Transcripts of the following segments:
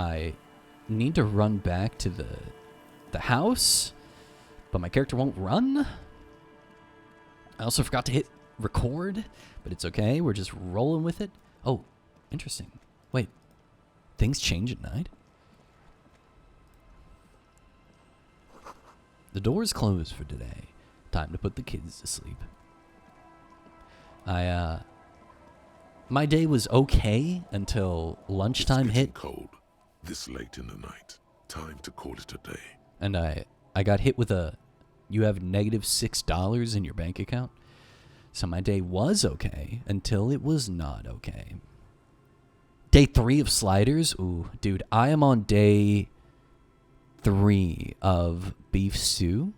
I need to run back to the house, but my character won't run. I also forgot to hit record, but it's okay. We're just rolling with it. Oh, interesting. Wait, things change at night? The door's closed for today. Time to put the kids to sleep. My day was okay until lunchtime hit. Cold this late in the night. Time to call it a day. And I got hit with you have negative $6 in your bank account. So my day was okay until it was not okay. Day 3 of sliders. Ooh, dude, I am on day 3 of beef stew.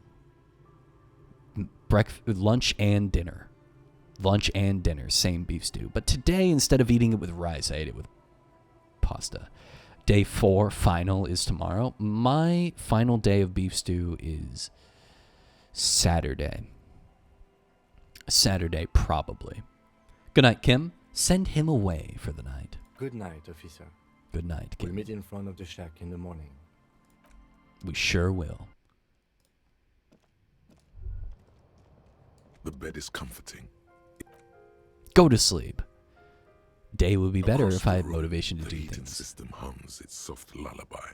Lunch and dinner. Lunch and dinner, same beef stew. But today, instead of eating it with rice, I ate it with pasta. Day 4, final, is tomorrow. My final day of beef stew is Saturday. Saturday, probably. Good night, Kim. Send him away for the night. Good night, officer. Good night, Kim. We'll meet in front of the shack in the morning. We sure will. The bed is comforting. Go to sleep. Day would be better Across if I had the room, motivation to the do heating things. system hums its soft lullaby.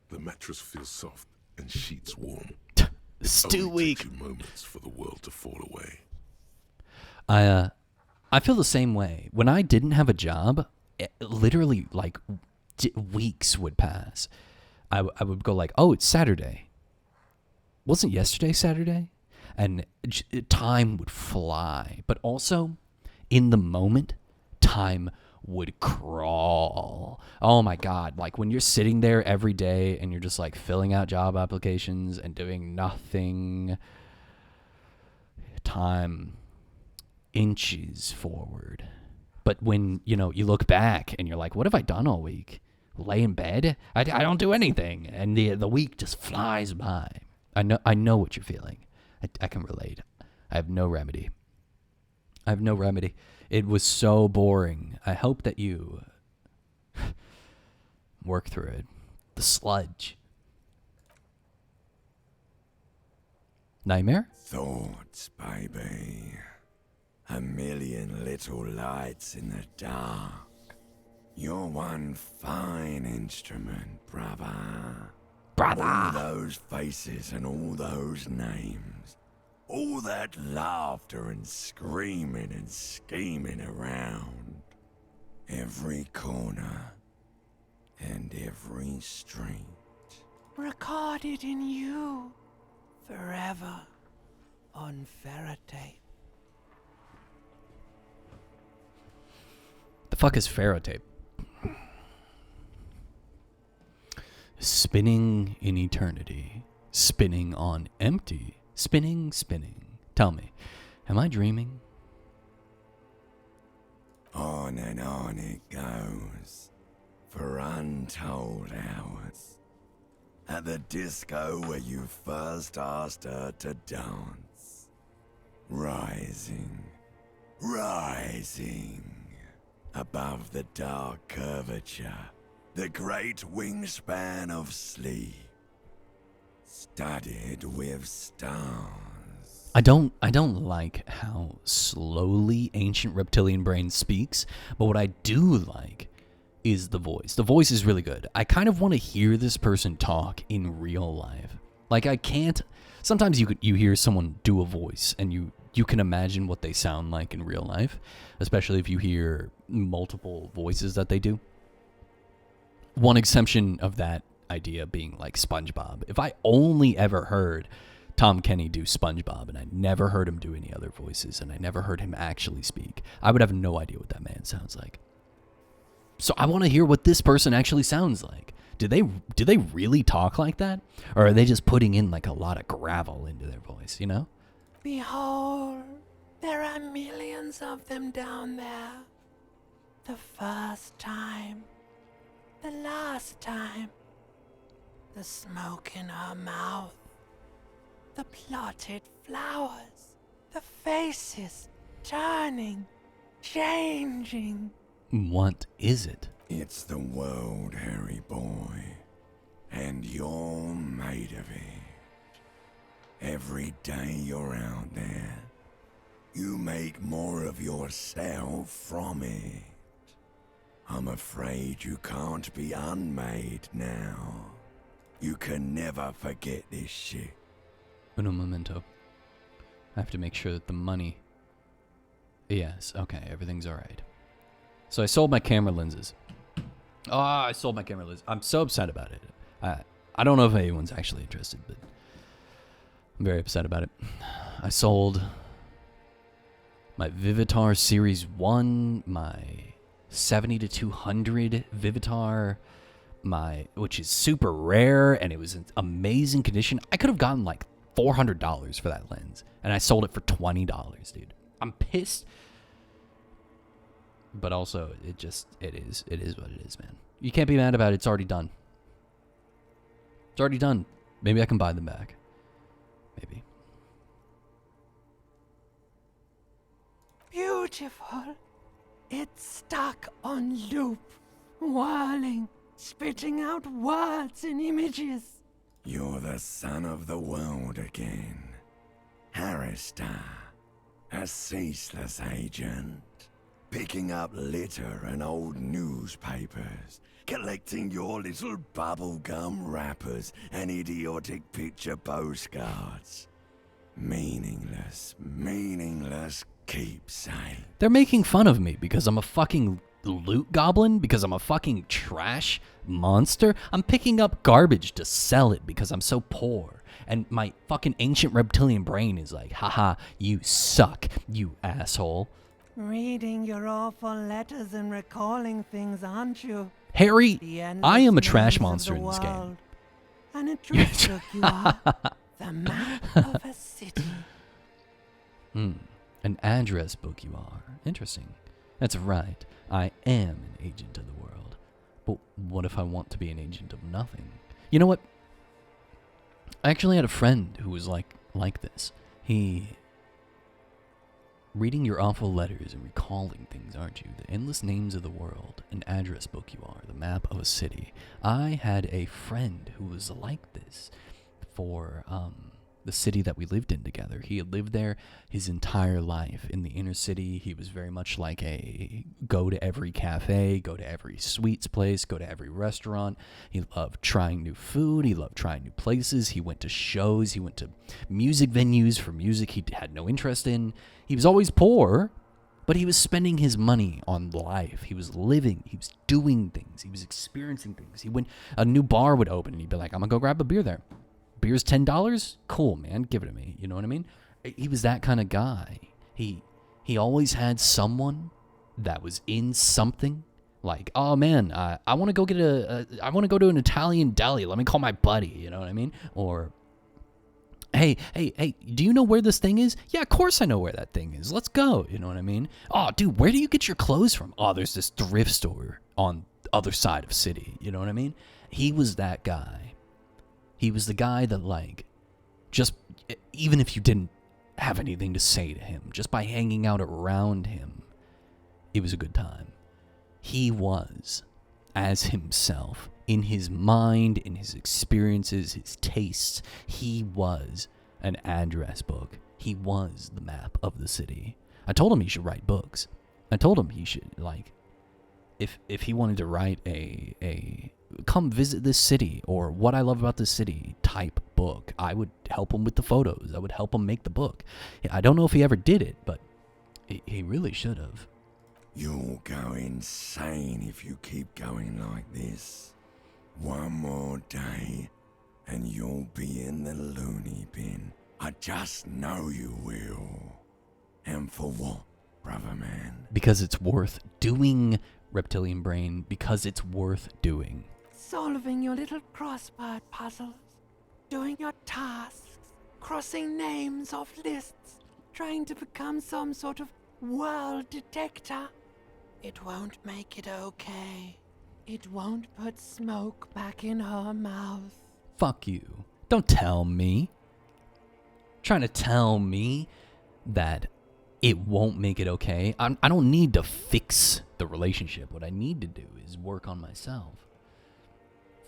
The mattress feels soft and sheets warm. Stew Only week. takes you moments for the world to fall away. I feel the same way. When I didn't have a job, literally like weeks would pass. I would go like, oh, it's Saturday. Wasn't yesterday Saturday? And time would fly. But also, in the moment, time would crawl. Oh my God. Like when you're sitting there every day and you're just like filling out job applications and doing nothing, time inches forward. But when, you look back and you're like, what have I done all week? Lay in bed? I don't do anything. And the week just flies by. I know what you're feeling. I can relate. I have no remedy. It was so boring. I hope that you work through it. The sludge. Nightmare? Thoughts, baby. A million little lights in the dark. You're one fine instrument, brother. All those faces and all those names. All that laughter and screaming and scheming around. Every corner and every street. Recorded in you forever on ferrotape. The fuck is ferrotape? Spinning in eternity. Spinning on empty. Spinning. Tell me, am I dreaming? On and on it goes, for untold hours. At the disco where you first asked her to dance. Rising. Above the dark curvature, the great wingspan of sleep. Studded with stars. I don't like how slowly ancient reptilian brain speaks, but what I do like is the voice. The voice is really good. I kind of want to hear this person talk in real life. Like I can't. Sometimes you hear someone do a voice and you can imagine what they sound like in real life, especially if you hear multiple voices that they do. One exemption of that idea being like SpongeBob. If I only ever heard Tom Kenny do SpongeBob and I never heard him do any other voices and I never heard him actually speak, I would have no idea what that man sounds like. So I want to hear what this person actually sounds like. Do they really talk like that? Or are they just putting in like a lot of gravel into their voice, you know? Behold, there are millions of them down there. The first time, the last time, the smoke in her mouth, the plotted flowers, the faces turning, changing. What is it? It's the world, Harry boy, and you're made of it. Every day you're out there, you make more of yourself from it. I'm afraid you can't be unmade now. You can never forget this shit. Uno momento. I have to make sure that the money... Yes, okay, everything's alright. So I sold my camera lenses. Oh, I sold my camera lenses. I'm so upset about it. I don't know if anyone's actually interested, but I'm very upset about it. I sold my Vivitar Series 1, my 70-200 Vivitar, which is super rare, and it was in amazing condition. I could have gotten like $400 for that lens, and I sold it for $20, dude. I'm pissed, but also it is what it is, man. You can't be mad about it. It's already done. It's already done. Maybe I can buy them back. Maybe. Beautiful. It's stuck on loop, whirling, spitting out words and images. You're the son of the world again. Harrister, a ceaseless agent. Picking up litter and old newspapers. Collecting your little bubblegum wrappers and idiotic picture postcards. Meaningless keepsake. They're making fun of me because I'm a fucking loot goblin, because I'm a fucking trash monster. I'm picking up garbage to sell it because I'm so poor. And my fucking ancient reptilian brain is like, haha, you suck, you asshole. Reading your awful letters and recalling things, aren't you? Harry, The endless I am a trash names of monster the in this game. world. An address book you are. The map of a city. An address book you are. Interesting. That's right. I am an agent of the world. But what if I want to be an agent of nothing? You know what? I actually had a friend who was like this. Reading your awful letters and recalling things, aren't you? The endless names of the world. An address book you are. The map of a city. I had a friend who was like this for the city that we lived in together. He had lived there his entire life in the inner city. He was very much like a go to every cafe, go to every sweets place, go to every restaurant. He loved trying new food. He loved trying new places. He went to shows. He went to music venues for music he had no interest in. He was always poor, but he was spending his money on life. He was living. He was doing things. He was experiencing things. A new bar would open, and he'd be like, I'm going to go grab a beer there. Beer's $10? Cool, man. Give it to me. You know what I mean? He was that kind of guy. He always had someone that was in something. Like, oh man, I want to go I want to go to an Italian deli. Let me call my buddy. You know what I mean? Or, hey, do you know where this thing is? Yeah, of course I know where that thing is. Let's go. You know what I mean? Oh, dude, where do you get your clothes from? Oh, there's this thrift store on the other side of the city. You know what I mean? He was that guy. He was the guy that, like, just, even if you didn't have anything to say to him, just by hanging out around him, it was a good time. He was, as himself, in his mind, in his experiences, his tastes, he was an address book. He was the map of the city. I told him he should write books. I told him he should, like, if he wanted to write a come visit this city or what I love about this city type book, I would help him with the photos. I would help him make the book. I don't know if he ever did it, but he really should have. You'll go insane if you keep going like this. One more day, and you'll be in the loony bin. I just know you will. And for what, brother man? Because it's worth doing, reptilian brain, because it's worth doing. Solving your little crossword puzzles. Doing your tasks. Crossing names off lists. Trying to become some sort of world detector. It won't make it okay. It won't put smoke back in her mouth. Fuck you. Don't tell me. Trying to tell me that it won't make it okay. I don't need to fix the relationship. What I need to do is work on myself.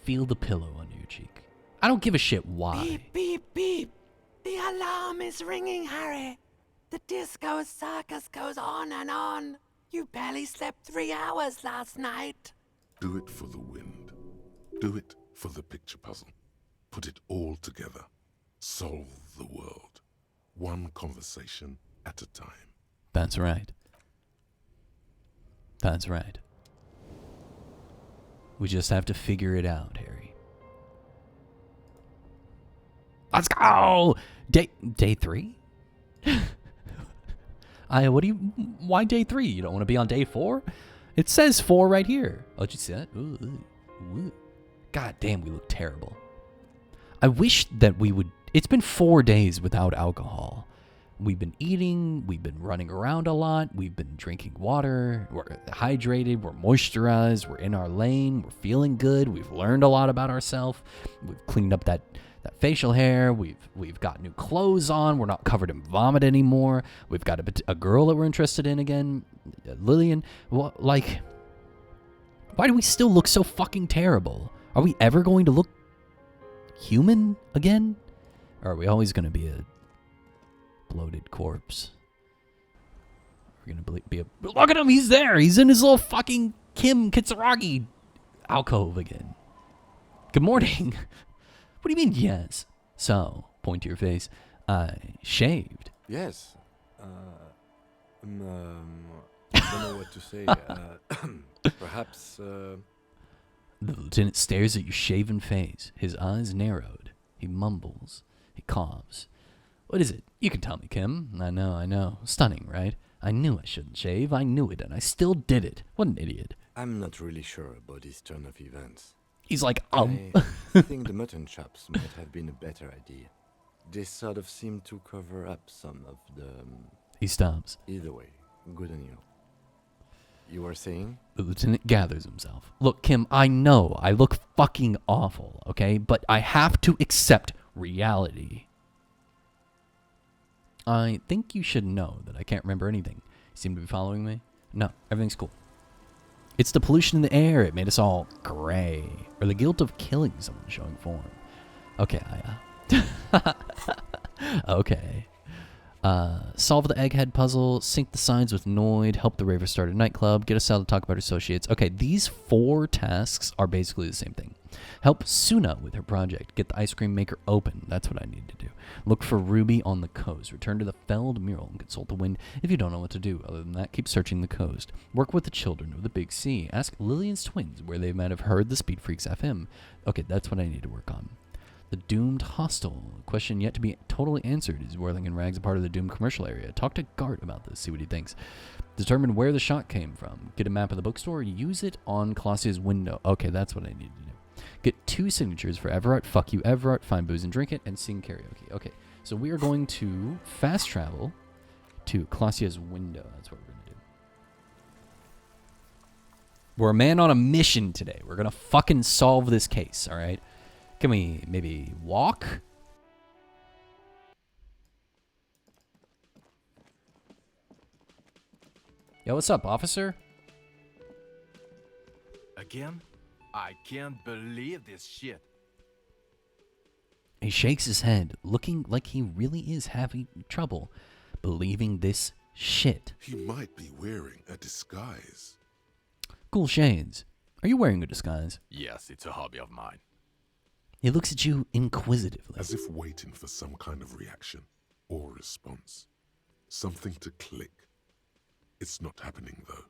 Feel the pillow under your cheek. I don't give a shit why. Beep, beep, beep. The alarm is ringing, Harry. The disco circus goes on and on. You barely slept 3 hours last night. Do it for the wind. Do it for the picture puzzle. Put it all together. Solve the world. One conversation at a time. That's right. That's right. We just have to figure it out, Harry. Let's go! Day 3? Why day 3? You don't want to be on day 4? It says 4 right here. Oh, did you see that? Ooh. God damn, we look terrible. I wish that we would... It's been 4 days without alcohol. We've been eating, we've been running around a lot, we've been drinking water, we're hydrated, we're moisturized, we're in our lane, we're feeling good, we've learned a lot about ourselves, we've cleaned up that facial hair, we've got new clothes on, we're not covered in vomit anymore, we've got a girl that we're interested in again, Lillian. Well, like, why do we still look so fucking terrible? Are we ever going to look human again? Or are we always going to be a bloated corpse? We're gonna be a... Look at him, he's there! He's in his little fucking Kim Kitsuragi alcove again. Good morning. What do you mean, yes? So, point to your face. I shaved. Yes. I don't know what to say. Perhaps. The lieutenant stares at your shaven face. His eyes narrowed. He mumbles. He coughs. What is it? You can tell me, Kim. I know. Stunning, right? I knew I shouldn't shave. I knew it, and I still did it. What an idiot. I'm not really sure about this turn of events. He's like, I think the mutton chops might have been a better idea. They sort of seem to cover up some of the... He stops. Either way, good on you. You were saying? The lieutenant gathers himself. Look, Kim, I know I look fucking awful, okay? But I have to accept reality. I think you should know that I can't remember anything. You seem to be following me? No, everything's cool. It's the pollution in the air. It made us all gray. Or the guilt of killing someone showing form. Okay, okay. Solve the egghead puzzle, sync the signs with Noid, help the raver start a nightclub, get us out to talk about associates. Okay, these 4 tasks are basically the same thing. Help Suna with her project, get the ice cream maker open. That's what I need to do. Look for Ruby on the coast. Return to the Felled mural and consult the wind if you don't know what to do. Other than that, keep searching the coast. Work with the children of the Big Sea. Ask Lillian's twins where they might have heard the Speed Freaks FM. Okay, that's what I need to work on. The Doomed Hostel. A question yet to be totally answered. Is Whirling and Rags a part of the Doomed commercial area? Talk to Gart about this, see what he thinks. Determine where the shot came from. Get a map of the bookstore. Use it on Colossia's window. Okay, that's what I need to do. Get 2 signatures for Everart. Fuck you, Everart. Find booze and drink it. And sing karaoke. Okay, so we are going to fast travel to Colossia's window. That's what we're going to do. We're a man on a mission today. We're going to fucking solve this case, all right? Can we maybe walk? Yo, what's up, officer? Again? I can't believe this shit. He shakes his head, looking like he really is having trouble believing this shit. He might be wearing a disguise. Cool shades. Are you wearing a disguise? Yes, it's a hobby of mine. He looks at you inquisitively. As if waiting for some kind of reaction or response. Something to click. It's not happening, though.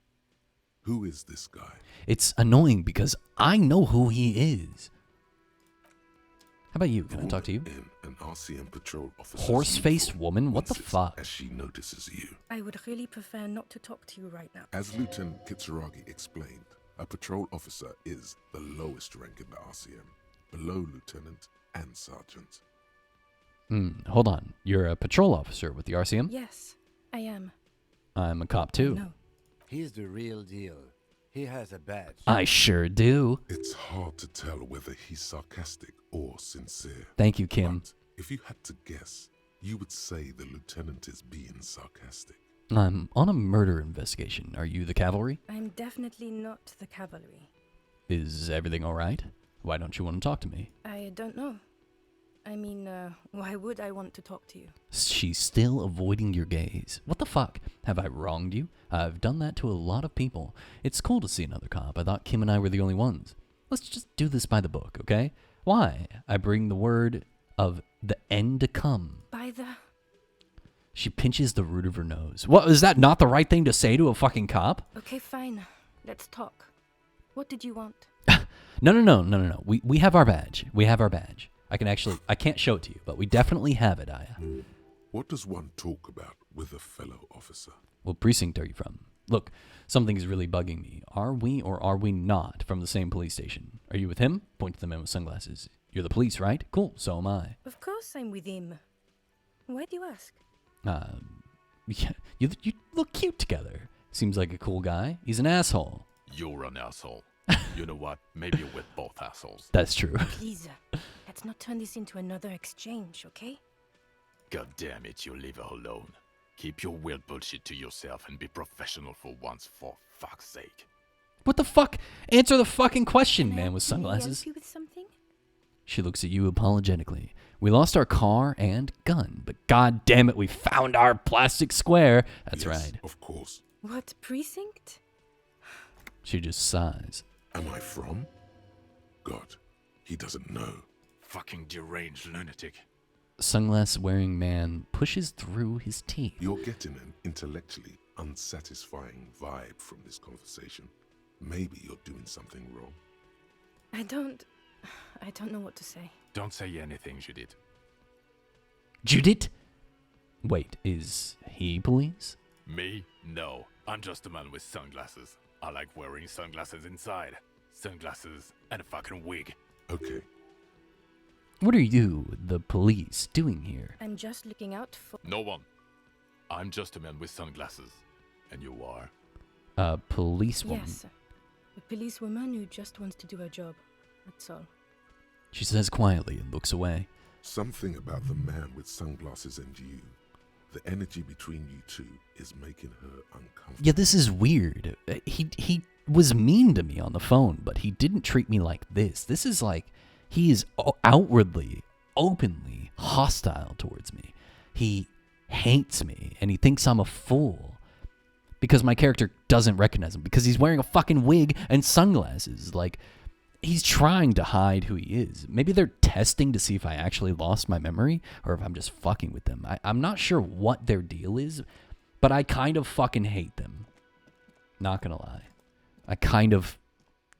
Who is this guy? It's annoying because I know who he is. How about you? Can I talk to you? An RCM patrol officer. Horse-faced woman? What the fuck? As she notices you. I would really prefer not to talk to you right now. As Lieutenant Kitsuragi explained, a patrol officer is the lowest rank in the RCM, below lieutenant and sergeant. Hold on. You're a patrol officer with the RCM? Yes, I am. I'm a cop too. No. He's the real deal. He has a badge. I sure do. It's hard to tell whether he's sarcastic or sincere. Thank you, Kim. But if you had to guess, you would say the lieutenant is being sarcastic. I'm on a murder investigation. Are you the cavalry? I'm definitely not the cavalry. Is everything alright? Why don't you want to talk to me? I don't know. I mean, why would I want to talk to you? She's still avoiding your gaze. What the fuck? Have I wronged you? I've done that to a lot of people. It's cool to see another cop. I thought Kim and I were the only ones. Let's just do this by the book, okay? Why? I bring the word of the end to come. By the... She pinches the root of her nose. What, is that not the right thing to say to a fucking cop? Okay, fine. Let's talk. What did you want? No. We have our badge. We have our badge. I can't show it to you, but we definitely have it, Aya. What does one talk about with a fellow officer? What precinct are you from? Look, something is really bugging me. Are we or are we not from the same police station? Are you with him? Point to the man with sunglasses. You're the police, right? Cool, so am I. Of course I'm with him. Why do you ask? Yeah, you look cute together. Seems like a cool guy. He's an asshole. You're an asshole. You know what? Maybe you're with both assholes. That's true. Please, let's not turn this into another exchange, okay? God damn it, you leave her alone. Keep your weird bullshit to yourself and be professional for once, for fuck's sake. What the fuck? Answer the fucking question, Can I man with sunglasses. help you with something? She looks at you apologetically. We lost our car and gun, but god damn it, we found our plastic square. That's Yes, right. of course. What precinct? She just sighs. Am I from? God, he doesn't know. Fucking deranged lunatic. Sunglass-wearing man pushes through his teeth. You're getting an intellectually unsatisfying vibe from this conversation. Maybe you're doing something wrong. I don't know what to say. Don't say anything, Judith. Judith? Wait, is he police? Me? No. I'm just a man with sunglasses. I like wearing sunglasses inside. Sunglasses and a fucking wig. Okay, What are you, the police, doing here? I'm just looking out for... No one. I'm just a man with sunglasses. And you are? A policewoman. Yes, a policewoman who just wants to do her job. That's all. She says quietly and looks away. something about the man with sunglasses and you. The energy between you two is making her uncomfortable. Yeah, this is weird. He was mean to me on the phone, but he didn't treat me like this. This is like, he is outwardly, openly hostile towards me. He hates me, and he thinks I'm a fool. Because my character doesn't recognize him. Because he's wearing a fucking wig and sunglasses. Like, he's trying to hide who he is. Maybe they're testing to see if I actually lost my memory, or if I'm just fucking with them. I'm not sure what their deal is, but I kind of fucking hate them. Not gonna lie. I kind of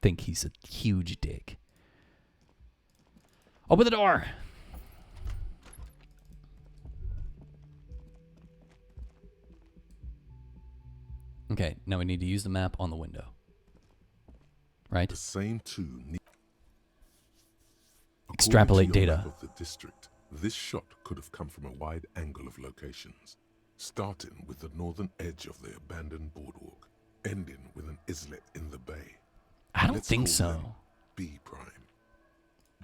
think he's a huge dick. Open the door! Okay, now we need to use the map on the window. Right? The same two need... Extrapolate According to your data. map of the district, this shot could have come from a wide angle of locations, starting with the northern edge of the abandoned boardwalk, ending with an islet in the bay. I don't Let's think call so. them B prime.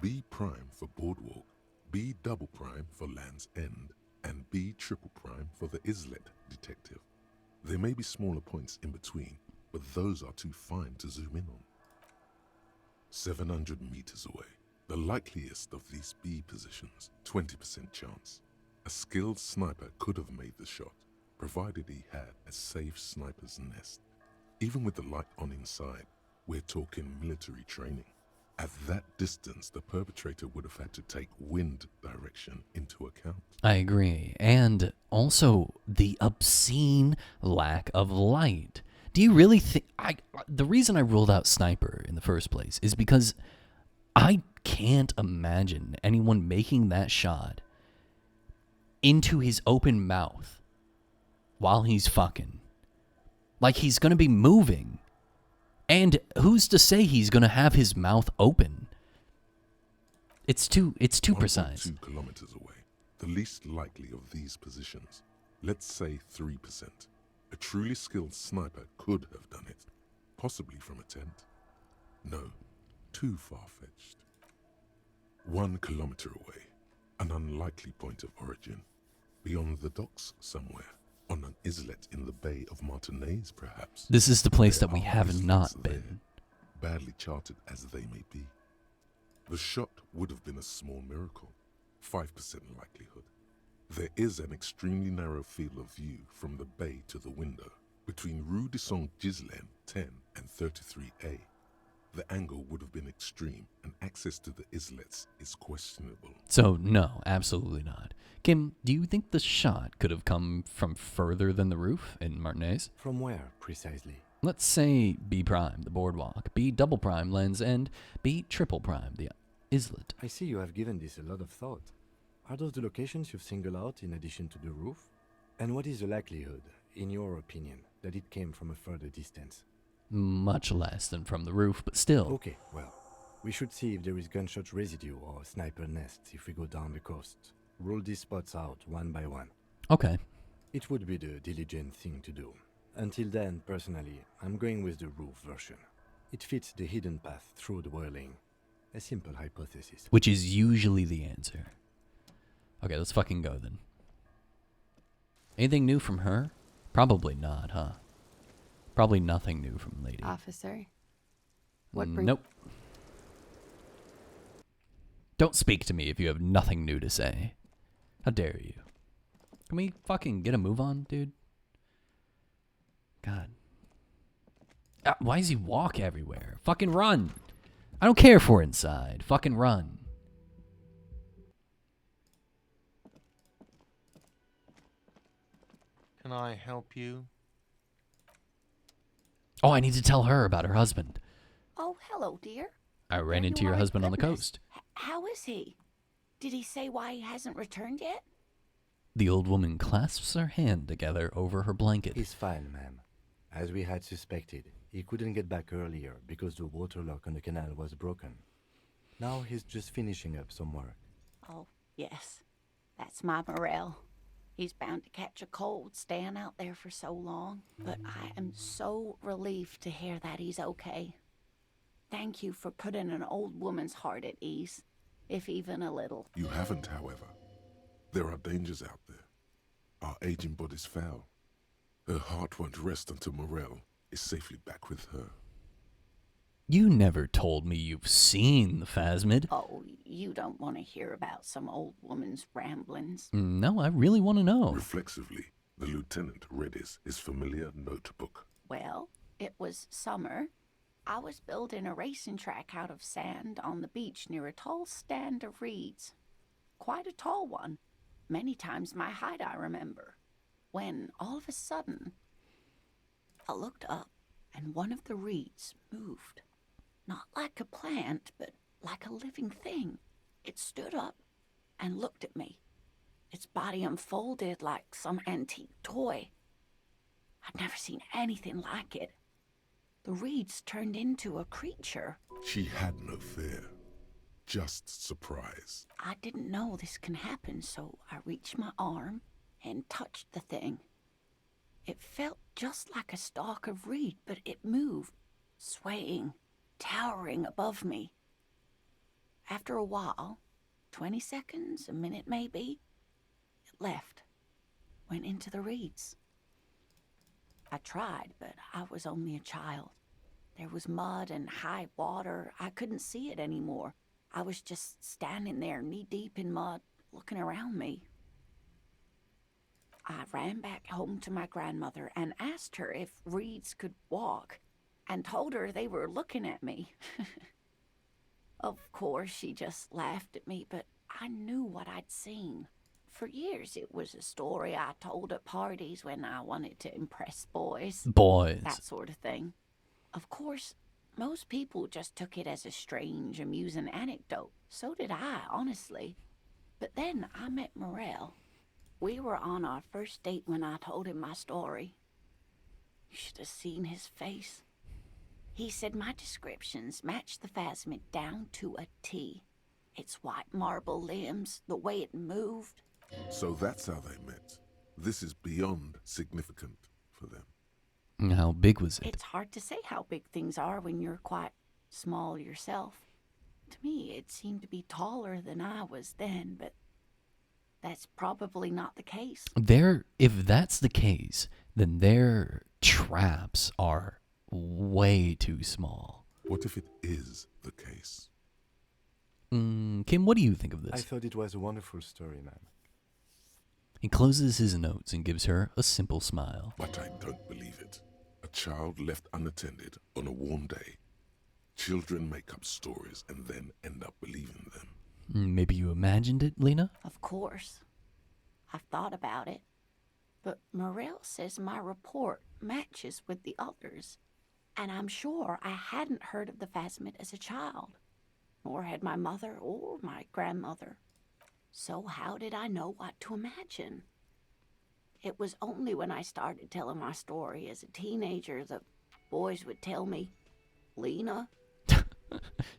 B prime for boardwalk, B double prime for Land's End, and B triple prime for the islet detective. There may be smaller points in between, but those are too fine to zoom in on. 700 meters away, the likeliest of these B positions, 20% chance. A skilled sniper could have made the shot, provided he had a safe sniper's nest. Even with the light on inside, we're talking military training. At that distance, the perpetrator would have had to take wind direction into account. I agree. And also the obscene lack of light. Do you really think... the reason I ruled out sniper in the first place is because I can't imagine anyone making that shot into his open mouth while he's fucking. Like, he's going to be moving. And who's to say he's going to have his mouth open? It's too precise. 2 kilometers away, the least likely of these positions, let's say 3%. A truly skilled sniper could have done it, possibly from a tent. No, too far-fetched. 1 kilometer away, an unlikely point of origin, beyond the docks somewhere, On an islet in the Bay of Martinez, perhaps. This is the place There that we are have islets not there, been. badly charted as they may be. The shot would have been a small miracle, 5% likelihood. There is an extremely narrow field of view from the bay to the window, between Rue de Saint-Ghislain 10 and 33A. The angle would have been extreme, and access to the islets is questionable. So, no, absolutely not. Kim, do you think the shot could have come from further than the roof in Martinez? From where, precisely? Let's say B prime, the boardwalk, B double prime, Lens End, B triple prime, the islet. I see you have given this a lot of thought. Are those the locations you've singled out in addition to the roof? And what is the likelihood, in your opinion, that it came from a further distance? Much less than from the roof, but still. Okay, well, we should see if there is gunshot residue or sniper nests if we go down the coast. Rule these spots out one by one. Okay. It would be the diligent thing to do. Until then, personally, I'm going with the roof version. It fits the hidden path through the whirling. A simple hypothesis. Which is usually the answer. Okay, let's fucking go then. Anything new from her? Probably not, huh? Probably nothing new from Lady. Officer? What brings... Nope. Don't speak to me if you have nothing new to say. How dare you? Can we fucking get a move on, dude? God. Why does he walk everywhere? Fucking run! I don't care for inside. Fucking run. Can I help you? Oh, I need to tell her about her husband. Oh, hello, dear. I ran There into you your are. husband on the Goodness. coast. How is he? Did he say why he hasn't returned yet? The old woman clasps her hand together over her blanket. He's fine, ma'am. As we had suspected, he couldn't get back earlier because the water lock on the canal was broken. Now he's just finishing up some work. Oh, yes. That's my Morel. He's bound to catch a cold staying out there for so long. But I am so relieved to hear that he's okay. Thank you for putting an old woman's heart at ease, if even a little. You haven't, however. There are dangers out there. Our aging body's foul. Her heart won't rest until Morel is safely back with her. You never told me you've seen the Phasmid. Oh, you don't want to hear about some old woman's ramblings. No, I really want to know. Reflexively, the lieutenant read his familiar notebook. Well, it was summer. I was building a racing track out of sand on the beach near a tall stand of reeds. Quite a tall one. Many times my height, I remember. When, all of a sudden, I looked up and one of the reeds moved. Not like a plant, but like a living thing. It stood up and looked at me. Its body unfolded like some antique toy. I'd never seen anything like it. The reeds turned into a creature. She had no fear, just surprise. I didn't know this can happen, so I reached my arm and touched the thing. It felt just like a stalk of reed, but it moved, swaying, towering above me. After a while, 20 seconds, a minute maybe, it left, went into the reeds. I tried, but I was only a child. There was mud and high water. I couldn't see it anymore. I was just standing there knee-deep in mud, looking around me. I ran back home to my grandmother and asked her if reeds could walk, and told her they were looking at me. Of course, she just laughed at me, but I knew what I'd seen. For years, it was a story I told at parties when I wanted to impress boys. Boys. That sort of thing. Of course, most people just took it as a strange, amusing anecdote. So did I, honestly. But then I met Morel. We were on our first date when I told him my story. You should have seen his face. He said my descriptions matched the Phasmid down to a T. Its white marble limbs, the way it moved. So that's how they met. This is beyond significant for them. How big was it? It's hard to say how big things are when you're quite small yourself. To me, it seemed to be taller than I was then, but that's probably not the case. If that's the case, then their traps are way too small. What if it is the case? Kim, what do you think of I this? thought it was a wonderful story, ma'am. He closes his notes and gives her a simple smile. But I don't believe it. A child left unattended on a warm day. Children make up stories and then end up believing them. Maybe you imagined it, Lena? Of course. I've thought about it. But Morel says my report matches with the others. And I'm sure I hadn't heard of the Phasmid as a child. Nor had my mother or my grandmother. So how did I know what to imagine? It was only when I started telling my story as a teenager that boys would tell me, Lena,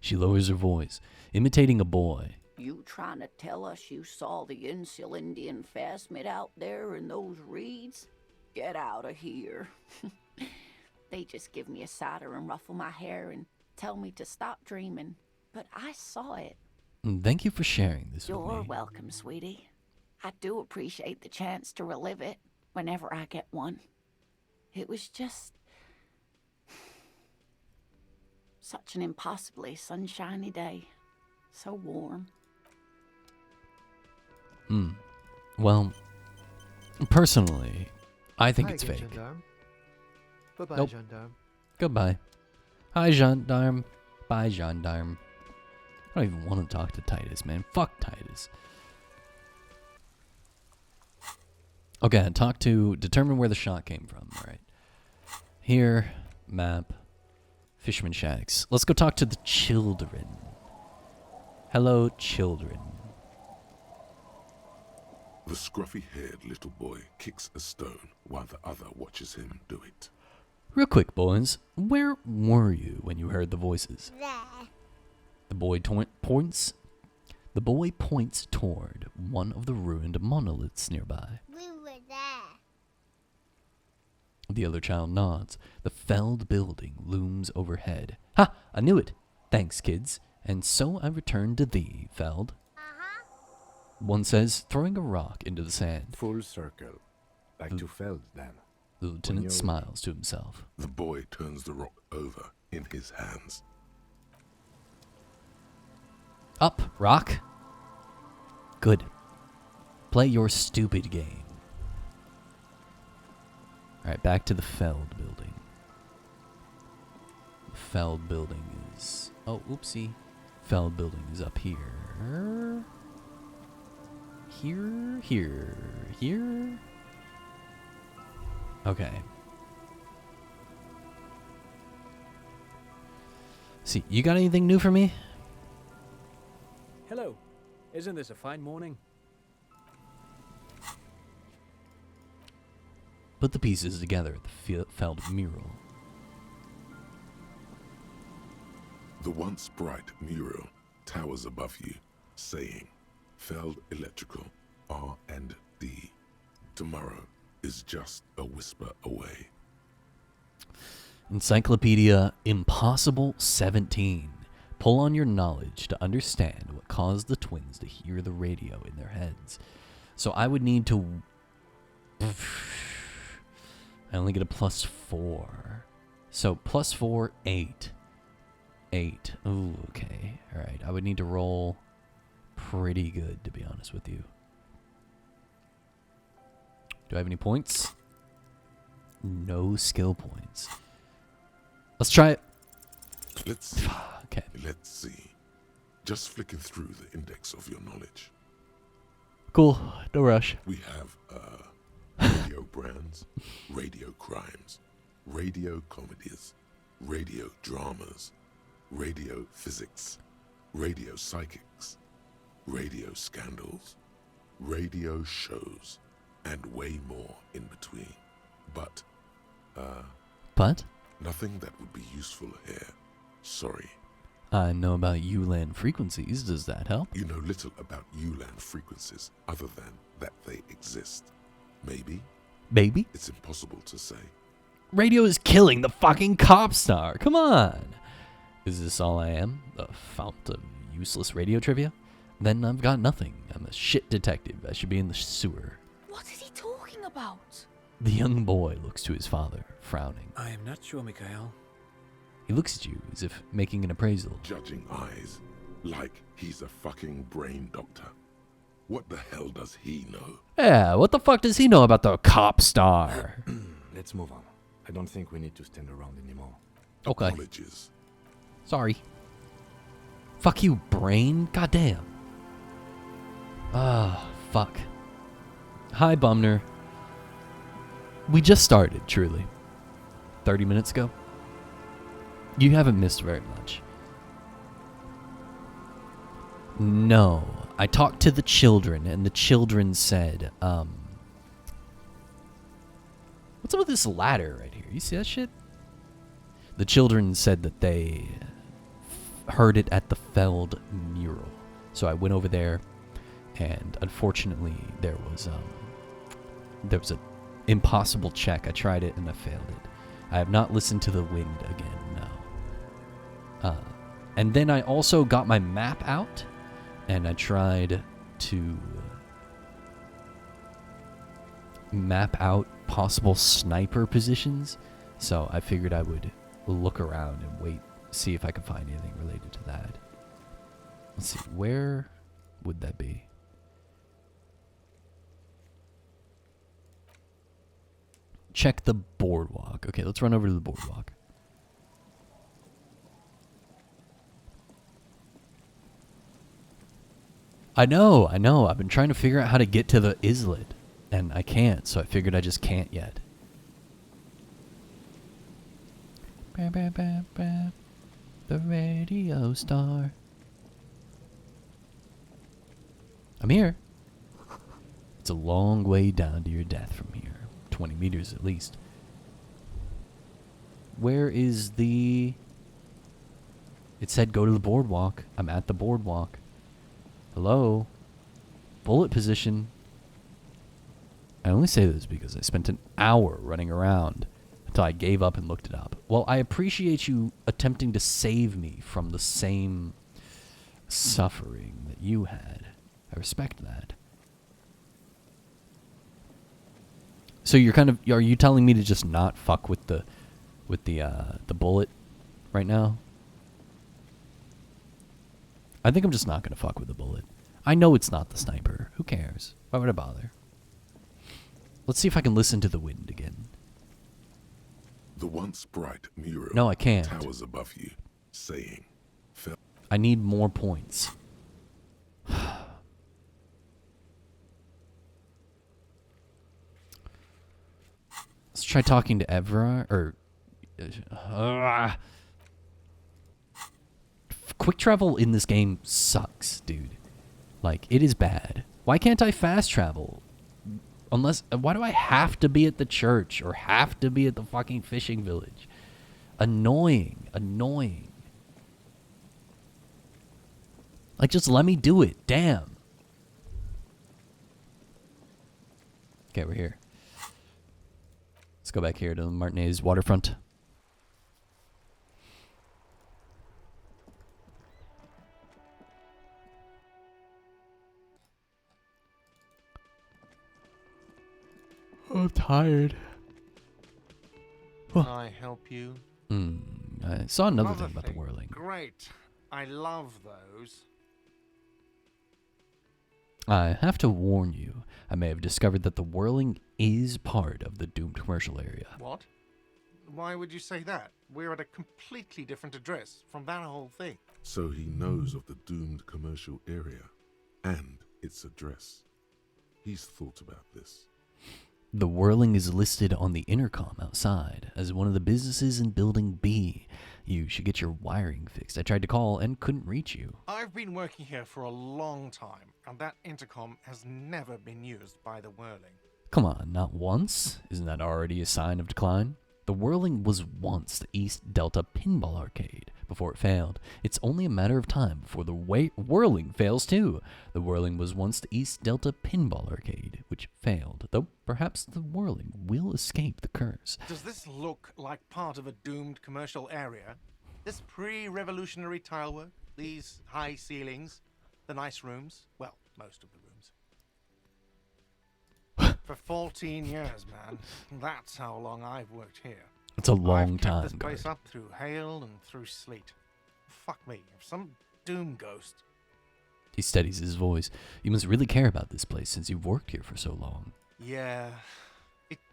She lowers her voice, imitating a boy. you trying to tell us you saw the Insul Indian Phasmid out there in those reeds? Get out of here. They just give me a cider and ruffle my hair and tell me to stop dreaming. But I saw it. Thank you for sharing this with You're me. welcome, sweetie. I do appreciate the chance to relive it whenever I get one. It was just such an impossibly sunshiny day. So warm. Well, personally, I think it's fake. Bye-bye, Nope. gendarme. Goodbye. Hi, gendarme. Bye, gendarme. I don't even want to talk to Titus, man. Fuck Titus. Okay, determine where the shot came from. All right. Here, map, Fisherman Shacks. Let's go talk to the children. Hello, children. The scruffy-haired little boy kicks a stone while the other watches him do it. Real quick, boys. Where were you when you heard the voices? There. The boy points. The boy points toward one of the ruined monoliths nearby. We were there. The other child nods. The felled building looms overhead. Ha! I knew it. Thanks, kids. And so I return to thee, Feld. One says, throwing a rock into the sand. Full circle. Back to Feld, then. The lieutenant smiles to himself. The boy turns the rock over in his hands. Up, rock. Good. Play your stupid game. Alright, back to the Feld building. The Feld building is... Oh, oopsie. Feld building is up here. Here. Okay. See, you got anything new for me? Hello. Isn't this a fine morning? Put the pieces together at the Feld mural. The once bright mural towers above you, saying, Feld Electrical, R&D. Tomorrow is just a whisper away. Encyclopedia Impossible 17. Pull on your knowledge to understand what caused the twins to hear the radio in their heads. So I would need to... I only get a +4. So +4, 8. 8. Ooh, okay. Alright, I would need to roll pretty good, to be honest with you. Do I have any points? No skill points. Let's try it. Let's see. Okay. Let's see. Just flicking through the index of your knowledge. Cool. No rush. We have radio brands, radio crimes, radio comedies, radio dramas, radio physics, radio psychics, radio scandals, radio shows, and way more in between. But nothing that would be useful here. Sorry. I know about ULAN frequencies. Does that help? You know little about ULAN frequencies other than that they exist. Maybe? Baby? It's impossible to say. Radio is killing the fucking cop star. Come on. Is this all I am? A fount of useless radio trivia? then I've got nothing. I'm a shit detective. I should be in the sewer. What is he talking about? The young boy looks to his father, frowning. I am not sure, Mikhail. He looks at you as if making an appraisal. Judging eyes, like he's a fucking brain doctor. What the hell does he know? Yeah, what the fuck does he know about the cop star? Let's move on. I don't think we need to stand around anymore. Okay. Apologies. Sorry. Fuck you, brain. Goddamn. Ah, fuck. Hi, Bumner. We just started, truly. 30 minutes ago. You haven't missed very much. No. I talked to the children, and the children said, what's up with this ladder right here? You see that shit? The children said that they heard it at the Feld mural. So I went over there, and unfortunately there was an impossible check. I tried it and I failed it. I have not listened to the wind again, no. And then I also got my map out, and I tried to map out possible sniper positions. So I figured I would look around and wait, see if I could find anything related to that. Let's see, where would that be? Check the boardwalk. Okay, let's run over to the boardwalk. I know. I've been trying to figure out how to get to the islet, and I can't, so I figured I just can't yet. The radio star. I'm here. It's a long way down to your death from here. 20 meters at least. Where is the... It said go to the boardwalk. I'm at the boardwalk. Hello? Bullet position. I only say this because I spent an hour running around until I gave up and looked it up. Well, I appreciate you attempting to save me from the same suffering that you had. I respect that. So you're kind of, are you telling me to just not fuck with the bullet right now? I think I'm just not gonna fuck with the bullet. I know it's not the sniper. Who cares? Why would I bother? Let's see if I can listen to the wind again. The once bright mural No, I can't. towers above you, saying, I need more points. Let's try talking to Evra, or... Quick travel in this game sucks, dude. Like, it is bad. Why can't I fast travel? Unless... Why do I have to be at the church, or have to be at the fucking fishing village? Annoying. Annoying. Like, just let me do it. Damn. Okay, we're here. Let's go back here to the Martinez waterfront. I'm tired. Can I help you? I saw another thing about the whirling. Great. I love those. I have to warn you, I may have discovered that the whirling is part of the doomed commercial area. What? Why would you say that? We're at a completely different address from that whole thing. so he knows of the doomed commercial area and its address. He's thought about this. The whirling is listed on the intercom outside as one of the businesses in Building B. You should get your wiring fixed. I tried to call and couldn't reach you. I've been working here for a long time, and that intercom has never been used by the whirling. Come on, not once? Isn't that already a sign of decline? The whirling was once the East Delta Pinball Arcade before it failed. It's only a matter of time before the whirling fails too. The whirling was once the East Delta Pinball Arcade, which failed, though perhaps the whirling will escape the curse. Does this look like part of a doomed commercial area? This pre-revolutionary tilework? These high ceilings? The nice rooms. Well, most of the rooms. For 14 years, man. That's how long I've worked here. It's a long I've kept time, this place guard. up through hail and through sleet. Fuck me, if some doom ghost. He steadies his voice. You must really care about this place since you've worked here for so long. Yeah,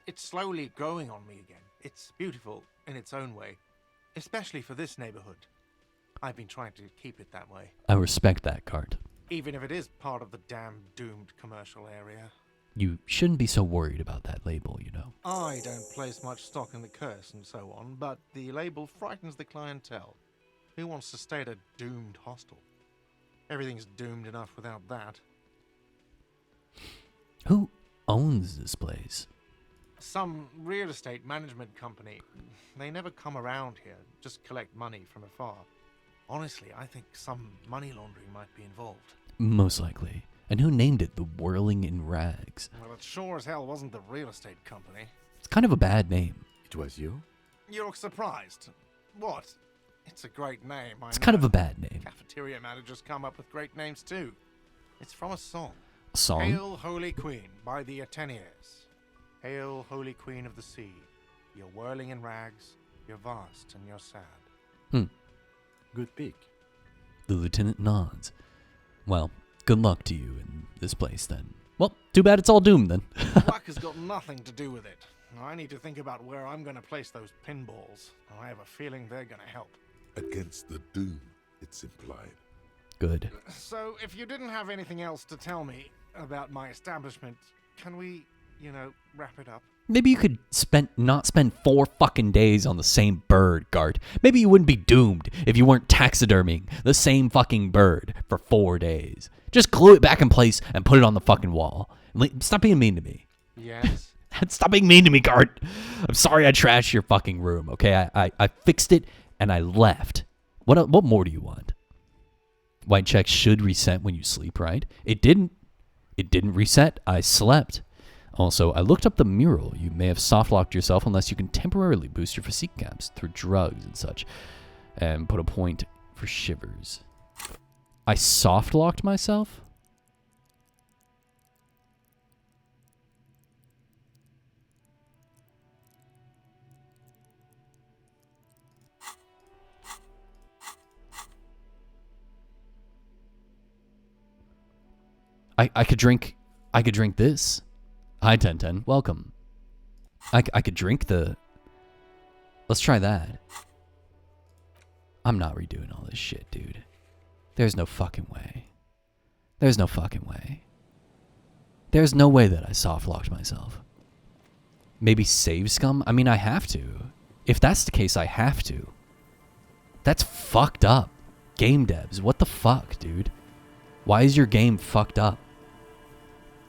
it's slowly growing on me again. It's beautiful in its own way, especially for this neighborhood. I've been trying to keep it that way. I respect that, guard. Even if it is part of the damn doomed commercial area. You shouldn't be so worried about that label, you know. I don't place much stock in the curse and so on, but the label frightens the clientele. Who wants to stay at a doomed hostel? Everything's doomed enough without that. Who owns this place? Some real estate management company. They never come around here, just collect money from afar. Honestly, I think some money laundering might be involved. Most likely. And who named it the Whirling in Rags? Well, it sure as hell wasn't the real estate company. It's kind of a bad name. It was you? You look surprised. What? It's a great name, I It's know. kind of a bad name. Cafeteria managers come up with great names too. It's from a song. A song? Hail, Holy Queen, by the Ateneers. Hail, Holy Queen of the Sea. You're whirling in rags, you're vast and you're sad. Good pick. The lieutenant nods. Well, good luck to you in this place then. Well, too bad it's all doomed then. Luck has got nothing to do with it. I need to think about where I'm going to place those pinballs. I have a feeling they're going to help. Against the doom, it's implied. Good. So, if you didn't have anything else to tell me about my establishment, can we, wrap it up? Maybe you could not spend 4 fucking days on the same bird, Gart. Maybe you wouldn't be doomed if you weren't taxiderming the same fucking bird for 4 days. Just glue it back in place and put it on the fucking wall. Stop being mean to me. Yes? Stop being mean to me, Gart. I'm sorry I trashed your fucking room, okay? I fixed it and I left. What more do you want? White checks should reset when you sleep, right? It didn't. It didn't reset. I slept. Also, I looked up the mural. You may have soft-locked yourself unless you can temporarily boost your physique caps through drugs and such. And put a point for shivers. I soft-locked myself? I could drink this. Hi, 1010. Welcome. I could drink the... Let's try that. I'm not redoing all this shit, dude. There's no fucking way. There's no fucking way. There's no way that I soft-locked myself. Maybe save scum? I mean, I have to. If that's the case, I have to. That's fucked up. Game devs, what the fuck, dude? Why is your game fucked up?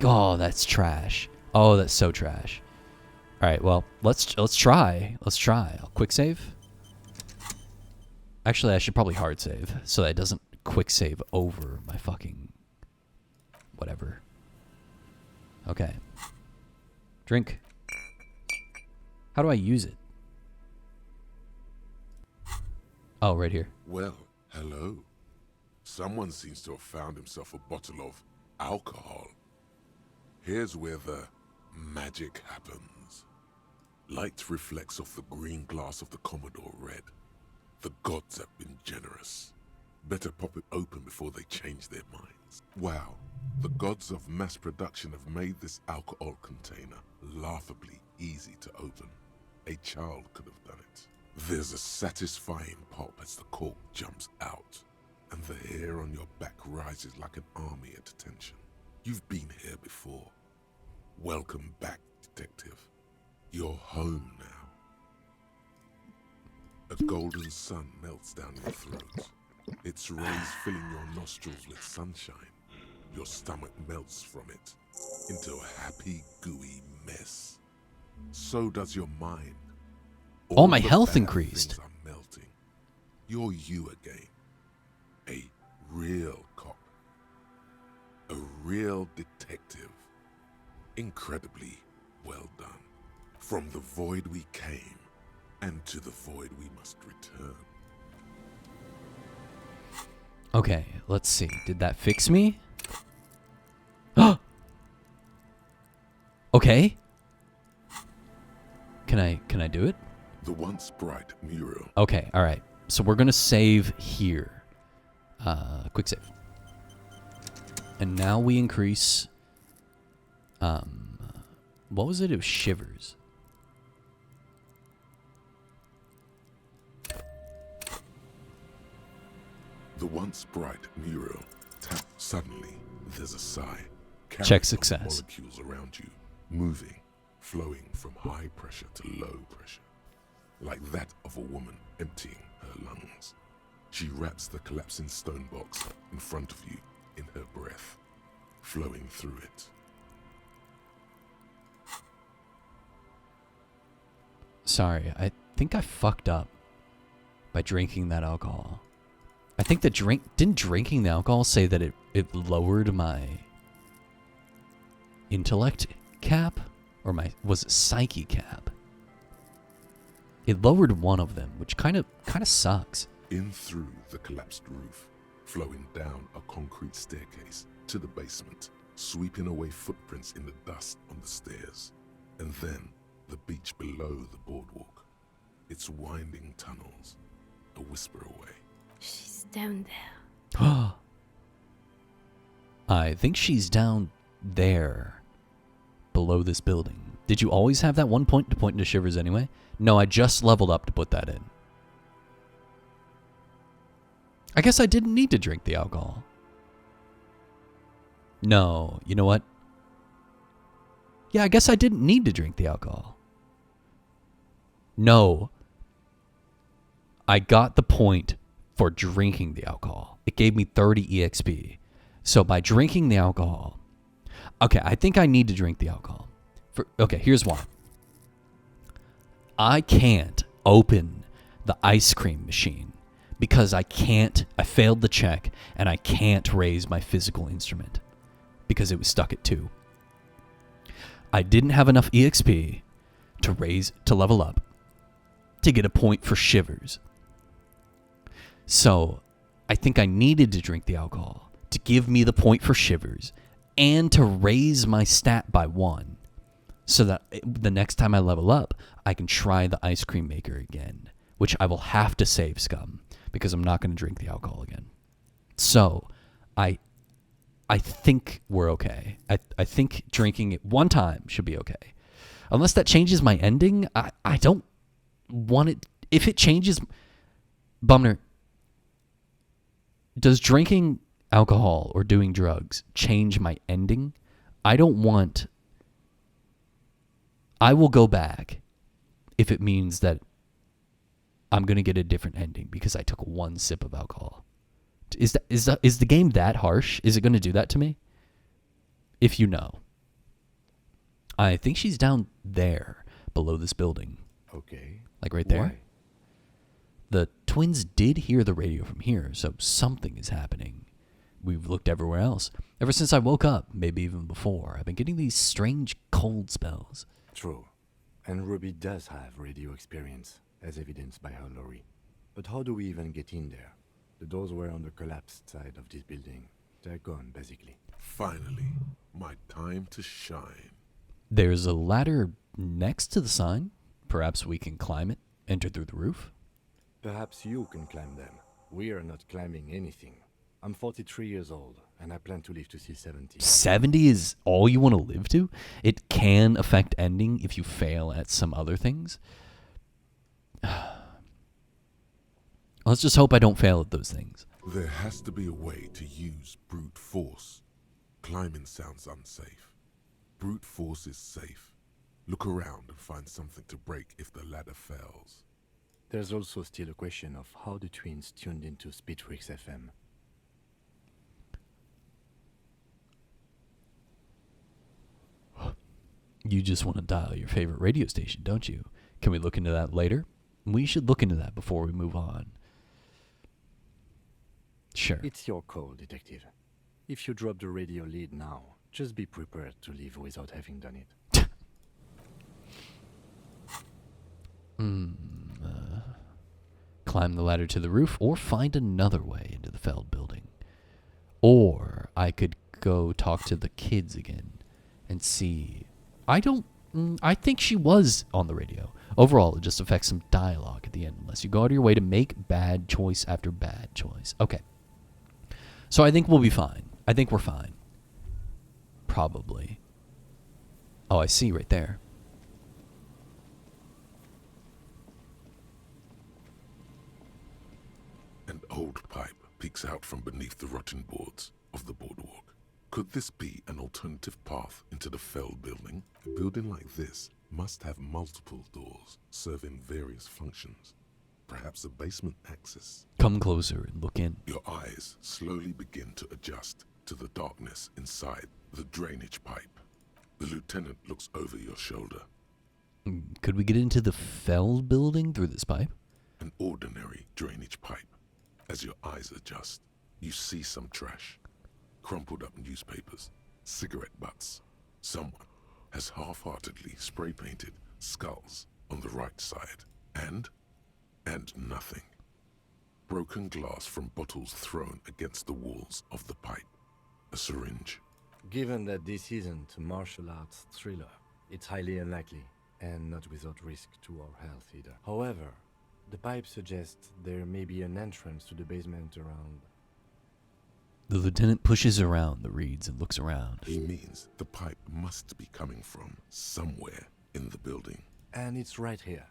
Oh, that's trash. Oh, that's so trash. All right, well, let's try. Let's try. I'll quick save. Actually, I should probably hard save so that it doesn't quick save over my fucking whatever. Okay. Drink. How do I use it? Oh, right here. Well, hello. Someone seems to have found himself a bottle of alcohol. Here's where the magic happens. Light reflects off the green glass of the Commodore Red. The gods have been generous. Better pop it open before they change their minds. Wow, the gods of mass production have made this alcohol container laughably easy to open. A child could have done it. There's a satisfying pop as the cork jumps out, and the hair on your back rises like an army at attention. You've been here before. Welcome back, detective. You're home now. A golden sun melts down your throat. Its rays filling your nostrils with sunshine. Your stomach melts from it into a happy, gooey mess. So does your mind. All my the health bad increased. things are melting. You're you again. A real cop. A real detective. Incredibly well done. From the void we came, and to the void we must return. Okay, let's see. Did that fix me? Okay. Can I do it? The once bright mural. Okay, all right. So we're gonna save here. Quick save. And now we increase. What was it? It was shivers. The once bright mural. Tap. Suddenly, there's a sigh. Check success. Molecules around you, moving, flowing from high pressure to low pressure, like that of a woman emptying her lungs. She wraps the collapsing stone box in front of you in her breath, flowing through it. Sorry, I think I fucked up by drinking that alcohol. I think didn't drinking the alcohol say that it lowered my intellect cap? Or was it psyche cap? It lowered one of them, which kind of sucks. In through the collapsed roof, flowing down a concrete staircase to the basement, sweeping away footprints in the dust on the stairs, and then the beach below the boardwalk, its winding tunnels, a whisper away. She's down there. I think she's down there, below this building. Did you always have that one point to point into shivers anyway? No, I just leveled up to put that in. I guess I didn't need to drink the alcohol. No, you know what? Yeah, I guess I didn't need to drink the alcohol. No. I got the point for drinking the alcohol. It gave me 30 EXP. So by drinking the alcohol... Okay, I think I need to drink the alcohol. Okay, here's why. I can't open the ice cream machine because I failed the check and I can't raise my physical instrument because it was stuck at 2. I didn't have enough EXP to level up to get a point for shivers. So I think I needed to drink the alcohol to give me the point for shivers and to raise my stat by 1 so that the next time I level up, I can try the ice cream maker again, which I will have to save scum because I'm not going to drink the alcohol again. So I think we're okay. I think drinking it one time should be okay. Unless that changes my ending, I don't want it. If it changes... Bumner, does drinking alcohol or doing drugs change my ending? I don't want... I will go back if it means that I'm going to get a different ending because I took 1 sip of alcohol. Is the game that harsh? Is it going to do that to me? If you know. I think she's down there below this building. Okay. Like right there. Why? The twins did hear the radio from here, so something is happening. We've looked everywhere else. Ever since I woke up, maybe even before, I've been getting these strange cold spells. True. And Ruby does have radio experience, as evidenced by her lorry. But how do we even get in there? The doors were on the collapsed side of this building. They're gone, basically. Finally, my time to shine. There's a ladder next to the sign. Perhaps we can climb it, enter through the roof. Perhaps you can climb them. We are not climbing anything. I'm 43 years old, and I plan to live to see 70. 70 is all you want to live to? It can affect ending if you fail at some other things. Let's just hope I don't fail at those things. There has to be a way to use brute force. Climbing sounds unsafe. Brute force is safe. Look around and find something to break if the ladder fails. There's also still a question of how the twins tuned into Speedwix FM. You just want to dial your favorite radio station, don't you? Can we look into that later? We should look into that before we move on. Sure. It's your call, Detective. If you drop the radio lead now, just be prepared to leave without having done it. Climb the ladder to the roof or find another way into the Feld building. Or I could go talk to the kids again and see. I think she was on the radio. Overall, it just affects some dialogue at the end, unless you go out of your way to make bad choice after bad choice. Okay. So I think we'll be fine. I think we're fine. Probably. Oh, I see right there. An old pipe peeks out from beneath the rotten boards of the boardwalk. Could this be an alternative path into the fell building? A building like this must have multiple doors serving various functions. Perhaps a basement access. Come closer and look in. Your eyes slowly begin to adjust to the darkness inside the drainage pipe. The lieutenant looks over your shoulder. Could we get into the fell building through this pipe? An ordinary drainage pipe. As your eyes adjust, you see some trash. Crumpled up newspapers, cigarette butts. Someone has half-heartedly spray-painted skulls on the right side. And nothing. Broken glass from bottles thrown against the walls of the pipe. A syringe. Given that this isn't a martial arts thriller, it's highly unlikely, and not without risk to our health either. However, the pipe suggests there may be an entrance to the basement around. The lieutenant pushes around the reeds and looks around. He means the pipe must be coming from somewhere in the building. And it's right here,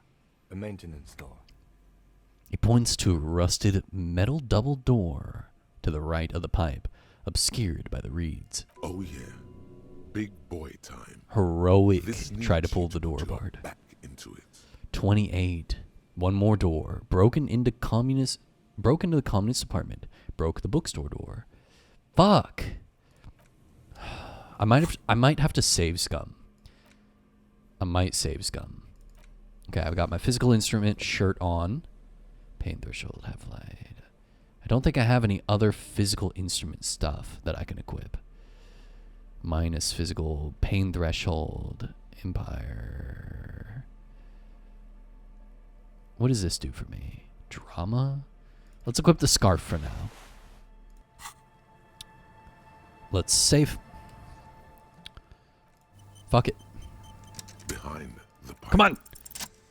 a maintenance door. He points to a rusted metal double door to the right of the pipe, obscured by the reeds. Oh yeah, big boy time. Heroic. Try to pull the door apart. Back into it. 28. One more door. Broken into the communist apartment. Broke the bookstore door. Fuck. I might have to save scum. I might save scum. Okay, I've got my physical instrument shirt on. Pain threshold, half light. I don't think I have any other physical instrument stuff that I can equip. Minus physical, pain threshold, empire. What does this do for me? Drama? Let's equip the scarf for now. Let's save. Fuck it. Behind the pipe. Come on!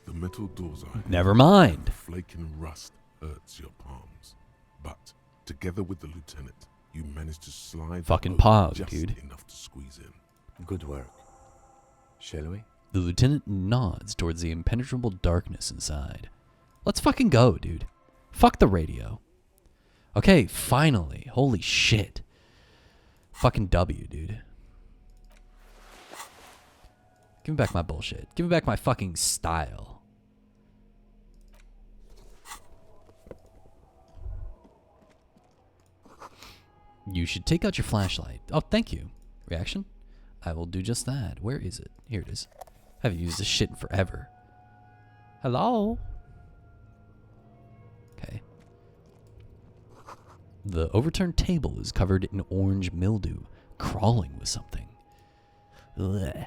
The metal doors are. Never mind. The flaking rust hurts your palms. But together with the lieutenant, you manage to slide. Fucking pog, just dude. Enough to squeeze in. Good work. Shall we? The lieutenant nods towards the impenetrable darkness inside. Let's fucking go, dude. Fuck the radio. Okay, finally. Holy shit. Fucking W, dude. Give me back my bullshit. Give me back my fucking style. You should take out your flashlight. Oh, thank you. Reaction? I will do just that. Where is it? Here it is. I haven't used this shit in forever. Hello? Okay. The overturned table is covered in orange mildew, crawling with something. Ugh.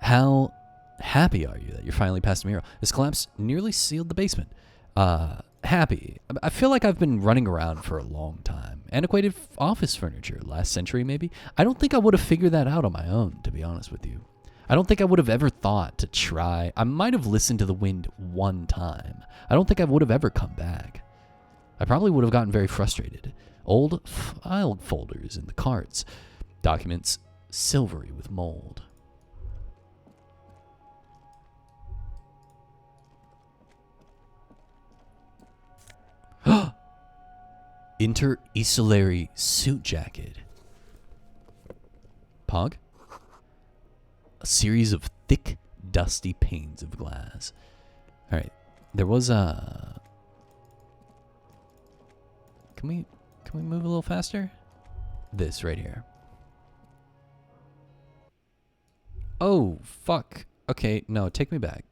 How happy are you that you're finally past the mirror? This collapse nearly sealed the basement. Happy. I feel like I've been running around for a long time. Antiquated office furniture, last century maybe. I don't think I would have figured that out on my own, to be honest with you. I don't think I would have ever thought to try. I might have listened to the wind one time. I don't think I would have ever come back. I probably would have gotten very frustrated. Old file folders in the carts. Documents silvery with mold. Inter-Estellary suit jacket. Pog? A series of thick, dusty panes of glass. Alright. There was a... Can we move a little faster? This right here. Oh, fuck. Okay, no, take me back.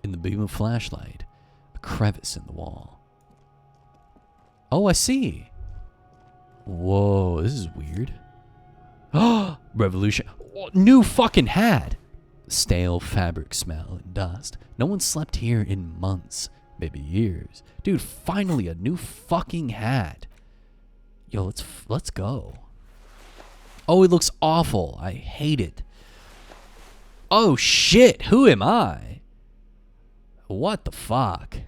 In the beam of flashlight, a crevice in the wall. Oh, I see. Whoa, this is weird. Revolution. Oh, new fucking hat. Stale fabric smell and dust. No one slept here in months, maybe years. Dude, finally a new fucking hat. Yo, let's go. Oh, it looks awful. I hate it. Oh shit, who am I? What the fuck?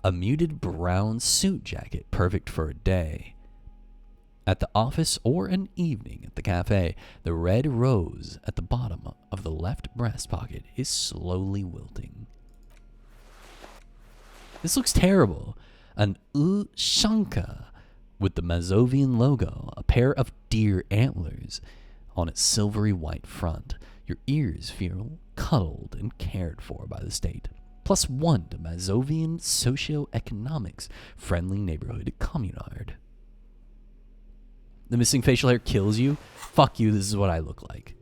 A muted brown suit jacket, perfect for a day at the office or an evening at the cafe. The red rose at the bottom of the left breast pocket is slowly wilting. This looks terrible. An Ushanka with the Mazovian logo, a pair of deer antlers on its silvery white front. Your ears feel cuddled and cared for by the state. +1 to Mazovian socio-economics friendly neighborhood communard. The missing facial hair kills you? Fuck you, this is what I look like.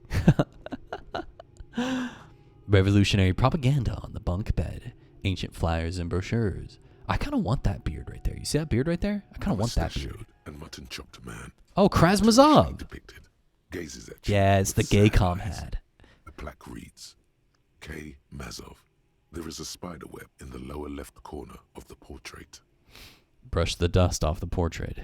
Revolutionary propaganda on the bunk bed. Ancient flyers and brochures. I kind of want that beard right there. You see that beard right there? I kind of want that beard. And mutton chopped man. Oh, Krasmazov. Depicted. Gazes at you Yeah, it's the with gay sad com eyes. hat. The plaque reads, K. Mazov. There is a spider web in the lower left corner of the portrait. Brush the dust off the portrait.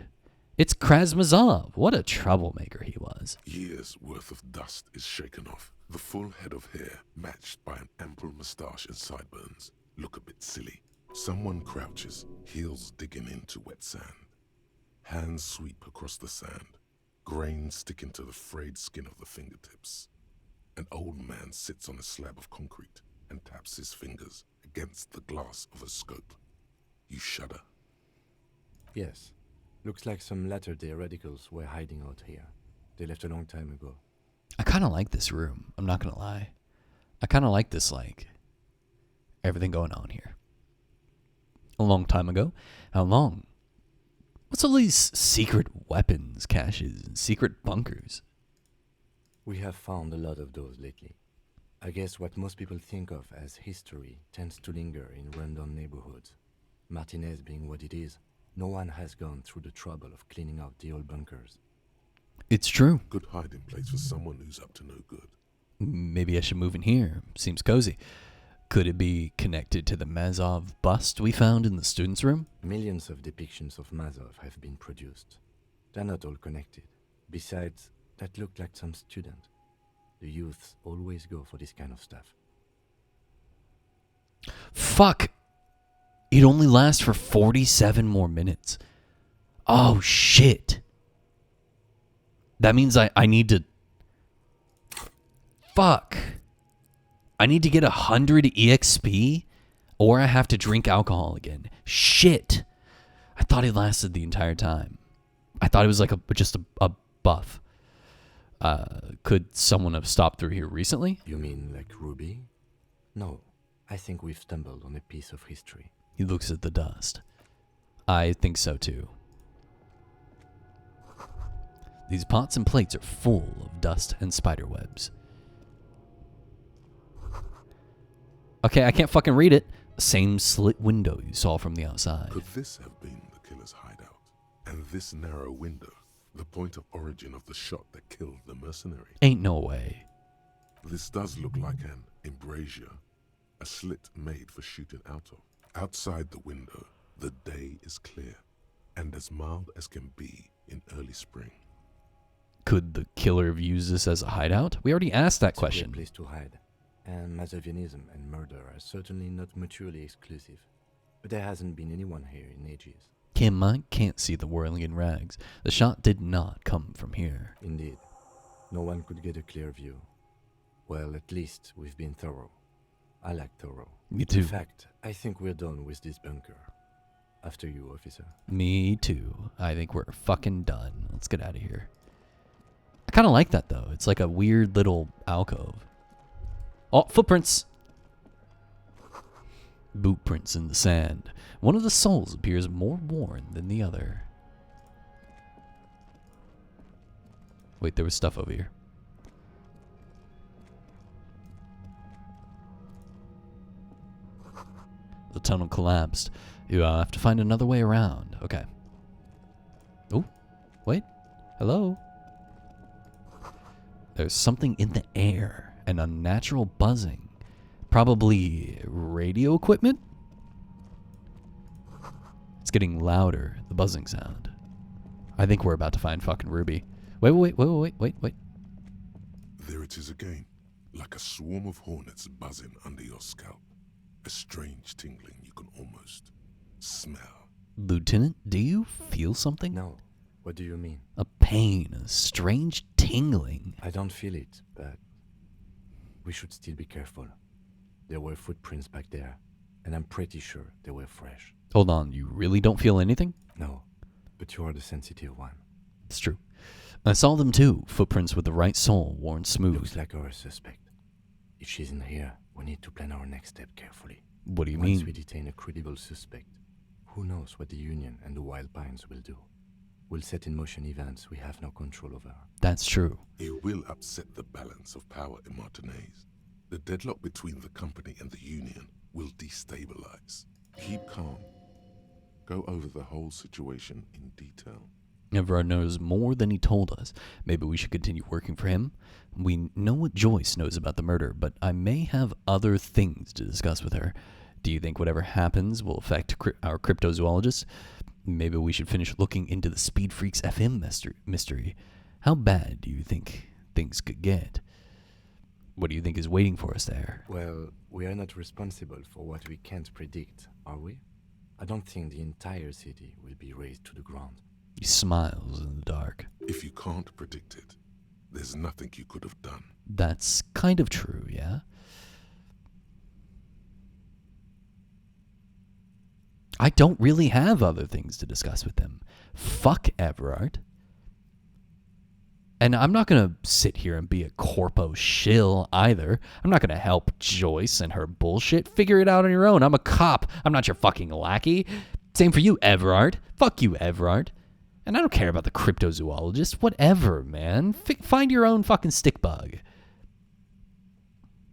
It's Krasmazov. What a troublemaker he was. Years' worth of dust is shaken off. The full head of hair, matched by an ample moustache and sideburns, look a bit silly. Someone crouches, heels digging into wet sand. Hands sweep across the sand, grains sticking to the frayed skin of the fingertips. An old man sits on a slab of concrete and taps his fingers against the glass of a scope. You shudder. Yes. Looks like some latter-day radicals were hiding out here. They left a long time ago. I kind of like this room. I'm not going to lie. I kind of like this, like, everything going on here. A long time ago. How long? What's all these secret weapons caches and secret bunkers? We have found a lot of those lately. I guess what most people think of as history tends to linger in rundown neighborhoods. Martinez being what it is, no one has gone through the trouble of cleaning out the old bunkers. It's true. Good hiding place for someone who's up to no good. Maybe I should move in here. Seems cozy. Could it be connected to the Mazov bust we found in the students' room? Millions of depictions of Mazov have been produced. They're not all connected. Besides, that looked like some student. The youths always go for this kind of stuff. Fuck! It only lasts for 47 more minutes. Oh, shit. That means I need to... Fuck. I need to get 100 EXP, or I have to drink alcohol again. Shit. I thought it lasted the entire time. I thought it was like just a buff. Could someone have stopped through here recently? You mean like Ruby? No. I think we've stumbled on a piece of history. He looks at the dust. I think so too. These pots and plates are full of dust and spider webs. Okay, I can't fucking read it. Same slit window you saw from the outside. Could this have been the killer's hideout? And this narrow window, the point of origin of the shot that killed the mercenary? Ain't no way. This does look like an embrasure, a slit made for shooting out of. Outside the window, the day is clear and as mild as can be in early spring. Could the killer have used this as a hideout? We already asked that question. It's a great place to hide. And Mazovianism and murder are certainly not mutually exclusive. But there hasn't been anyone here in ages. Kim, I can't see the whirling in rags. The shot did not come from here. Indeed. No one could get a clear view. Well, at least we've been thorough. I like thorough. Me too. In fact, I think we're done with this bunker. After you, officer. Me too. I think we're fucking done. Let's get out of here. I kind of like that, though. It's like a weird little alcove. Oh, footprints! Boot prints in the sand. One of the soles appears more worn than the other. Wait, there was stuff over here. The tunnel collapsed. You have to find another way around. Okay. Oh, wait. Hello? There's something in the air, an unnatural buzzing. Probably radio equipment? It's getting louder, the buzzing sound. I think we're about to find fucking Ruby. Wait. There it is again, like a swarm of hornets buzzing under your scalp. A strange tingling you can almost smell. Lieutenant, do you feel something? No. What do you mean? A pain, a strange tingling. I don't feel it, but we should still be careful. There were footprints back there, and I'm pretty sure they were fresh. Hold on, you really don't feel anything? No, but you are the sensitive one. It's true. I saw them too, footprints with the right sole, worn smooth. Looks like our suspect. If she's in here, we need to plan our next step carefully. What do you Once mean? we detain a credible suspect, who knows what the Union and the Wild Pines will do? We'll set in motion events we have no control over. That's true. It will upset the balance of power in Martinez. The deadlock between the company and the Union will destabilize. Keep calm. Go over the whole situation in detail. Everard knows more than he told us. Maybe we should continue working for him. We know what Joyce knows about the murder, but I may have other things to discuss with her. Do you think whatever happens will affect our cryptozoologist? Maybe we should finish looking into the Speed Freaks FM mystery. How bad do you think things could get? What do you think is waiting for us there? Well, we are not responsible for what we can't predict, are we? I don't think the entire city will be razed to the ground. He smiles in the dark. If you can't predict it, there's nothing you could have done. That's kind of true, yeah? I don't really have other things to discuss with them. Fuck Everard. And I'm not going to sit here and be a corpo shill either. I'm not going to help Joyce and her bullshit. Figure it out on your own. I'm a cop. I'm not your fucking lackey. Same for you, Everard. Fuck you, Everard. And I don't care about the cryptozoologist. Whatever, man. Find your own fucking stick bug.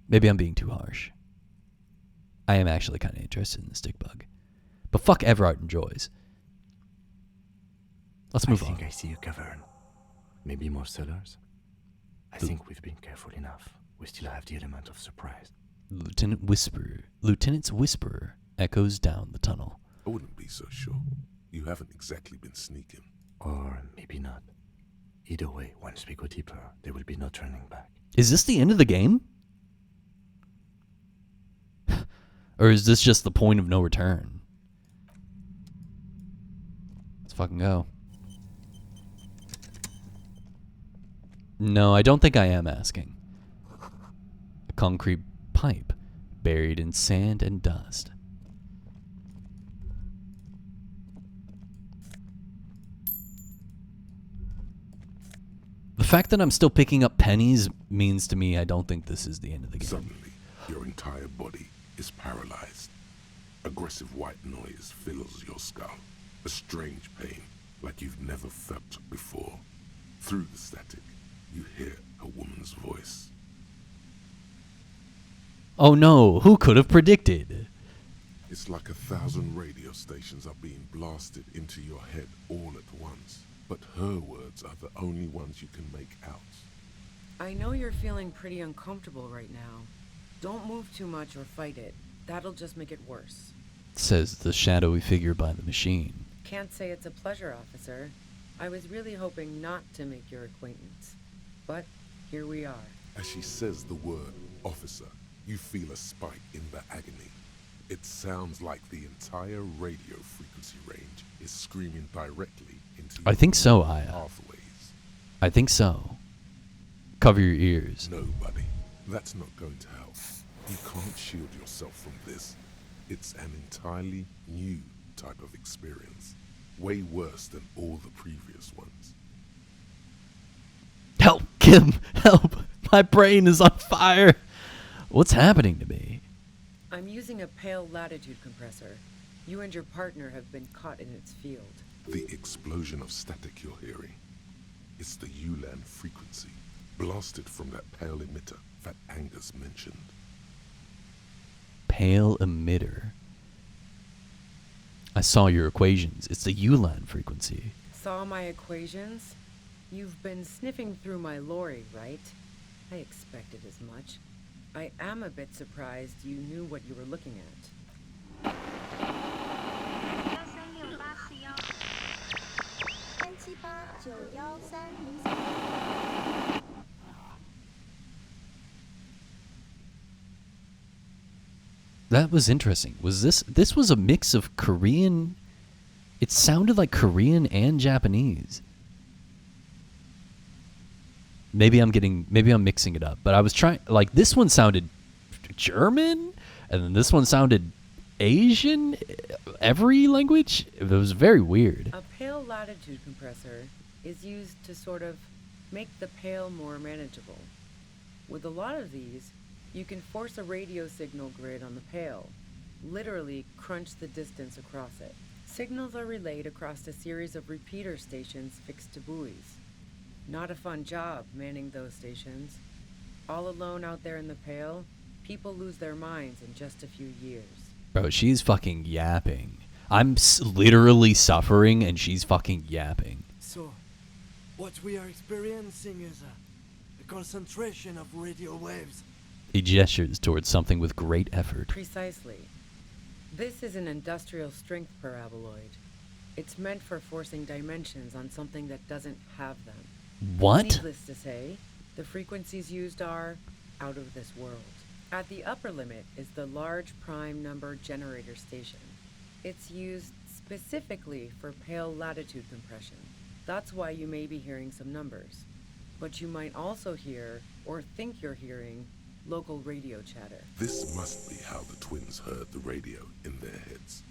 Maybe I'm being too harsh. I am actually kind of interested in the stick bug. But fuck Everard and Joyce. Let's move on. I think I see a cavern. Maybe more cellars? I think we've been careful enough. We still have the element of surprise. Lieutenant's whisper echoes down the tunnel. I wouldn't be so sure. You haven't exactly been sneaking. Or maybe not. Either way, once we go deeper, there will be no turning back. Is this the end of the game? Or is this just the point of no return? Let's fucking go. No, I don't think I am asking. A concrete pipe buried in sand and dust. The fact that I'm still picking up pennies means to me I don't think this is the end of the game. Suddenly, your entire body is paralyzed. Aggressive white noise fills your skull. A strange pain, like you've never felt before. Through the static, you hear a woman's voice. Oh no, who could have predicted? It's like 1,000 radio stations are being blasted into your head all at once. But her words are the only ones you can make out. I know you're feeling pretty uncomfortable right now. Don't move too much or fight it. That'll just make it worse. Says the shadowy figure by the machine. Can't say it's a pleasure, officer. I was really hoping not to make your acquaintance. But here we are. As she says the word officer, you feel a spike in the agony. It sounds like the entire radio frequency range is screaming directly into your I think so, Aya. pathways. I think so. Cover your ears. No, buddy. That's not going to help. You can't shield yourself from this. It's an entirely new type of experience. Way worse than all the previous ones. Help, Kim! Help! My brain is on fire! What's happening to me? I'm using a pale latitude compressor. You and your partner have been caught in its field. The explosion of static you're hearing. It's the ULAN frequency, blasted from that pale emitter that Angus mentioned. Pale emitter. I saw your equations. It's the ULAN frequency. Saw my equations? You've been sniffing through my lorry, right? I expected as much. I am a bit surprised you knew what you were looking at. That was interesting. Was this was a mix of Korean? It sounded like Korean and Japanese. Maybe I'm mixing it up, but I was trying, like, this one sounded German and then this one sounded Asian, every language. It was very weird. A pale latitude compressor is used to sort of make the pale more manageable. With a lot of these, you can force a radio signal grid on the pale, literally crunch the distance across it. Signals are relayed across a series of repeater stations fixed to buoys. Not a fun job manning those stations. All alone out there in the pale, people lose their minds in just a few years. Bro, she's fucking yapping. I'm literally suffering and she's fucking yapping. So, what we are experiencing is a concentration of radio waves. He gestures towards something with great effort. Precisely. This is an industrial strength paraboloid. It's meant for forcing dimensions on something that doesn't have them. What? Needless to say, the frequencies used are out of this world. At the upper limit is the large prime number generator station. It's used specifically for pale latitude compression. That's why you may be hearing some numbers. But you might also hear, or think you're hearing, local radio chatter. This must be how the twins heard the radio in their heads.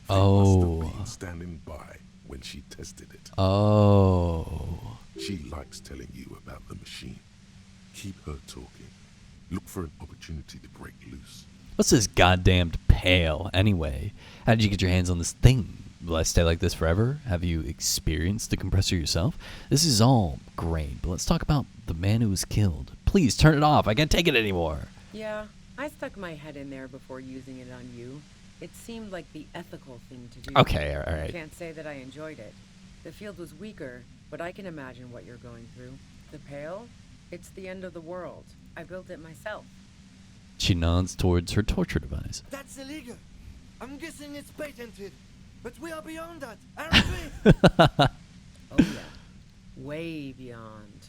They Oh. must have been standing by when she tested it. Oh. She likes telling you about the machine. Keep her talking. Look for an opportunity to break loose. What's this goddamned pail, anyway? How did you get your hands on this thing? Will I stay like this forever? Have you experienced the compressor yourself? This is all great, but let's talk about the man who was killed. Please turn it off. I can't take it anymore. Yeah, I stuck my head in there before using it on you. It seemed like the ethical thing to do. Okay, all right. I can't say that I enjoyed it. The field was weaker, but I can imagine what you're going through. The pail? It's the end of the world. I built it myself. She nods towards her torture device. That's illegal. I'm guessing it's patented. But we are beyond that, aren't we? Oh yeah. Way beyond.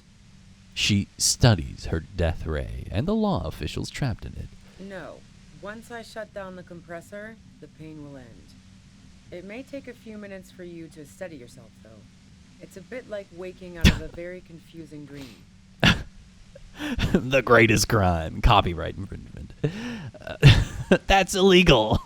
She studies her death ray and the law officials trapped in it. No. Once I shut down the compressor, the pain will end. It may take a few minutes for you to steady yourself, though. It's a bit like waking out of a very confusing dream. The greatest crime. Copyright infringement. That's illegal.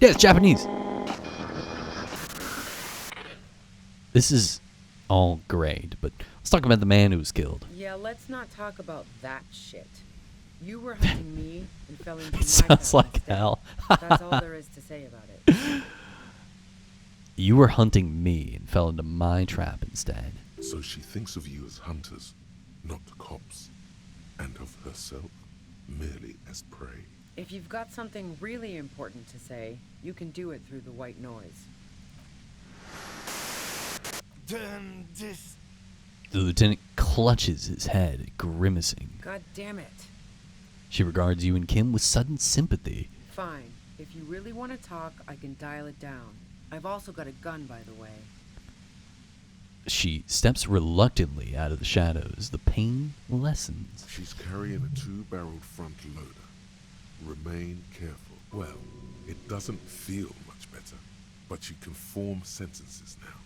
Yeah, it's Japanese. This is all great, but let's talk about the man who was killed. Yeah, let's not talk about that shit. You were hunting me and fell into my Sounds trap like instead. hell. That's all there is to say about it. You were hunting me and fell into my trap instead. So she thinks of you as hunters, not cops, and of herself merely as prey. If you've got something really important to say, you can do it through the white noise. Damn this. The lieutenant clutches his head, grimacing. God damn it. She regards you and Kim with sudden sympathy. Fine. If you really want to talk, I can dial it down. I've also got a gun, by the way. She steps reluctantly out of the shadows. The pain lessens. She's carrying a 2-barreled front loader. Remain careful. Well, it doesn't feel much better, but you can form sentences now.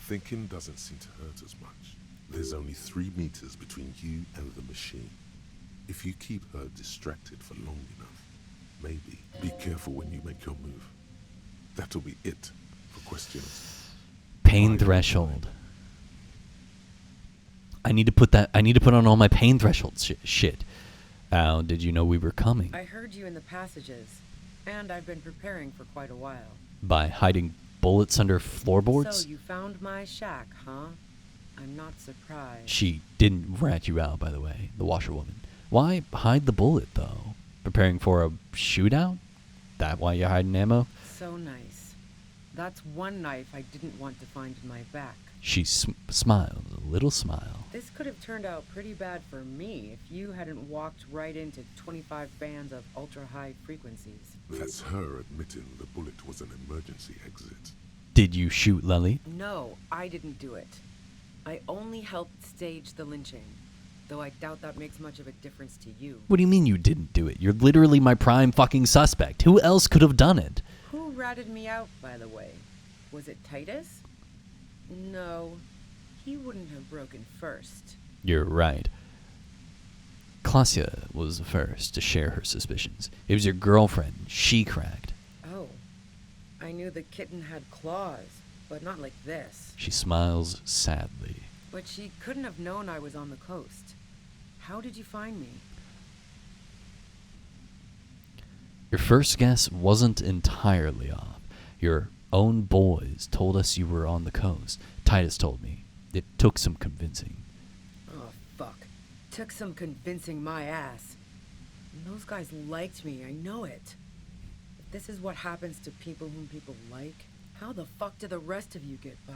Thinking doesn't seem to hurt as much. There's only 3 meters between you and the machine. If you keep her distracted for long enough, maybe. Be careful when you make your move. That'll be it for questions. Pain threshold. I need to put on all my pain threshold shit. How did you know we were coming? I heard you in the passages, and I've been preparing for quite a while. By hiding bullets under floorboards? So you found my shack, huh? I'm not surprised. She didn't rat you out, by the way, the washerwoman. Why hide the bullet, though? Preparing for a shootout? That why you're hiding ammo? So nice. That's one knife I didn't want to find in my back. She smiled, a little smile. This could have turned out pretty bad for me if you hadn't walked right into 25 bands of ultra-high frequencies. That's her admitting the bullet was an emergency exit. Did you shoot Lely? No, I didn't do it. I only helped stage the lynching, though I doubt that makes much of a difference to you. What do you mean you didn't do it? You're literally my prime fucking suspect. Who else could have done it? Who ratted me out, by the way? Was it Titus? No, he wouldn't have broken first. You're right. Klasia was the first to share her suspicions. It was your girlfriend. She cracked. Oh, I knew the kitten had claws, but not like this. She smiles sadly. But she couldn't have known I was on the coast. How did you find me? Your first guess wasn't entirely off. Your own boys told us you were on the coast. Titus told me. It took some convincing. Oh, fuck. Took some convincing my ass. And those guys liked me, I know it. If this is what happens to people whom people like, how the fuck do the rest of you get by?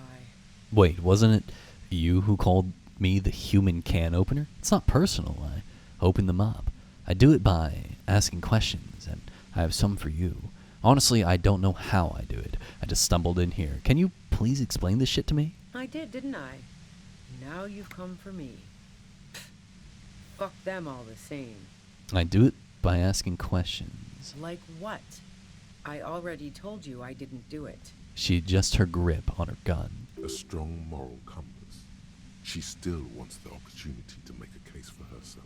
Wait, wasn't it you who called me the human can opener? It's not personal. I open them up. I do it by asking questions, and I have some for you. Honestly, I don't know how I do it. I just stumbled in here. Can you please explain this shit to me? I did, didn't I? Now you've come for me. Pfft. Fuck them all the same. I do it by asking questions. Like what? I already told you I didn't do it. She adjusts her grip on her gun. A strong moral compass. She still wants the opportunity to make a case for herself.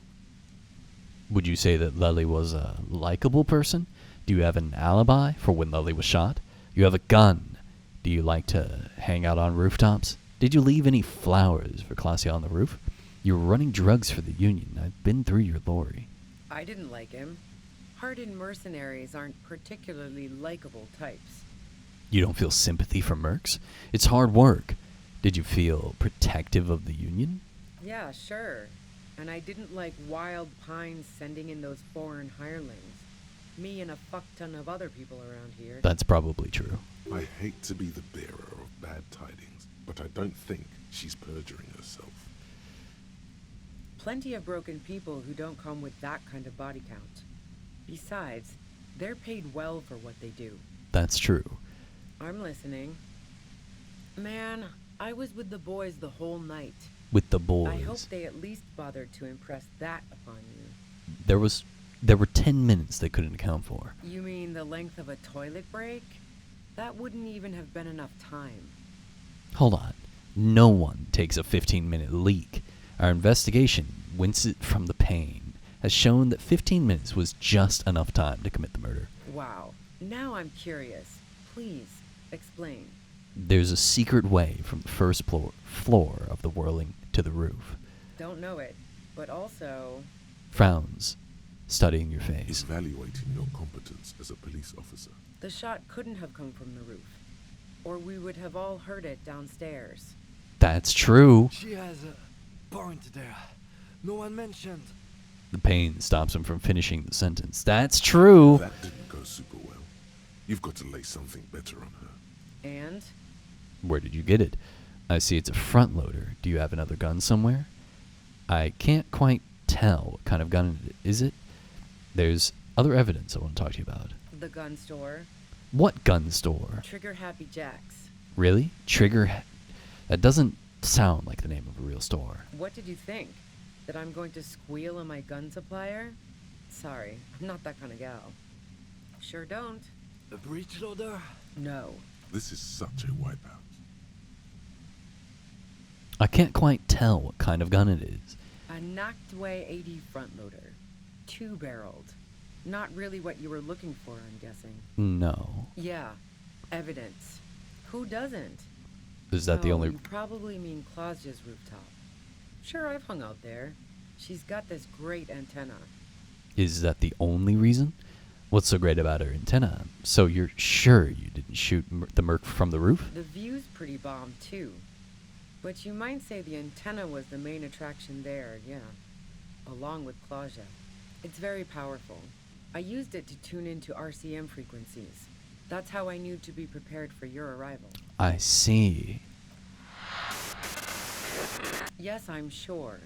Would you say that Lely was a likable person? Do you have an alibi for when Lely was shot? You have a gun. Do you like to hang out on rooftops? Did you leave any flowers for Klasia on the roof? You were running drugs for the Union. I've been through your lorry. I didn't like him. Hardened mercenaries aren't particularly likable types. You don't feel sympathy for mercs? It's hard work. Did you feel protective of the Union? Yeah, sure. And I didn't like Wild Pines sending in those foreign hirelings. Me and a fuck ton of other people around here. That's probably true. I hate to be the bearer of bad tidings, but I don't think she's perjuring herself. Plenty of broken people who don't come with that kind of body count. Besides, they're paid well for what they do. That's true. I'm listening. Man, I was with the boys the whole night. With the boys. I hope they at least bothered to impress that upon you. There were 10 minutes they couldn't account for. You mean the length of a toilet break? That wouldn't even have been enough time. Hold on. No one takes a 15-minute leak. Our investigation, whence it from the pain, has shown that 15 minutes was just enough time to commit the murder. Wow. Now I'm curious. Please, explain. There's a secret way from the first floor of the whirling to the roof. Don't know it, but also... Frowns, studying your face. Evaluating your competence as a police officer. The shot couldn't have come from the roof, or we would have all heard it downstairs. That's true. She has a point there. No one mentioned. The pain stops him from finishing the sentence. That's true. That didn't go super well. You've got to lay something better on her. And? Where did you get it? I see it's a front loader. Do you have another gun somewhere? I can't quite tell what kind of gun it is. There's other evidence I want to talk to you about. The gun store. What gun store? Trigger Happy Jacks. Really? That doesn't sound like the name of a real store. What did you think? That I'm going to squeal on my gun supplier? Sorry, I'm not that kind of gal. Sure don't. A breech loader? No. This is such a wipeout. I can't quite tell what kind of gun it is. A Noctway 80 front loader. 2-barreled. Not really what you were looking for, I'm guessing. No. Yeah. Evidence. Who doesn't? Is that the Oh, only... You probably mean Claudia's rooftop. Sure, I've hung out there. She's got this great antenna. Is that the only reason? What's so great about her antenna? So you're sure you didn't shoot the Merc from the roof? The view's pretty bomb, too. But you might say the antenna was the main attraction there, yeah. Along with Claudia. It's very powerful. I used it to tune into RCM frequencies. That's how I knew to be prepared for your arrival. I see. Yes, I'm sure.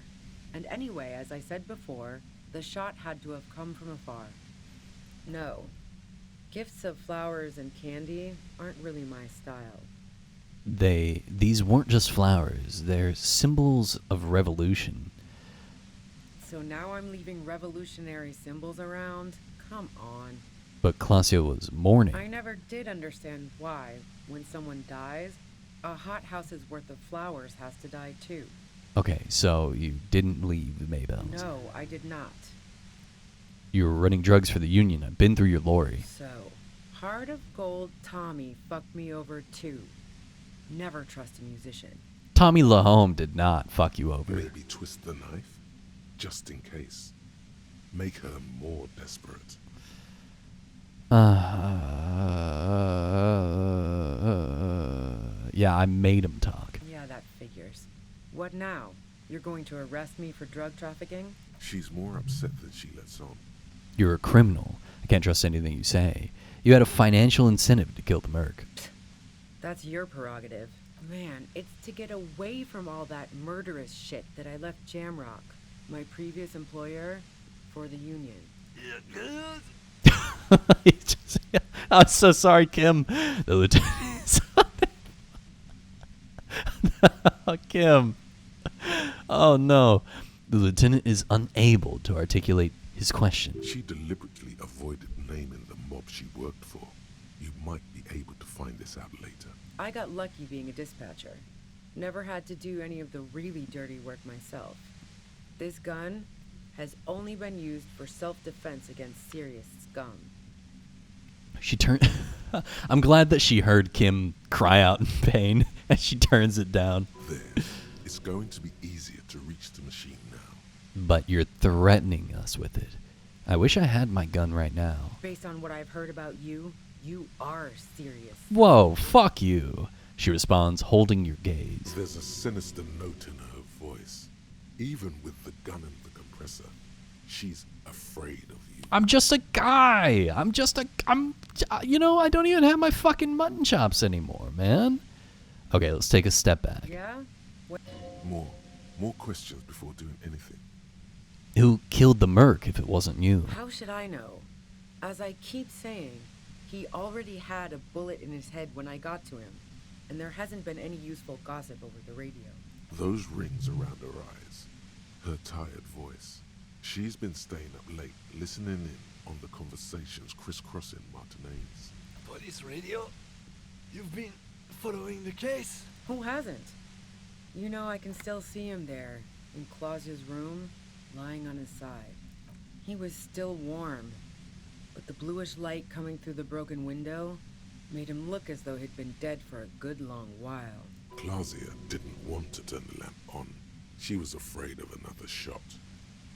And anyway, as I said before, the shot had to have come from afar. No. Gifts of flowers and candy aren't really my style. These weren't just flowers. They're symbols of revolution. So now I'm leaving revolutionary symbols around? Come on. But Claudia was mourning. I never did understand why, when someone dies, a hothouse's worth of flowers has to die too. Okay, so you didn't leave the Maybells. No, I did not. You were running drugs for the Union. I've been through your lorry. So, Heart of Gold Tommy fucked me over too. Never trust a musician. Tommy Lahome did not fuck you over. Maybe twist the knife, just in case. Make her more desperate. Yeah, I made him talk. Yeah, that figures. What now? You're going to arrest me for drug trafficking? She's more upset than she lets on. You're a criminal. I can't trust anything you say. You had a financial incentive to kill the Merc. That's your prerogative. Man, it's to get away from all that murderous shit that I left Jamrock, my previous employer, for the Union. I'm so sorry, Kim. The lieutenant is Kim. Oh no. The lieutenant is unable to articulate his question. She deliberately avoided naming the mob she worked for. You might be able to find this out later. I got lucky being a dispatcher. Never had to do any of the really dirty work myself. This gun has only been used for self-defense against serious scum. She turned... I'm glad that she heard Kim cry out in pain as she turns it down. There. It's going to be easier to reach the machine now. But you're threatening us with it. I wish I had my gun right now. Based on what I've heard about you, you are serious. Whoa, fuck you. She responds, holding your gaze. There's a sinister note in her voice. Even with the gun and the compressor, she's afraid of you. I'm just a guy. I don't even have my fucking mutton chops anymore, man. Okay, let's take a step back. Yeah? More questions before doing anything. Who killed the Merc if it wasn't you? How should I know? As I keep saying, he already had a bullet in his head when I got to him, and there hasn't been any useful gossip over the radio. Those rings around her eyes, her tired voice. She's been staying up late, listening in on the conversations crisscrossing Martinez. Police radio? You've been following the case? Who hasn't? You know, I can still see him there, in Claudia's room, lying on his side. He was still warm, but the bluish light coming through the broken window made him look as though he'd been dead for a good long while. Claudia didn't want to turn the lamp on. She was afraid of another shot.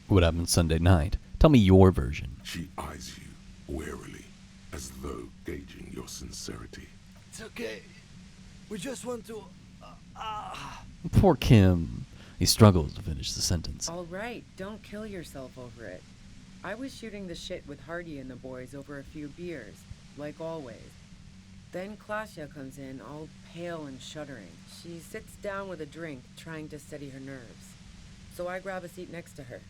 What happened Sunday night? Tell me your version. She eyes you warily, as though gauging your sincerity. It's okay. We just want to... Poor Kim. He struggles to finish the sentence. All right, don't kill yourself over it. I was shooting the shit with Hardy and the boys over a few beers, like always. Then Claudia comes in, all pale and shuddering. She sits down with a drink, trying to steady her nerves. So I grab a seat next to her.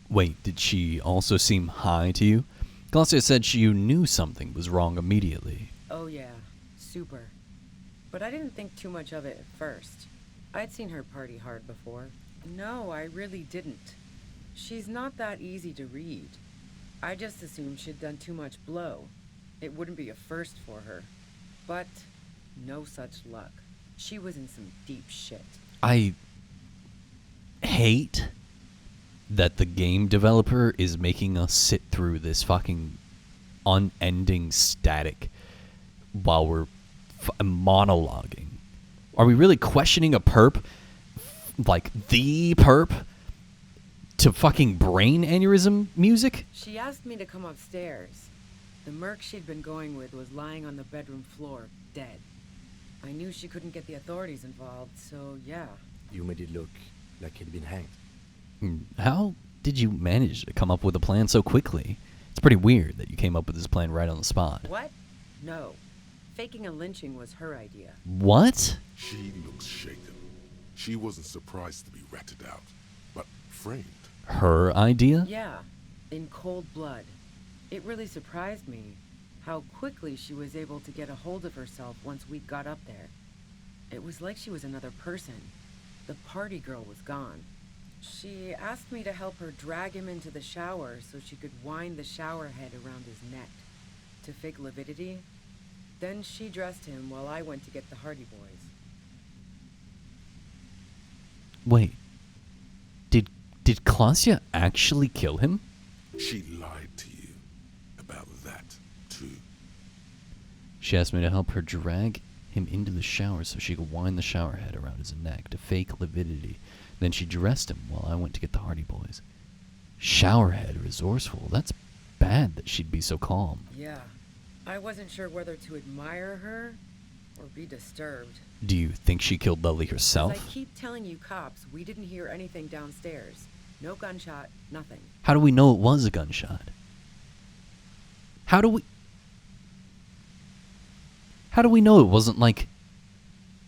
Wait, did she also seem high to you? Claudia said you knew something was wrong immediately. Oh yeah, super. But I didn't think too much of it at first. I'd seen her party hard before. No, I really didn't. She's not that easy to read. I just assumed she'd done too much blow. It wouldn't be a first for her. But no such luck. She was in some deep shit. I hate that the game developer is making us sit through this fucking unending static while we're monologuing? Are we really questioning a perp, like the perp, to fucking brain aneurysm music? She asked me to come upstairs. The merc she'd been going with was lying on the bedroom floor, dead. I knew she couldn't get the authorities involved, so yeah. You made it look like he'd been hanged. How did you manage to come up with a plan so quickly? It's pretty weird that you came up with this plan right on the spot. What? No. Faking a lynching was her idea. What? She looks shaken. She wasn't surprised to be ratted out, but framed. Her idea? Yeah, in cold blood. It really surprised me how quickly she was able to get a hold of herself once we got up there. It was like she was another person. The party girl was gone. She asked me to help her drag him into the shower so she could wind the shower head around his neck to fake lividity. Then she dressed him while I went to get the Hardy Boys. Wait. Did Klausya actually kill him? She lied to you about that, too. She asked me to help her drag him into the shower so she could wind the shower head around his neck to fake lividity. Then she dressed him while I went to get the Hardy Boys. Showerhead resourceful. That's bad that she'd be so calm. Yeah. I wasn't sure whether to admire her or be disturbed. Do you think she killed Lily herself? I keep telling you cops, we didn't hear anything downstairs. No gunshot, nothing. How do we know it was a gunshot? How do we know it wasn't like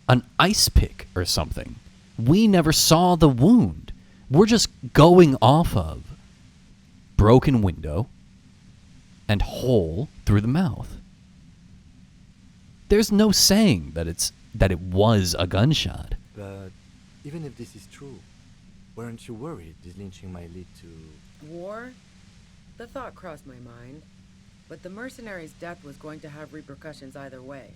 an ice pick or something? We never saw the wound. We're just going off of broken window and hole through the mouth. There's no saying that it was a gunshot. But even if this is true, weren't you worried this lynching might lead to... War? The thought crossed my mind. But the mercenary's death was going to have repercussions either way.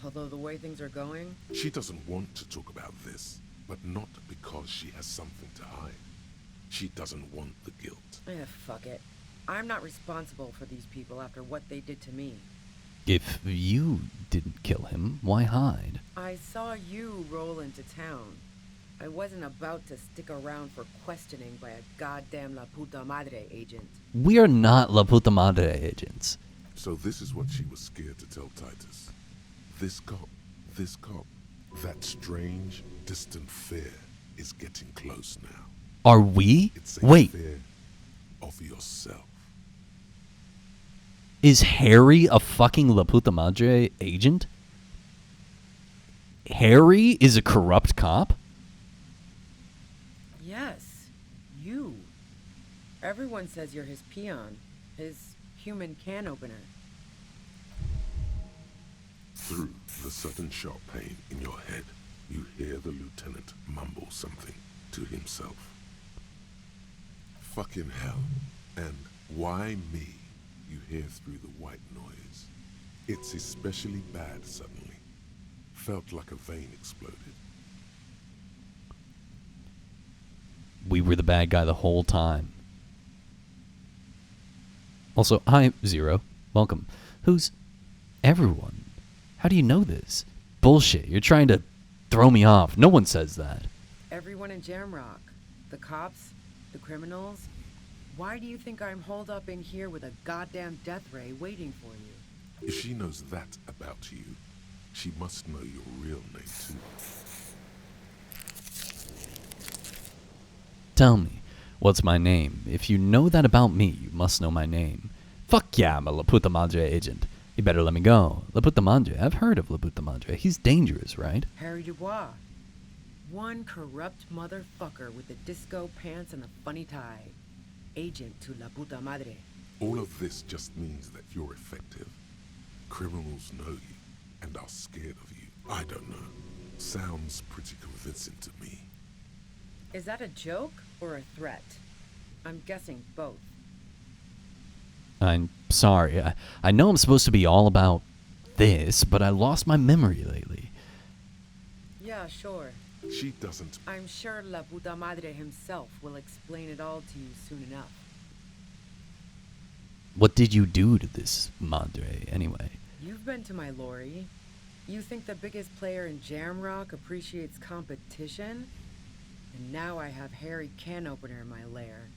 Although the way things are going... She doesn't want to talk about this, but not because she has something to hide. She doesn't want the guilt. Fuck it. I'm not responsible for these people after what they did to me. If you didn't kill him, why hide? I saw you roll into town. I wasn't about to stick around for questioning by a goddamn La Puta Madre agent. We are not La Puta Madre agents. So this is what she was scared to tell Titus. This cop, that strange, distant fear is getting close now. Are we? It's a Wait. fear of yourself. Is Harry a fucking La Puta Madre agent? Harry is a corrupt cop? Yes, you. Everyone says you're his peon, his human can opener. Through the sudden sharp pain in your head, you hear the lieutenant mumble something to himself. Fucking hell. And why me? You hear through the white noise. It's especially bad suddenly. Felt like a vein exploded. We were the bad guy the whole time. Also, hi, Zero. Welcome. Who's everyone? How do you know this? Bullshit. You're trying to throw me off. No one says that. Everyone in Jamrock. The cops, the criminals. Why do you think I'm holed up in here with a goddamn death ray waiting for you? If she knows that about you, she must know your real name too. Tell me, what's my name? If you know that about me, you must know my name. Fuck yeah, I'm a La Puta Madre agent. You better let me go. La Puta Madre. I've heard of La Puta Madre. He's dangerous, right? Harry Dubois. One corrupt motherfucker with the disco pants and the funny tie. Agent to La Puta Madre. All of this just means that you're effective. Criminals know you and are scared of you. I don't know. Sounds pretty convincing to me. Is that a joke or a threat? I'm guessing both. I'm sorry. I know I'm supposed to be all about this, but I lost my memory lately. Yeah, sure. She doesn't. I'm sure La Puta Madre himself will explain it all to you soon enough. What did you do to this Madre, anyway? You've been to my lorry. You think the biggest player in Jamrock appreciates competition? And now I have Harry Can Opener in my lair.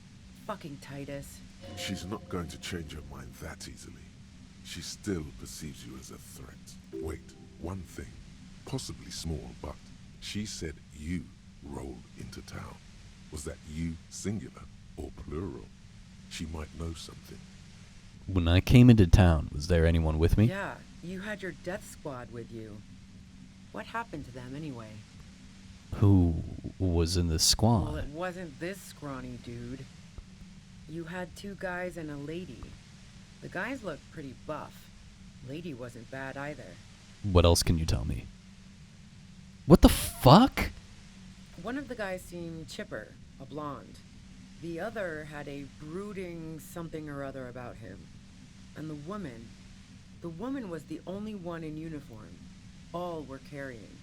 Fucking Titus. She's not going to change her mind that easily. She still perceives you as a threat. Wait, one thing, possibly small, but she said you rolled into town. Was that you singular or plural? She might know something. When I came into town, was there anyone with me? Yeah, you had your death squad with you. What happened to them anyway? Who was in the squad? Well, it wasn't this scrawny dude. You had 2 guys and a lady. The guys looked pretty buff. Lady wasn't bad either. What else can you tell me? What the fuck? One of the guys seemed chipper, a blonde. The other had a brooding something or other about him. And the woman was the only one in uniform. All were carrying.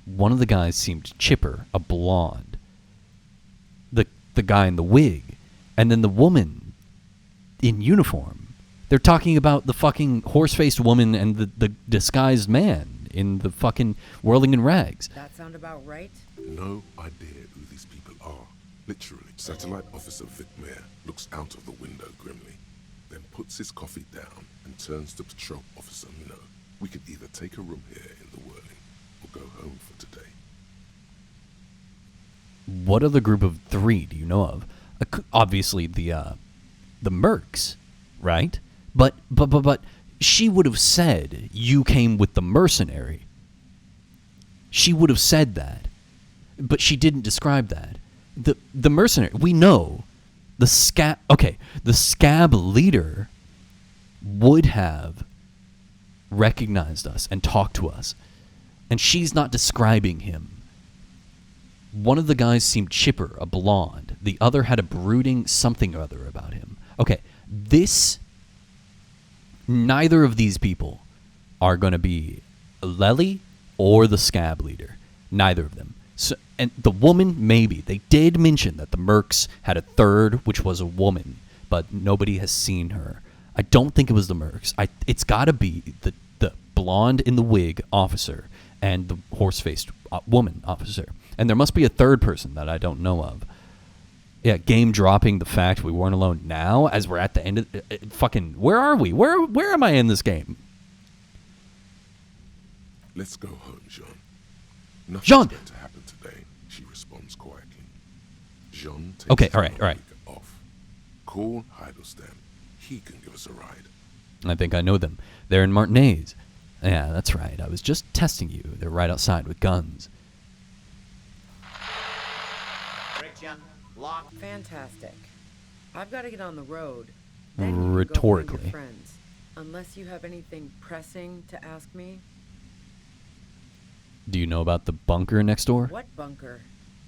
One of the guys seemed chipper, a blonde. The guy in the wig. And then the woman in uniform. They're talking about the fucking horse-faced woman and the disguised man in the fucking whirling in rags. That sound about right? No idea who these people are. Literally. Satellite Officer Vic Mayer looks out of the window grimly, then puts his coffee down and turns to Patrol Officer Minnow. We could either take a room here in the whirling or go home for today. What other group of 3 do you know of? Obviously the mercs, right? But she would have said you came with the mercenary. She would have said that, but she didn't describe that. The mercenary, we know. The scab leader would have recognized us and talked to us, and she's not describing him. One of the guys seemed chipper, a blonde. The other had a brooding something or other about him. Okay, neither of these people are going to be Lely or the scab leader. Neither of them. So, and the woman, maybe. They did mention that the mercs had a third, which was a woman, but nobody has seen her. I don't think it was the mercs. It's got to be the blonde in the wig officer and the horse-faced woman officer. And there must be a third person that I don't know of. Yeah, game dropping the fact we weren't alone now as we're at the end of fucking... Where are we? Where am I in this game? Let's go home, Jean. Nothing's Jean! going to happen today, she responds quietly. Jean takes Okay, his all right. off. Call Heidelstein. He can give us a ride. I think I know them. They're in Martinez. Yeah, that's right. I was just testing you. They're right outside with guns. Fantastic. I've got to get on the road. Then you can Rhetorically. go find your friends. Unless you have anything pressing to ask me. Do you know about the bunker next door? What bunker?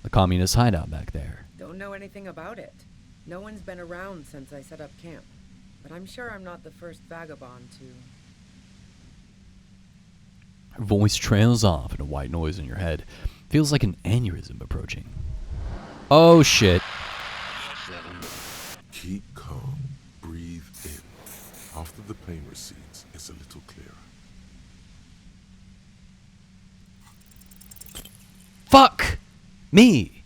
The communist hideout back there. Don't know anything about it. No one's been around since I set up camp. But I'm sure I'm not the first vagabond to... Her voice trails off in a white noise in your head. Feels like an aneurysm approaching. Oh, shit. Keep calm. Breathe in. After the pain recedes, it's a little clearer. Fuck me.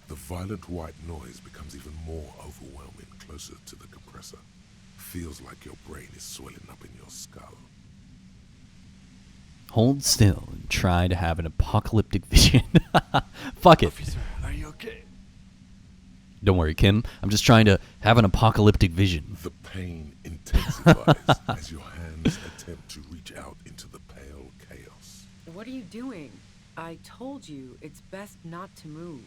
The violent white noise becomes even more overwhelming closer to the compressor. Feels like your brain is swelling up in your skull. Hold still and try to have an apocalyptic vision. Fuck it. Officer, are you okay? Don't worry, Kim. I'm just trying to have an apocalyptic vision. The pain intensifies as your hands attempt to reach out into the pale chaos. What are you doing? I told you it's best not to move.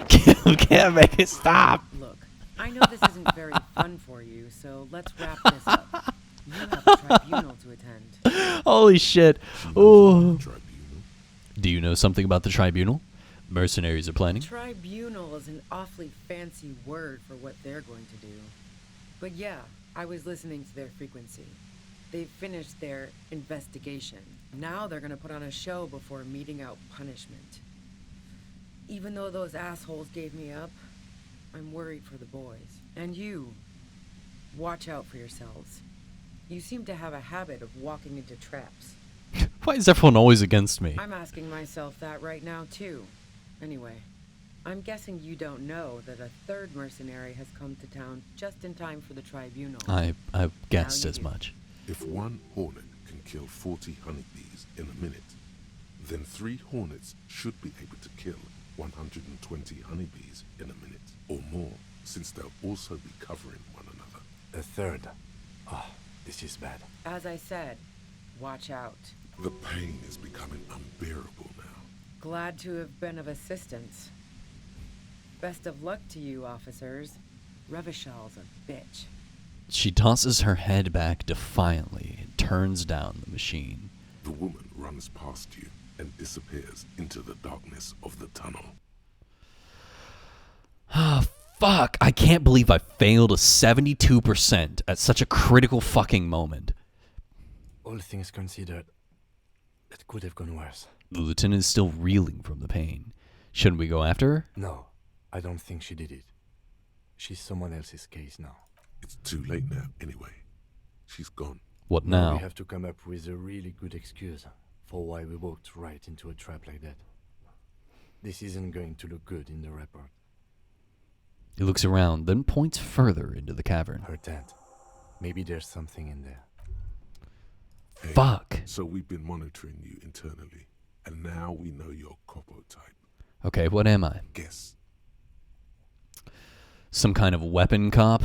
Kim can't make it stop. Look, I know this isn't very fun for you, so let's wrap this up. You have a tribunal to attend. Holy shit. Oh. Do you know something about the tribunal? Mercenaries are planning? Tribunal is an awfully fancy word for what they're going to do. But yeah, I was listening to their frequency. They've finished their investigation. Now they're going to put on a show before meting out punishment. Even though those assholes gave me up, I'm worried for the boys. And you. Watch out for yourselves. You seem to have a habit of walking into traps. Why is everyone always against me? I'm asking myself that right now, too. Anyway, I'm guessing you don't know that a third mercenary has come to town just in time for the tribunal. I guessed as much. If one hornet can kill 40 honeybees in a minute, then 3 hornets should be able to kill 120 honeybees in a minute, or more, since they'll also be covering one another. A third. Ah, this is bad. As I said, watch out. The pain is becoming unbearable now. Glad to have been of assistance. Best of luck to you, officers. Revishal's a bitch. She tosses her head back defiantly and turns down the machine. The woman runs past you and disappears into the darkness of the tunnel. Ah, fuck. I can't believe I failed a 72% at such a critical fucking moment. All things considered, it could have gone worse. The lieutenant is still reeling from the pain. Shouldn't we go after her? No, I don't think she did it. She's someone else's case now. It's too late now, anyway. She's gone. What now? We have to come up with a really good excuse for why we walked right into a trap like that. This isn't going to look good in the report. He looks around, then points further into the cavern. Her tent. Maybe there's something in there. Hey, fuck. So we've been monitoring you internally, and now we know your Copo type. Okay, what am I? Guess. Some kind of weapon cop?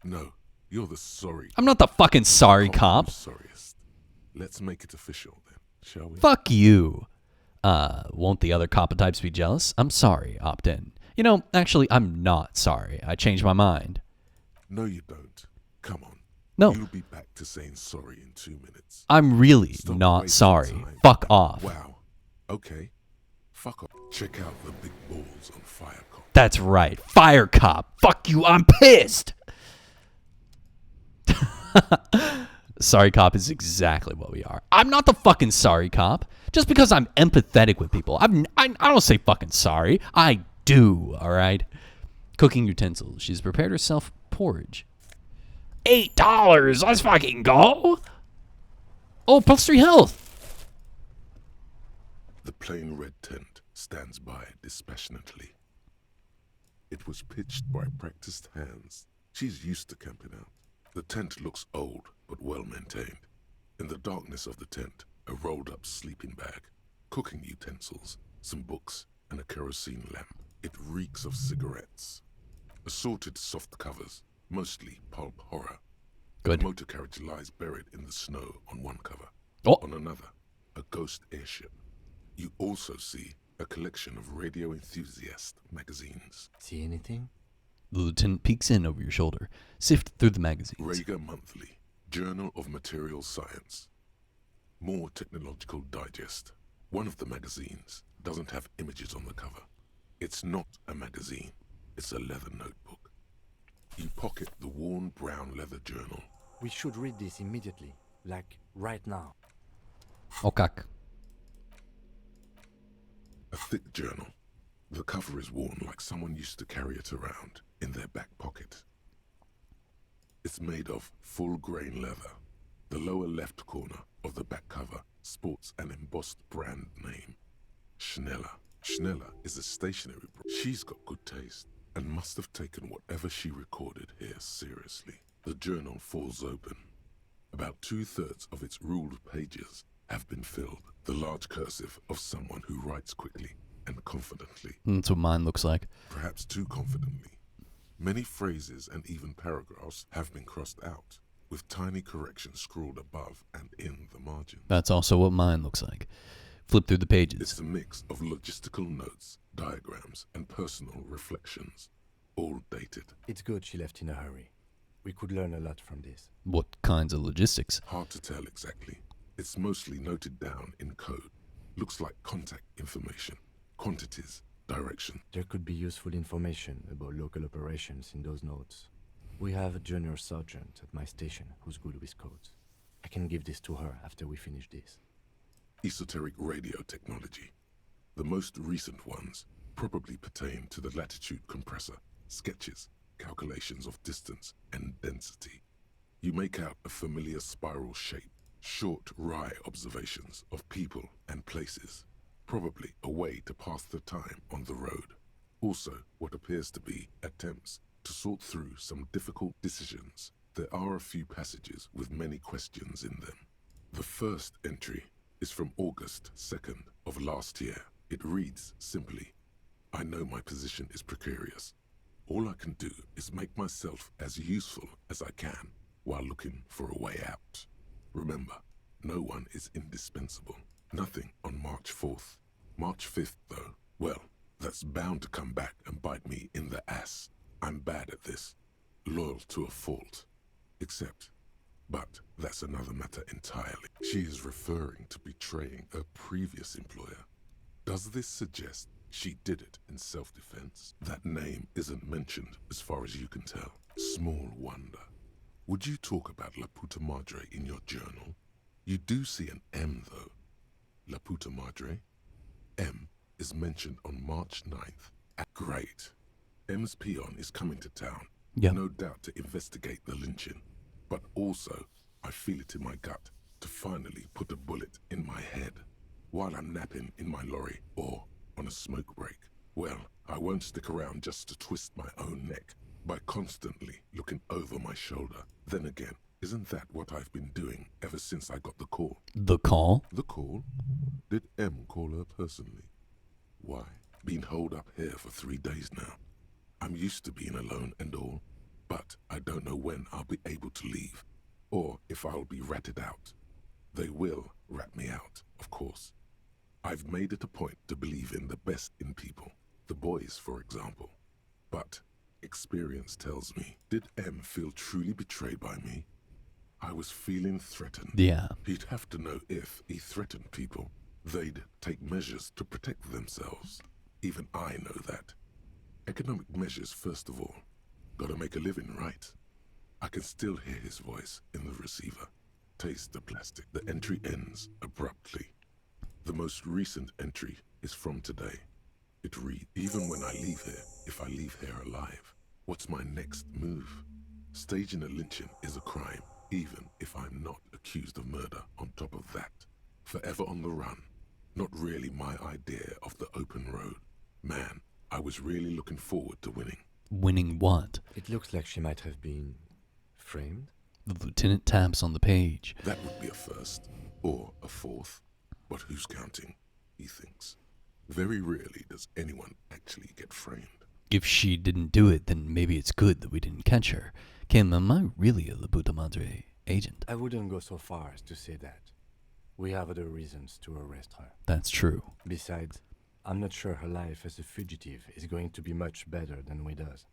No, you're the sorry. I'm not the fucking sorry cop. Sorriest. Let's make it official then, shall we? Fuck you. Won't the other copper types be jealous? I'm sorry, opt in. You know, actually, I'm not sorry. I changed my mind. No, you don't. Come on. No. You'll be back to saying sorry in 2 minutes. I'm really Stop not wasting sorry. time. Fuck off. Wow. Okay. Fuck off. Check out the big balls on Fire Cop. That's right. Fire cop. Fuck you. I'm pissed. Sorry cop is exactly what we are. I'm not the fucking sorry cop. Just because I'm empathetic with people. I don't say fucking sorry. I do, all right? Cooking utensils. She's prepared herself porridge. $8. Let's fucking go. Oh, +3 health. The plain red tent stands by dispassionately. It was pitched by practiced hands. She's used to camping out. The tent looks old, but well maintained. In the darkness of the tent, a rolled-up sleeping bag, cooking utensils, some books, and a kerosene lamp. It reeks of cigarettes. Assorted soft covers, mostly pulp horror. Good. A motor carriage lies buried in the snow on one cover. Oh. On another, a ghost airship. You also see a collection of radio enthusiast magazines. See anything? The lieutenant peeks in over your shoulder, sift through the magazines. Rager Monthly, Journal of Material Science. More Technological Digest. One of the magazines doesn't have images on the cover. It's not a magazine, it's a leather notebook. You pocket the worn brown leather journal. We should read this immediately, like right now. Okay. A thick journal. The cover is worn like someone used to carry it around in their back pocket. It's made of full-grain leather. The lower left corner of the back cover sports an embossed brand name, Schneller. Schneller is a stationery brand. She's got good taste and must have taken whatever she recorded here seriously. The journal falls open. About 2/3 of its ruled pages have been filled. The large cursive of someone who writes quickly and confidently. That's what mine looks like. Perhaps too confidently. Many phrases and even paragraphs have been crossed out, with tiny corrections scrawled above and in the margin. That's also what mine looks like. Flip through the pages. It's a mix of logistical notes, diagrams, and personal reflections, all dated. It's good she left in a hurry. We could learn a lot from this. What kinds of logistics? Hard to tell exactly. It's mostly noted down in code. Looks like contact information, quantities, direction. There could be useful information about local operations in those notes. We have a junior sergeant at my station who's good with codes. I can give this to her after we finish this. Esoteric radio technology. The most recent ones probably pertain to the latitude compressor, sketches, calculations of distance and density. You make out a familiar spiral shape, short wry observations of people and places, probably a way to pass the time on the road. Also, what appears to be attempts to sort through some difficult decisions. There are a few passages with many questions in them. The first entry is from August 2nd of last year. It reads simply, I know my position is precarious. All I can do is make myself as useful as I can while looking for a way out. Remember, no one is indispensable. Nothing on March 4th. March 5th, though, well, that's bound to come back and bite me in the ass. I'm bad at this. Loyal to a fault. But that's another matter entirely. She is referring to betraying her previous employer. Does this suggest she did it in self-defense? That name isn't mentioned as far as you can tell. Small wonder. Would you talk about La Puta Madre in your journal? You do see an M, though. La Puta Madre? M is mentioned on March 9th. Great. M's peon is coming to town. Yeah. No doubt to investigate the lynching. But also, I feel it in my gut to finally put a bullet in my head while I'm napping in my lorry or on a smoke break. Well, I won't stick around just to twist my own neck by constantly looking over my shoulder. Then again, isn't that what I've been doing ever since I got the call? The call? The call? Did M call her personally? Why? Been holed up here for 3 days now. I'm used to being alone and all, but I don't know when I'll be able to leave, or if I'll be ratted out. They will rat me out, of course. I've made it a point to believe in the best in people, the boys, for example. But experience tells me, did M feel truly betrayed by me? I was feeling threatened. Yeah. He'd have to know if he threatened people, they'd take measures to protect themselves. Even I know that. Economic measures, first of all. Gotta make a living, right? I can still hear his voice in the receiver. Taste the plastic. The entry ends abruptly. The most recent entry is from today. It reads, even when I leave here, if I leave here alive, what's my next move? Staging a lynching is a crime, even if I'm not accused of murder on top of that. Forever on the run. Not really my idea of the open road. Man, I was really looking forward to winning. Winning what? It looks like she might have been framed. The lieutenant taps on the page. That would be a first, or a fourth. But who's counting, he thinks. Very rarely does anyone actually get framed. If she didn't do it, then maybe it's good that we didn't catch her. Kim, am I really a La Puta Madre agent? I wouldn't go so far as to say that. We have other reasons to arrest her. That's true. Besides, I'm not sure her life as a fugitive is going to be much better than we does.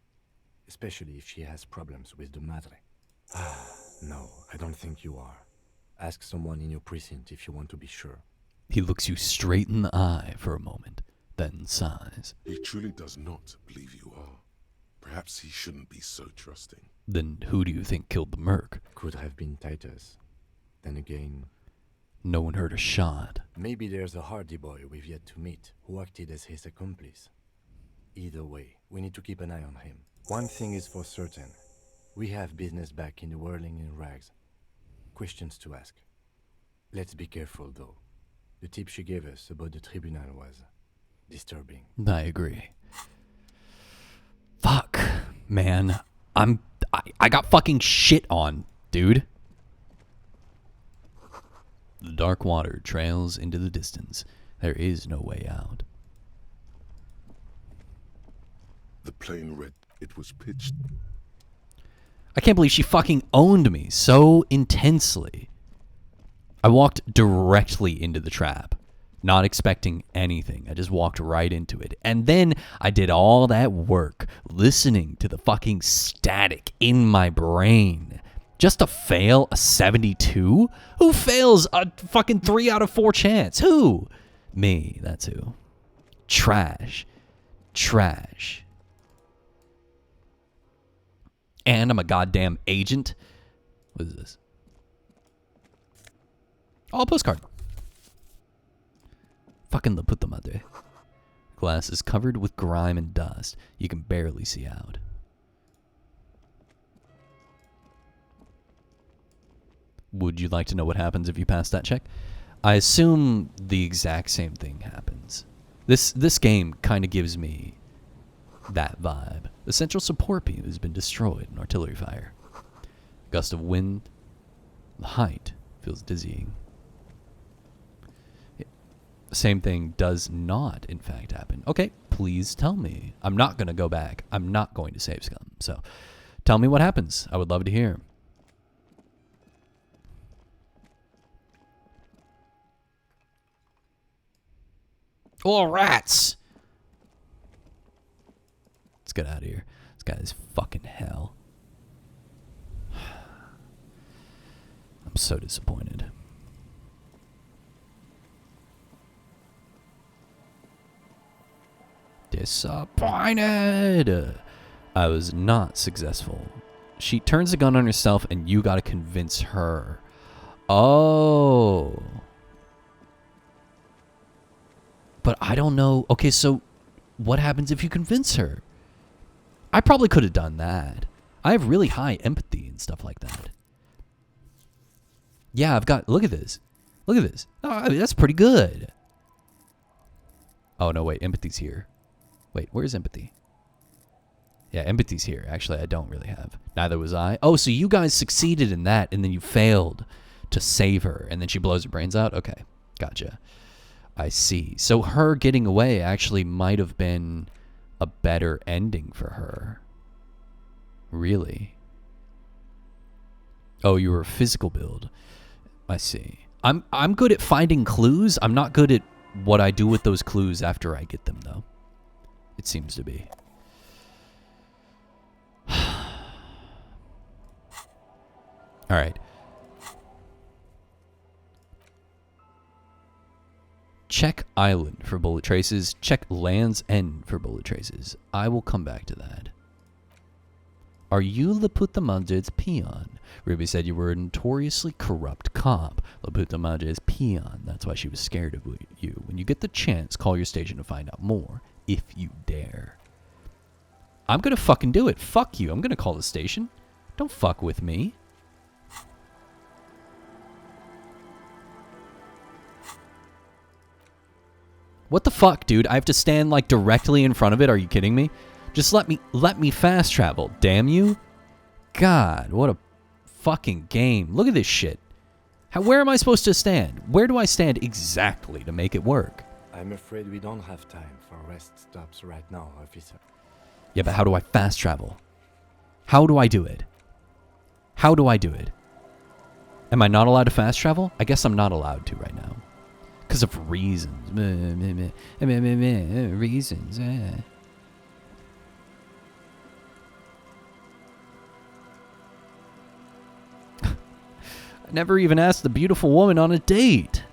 Especially if she has problems with the Madre. No, I don't think you are. Ask someone in your precinct if you want to be sure. He looks you straight in the eye for a moment, then sighs. He truly does not believe you are. Perhaps he shouldn't be so trusting. Then who do you think killed the merc? Could have been Titus. Then again... No one heard a shot. Maybe there's a hardy boy we've yet to meet who acted as his accomplice. Either way, we need to keep an eye on him. One thing is for certain. We have business back in the whirling in rags. Questions to ask. Let's be careful, though. The tip she gave us about the tribunal was disturbing. I agree. Fuck, man. I got fucking shit on, dude. The dark water trails into the distance. There is no way out. The plane read it was pitched. I can't believe she fucking owned me so intensely. I walked directly into the trap, not expecting anything. I just walked right into it. And then I did all that work, listening to the fucking static in my brain. Just to fail a 72? Who fails a fucking 3 out of 4 chance? Who? Me, that's who. Trash. Trash. And I'm a goddamn agent. What is this? Oh, a postcard. Fucking La Puta Madre. Glass is covered with grime and dust. You can barely see out. Would you like to know what happens if you pass that check? I assume the exact same thing happens. This game kind of gives me that vibe. The central support beam has been destroyed in artillery fire. Gust of wind. The height feels dizzying. Same thing does not, in fact, happen. Okay, please tell me. I'm not going to go back. I'm not going to save scum. So, tell me what happens. I would love to hear. Oh, rats! Let's get out of here. This guy is fucking hell. I'm so disappointed. Disappointed! I was not successful. She turns the gun on herself and you gotta convince her. Oh. But I don't know. Okay, so what happens if you convince her? I probably could have done that. I have really high empathy and stuff like that. Yeah, I've got... Look at this. Look at this. Oh, I mean, that's pretty good. Oh, no, wait. Empathy's here. Wait, where's empathy? Yeah, empathy's here. Actually, I don't really have. Neither was I. Oh, so you guys succeeded in that, and then you failed to save her, and then she blows her brains out? Okay, gotcha. I see. So her getting away actually might have been a better ending for her. Really? Oh, you were a physical build. I see. I'm good at finding clues. I'm not good at what I do with those clues after I get them, though. It seems to be. All right. Check island for bullet traces. Check Land's End for bullet traces. I will come back to that. Are you Laputa Madre's peon? Ruby said you were a notoriously corrupt cop. Laputa Madre's peon. That's why she was scared of you. When you get the chance, call your station to find out more. If you dare. I'm gonna fucking do it. Fuck you. I'm gonna call the station. Don't fuck with me. What the fuck, dude? I have to stand like directly in front of it? Are you kidding me? Just let me fast travel, damn you. God, what a fucking game. Look at this shit. Where am I supposed to stand? Where do I stand exactly to make it work? I'm afraid we don't have time for rest stops right now, officer. Yeah, but how do I fast travel? How do I do it? How do I do it? Am I not allowed to fast travel? I guess I'm not allowed to right now. Because of reasons. Reasons. I never even asked the beautiful woman on a date.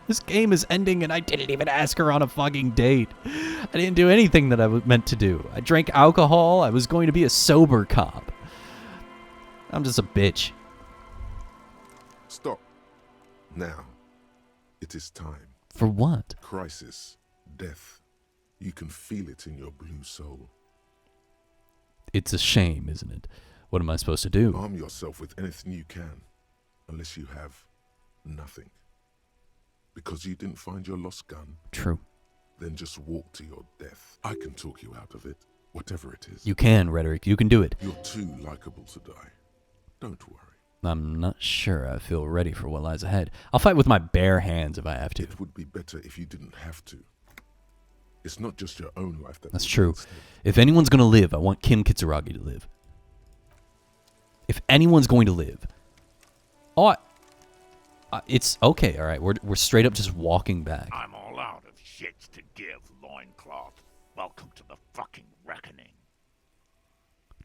This game is ending and I didn't even ask her on a fucking date. I didn't do anything that I was meant to do. I drank alcohol. I was going to be a sober cop. I'm just a bitch. Stop. Now. It is time. For what? Crisis. Death. You can feel it in your blue soul. It's a shame, isn't it? What am I supposed to do? Arm yourself with anything you can. Unless you have nothing. Because you didn't find your lost gun. True. Then just walk to your death. I can talk you out of it. Whatever it is. You can, Rhetoric. You can do it. You're too likable to die. Don't worry. I'm not sure I feel ready for what lies ahead. I'll fight with my bare hands if I have to. It would be better if you didn't have to. It's not just your own life That's true. If anyone's going to live, I want Kim Kitsuragi to live. If anyone's going to live. Oh, it's okay, all right. We're straight up just walking back. I'm all out of shits to give, loincloth. Welcome to the fucking reckoning.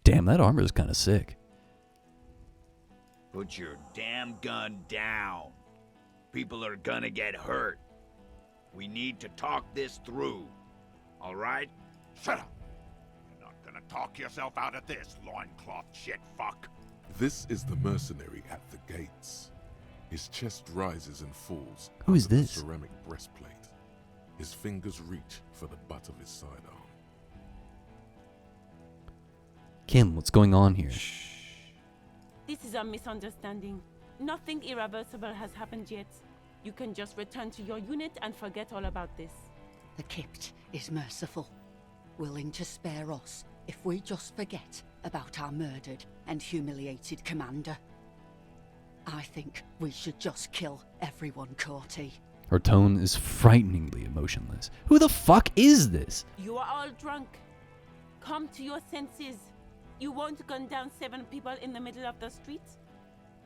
Damn, that armor is kind of sick. Put your damn gun down. People are gonna get hurt. We need to talk this through. All right? Shut up. You're not gonna talk yourself out of this, loincloth shit fuck. This is the mercenary at the gates. His chest rises and falls. Who is this? Ceramic breastplate. His fingers reach for the butt of his sidearm. Kim, what's going on here? This is a misunderstanding. Nothing irreversible has happened yet. You can just return to your unit and forget all about this. The Kypt is merciful, willing to spare us if we just forget about our murdered and humiliated commander. I think we should just kill everyone, Corty. Her tone is frighteningly emotionless. Who the fuck is this? You are all drunk. Come to your senses. You won't gun down 7 people in the middle of the street?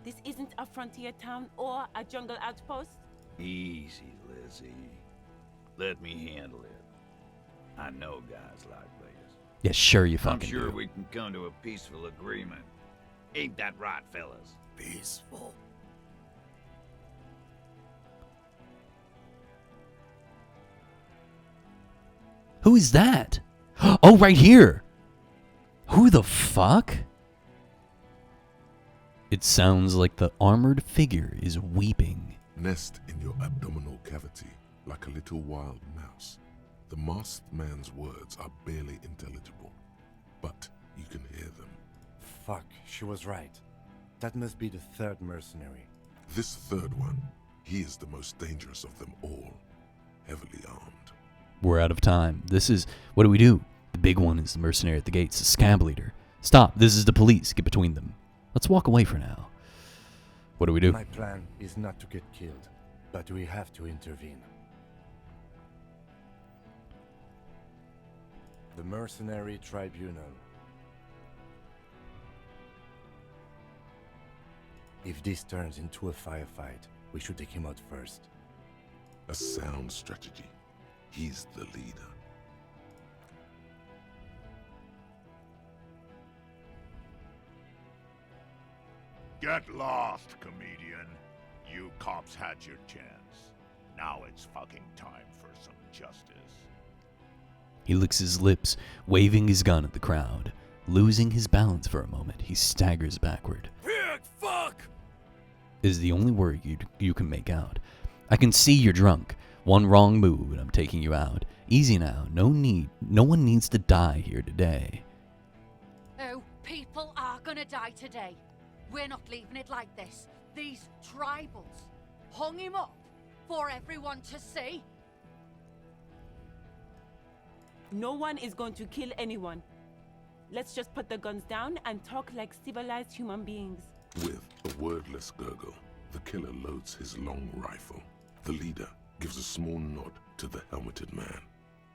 This isn't a frontier town or a jungle outpost. Easy, Lizzie. Let me handle it. I know guys like this. Yeah, sure you I'm fucking sure do. we can come to a peaceful agreement. Ain't that right, fellas? Peaceful. Who is that? Oh, right here. Who the fuck? It sounds like the armored figure is weeping. Nest in your abdominal cavity like a little wild mouse. The masked man's words are barely intelligible, but you can hear them. Fuck, she was right. That must be the third mercenary. This third one, he is the most dangerous of them all, heavily armed. We're out of time. What do? The big one is the mercenary at the gates, the scab leader. Stop, this is the police. Get between them. Let's walk away for now. What do? My plan is not to get killed, but we have to intervene. The Mercenary Tribunal. If this turns into a firefight, we should take him out first. A sound strategy. He's the leader. Get lost, comedian. You cops had your chance. Now it's fucking time for some justice. He licks his lips, waving his gun at the crowd. Losing his balance for a moment, he staggers backward. Pig fuck! Is the only word you can make out. I can see you're drunk. One wrong move and I'm taking you out. Easy now. No one needs to die here today. Oh, people are gonna die today. We're not leaving it like this. These tribals hung him up for everyone to see. No one is going to kill anyone. Let's just put the guns down and talk like civilized human beings. With a wordless gurgle, the killer loads his long rifle. The leader gives a small nod to the helmeted man.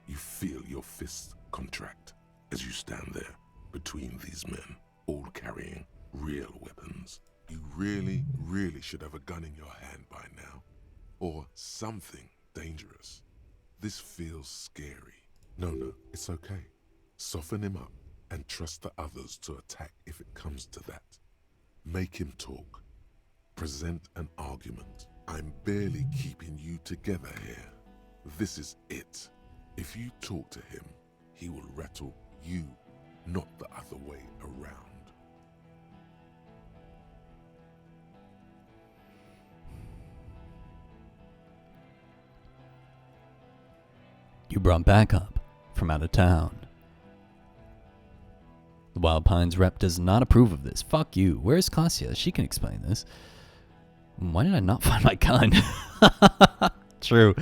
You feel your fists contract as you stand there between these men, all carrying real weapons. You really should have a gun in your hand by now. Or something dangerous. This feels scary. No, it's okay. Soften him up and trust the others to attack if it comes to that. Make him talk. Present an argument. I'm barely keeping you together here. This is it. If you talk to him, he will rattle you, not the other way around. You brought backup from out of town. The Wild Pines rep does not approve of this. Fuck you. Where's Kasia? She can explain this. Why did I not find my gun? True.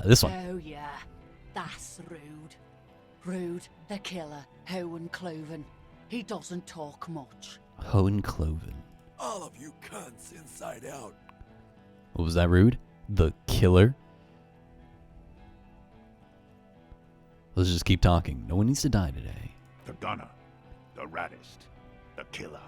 This one. Oh yeah, that's rude. Rude, the killer, Hohen Cloven. He doesn't talk much. Hohen Cloven. All of you cunts inside out. What was that, Rude? The killer? Let's just keep talking. No one needs to die today. The gunner, the raddest, the killer.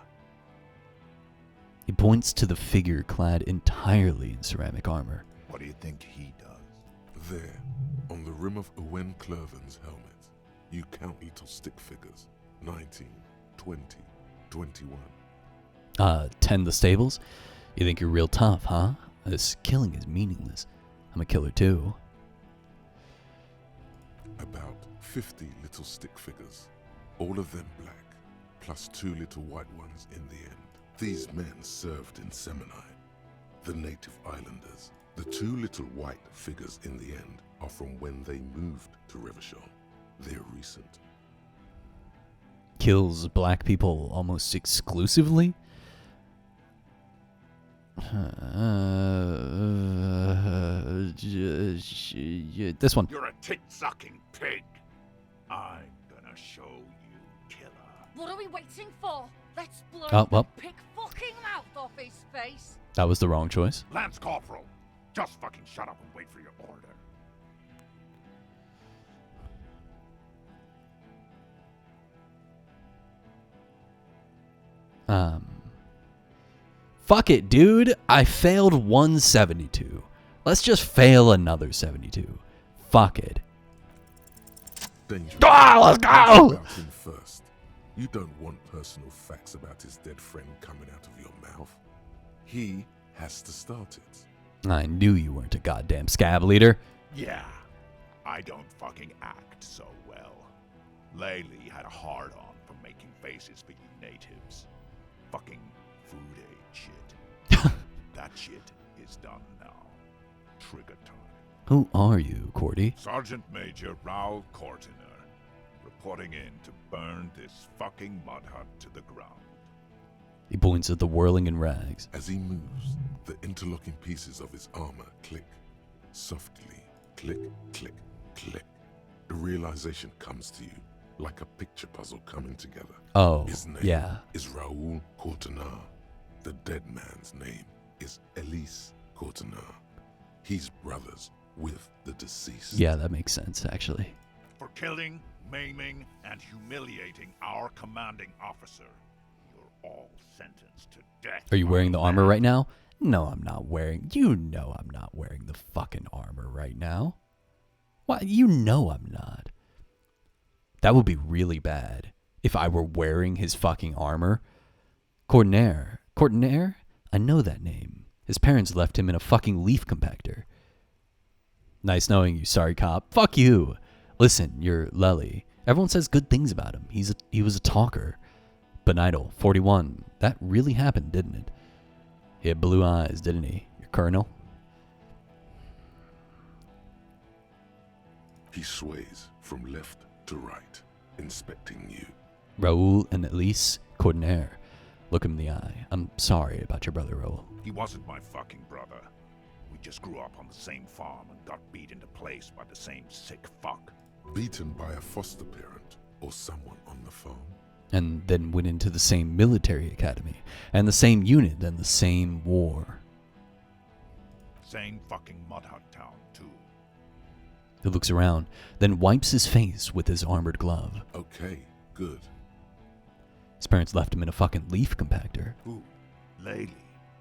He points to the figure clad entirely in ceramic armor. What do you think he does? There, on the rim of Owen Clerven's helmet, you count little stick figures. 19, 20, 21. Tend the stables? You think you're real tough, huh? This killing is meaningless. I'm a killer too. About 50 little stick figures, all of them black, plus 2 little white ones in the end. These men served in Seminai, the native islanders. The 2 little white figures in the end are from when they moved to Revachol. They're recent. Kills black people almost exclusively? This one. You're a tit-sucking pig. I'm gonna show you, killer. What are we waiting for? Let's blow Oh, well. the pig fucking mouth off his face. That was the wrong choice. Lance Corporal, just fucking shut up and wait for your order. Fuck it, dude. I failed 172. Let's just fail another 72. Fuck it. Dangerous. Let's go! About him first. You don't want personal facts about his dead friend coming out of your mouth. He has to start it. I knew you weren't a goddamn scab leader. Yeah, I don't fucking act so well. Laylee had a hard-on for making faces for you natives. Fucking food aid shit. That shit is done now. Trigger time. Who are you, Cordy? Sergeant Major Raoul Cortiner, reporting in to burn this fucking mud hut to the ground. He points at the whirling in rags. As he moves, the interlocking pieces of his armor click. Softly. Click, click, click. The realization comes to you like a picture puzzle coming together. Oh, his name yeah. is Raoul Cortiner. The dead man's name is Elise Cortiner. He's brothers with the deceased. Yeah, that makes sense, actually. For killing, maiming, and humiliating our commanding officer, you're all sentenced to death. Are you wearing the armor right now? No, I'm not wearing... You know I'm not wearing the fucking armor right now. Why? You know I'm not. That would be really bad if I were wearing his fucking armor. Cortiner? I know that name. His parents left him in a fucking leaf compactor. Nice knowing you, sorry cop. Fuck you. Listen, you're Lely. Everyone says good things about him. He was a talker. Benidal, 41. That really happened, didn't it? He had blue eyes, didn't he? Your colonel? He sways from left to right, inspecting you. Raoul and Elise Cortiner. Look him in the eye. I'm sorry about your brother, Raoul. He wasn't my fucking brother. We just grew up on the same farm and got beat into place by the same sick fuck. Beaten by a foster parent or someone on the farm. And then went into the same military academy, and the same unit, and the same war. Same fucking mud hut town, too. He looks around, then wipes his face with his armored glove. Okay, good. His parents left him in a fucking leaf compactor. Who? Laylee.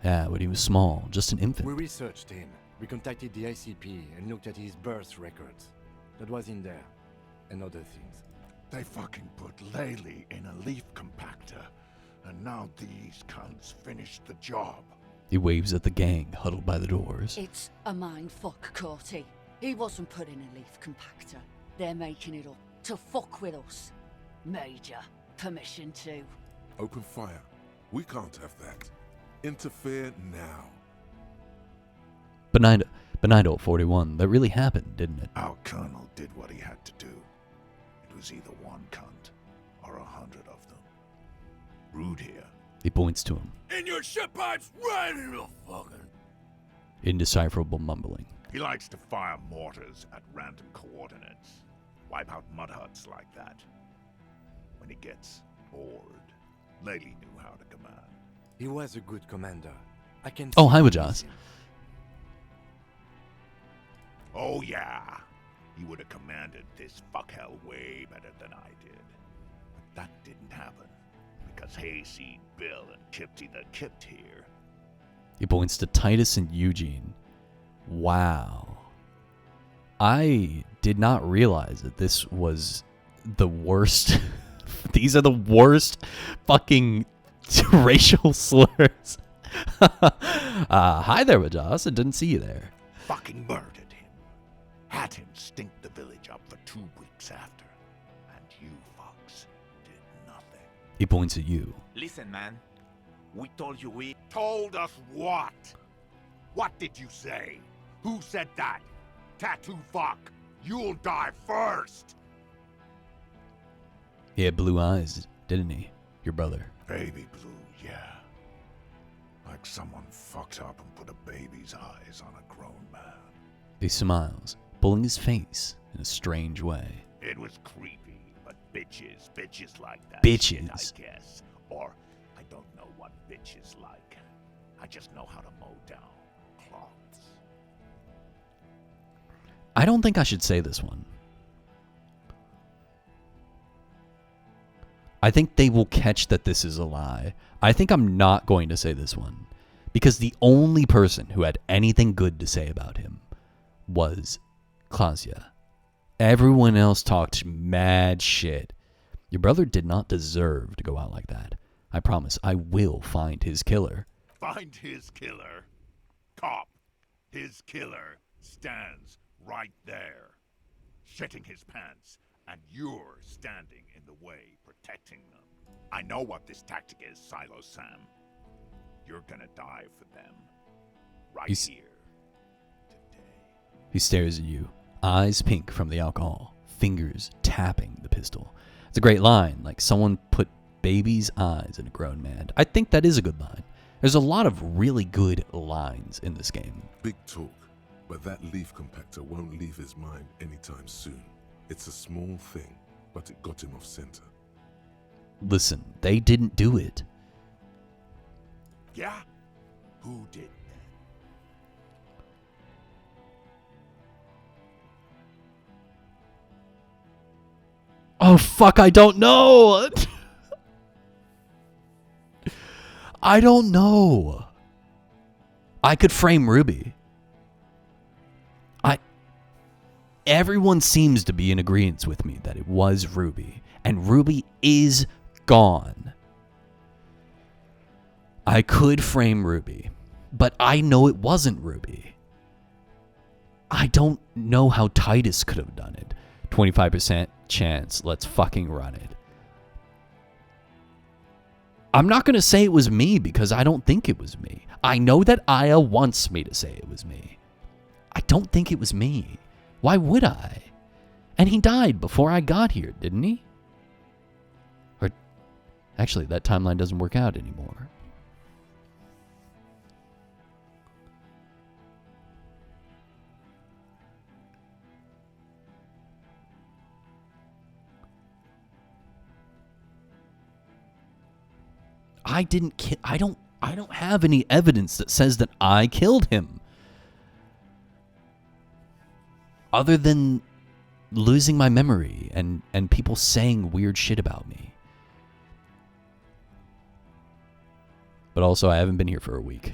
Yeah, when he was small, just an infant. We researched him. We contacted the ICP and looked at his birth records. That was in there. And other things. They fucking put Laylee in a leaf compactor, and now these cunts finished the job. He waves at the gang huddled by the doors. It's a mind fuck, Corty. He wasn't put in a leaf compactor. They're making it up to fuck with us. Major, permission to. Open fire. We can't have that. Interfere now. Benidal 41. That really happened, didn't it? Our colonel did what he had to do. It was either one cunt or 100 of them. Rude here. He points to him. In your shit pipes, right in the fucking... Indecipherable mumbling. He likes to fire mortars at random coordinates. Wipe out mud huts like that. When he gets bored, Laylee knew how to command. He was a good commander. I can. Oh, hi, Wajas. Oh yeah, he would have commanded this fuckhell way better than I did. But that didn't happen because Hayseed Bill and Kipty the Kipt here. He points to Titus and Eugene. Wow. I did not realize that this was the worst. These are the worst fucking racial slurs. Hi there, Wajas. I didn't see you there. Fucking murdered him. Had him stink the village up for 2 weeks after. And you fucks did nothing. He points at you. Listen, man. We told you Told us what? What did you say? Who said that? Tattoo fuck! You'll die first! He had blue eyes, didn't he? Your brother. Baby blue, yeah. Like someone fucked up and put a baby's eyes on a grown man. He smiles, pulling his face in a strange way. It was creepy, but bitches like that Bitches. shit, I guess. Or, I don't know what bitches like. I just know how to mow down cloths. I don't think I should say this one. I think they will catch that this is a lie. I think I'm not going to say this one. Because the only person who had anything good to say about him was Klausya. Everyone else talked mad shit. Your brother did not deserve to go out like that. I promise I will find his killer. Find his killer. Cop. His killer stands right there, shitting his pants, and you're standing in the way, protecting them. I know what this tactic is, Silo Sam. You're gonna die for them. Right here. He stares at you, eyes pink from the alcohol, fingers tapping the pistol. It's a great line, like someone put baby's eyes in a grown man. I think that is a good line. There's a lot of really good lines in this game. Big talk, but that leaf compactor won't leave his mind anytime soon. It's a small thing, but it got him off center. Listen, they didn't do it. Yeah? Who did? Oh, fuck, I don't know. I don't know. I could frame Ruby. Everyone seems to be in agreement with me that it was Ruby. And Ruby is gone. I could frame Ruby. But I know it wasn't Ruby. I don't know how Titus could have done it. 25% chance. Let's fucking run it. I'm not going to say it was me because I don't think it was me. I know that Aya wants me to say it was me. I don't think it was me. Why would I? And he died before I got here, didn't he? Or actually, that timeline doesn't work out anymore. I don't have any evidence that says that I killed him. Other than losing my memory and people saying weird shit about me. But also, I haven't been here for a week.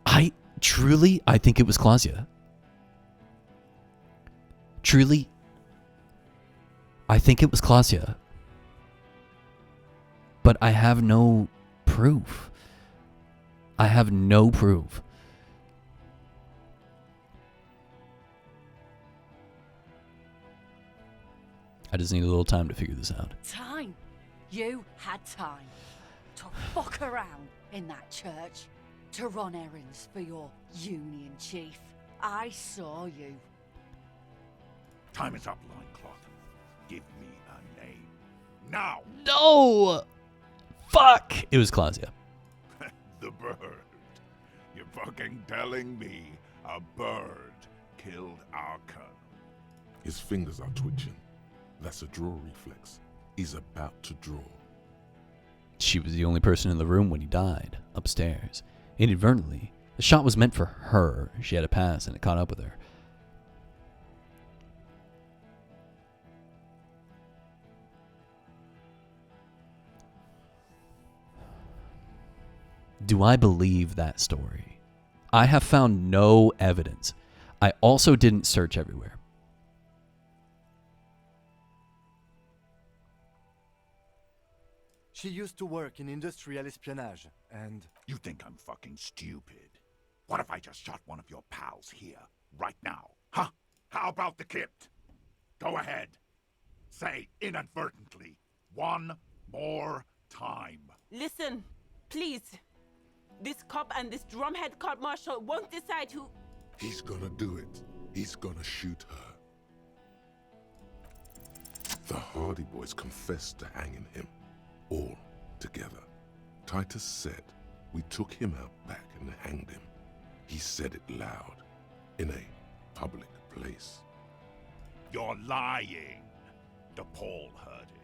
I think it was Klausya. Truly, I think it was Klausya. But I have no proof. I have no proof. I just need a little time to figure this out. Time? You had time to fuck around in that church, to run errands for your union chief. I saw you. Time is up, Loincloth. Give me a name. Now! No! Fuck! It was Klausya. The bird. You're fucking telling me a bird killed our colonel. His fingers are twitching. That's a draw reflex. He's about to draw. She was the only person in the room when he died, upstairs. Inadvertently, the shot was meant for her. She had a pass and it caught up with her. Do I believe that story? I have found no evidence. I also didn't search everywhere. She used to work in industrial espionage, and... You think I'm fucking stupid? What if I just shot one of your pals here, right now? Huh? How about the kit? Go ahead. Say inadvertently. One more time. Listen, please. This cop and this drumhead cop marshal won't decide who... He's gonna do it. He's gonna shoot her. The Hardy Boys confessed to hanging him, all together. Titus said we took him out back and hanged him. He said it loud, in a public place. You're lying. DePaul heard it.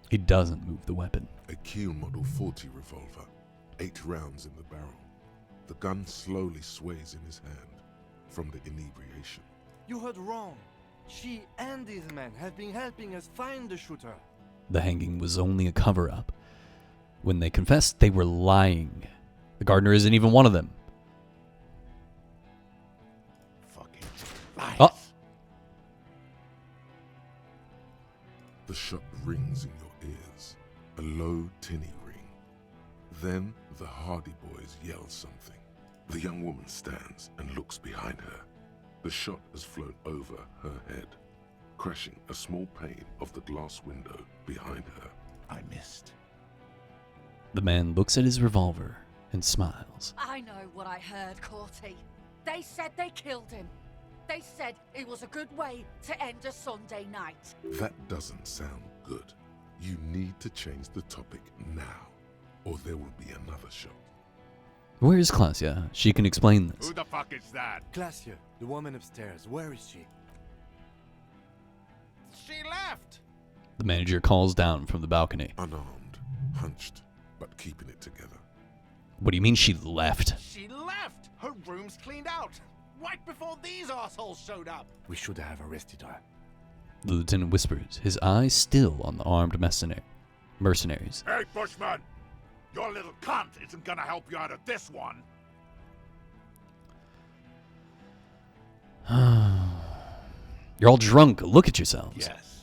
He doesn't move the weapon. A Kiel Model 40 revolver, 8 rounds in the barrel. The gun slowly sways in his hand from the inebriation. You heard wrong. She and these men have been helping us find the shooter. The hanging was only a cover-up. When they confessed, they were lying. The gardener isn't even one of them. Fucking lies. Oh. The shot rings in your ears, a low, tinny ring. Then the Hardy Boys yell something. The young woman stands and looks behind her. The shot has flown over her head, crashing a small pane of the glass window behind her. I missed. The man looks at his revolver and smiles. I know what I heard, Corty. They said they killed him. They said it was a good way to end a Sunday night. That doesn't sound good. You need to change the topic now, or there will be another shot. Where is Klasia? She can explain this. Who the fuck is that? Glacia, the woman upstairs. Where is she? She left! The manager calls down from the balcony. Unarmed, hunched, but keeping it together. What do you mean she left? She left! Her room's cleaned out! Right before these assholes showed up! We should have arrested her. The lieutenant whispers, his eyes still on the armed mercenaries. Hey, Bushman! Your little cunt isn't gonna help you out of this one. You're all drunk. Look at yourselves. Yes.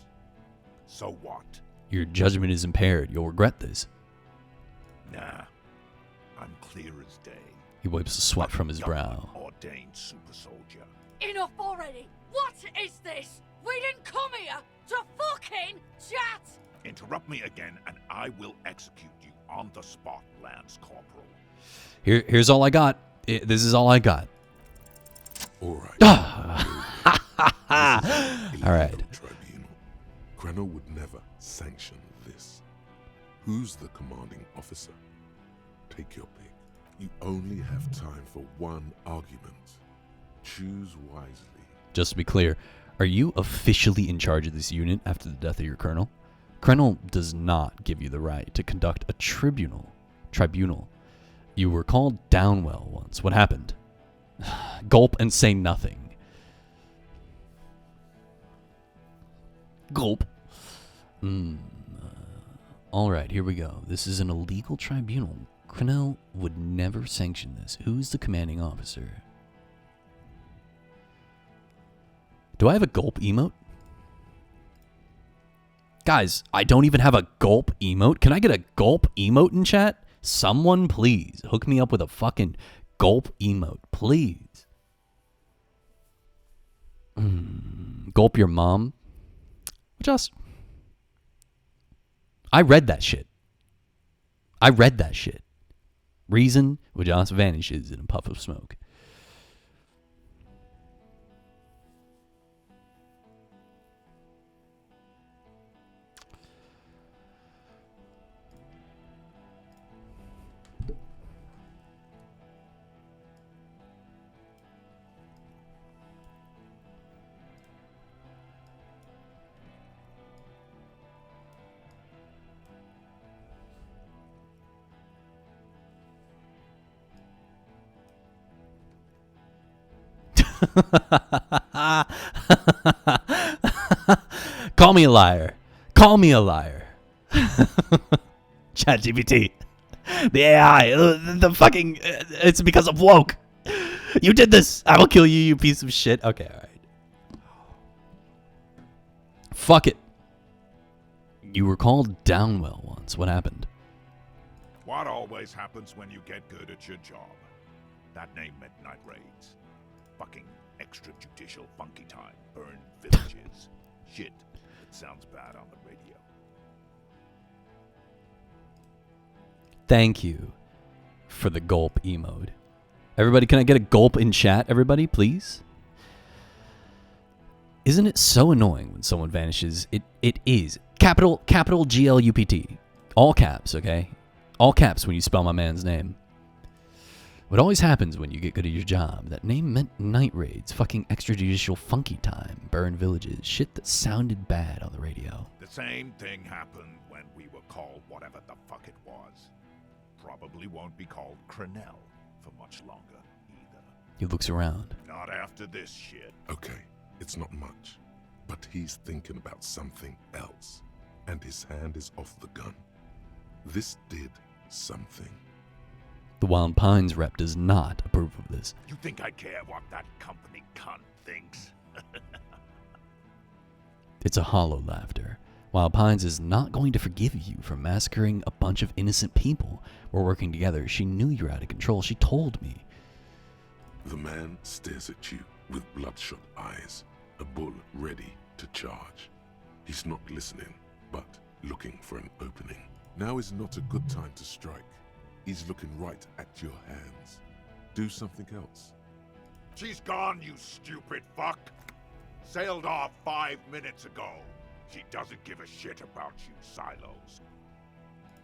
So what? Your judgment is impaired. You'll regret this. Nah. I'm clear as day. He wipes the sweat from his brow. Ordained super soldier. Enough already! What is this? We didn't come here to fucking chat! Interrupt me again and I will execute you on the spot, Lance Corporal. Here's all I got. This is all I got. All right. All right. Tribunal. Krenner would never sanction this. Who's the commanding officer? Take your pick. You only have time for one argument. Choose wisely. Just to be clear, are you officially in charge of this unit after the death of your colonel? Colonel does not give you the right to conduct a tribunal. You were called Downwell once. What happened? Gulp and say nothing. Gulp. All right, here we go. This is an illegal tribunal. Crenell would never sanction this. Who's the commanding officer? Do I have a gulp emote? Guys, I don't even have a gulp emote. Can I get a gulp emote in chat? Someone please hook me up with a fucking gulp emote, please. Gulp your mom. Just. I read that shit. Reason just vanishes in a puff of smoke. Call me a liar. Call me a liar. ChatGPT. The AI. The fucking. It's because of woke. You did this. I will kill you, you piece of shit. Okay, alright. Fuck it. You were called Downwell once. What happened? What always happens when you get good at your job? That name meant night raids. Fucking extrajudicial funky time. Burn villages. Shit. It sounds bad on the radio. Thank you for the gulp emote. Everybody, can I get a gulp in chat, everybody, please? Isn't it so annoying when someone vanishes? It is. Capital GLUPT. All caps, okay? All caps when you spell my man's name. What always happens when you get good at your job? That name meant night raids, fucking extrajudicial funky time, burn villages, shit that sounded bad on the radio. The same thing happened when we were called whatever the fuck it was. Probably won't be called Crenell for much longer either. He looks around. Not after this shit. Okay, it's not much, but he's thinking about something else, and his hand is off the gun. This did something. The Wild Pines rep does not approve of this. You think I care what that company cunt thinks? It's a hollow laughter. Wild Pines is not going to forgive you for massacring a bunch of innocent people. We're working together. She knew you were out of control. She told me. The man stares at you with bloodshot eyes, a bull ready to charge. He's not listening, but looking for an opening. Now is not a good time to strike. He's looking right at your hands. Do something else. She's gone, you stupid fuck. Sailed off 5 minutes ago. She doesn't give a shit about you, Silos.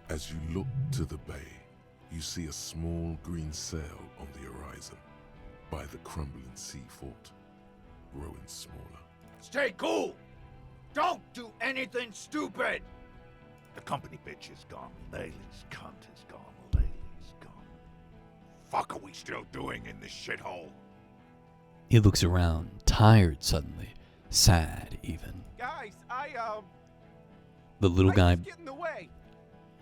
As you look to the bay, you see a small green sail on the horizon by the crumbling sea fort, growing smaller. Stay cool! Don't do anything stupid! The company bitch is gone. Laylee's cunt is gone. Laylee's gone. Fuck are we still doing in this shithole? He looks around, tired suddenly, sad even. Guys, The little guy. get in the way.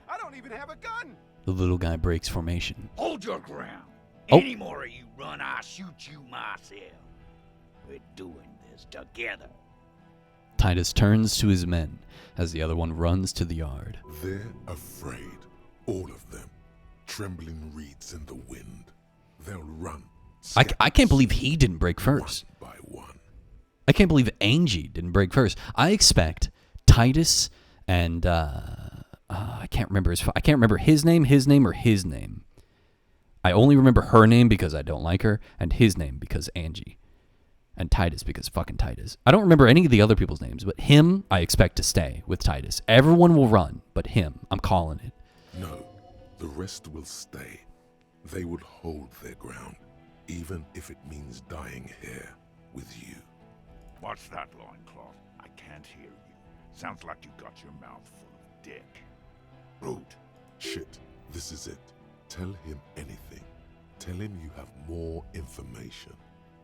I don't even have a gun. The little guy breaks formation. Hold your ground. Oh. Any more of you run, I'll shoot you myself. We're doing this together. Titus turns to his men as the other one runs to the yard. They're afraid, all of them. Trembling reeds in the wind. They'll run. I can't believe he didn't break first. One by one. I can't believe Angie didn't break first. I expect Titus and I can't remember his name, or his name. I only remember her name because I don't like her, and his name because Angie, and Titus because fucking Titus. I don't remember any of the other people's names, but him I expect to stay with Titus. Everyone will run, but him, I'm calling it. No, the rest will stay. They will hold their ground, even if it means dying here with you. What's that, loincloth? I can't hear you. Sounds like you got your mouth full of dick. Rude. Shit, this is it. Tell him anything. Tell him you have more information.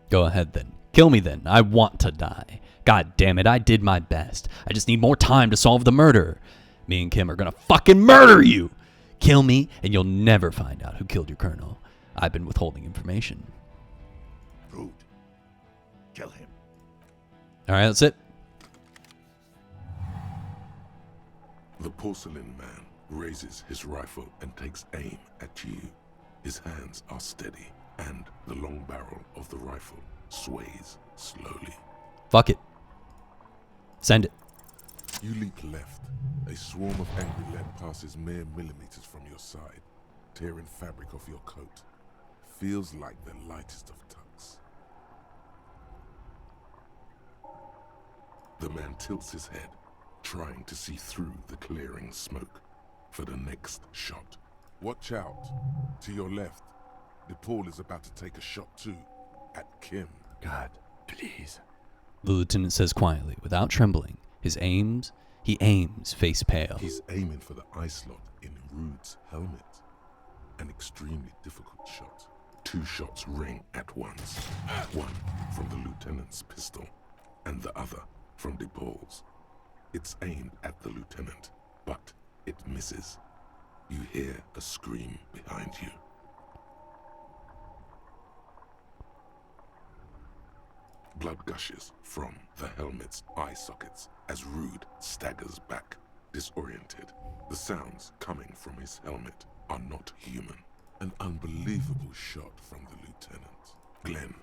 Go ahead then. Kill me then. I want to die. God damn it, I did my best. I just need more time to solve the murder. Me and Kim are gonna fucking murder you! Kill me, and you'll never find out who killed your colonel. I've been withholding information. Rude. Kill him. Alright, that's it. The porcelain man raises his rifle and takes aim at you. His hands are steady, and the long barrel of the rifle sways slowly. Fuck it. Send it. You leap left. A swarm of angry lead passes mere millimeters from your side, tearing fabric off your coat. Feels like the lightest of tucks. The man tilts his head, trying to see through the clearing smoke for the next shot. Watch out. To your left. DePaul is about to take a shot too. At Kim. God, please. The lieutenant says quietly, without trembling. He aims face pale. He's aiming for the eye slot in Rude's helmet. An extremely difficult shot. 2 shots ring at once. One from the lieutenant's pistol, and the other from DePaul's. It's aimed at the lieutenant, but it misses. You hear a scream behind you. Blood gushes from the helmet's eye sockets as Rude staggers back, disoriented. The sounds coming from his helmet are not human. An unbelievable shot from the lieutenant. Glenn,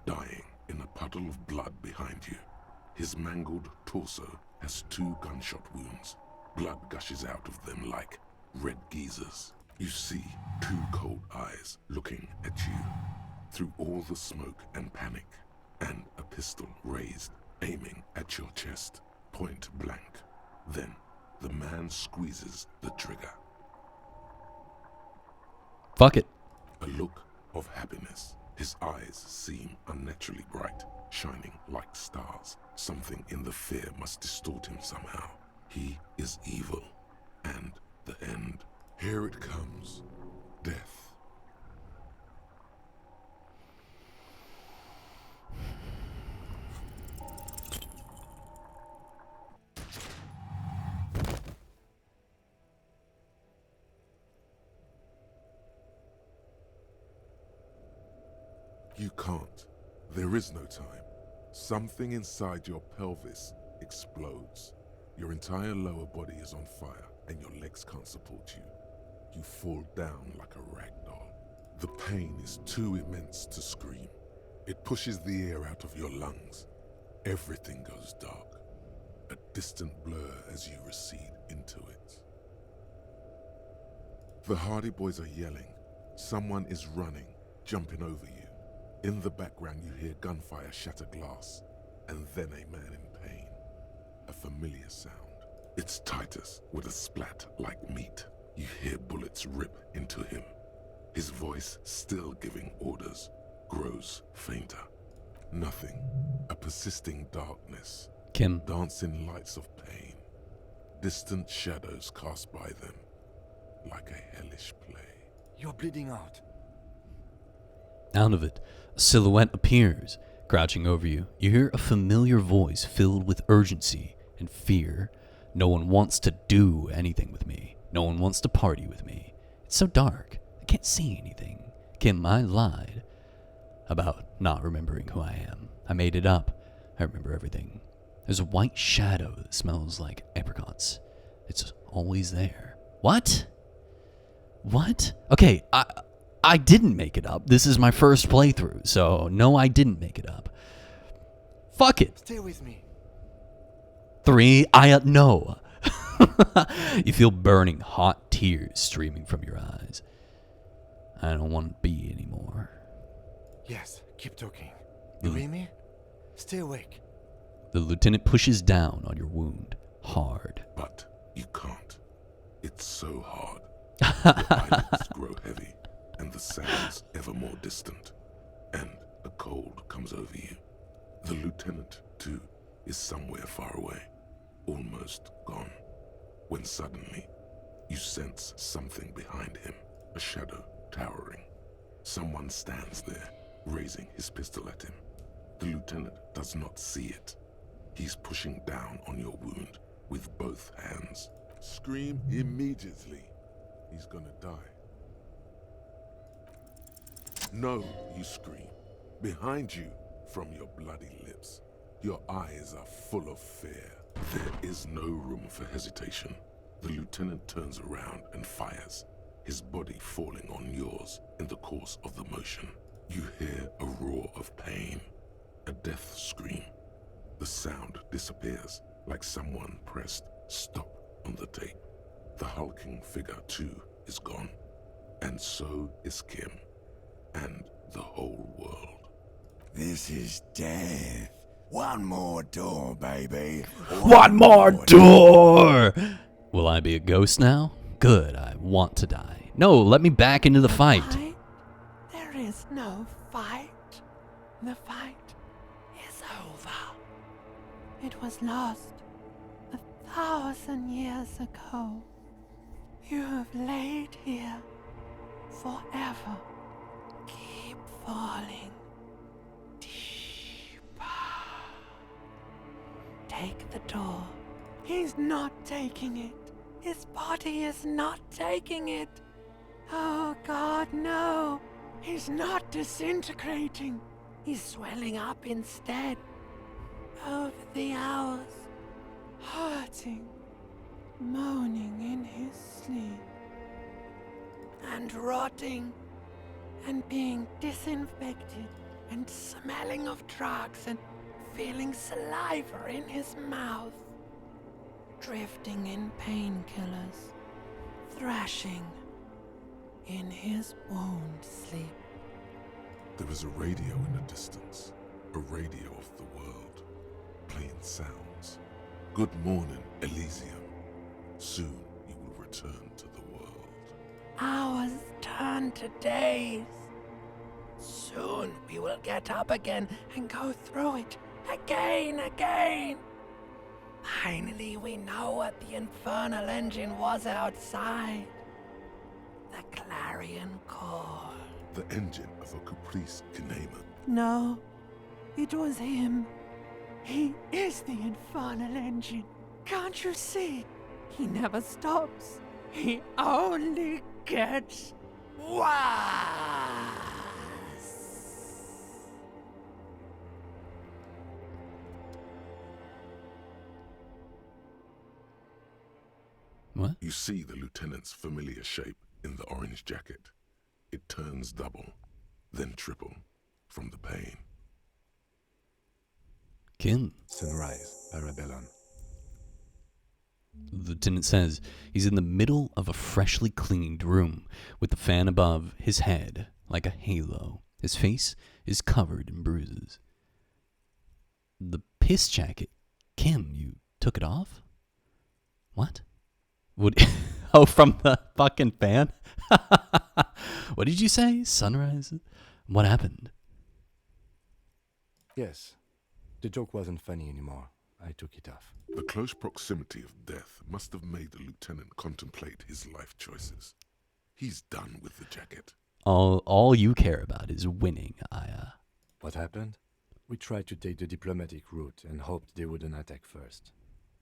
dying in a puddle of blood behind you. His mangled torso has 2 gunshot wounds. Blood gushes out of them like red geysers. You see 2 cold eyes looking at you. through all the smoke and panic, and a pistol raised, aiming at your chest, point blank. Then the man squeezes the trigger. Fuck it. A look of happiness. His eyes seem unnaturally bright, shining like stars. Something in the fear must distort him somehow. He is evil, and the end. Here it comes. Death. You can't. There is no time. Something inside your pelvis explodes. Your entire lower body is on fire, and your legs can't support you. You fall down like a rag doll. The pain is too immense to scream. It pushes the air out of your lungs. Everything goes dark. A distant blur as you recede into it. The Hardy Boys are yelling. Someone is running, jumping over you. In the background you hear gunfire shatter glass, and then a man in pain. A familiar sound. It's Titus with a splat like meat. You hear bullets rip into him. His voice, still giving orders, grows fainter. Nothing. A persisting darkness. Kim. Dancing lights of pain. Distant shadows cast by them, like a hellish play. You're bleeding out. Out of it, a silhouette appears, crouching over you. You hear a familiar voice filled with urgency and fear. No one wants to do anything with me. No one wants to party with me. It's so dark. I can't see anything. Kim, I lied about not remembering who I am. I made it up. I remember everything. There's a white shadow that smells like apricots. It's always there. What? What? Okay, I didn't make it up. This is my first playthrough, so no, I didn't make it up. Fuck it. Stay with me. 3, no. You feel burning hot tears streaming from your eyes. I don't want to be anymore. Yes, keep talking. You hear me? Stay awake. The lieutenant pushes down on your wound, hard. But you can't. It's so hard. Your eyelids grow heavy, and the sounds ever more distant, and a cold comes over you. The lieutenant, too, is somewhere far away, almost gone, when suddenly you sense something behind him, a shadow towering. Someone stands there, raising his pistol at him. The lieutenant does not see it. He's pushing down on your wound with both hands. Scream immediately. He's gonna die. No, you scream. Behind you, from your bloody lips, your eyes are full of fear. There is no room for hesitation. The lieutenant turns around and fires, his body falling on yours in the course of the motion. You hear a roar of pain, a death scream. The sound disappears like someone pressed stop on the tape. The hulking figure, too, is gone. And so is Kim. And the whole world. This is death. One more door, baby. One more door! Will I be a ghost now? Good, I want to die. No, let me back into the fight. There is no fight. The fight is over. It was lost 1,000 years ago. You have laid here forever. Keep falling deeper. Take the door. He's not taking it. His body is not taking it. Oh God, no. He's not disintegrating. He's swelling up instead. Over the hours, hurting, moaning in his sleep, and rotting, and being disinfected, and smelling of drugs, and feeling saliva in his mouth, drifting in painkillers, thrashing in his wound sleep. There is a radio in the distance, a radio of the world, playing sounds. Good morning, Elysium. Soon you will return to the world. Hours turn to days. Soon we will get up again and go through it again. Finally, we know what the infernal engine was outside. The clarion call. The engine of a Caprice Kinema. No, it was him. He is the infernal engine. Can't you see? He never stops. He only gets worse. What? You see the lieutenant's familiar shape in the orange jacket. It turns double, then triple, from the pain. Kim. Sunrise, Parabellum. The lieutenant says he's in the middle of a freshly cleaned room with the fan above his head like a halo. His face is covered in bruises. The piss jacket. Kim, you took it off? What? Oh, from the fucking fan? What did you say? Sunrise? What happened? Yes. The joke wasn't funny anymore. I took it off. The close proximity of death must have made the lieutenant contemplate his life choices. He's done with the jacket. All you care about is winning, Aya. What happened? We tried to take the diplomatic route and hoped they wouldn't attack first.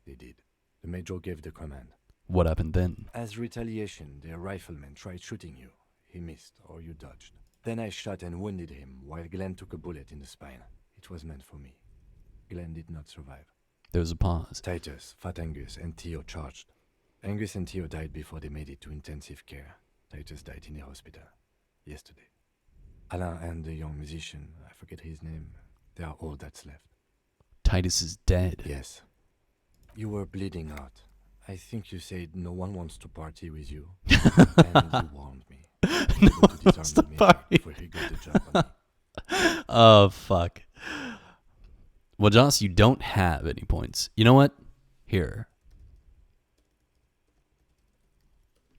They did. The major gave the command. What happened then? As retaliation, their rifleman tried shooting you. He missed, or you dodged. Then I shot and wounded him, while Glenn took a bullet in the spine. It was meant for me. Glenn did not survive. There was a pause. Titus, Fat Angus, and Theo charged. Angus and Theo died before they made it to intensive care. Titus died in a hospital. Yesterday. Alain and the young musician, I forget his name, they are all that's left. Titus is dead. Yes. You were bleeding out. I think you said no one wants to party with you. And you warned me. No one wants to party. Before he got the job on me. Oh, fuck. Well, Joss, you don't have any points. You know what? Here.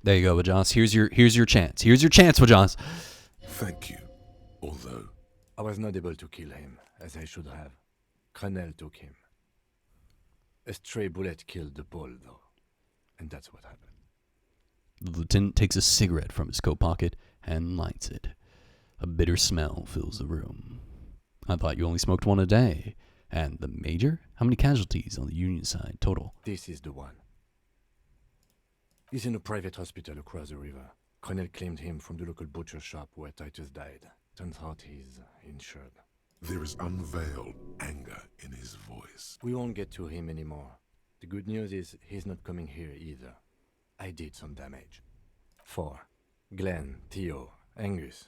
There you go, Joss. Here's your chance. Here's your chance, Joss. Thank you. Although I was not able to kill him, as I should have. Crenel took him. A stray bullet killed the Pole, though. And that's what happened. The lieutenant takes a cigarette from his coat pocket and lights it. A bitter smell fills the room. I thought you only smoked one a day. And the major? How many casualties on the Union side total? This is the one. He's in a private hospital across the river. Crenel claimed him from the local butcher shop where Titus died. Turns out he's insured. there is unveiled anger in his voice. We won't get to him anymore. The good news is he's not coming here either. I did some damage. 4. Glenn, Theo, Angus.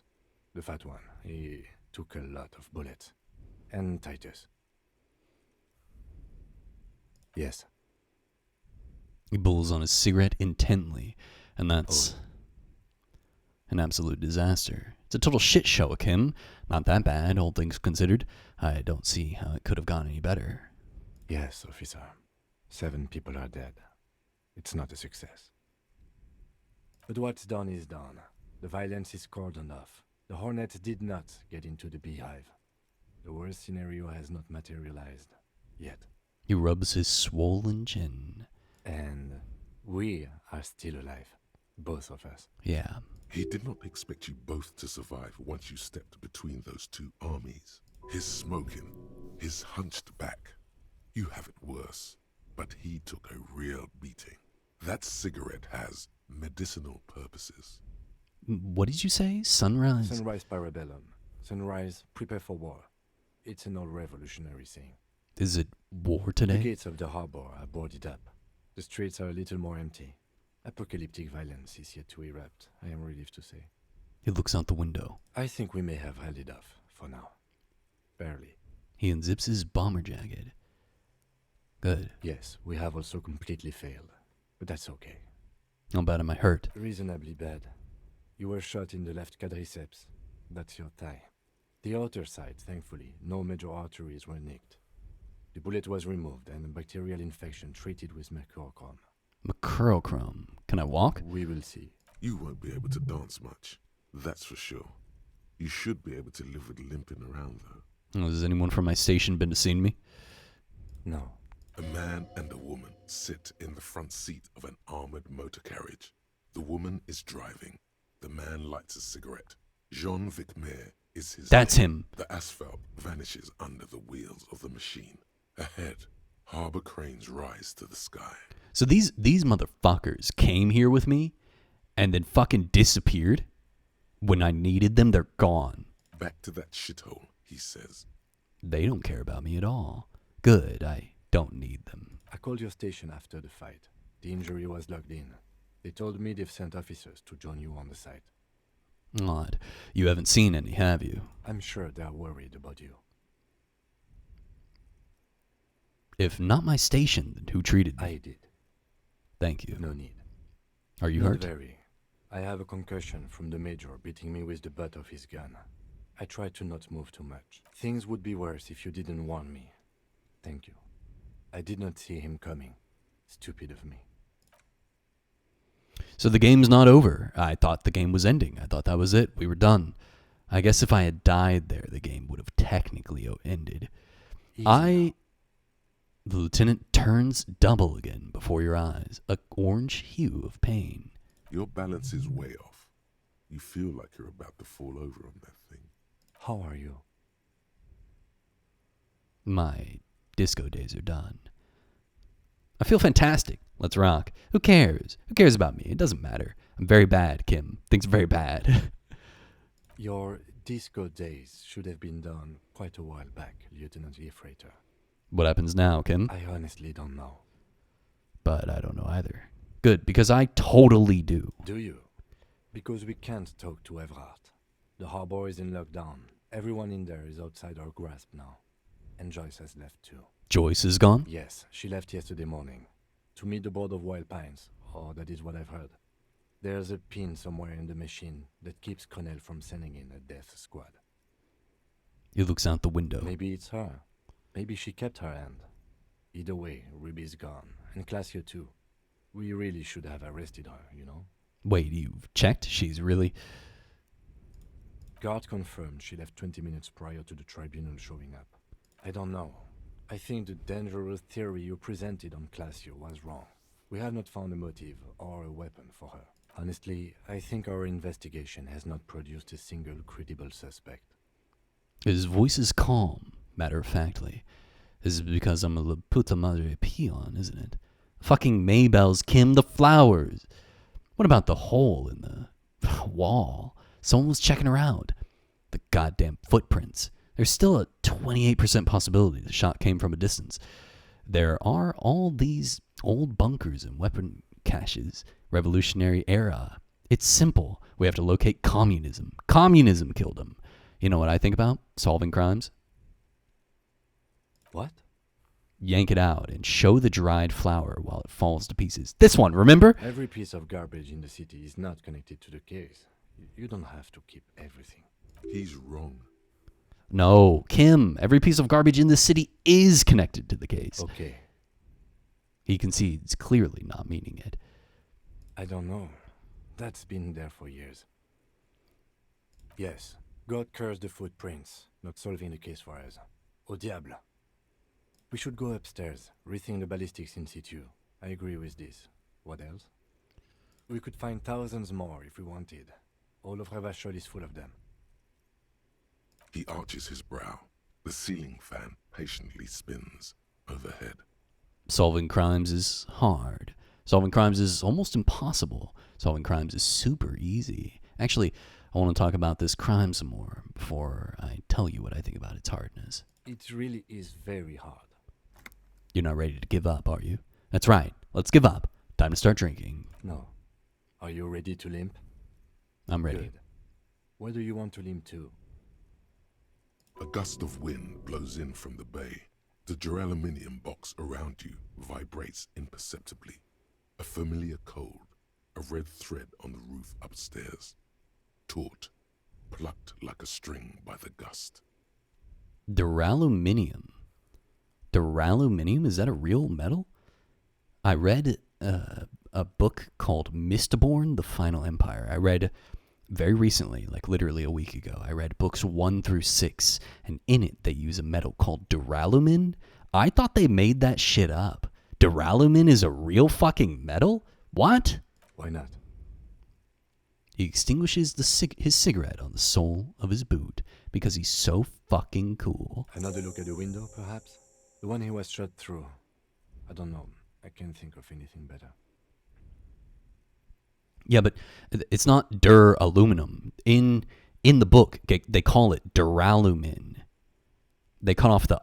The fat one. He took a lot of bullets. And Titus. Yes. He pulls on his cigarette intently, and that's an absolute disaster. It's a total shit show, Kim. Not that bad, all things considered. I don't see how it could have gone any better. Yes, officer. 7 people are dead. It's not a success. But what's done is done. The violence is cordoned off. The Hornets did not get into the beehive. The worst scenario has not materialized. Yet. He rubs his swollen chin. And we are still alive. Both of us. Yeah. He did not expect you both to survive once you stepped between those two armies. His smoking, his hunched back. You have it worse, but he took a real beating. That cigarette has medicinal purposes. What did you say? Sunrise? Sunrise parabellum. Sunrise, prepare for war. It's an old revolutionary saying. Is it war today? The gates of the harbor are boarded up. The streets are a little more empty. Apocalyptic violence is yet to erupt, I am relieved to say. He looks out the window. I think we may have held it off, for now. Barely. He unzips his bomber jacket. Good. Yes, we have also completely failed. But that's okay. How bad am I hurt? Reasonably bad. You were shot in the left quadriceps. That's your thigh. The outer side, thankfully, no major arteries were nicked. The bullet was removed and a bacterial infection treated with mercurochrome. Mercurochrome. Can I walk? We will see. You won't be able to dance much, that's for sure. You should be able to live with limping around, though. Oh, has anyone from my station been to see me? No. A man and a woman sit in the front seat of an armored motor carriage. The woman is driving. The man lights a cigarette. Jean Vicmer is his That's name. him. The asphalt vanishes under the wheels of the machine. Ahead, harbor cranes rise to the sky. So these motherfuckers came here with me and then fucking disappeared. When I needed them, they're gone. Back to that shithole, he says. They don't care about me at all. Good, I don't need them. I called your station after the fight. The injury was logged in. They told me they've sent officers to join you on the site. Odd. You haven't seen any, have you? I'm sure they're worried about you. If not my station, then who treated me? I did. Thank you. No need. Are you Not hurt? very. I have a concussion from the major beating me with the butt of his gun. I tried to not move too much. Things would be worse if you didn't warn me. Thank you. I did not see him coming. Stupid of me. So the game's not over. I thought the game was ending. I thought that was it. We were done. I guess if I had died there, the game would have technically ended. The lieutenant turns double again before your eyes, a orange hue of pain. Your balance is way off. You feel like you're about to fall over on that thing. How are you? My disco days are done. I feel fantastic. Let's rock. Who cares? Who cares about me? It doesn't matter. I'm very bad, Kim. Things are very bad. Your disco days should have been done quite a while back, Lieutenant Gefreiter. What happens now, Kim? I honestly don't know. But I don't know either. Good, because I totally do. Do you? Because we can't talk to Everard. The harbor is in lockdown. Everyone in there is outside our grasp now. And Joyce has left too. Joyce is gone? Yes, she left yesterday morning. To meet the board of Wild Pines. Or that is what I've heard. There's a pin somewhere in the machine that keeps Connell from sending in a death squad. He looks out the window. Maybe it's her. Maybe she kept her hand. Either way, Ruby's gone. And Classio too. We really should have arrested her, you know? Wait, you've checked? She's really... Guard confirmed she left 20 minutes prior to the tribunal showing up. I don't know. I think the dangerous theory you presented on Classio was wrong. We have not found a motive or a weapon for her. Honestly, I think our investigation has not produced a single credible suspect. His voice is calm, matter-of-factly. This is because I'm a la puta madre peon, isn't it? Fucking Maybelle's Kim, the flowers. What about the hole in the wall? Someone was checking her out. The goddamn footprints. There's still a 28% possibility the shot came from a distance. There are all these old bunkers and weapon caches. Revolutionary era. It's simple. We have to locate communism. Communism killed him. You know what I think about? Solving crimes. What? Yank it out and show the dried flower while it falls to pieces. This one, remember? Every piece of garbage in the city is not connected to the case. You don't have to keep everything. He's wrong. No, Kim, every piece of garbage in the city is connected to the case. Okay. He concedes, clearly not meaning it. I don't know. That's been there for years. Yes, God cursed the footprints, not solving the case for us. Au diable. We should go upstairs, rethink the ballistics in situ. I agree with this. What else? We could find thousands more if we wanted. All of Revachol is full of them. He arches his brow. The ceiling fan patiently spins overhead. Solving crimes is hard. Solving crimes is almost impossible. Solving crimes is super easy. Actually, I want to talk about this crime some more before I tell you what I think about its hardness. It really is very hard. You're not ready to give up, are you? That's right. Let's give up. Time to start drinking. No. Are you ready to limp? I'm ready. Good. Where do you want to limp to? A gust of wind blows in from the bay. The duraluminum box around you vibrates imperceptibly. A familiar cold, a red thread on the roof upstairs. Taut, plucked like a string by the gust. Duraluminium. Duraluminium? Is that a real metal? I read a book called Mistborn, The Final Empire. I read very recently, like literally a week ago. I read books 1 through 6, and in it they use a metal called duralumin. I thought they made that shit up. Duralumin is a real fucking metal? What? Why not? He extinguishes his cigarette on the sole of his boot because he's so fucking cool. Another look at the window, perhaps? The one he was shot through. I don't know. I can't think of anything better. Yeah, but it's not duraluminum. In the book, they call it duralumin. They cut off the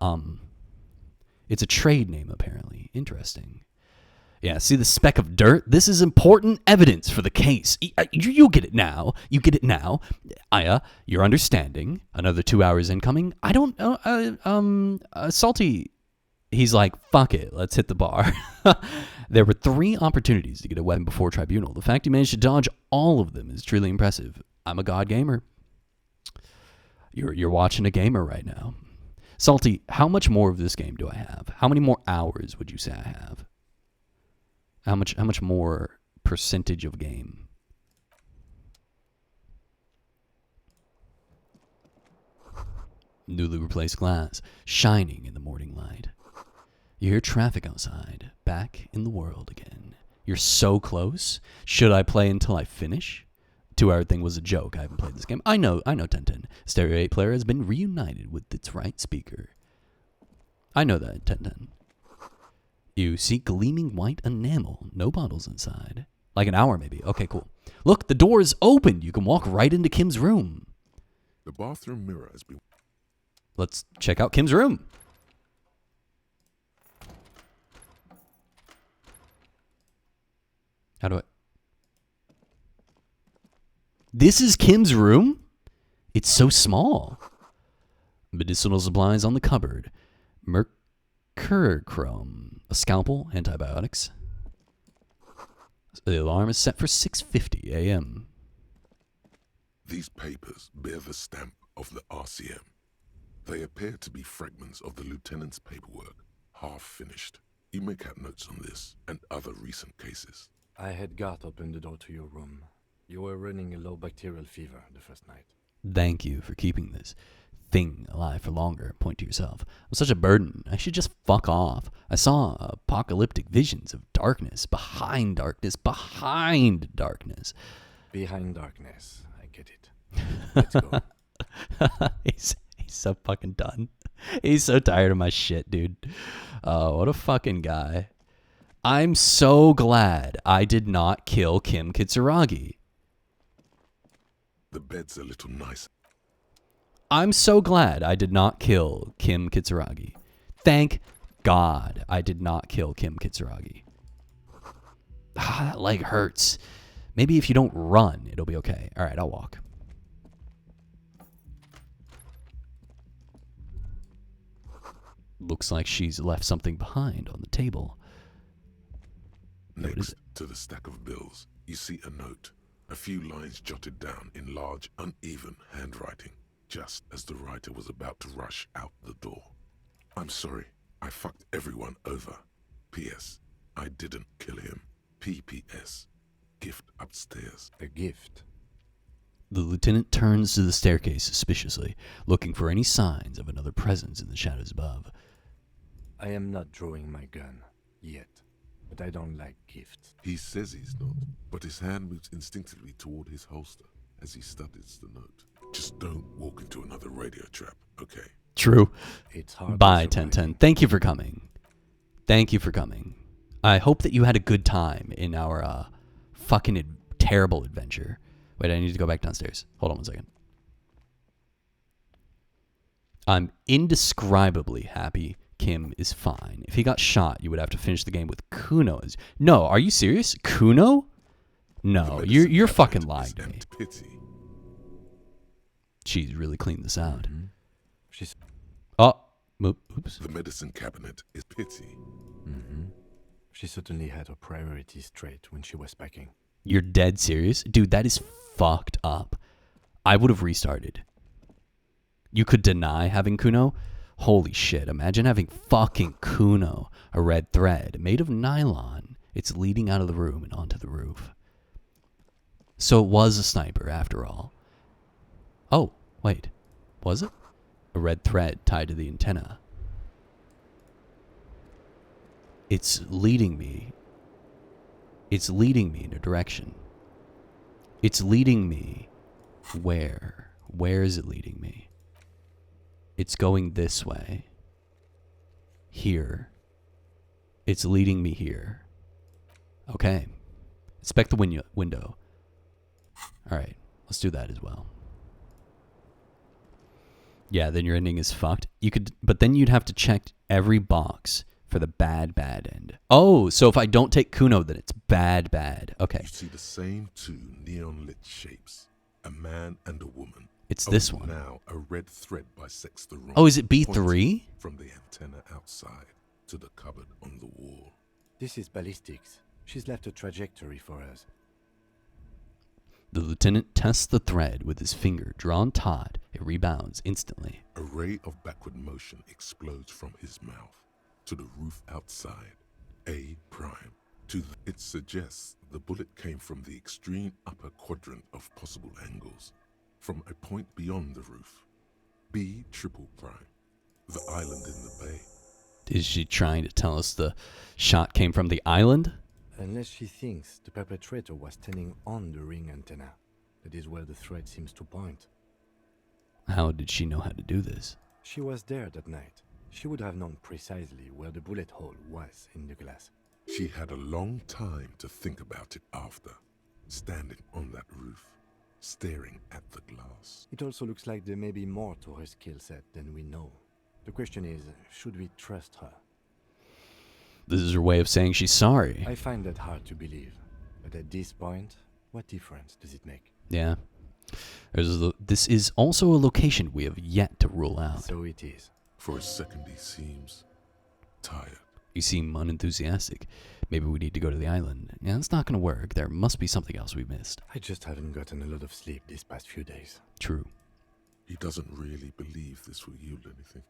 It's a trade name, apparently. Interesting. Yeah, see the speck of dirt? This is important evidence for the case. You get it now. You get it now. Aya, you're understanding. Another 2 hours incoming. I don't know. Salty. He's like, fuck it. Let's hit the bar. There were 3 opportunities to get a weapon before tribunal. The fact you managed to dodge all of them is truly impressive. I'm a god gamer. You're watching a gamer right now. Salty, how much more of this game do I have? How many more hours would you say I have? How much more percentage of game? Newly replaced glass, shining in the morning light. You hear traffic outside, back in the world again. You're so close. Should I play until I finish? 2-hour thing was a joke. I haven't played this game. I know, 1010. Stereo 8 player has been reunited with its right speaker. I know that, 1010. You see gleaming white enamel. No bottles inside. Like an hour, maybe. Okay, cool. Look, the door is open. You can walk right into Kim's room. The bathroom mirror has been... Let's check out Kim's room. How do I... This is Kim's room? It's so small. Medicinal supplies on the cupboard. Mercurochrome. A scalpel. Antibiotics. The alarm is set for 6:50 a.m. These papers bear the stamp of the RCM. They appear to be fragments of the lieutenant's paperwork, half finished. You make out notes on this and other recent cases. I had Garth open the door to your room. You were running a low bacterial fever the first night. Thank you for keeping this thing alive for longer. Point to yourself. I'm such a burden. I should just fuck off. I saw apocalyptic visions of darkness, behind darkness, behind darkness. Behind darkness. I get it. Let's go. He's so fucking done. He's so tired of my shit, dude. What a fucking guy. I'm so glad I did not kill Kim Kitsuragi. The bed's a little nicer. I'm so glad I did not kill Kim Kitsuragi. Thank God I did not kill Kim Kitsuragi. That leg hurts. Maybe if you don't run, it'll be okay. All right, I'll walk. Looks like she's left something behind on the table. Next to the stack of bills, you see a note. A few lines jotted down in large, uneven handwriting, just as the writer was about to rush out the door. I'm sorry, I fucked everyone over. P.S. I didn't kill him. P.P.S. Gift upstairs. A gift? The lieutenant turns to the staircase suspiciously, looking for any signs of another presence in the shadows above. I am not drawing my gun, yet. But I don't like gifts. He says he's not, but his hand moves instinctively toward his holster as he studies the note. Just don't walk into another radio trap, okay? True. It's hard. Bye, 1010. Thank you for coming. Thank you for coming. I hope that you had a good time in our fucking terrible adventure. Wait, I need to go back downstairs. Hold on 1 second. I'm indescribably happy Kim is fine. If he got shot, you would have to finish the game with Kuno. No, are you serious? Kuno? No, you're fucking lying to me. Pity. She's really cleaned this out. Mm-hmm. She's... Oh, oops. The medicine cabinet is pity. Mm-hmm. She certainly had her priorities straight when she was packing. You're dead serious? Dude, that is fucked up. I would have restarted. You could deny having Kuno? Holy shit, imagine having fucking Kuno, a red thread made of nylon. It's leading out of the room and onto the roof. So it was a sniper after all. Oh, wait. Was it? A red thread tied to the antenna. It's leading me. It's leading me in a direction. It's leading me where? Where is it leading me? It's going this way. Here. It's leading me here. Okay. Inspect the window. Alright, let's do that as well. Yeah, then your ending is fucked. But then you'd have to check every box for the bad end. Oh, so if I don't take Kuno, then it's bad. Okay. You see the same two neon-lit shapes, a man and a woman. It's this one. Now a red thread bisects the room. Oh, is it B3? From the antenna outside to the cupboard on the wall. This is ballistics. She's left a trajectory for us. The lieutenant tests the thread with his finger drawn taut. It rebounds instantly. A ray of backward motion explodes from his mouth to the roof outside. A prime. It suggests the bullet came from the extreme upper quadrant of possible angles, from a point beyond the roof. B triple prime. The island in the bay. Is she trying to tell us the shot came from the island? Unless she thinks the perpetrator was standing on the ring antenna. That is where the thread seems to point. How did she know how to do this? She was there that night. She would have known precisely where the bullet hole was in the glass. She had a long time to think about it after, standing on that roof, staring at the glass. It also looks like there may be more to her skill set than we know. The question is, should we trust her? This is her way of saying she's sorry. I find that hard to believe. But at this point, what difference does it make? Yeah. This is also a location we have yet to rule out. So it is. For a second he seems tired. You seem unenthusiastic. Maybe we need to go to the island. Yeah, that's not going to work. There must be something else we missed. I just haven't gotten a lot of sleep these past few days. True. He doesn't really believe this will yield anything.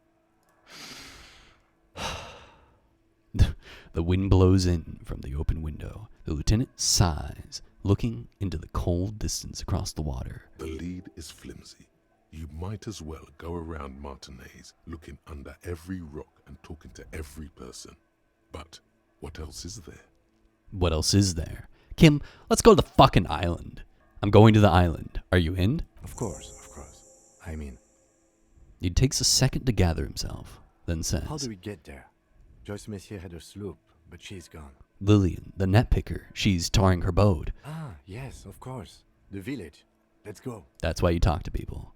The wind blows in from the open window. The lieutenant sighs, looking into the cold distance across the water. The lead is flimsy. You might as well go around Martinez, looking under every rock and talking to every person. But what else is there? What else is there? Kim, let's go to the fucking island. I'm going to the island. Are you in? Of course. I'm in. He takes a second to gather himself, then says, How do we get there? Joyce Messier had her sloop, but she's gone. Lillian, the net picker. She's tarring her boat. Ah, yes, of course. The village. Let's go. That's why you talk to people.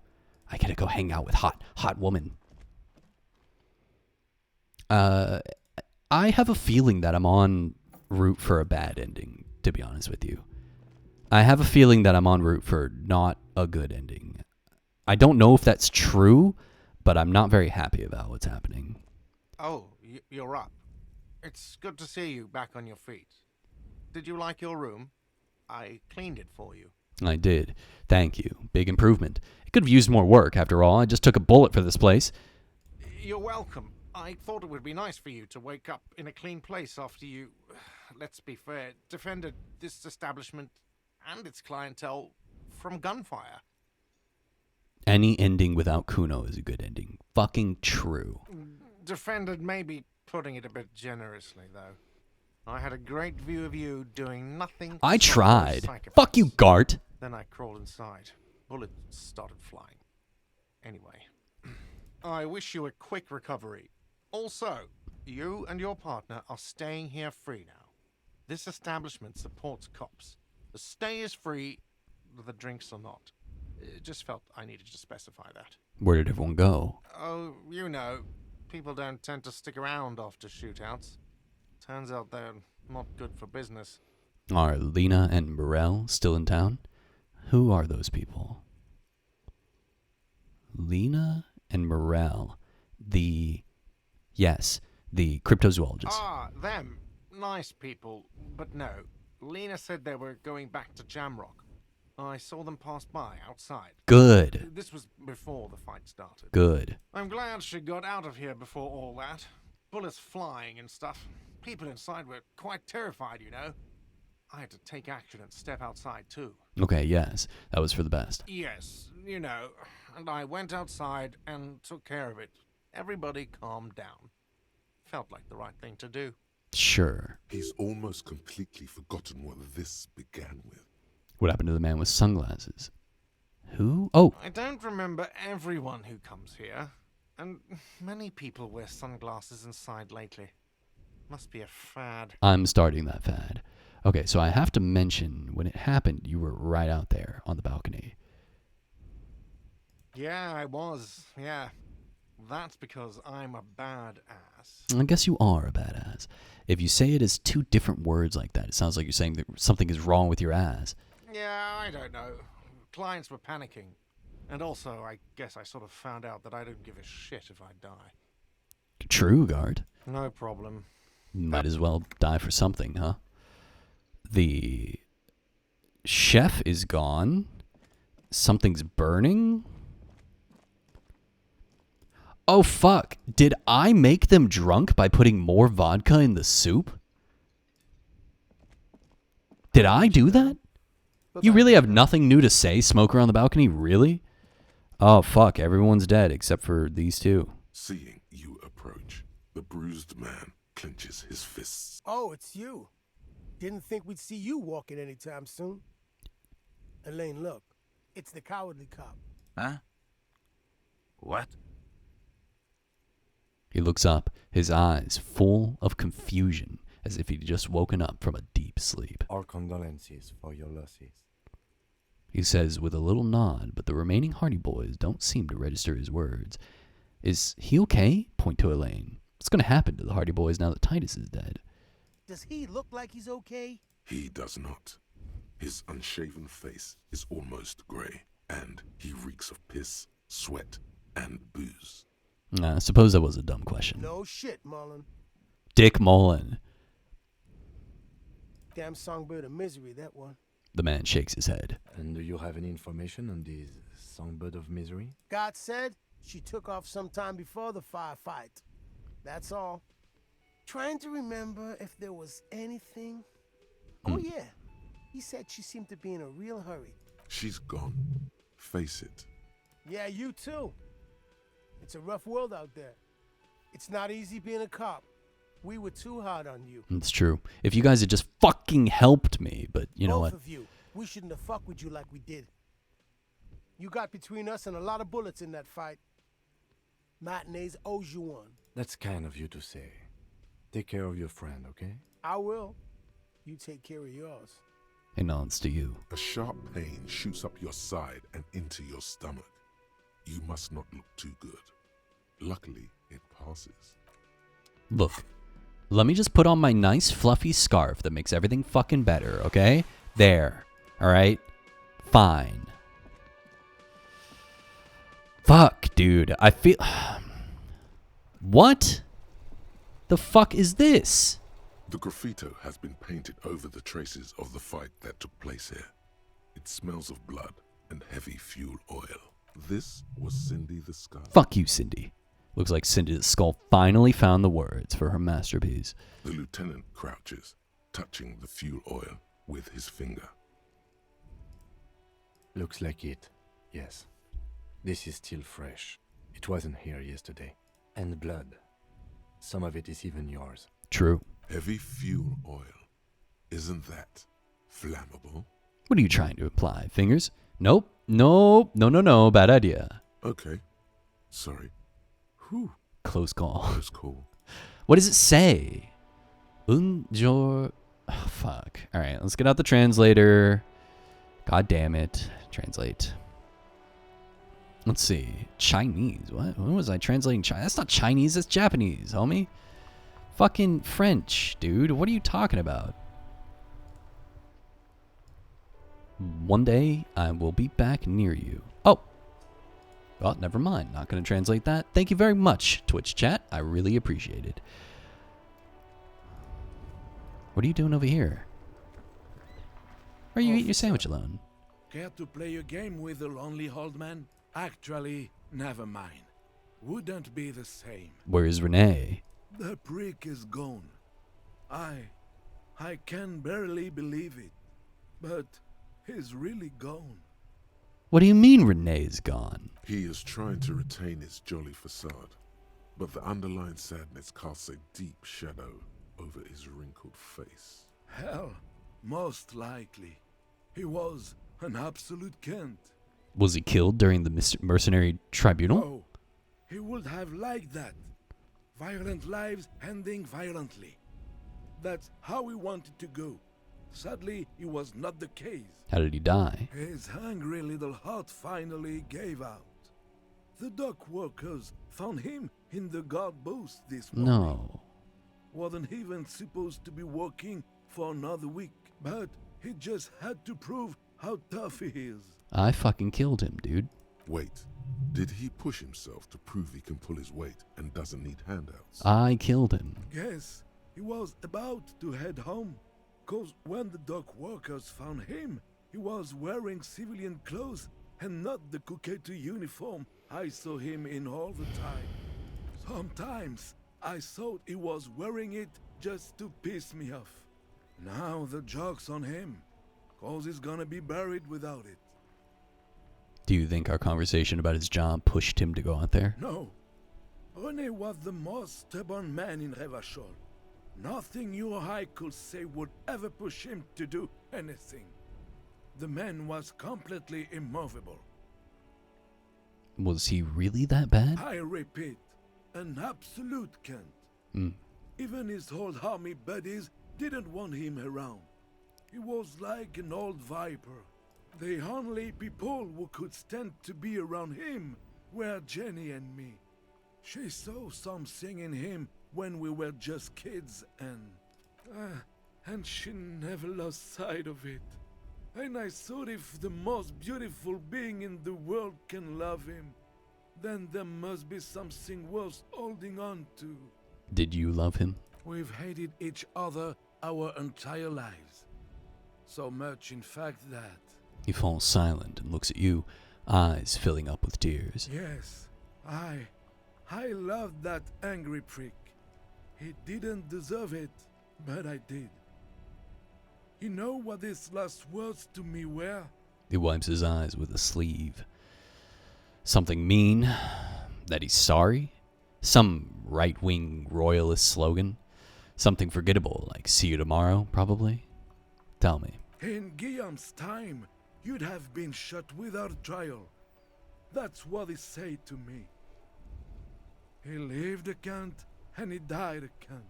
I gotta go hang out with hot woman. I have a feeling that I'm on route for a bad ending, to be honest with you. I have a feeling that I'm on route for not a good ending. I don't know if that's true, but I'm not very happy about what's happening. Oh, you're up. It's good to see you back on your feet. Did you like your room? I cleaned it for you. I did. Thank you. Big improvement. It could have used more work, after all. I just took a bullet for this place. You're welcome. I thought it would be nice for you to wake up in a clean place after you, let's be fair, defended this establishment and its clientele from gunfire. Any ending without Kuno is a good ending. Fucking true. Defended may be putting it a bit generously, though. I had a great view of you doing nothing. I tried. Fuck you, Gart. Then I crawled inside. Bullets started flying. Anyway, I wish you a quick recovery. Also, you and your partner are staying here free now. This establishment supports cops. The stay is free, the drinks are not. It just felt I needed to specify that. Where did everyone go? Oh, you know, people don't tend to stick around after shootouts. Turns out they're not good for business. Are Lena and Morel still in town? Who are those people? Lena and Morel. The cryptozoologists. Ah, them. Nice people. But no. Lena said they were going back to Jamrock. I saw them pass by outside. Good. This was before the fight started. Good. I'm glad she got out of here before all that. Bullets flying and stuff. People inside were quite terrified, you know. I had to take action and step outside too. Okay, yes. That was for the best. Yes, you know, and I went outside and took care of it. Everybody calmed down. Felt like the right thing to do. Sure. He's almost completely forgotten what this began with. What happened to the man with sunglasses? Who? Oh. I don't remember everyone who comes here, and many people wear sunglasses inside lately. Must be a fad. I'm starting that fad. Okay, so I have to mention, when it happened, you were right out there on the balcony. Yeah, I was. Yeah. That's because I'm a badass. I guess you are a badass. If you say it as two different words like that, it sounds like you're saying that something is wrong with your ass. Yeah, I don't know. Clients were panicking. And also, I guess I sort of found out that I don't give a shit if I die. True, guard. No problem. Might as well die for something, huh? The chef is gone. Something's burning. Oh, fuck. Did I make them drunk by putting more vodka in the soup? Did I do that? You really have nothing new to say, smoker on the balcony? Really? Oh, fuck. Everyone's dead except for these two. Seeing you approach, the bruised man clenches his fists. Oh, it's you. Didn't think we'd see you walking anytime soon. Elaine, look. It's the cowardly cop. Huh? What? He looks up, his eyes full of confusion, as if he'd just woken up from a deep sleep. Our condolences for your losses. He says with a little nod, but the remaining Hardy Boys don't seem to register his words. Is he okay? Point to Elaine. What's going to happen to the Hardy Boys now that Titus is dead? Does he look like he's okay? He does not. His unshaven face is almost grey, and he reeks of piss, sweat, and booze. I suppose that was a dumb question. No shit, Mullen. Dick Mullen. Damn songbird of misery, that one. The man shakes his head. And do you have any information on this songbird of misery? God said she took off sometime before the firefight. That's all. Trying to remember if there was anything. Oh, yeah. He said she seemed to be in a real hurry. She's gone. Face it. Yeah, you too. It's a rough world out there. It's not easy being a cop. We were too hard on you. It's true. If you guys had just fucking helped me, but you know what? Both of you. We shouldn't have fucked with you like we did. You got between us and a lot of bullets in that fight. Matinees owes you one. That's kind of you to say. Take care of your friend, okay? I will. You take care of yours. He nods to you. A sharp pain shoots up your side and into your stomach. You must not look too good. Luckily, it passes. Look, let me just put on my nice fluffy scarf that makes everything fucking better, okay? There. Alright? Fine. Fuck, dude. I feel... What the fuck is this? The graffito has been painted over the traces of the fight that took place here. It smells of blood and heavy fuel oil. This was Cindy the Skull. Fuck you, Cindy. Looks like Cindy the Skull finally found the words for her masterpiece. The lieutenant crouches, touching the fuel oil with his finger. Looks like it, yes. This is still fresh. It wasn't here yesterday. And blood. Some of it is even yours. True. Heavy fuel oil. Isn't that flammable? What are you trying to imply? Fingers? Nope. Nope. No. Bad idea. Okay. Sorry. Whew. Close call. Close call. What does it say? Unjor... Oh, fuck. Alright, let's get out the translator. God damn it. Translate. Let's see. Chinese. What? When was I translating Chinese? That's not Chinese. That's Japanese, homie. Fucking French, dude. What are you talking about? One day, I will be back near you. Oh. Well, never mind. Not going to translate that. Thank you very much, Twitch chat. I really appreciate it. What are you doing over here? Or are you eating your sandwich alone? Care to play a game with the lonely old man? Actually, never mind. Wouldn't be the same. Where's Renee? The prick is gone. I can barely believe it. But he's really gone. What do you mean Renee's gone? He is trying to retain his jolly facade, but the underlying sadness casts a deep shadow over his wrinkled face. Hell, most likely. He was an absolute Kent. Was he killed during the mercenary tribunal? Oh, he would have liked that. Violent lives ending violently. That's how he wanted to go. Sadly, it was not the case. How did he die? His hungry little heart finally gave out. The dock workers found him in the guard booth this morning. No. Wasn't even supposed to be working for another week, but he just had to prove how tough he is. I fucking killed him, dude. Wait, did he push himself to prove he can pull his weight and doesn't need handouts? I killed him. Yes, he was about to head home, 'cause when the dock workers found him, he was wearing civilian clothes and not the Kuketu uniform I saw him in all the time. Sometimes I thought he was wearing it just to piss me off. Now the joke's on him, 'cause he's gonna be buried without it. Do you think our conversation about his job pushed him to go out there? No. René was the most stubborn man in Revachol. Nothing you or I could say would ever push him to do anything. The man was completely immovable. Was he really that bad? I repeat, an absolute Kent. Hmm. Even his old army buddies didn't want him around. He was like an old viper. The only people who could stand to be around him were Jenny and me. She saw something in him when we were just kids, and she never lost sight of it. And I thought if the most beautiful being in the world can love him, then there must be something worth holding on to. Did you love him? We've hated each other our entire lives. So much, in fact, that... He falls silent and looks at you, eyes filling up with tears. Yes, I loved that angry prick. He didn't deserve it, but I did. You know what his last words to me were? He wipes his eyes with a sleeve. Something mean? That he's sorry? Some right-wing royalist slogan? Something forgettable, like see you tomorrow, probably? Tell me. In Guillaume's time, you'd have been shot without trial. That's what he said to me. He lived a Kant, and he died a Kant.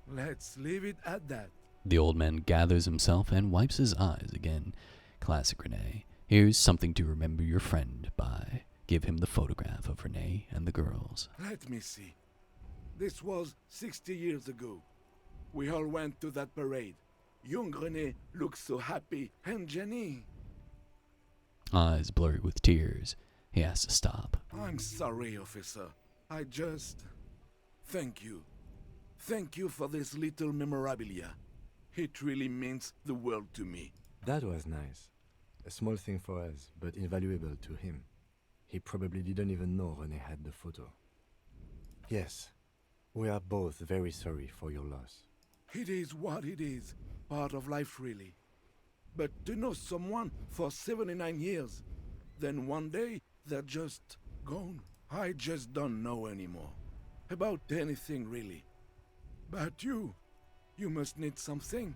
Let's leave it at that. The old man gathers himself and wipes his eyes again. Classic Renee. Here's something to remember your friend by. Give him the photograph of Renee and the girls. Let me see. This was 60 years ago. We all went to that parade. Young Renee looked so happy, and Jenny... Eyes blurry with tears. He has to stop. I'm sorry, officer. I just... Thank you. Thank you for this little memorabilia. It really means the world to me. That was nice. A small thing for us, but invaluable to him. He probably didn't even know René had the photo. Yes, we are both very sorry for your loss. It is what it is. Part of life, really. But to know someone for 79 years, then one day they're just gone. I just don't know anymore. About anything, really. But you must need something.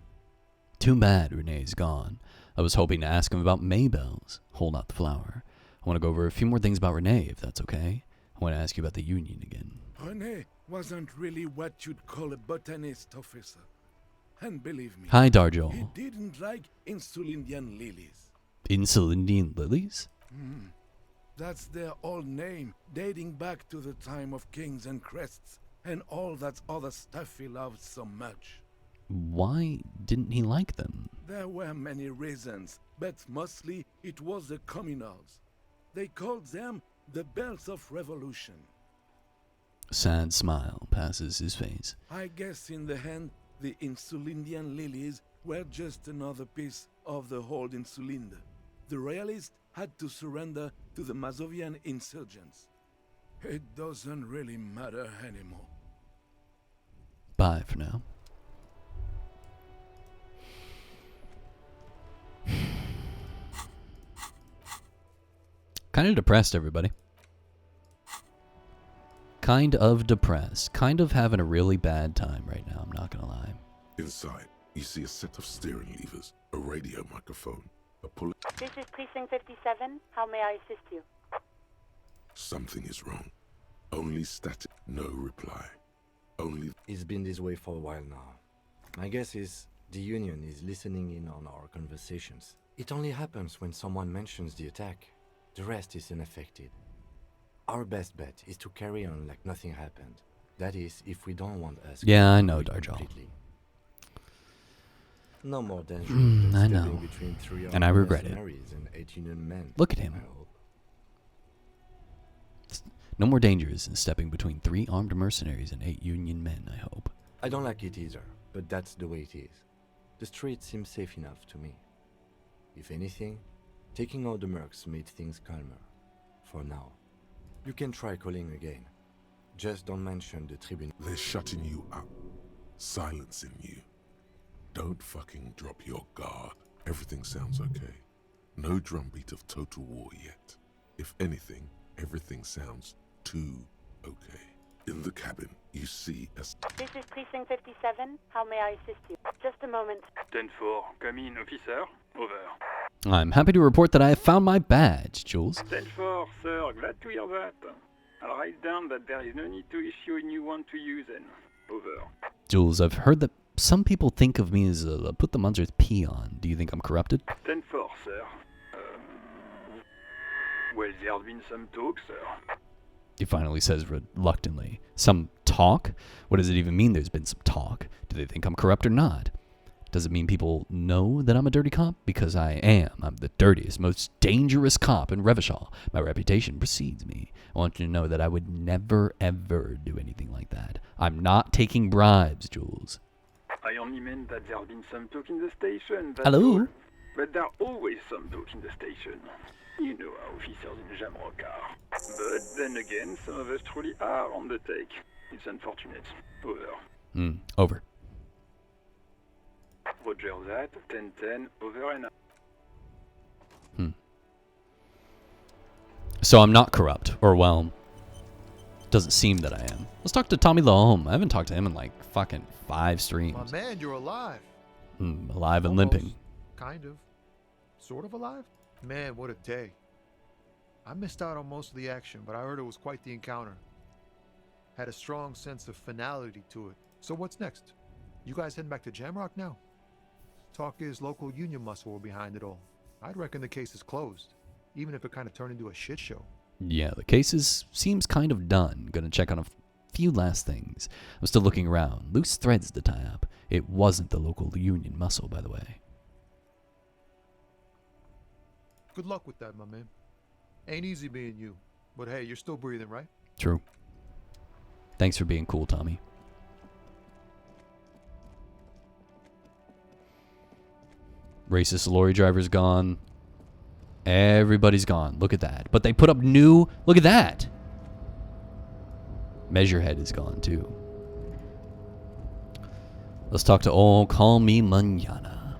Too bad Renee's gone. I was hoping to ask him about Maybelle's. Hold out the flower. I want to go over a few more things about Renee, if that's okay. I want to ask you about the Union again. Renee wasn't really what you'd call a botanist, officer. And believe me, Hi, Darjol. he didn't like Insulindian lilies. Insulindian lilies? That's their old name, dating back to the time of kings and crests, and all that other stuff he loved so much. Why didn't he like them? There were many reasons, but mostly it was the communals. They called them the bells of revolution. A sad smile passes his face. I guess in the end, the Insulindian lilies were just another piece of the whole Insulinde. the Royalists had to surrender to the Mazovian insurgents. It doesn't really matter anymore. Bye for now. Kind of depressed, everybody. Kind of depressed. Kind of having a really bad time right now, I'm not gonna lie. Inside, you see a set of steering levers, a radio microphone, a pull. This is Precinct 57. How may I assist you? Something is wrong. Only static, no reply. Only. It's been this way for a while now. My guess is the Union is listening in on our conversations. It only happens when someone mentions the attack. The rest is unaffected. Our best bet is to carry on like nothing happened. That is, if we don't want us. Yeah, I know, Darjal. No more danger than I stepping know. between three And I regret it. mercenaries and 8 Union men. Look at him. No more dangers than stepping between 3 armed mercenaries and 8 Union men, I hope. I don't like it either, but that's the way it is. The street seems safe enough to me. If anything, taking out the mercs made things calmer. For now. You can try calling again. Just don't mention the tribune. They're shutting you up, silencing you. Don't fucking drop your guard. Everything sounds okay. No drumbeat of total war yet. If anything, everything sounds too okay. In the cabin, you see a... This is Precinct 57. How may I assist you? Just a moment. 10-4, come in, officer. Over. I'm happy to report that I have found my badge, Jules. 10-4, sir, glad to hear that. I'll write down that there is no need to issue a new one to you then. Over. Jules, I've heard that some people think of me as a put the Munster's peon. Do you think I'm corrupted? 10-4, sir. Well, there's been some talk, sir. He finally says reluctantly. Some talk? What does it even mean there's been some talk? Do they think I'm corrupt or not? Does it mean people know that I'm a dirty cop? Because I am. I'm the dirtiest, most dangerous cop in Revachol. My reputation precedes me. I want you to know that I would never, ever do anything like that. I'm not taking bribes, Jules. I only meant that there's been some talk in the station. That's Hello? all. But there's always some talk in the station. You know how officers in Jamrock are. But then again, some of us truly are on the take. It's unfortunate. Over. Over. Roger that. 10-10. Over and out. So I'm not corrupt. Or, well, doesn't seem that I am. Let's talk to Tommy Lahome. I haven't talked to him in like fucking 5 streams. My man, you're alive. Alive and limping. Kind of. Sort of alive? Man, what a day. I missed out on most of the action, but I heard it was quite the encounter. Had a strong sense of finality to it. So what's next? You guys heading back to Jamrock now? Talk is local union muscle were behind it all. I'd reckon the case is closed, even if it kind of turned into a shit show. Yeah, the case seems kind of done. Gonna check on a few last things. I'm still looking around. Loose threads to tie up. It wasn't the local union muscle, by the way. Good luck with that, my man. Ain't easy being you, but hey, you're still breathing, right? True. Thanks for being cool, Tommy. Racist lorry driver's gone. Everybody's gone. Look at that. But they put up new... Look at that. Measurehead is gone, too. Let's talk to old Call Me Mañana.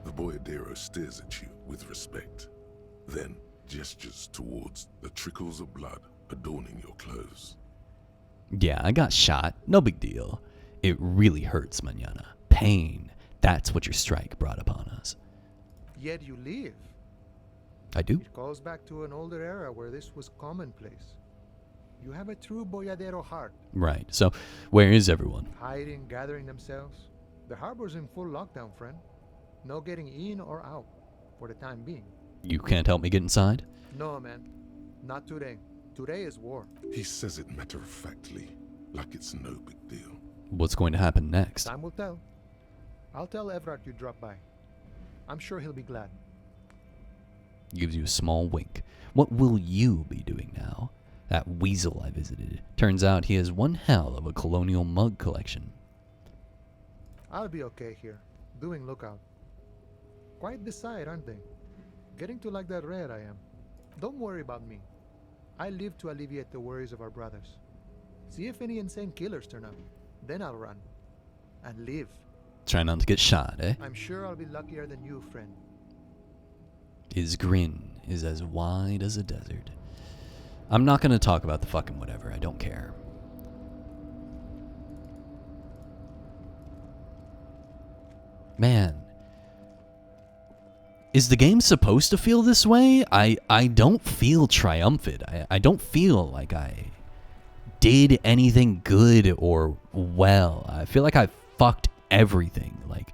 The boyadero stares at you with respect, then gestures towards the trickles of blood adorning your clothes. Yeah, I got shot. No big deal. It really hurts, Mañana. Pain. That's what your strike brought upon us. Yet you live. I do? It goes back to an older era where this was commonplace. You have a true boyadero heart. Right. So, where is everyone? Hiding, gathering themselves. The harbor's in full lockdown, friend. No getting in or out, for the time being. You can't help me get inside? No, man. Not today. Today is war. He says it matter-of-factly, like it's no big deal. What's going to happen next? Time will tell. I'll tell Everard you dropped by. I'm sure he'll be glad. Gives you a small wink. What will you be doing now? That weasel I visited. Turns out he has one hell of a colonial mug collection. I'll be okay here, doing lookout. Quite the sight, aren't they? Getting to like that red I am. Don't worry about me. I live to alleviate the worries of our brothers. See if any insane killers turn up. Then I'll run. And live. Try not to get shot, eh? I'm sure I'll be luckier than you, friend. His grin is as wide as a desert. I'm not going to talk about the fucking whatever. I don't care. Man. Is the game supposed to feel this way? I don't feel triumphant. I don't feel like I did anything good or well. I feel like I fucked everything. Like,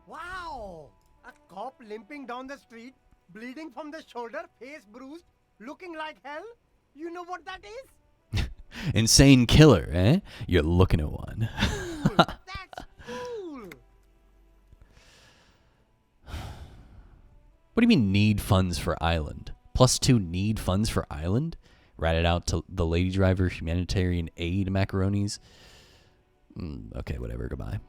Wow! A cop limping down the street, bleeding from the shoulder, face bruised, looking like hell? You know what that is? insane killer, eh? You're looking at one. That's cool! What do you mean need funds for island? +2 need funds for island? Rat it out to the lady driver, humanitarian aid macaronis. Okay, whatever, goodbye.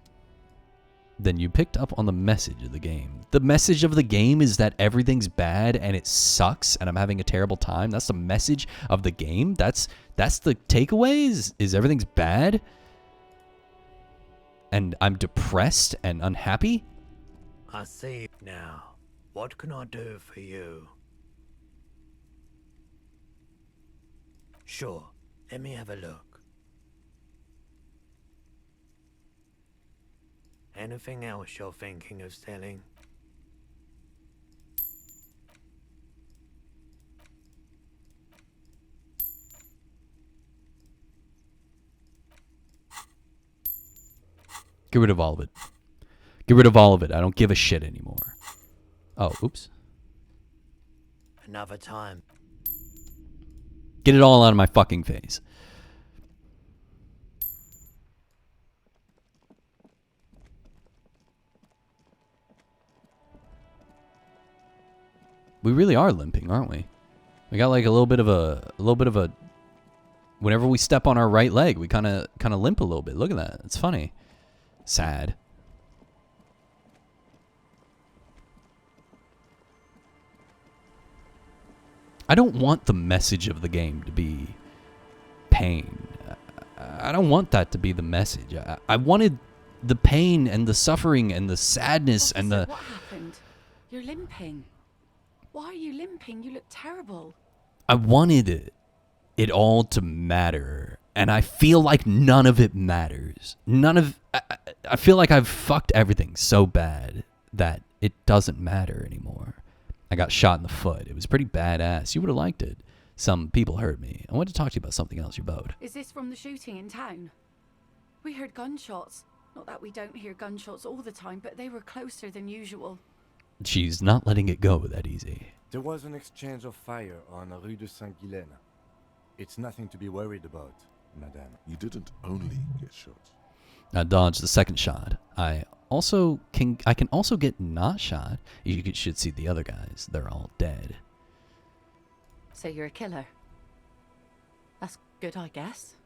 Then you picked up on the message of the game. The message of the game is that everything's bad and it sucks and I'm having a terrible time. That's the message of the game? That's the takeaway is everything's bad? And I'm depressed and unhappy? I see now. What can I do for you? Sure, let me have a look. Anything else you're thinking of selling? Get rid of all of it. Get rid of all of it. I don't give a shit anymore. Oh, oops. Another time. Get it all out of my fucking face. We really are limping, aren't we? We got like a little bit of a whenever we step on our right leg, we kind of limp a little bit. Look at that. It's funny. Sad. I don't want the message of the game to be pain. I don't want that to be the message. I wanted the pain and the suffering and the sadness and the... What happened? You're limping. Why are you limping? You look terrible. I wanted it all to matter. And I feel like none of it matters. I feel like I've fucked everything so bad that it doesn't matter anymore. I got shot in the foot. It was pretty badass. You would have liked it. Some people hurt me. I wanted to talk to you about something else, your boat. Is this from the shooting in town? We heard gunshots. Not that we don't hear gunshots all the time, but they were closer than usual. She's not letting it go that easy. There was an exchange of fire on Rue de Saint-Guylaine. It's nothing to be worried about, madame. You didn't only get shot. I dodged the second shot. I can also get not shot. You should see the other guys. They're all dead. So you're a killer? That's good, I guess.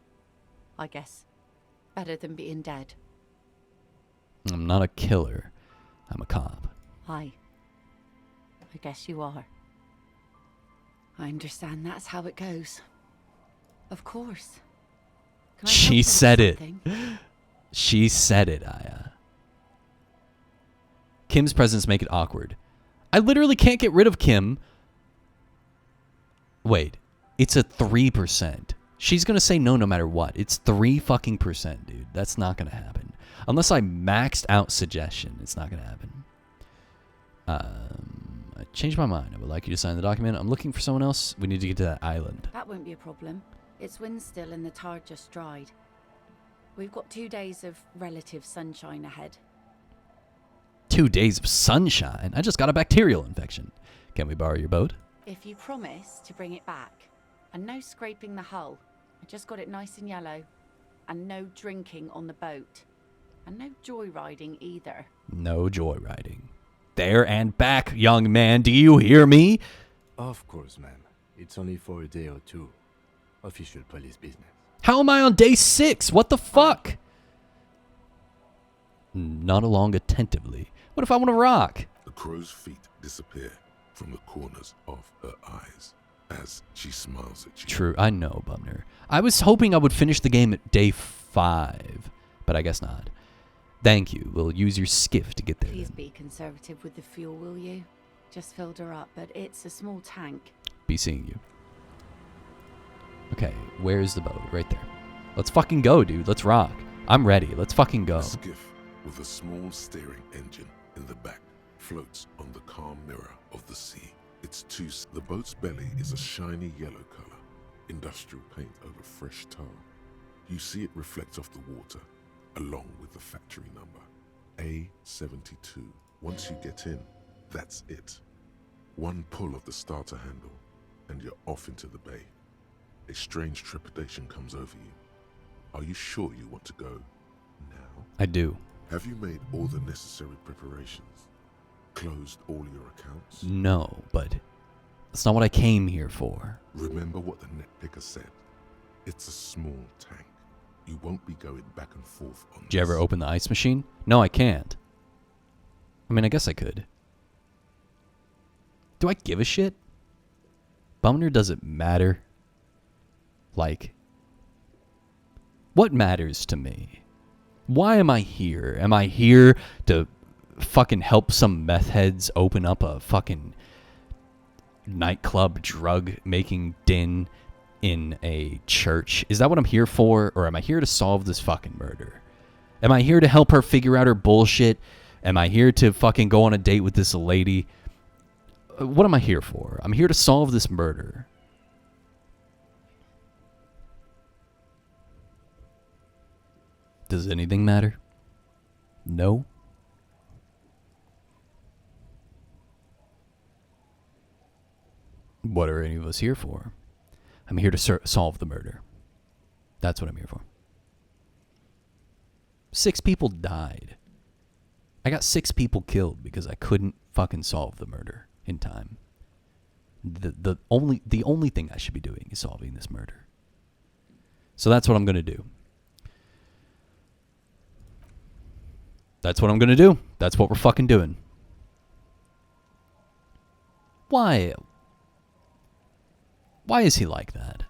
Better than being dead. I'm not a killer. I'm a cop. I guess you are. I understand that's how it goes. Of course. Can I help you She with said it. something? She said it, Aya. Kim's presence make it awkward. I literally can't get rid of Kim. Wait, it's a 3%. She's gonna say no matter what. It's 3 fucking %, dude. That's not gonna happen. Unless I maxed out suggestion, it's not gonna happen. I changed my mind. I would like you to sign the document. I'm looking for someone else. We need to get to that island. That won't be a problem. It's wind still and the tar just dried. We've got 2 days of relative sunshine ahead. 2 days of sunshine? I just got a bacterial infection. Can we borrow your boat? If you promise to bring it back, and no scraping the hull, I just got it nice and yellow, and no drinking on the boat, and no joyriding either. No joyriding. There and back, young man. Do you hear me? Of course, ma'am. It's only for a day or two. Official police business. How am I on day 6? What the fuck? Nod along attentively. What if I want to rock? The crow's feet disappear. from the corners of her eyes as she smiles at you. True, I know, Bumner. I was hoping I would finish the game at day 5, but I guess not. Thank you. We'll use your skiff to get there. Please Then. be conservative with the fuel, will you? Just filled her up, but it's a small tank. Be seeing you. Okay, where's the boat? Right there. Let's fucking go, dude. Let's rock. I'm ready. Let's fucking go. A skiff with a small steering engine in the back floats on the calm mirror of the sea. The boat's belly is a shiny yellow color, industrial paint over fresh tar. You see it reflect off the water, along with the factory number, A72. Once you get in, that's it. One pull of the starter handle, and you're off into the bay. A strange trepidation comes over you. Are you sure you want to go now? I do. Have you made all the necessary preparations? Closed all your accounts? No, but that's not what I came here for. Remember what the net picker said. It's a small tank. You won't be going back and forth on Did you ever open the ice machine? No, I can't. I mean, I guess I could. Do I give a shit? Bumner doesn't matter. Like, what matters to me? Why am I here? Am I here to fucking help some meth heads open up a fucking nightclub drug making den in a church? Is that what I'm here for? Or am I here to solve this fucking murder? Am I here to help her figure out her bullshit? Am I here to fucking go on a date with this lady? What am I here for? I'm here to solve this murder. Does anything matter? No? What are any of us here for? I'm here to solve the murder. That's what I'm here for. 6 people died. I got 6 people killed because I couldn't fucking solve the murder in time. The only thing I should be doing is solving this murder. So that's what I'm going to do. That's what I'm going to do. That's what we're fucking doing. Why? Why is he like that?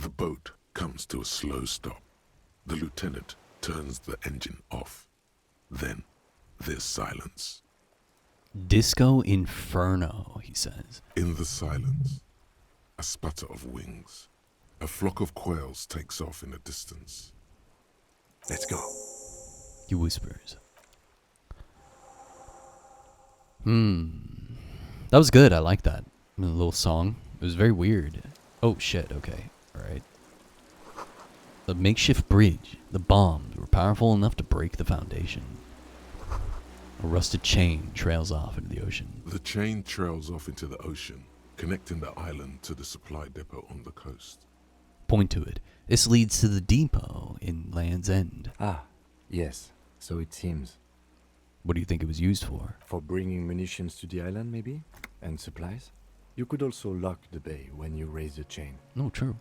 The boat comes to a slow stop. The lieutenant turns the engine off. Then there's silence. Disco Inferno, he says. In the silence, a sputter of wings. A flock of quails takes off in the distance. Let's go. He whispers. That was good. I like that. A little song. It was very weird. Oh, shit. Okay. Alright. The makeshift bridge. The bombs were powerful enough to break the foundation. A rusted chain trails off into the ocean. The chain trails off into the ocean, connecting the island to the supply depot on the coast. Point to it. This leads to the depot in Land's End. Ah, yes. So it seems. What do you think it was used for? For bringing munitions to the island, maybe? And supplies? You could also lock the bay when you raise the chain. No, true.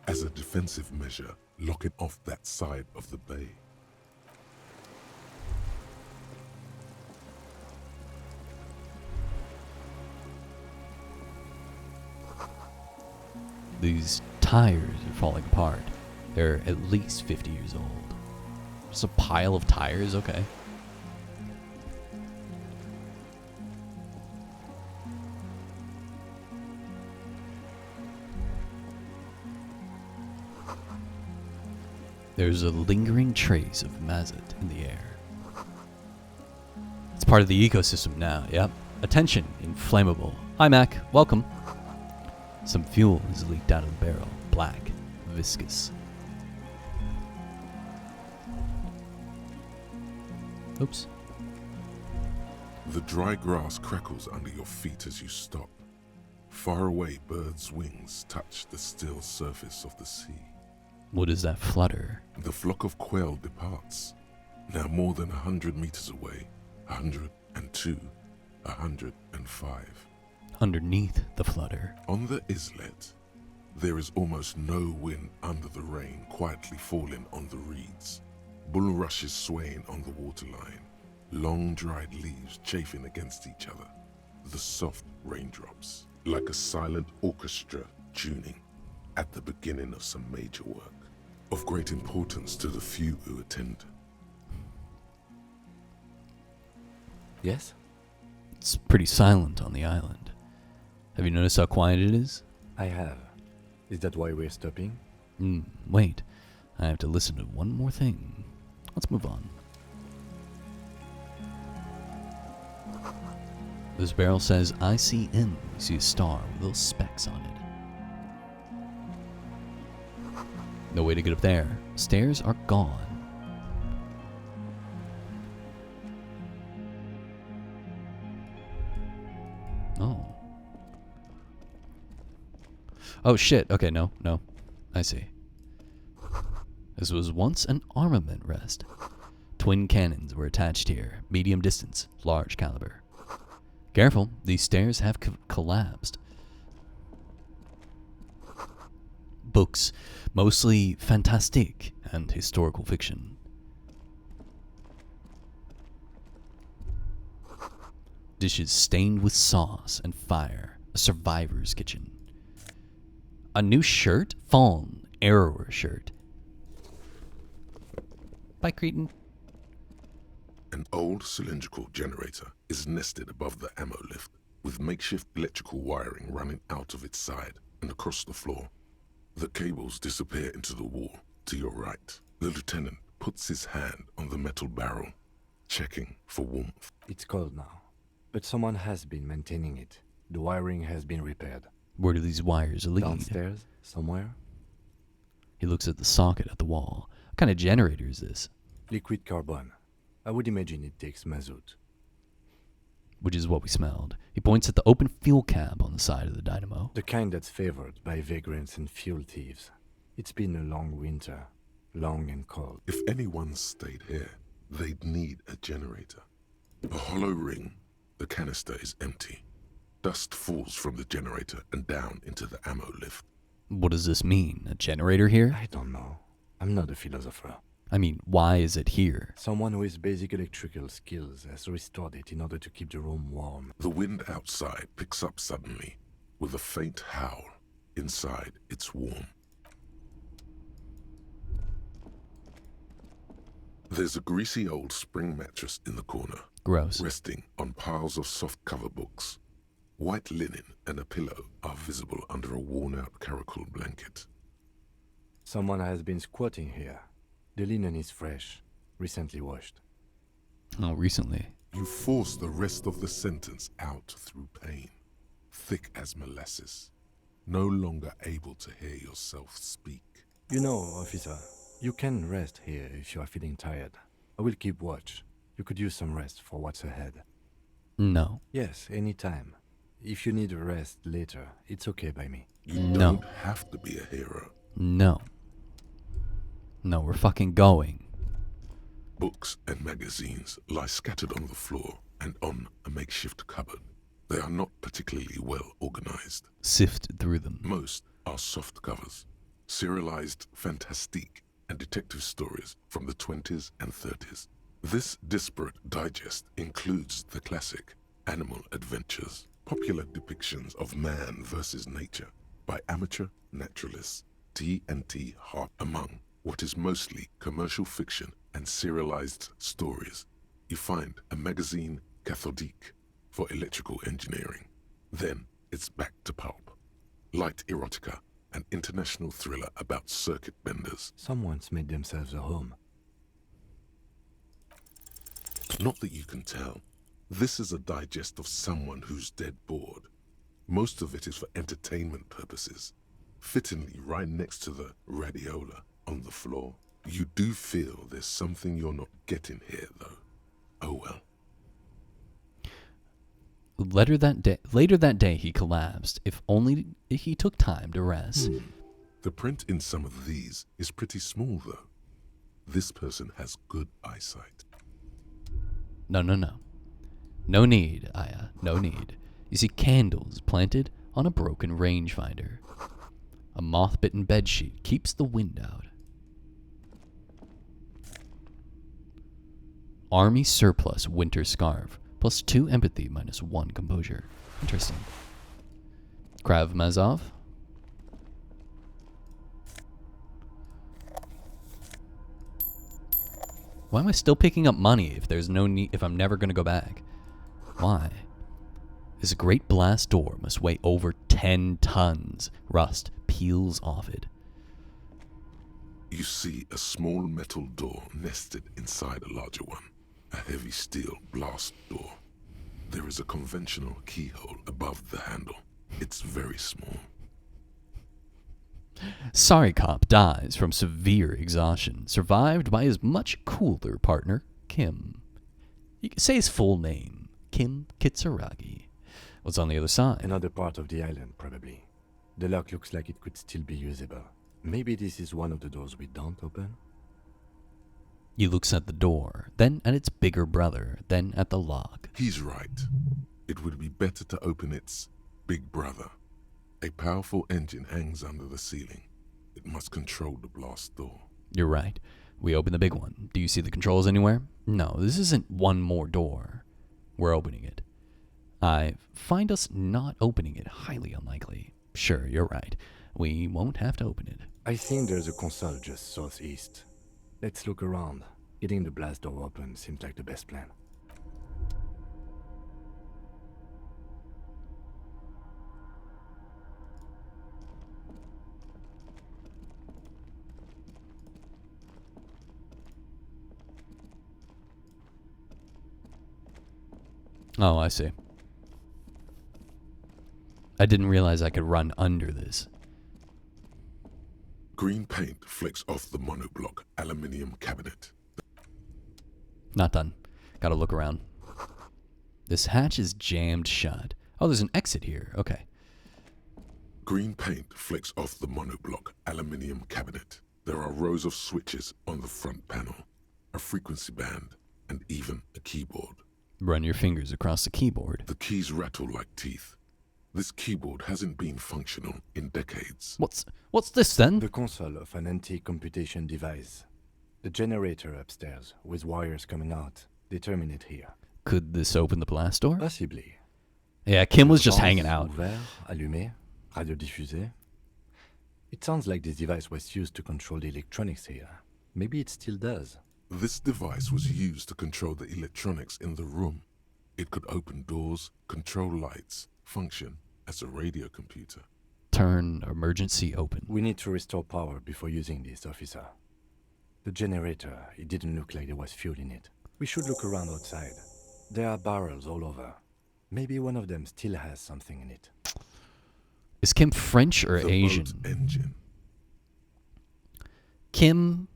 As a defensive measure, lock it off that side of the bay. These tires are falling apart. They're at least 50 years old. Just a pile of tires? Okay. There's a lingering trace of mazut in the air. It's part of the ecosystem now, yep. Attention, inflammable. Hi, Mac. Welcome. Some fuel is leaked out of the barrel. Black, viscous. Oops. The dry grass crackles under your feet as you stop. Far away, birds' wings touch the still surface of the sea. What is that flutter? The flock of quail departs. Now more than 100 meters away. 102, 105. Underneath the flutter. On the islet, there is almost no wind under the rain quietly falling on the reeds. Bulrushes swaying on the waterline. Long dried leaves chafing against each other. The soft raindrops, like a silent orchestra tuning at the beginning of some major work, of great importance to the few who attend. Yes? It's pretty silent on the island. Have you noticed how quiet it is? I have. Is that why we're stopping? Wait. I have to listen to one more thing. Let's move on. This barrel says ICM. You see a star with little specks on it. No way to get up there. Stairs are gone. Oh. Oh shit. Okay, no. I see. This was once an armament rest. Twin cannons were attached here. Medium distance, large caliber. Careful, these stairs have collapsed. Books, mostly fantastique and historical fiction. Dishes stained with sauce and fire. A survivor's kitchen. A new shirt? Fawn, Arrower shirt. Bye, Cretan. An old cylindrical generator is nested above the ammo lift, with makeshift electrical wiring running out of its side and across the floor. The cables disappear into the wall to your right. The lieutenant puts his hand on the metal barrel, checking for warmth. It's cold now, but someone has been maintaining it. The wiring has been repaired. Where do these wires lead? Downstairs, somewhere. He looks at the socket at the wall. What kind of generator is this? Liquid carbon. I would imagine it takes mazut. Which is what we smelled. He points at the open fuel cap on the side of the dynamo. The kind that's favored by vagrants and fuel thieves. It's been a long winter. Long and cold. If anyone stayed here, they'd need a generator. A hollow ring. The canister is empty. Dust falls from the generator and down into the ammo lift. What does this mean? A generator here? I don't know. I'm not a philosopher. I mean, why is it here? Someone with basic electrical skills has restored it in order to keep the room warm. The wind outside picks up suddenly, with a faint howl. Inside, it's warm. There's a greasy old spring mattress in the corner. Gross. Resting on piles of soft cover books. White linen and a pillow are visible under a worn-out caracal blanket. Someone has been squatting here. The linen is fresh, recently washed. Oh, recently. You force the rest of the sentence out through pain, thick as molasses, no longer able to hear yourself speak. You know, officer, you can rest here if you are feeling tired. I will keep watch. You could use some rest for what's ahead. No. Yes, anytime. If you need a rest later, it's okay by me. You don't have to be a hero. No. No, we're fucking going. Books and magazines lie scattered on the floor and on a makeshift cupboard. They are not particularly well organized. Sift through them. Most are soft covers, serialized fantastique and detective stories from the 20s and 30s. This disparate digest includes the classic Animal Adventures, popular depictions of man versus nature by amateur naturalists T&T Hart, among what is mostly commercial fiction and serialized stories. You find a magazine cathodique for electrical engineering. Then it's back to pulp. Light erotica, an international thriller about circuit benders. Someone's made themselves a home. Not that you can tell. This is a digest of someone who's dead bored. Most of it is for entertainment purposes. Fittingly right next to the radiola on the floor. You do feel there's something you're not getting here, though. Oh well. Later that day, he collapsed. If only he took time to rest. The print in some of these is pretty small, though. This person has good eyesight. No. No need, Aya. No need. You see candles planted on a broken rangefinder. A moth-bitten bedsheet keeps the wind out. Army surplus winter scarf. +2 empathy, -1 composure. Interesting. Krav Mazov. Why am I still picking up money if there's no need, if I'm never going to go back? Why? This great blast door must weigh over 10 tons. Rust peels off it. You see a small metal door nested inside a larger one. A heavy steel blast door. There is a conventional keyhole above the handle. It's very small. Sorry Cop dies from severe exhaustion, survived by his much cooler partner, Kim. You can say his full name, Kim Kitsuragi. What's on the other side? Another part of the island, probably. The lock looks like it could still be usable. Maybe this is one of the doors we don't open? He looks at the door, then at its bigger brother, then at the lock. He's right. It would be better to open its big brother. A powerful engine hangs under the ceiling. It must control the blast door. You're right. We open the big one. Do you see the controls anywhere? No, this isn't one more door. We're opening it. I find us not opening it highly unlikely. Sure, you're right. We won't have to open it. I think there's a console just southeast. Let's look around. Getting the blast door open seems like the best plan. Oh, I see. I didn't realize I could run under this. Green paint flicks off the monoblock aluminium cabinet. Not done. Gotta look around. This hatch is jammed shut. Oh, there's an exit here. Okay. Green paint flicks off the monoblock aluminium cabinet. There are rows of switches on the front panel, a frequency band, and even a keyboard. Run your fingers across the keyboard. The keys rattle like teeth. This keyboard hasn't been functional in decades. What's this then? The console of an anti-computation device. The generator upstairs, with wires coming out. They terminate here. Could this open the blast door? Possibly. Yeah, Kim was just hanging out. Ouvert, allumé, radiodiffusé. It sounds like this device was used to control the electronics here. Maybe it still does. This device was used to control the electronics in the room. It could open doors, control lights, function as a radio computer. Turn emergency open. We need to restore power before using this, officer. The generator, it didn't look like there was fuel in it. We should look around outside. There are barrels all over. Maybe one of them still has something in it. Is Kim French or Asian? Engine. Kim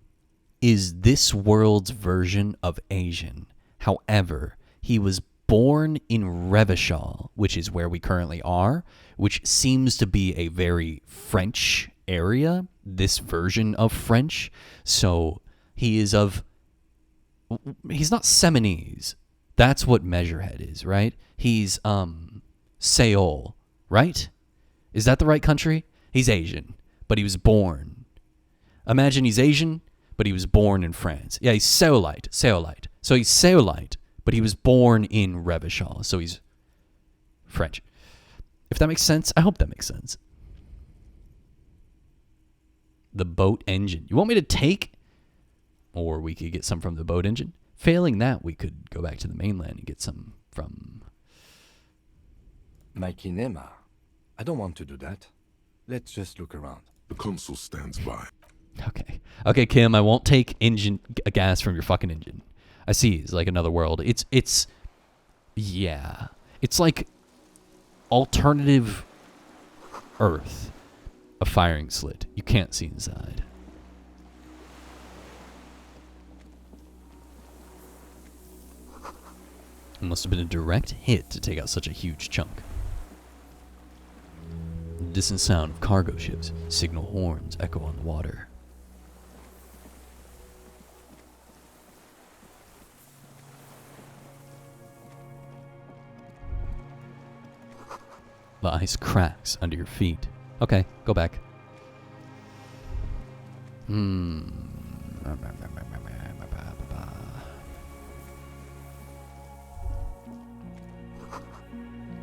is this world's version of Asian. However, he was born in Revachol, which is where we currently are, which seems to be a very French area, this version of French. So he is he's not Seminese. That's what Measurehead is, right? He's Seoul, right? Is that the right country? He's Asian, but he was born. Imagine he's Asian, but he was born in France. Yeah, he's Seolite. So he's Seolite, but he was born in Revachol, so he's French. If that makes sense, I hope that makes sense. The boat engine. You want me to take? Or we could get some from the boat engine. Failing that, we could go back to the mainland and get some from... Mikey Nema. I don't want to do that. Let's just look around. The consul stands by. Okay, Kim, I won't take gas from your fucking engine. I see, it's like another world. It's like alternative Earth. A firing slit. You can't see inside. It must have been a direct hit to take out such a huge chunk. The distant sound of cargo ships, signal horns echo on the water. The ice cracks under your feet. Okay, go back.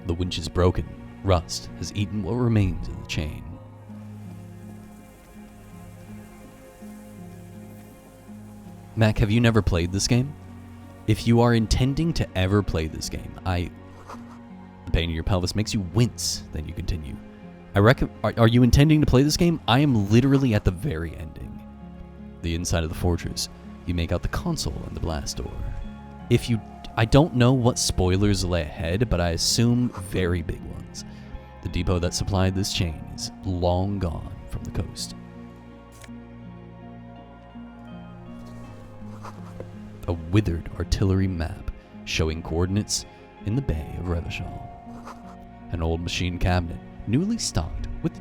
The winch is broken. Rust has eaten what remains of the chain. Mac, have you never played this game? If you are intending to ever play this game, the pain in your pelvis makes you wince. Then you continue. Are you intending to play this game? I am literally at the very ending. The inside of the fortress. You make out the console and the blast door. I don't know what spoilers lay ahead, but I assume very big ones. The depot that supplied this chain is long gone from the coast. A withered artillery map showing coordinates in the Bay of Revachol. An old machine cabinet, newly stocked with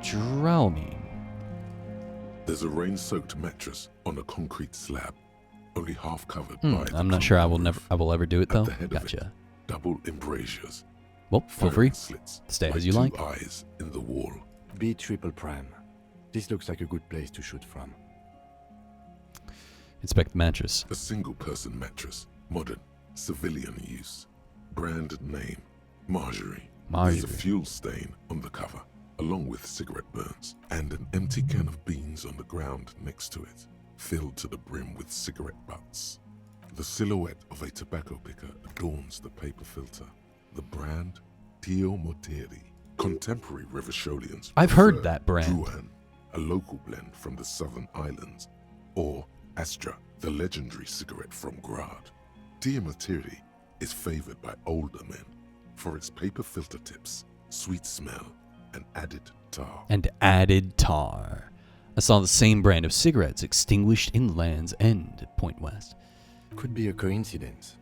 Dramamine. There's a rain-soaked mattress on a concrete slab, only half covered by the I'm not sure I will ever do it though. At the head Gotcha. of it, double embrasures. Well, feel free. Slits, Stay like as you two like. eyes in the wall. B triple prime. This looks like a good place to shoot from. Inspect the mattress. A single-person mattress, modern, civilian use. Brand name, Marjorie. There's a fuel stain on the cover, along with cigarette burns, and an empty can of beans on the ground next to it, filled to the brim with cigarette butts. The silhouette of a tobacco picker adorns the paper filter. The brand, Tio Morteri. Contemporary Revacholians. I've heard that brand. Druan, a local blend from the southern islands, or Astra, the legendary cigarette from Grad. Tio Morteri is favored by older men for its paper filter tips, sweet smell, and added tar. I saw the same brand of cigarettes extinguished in Land's End, Point West. Could be a coincidence.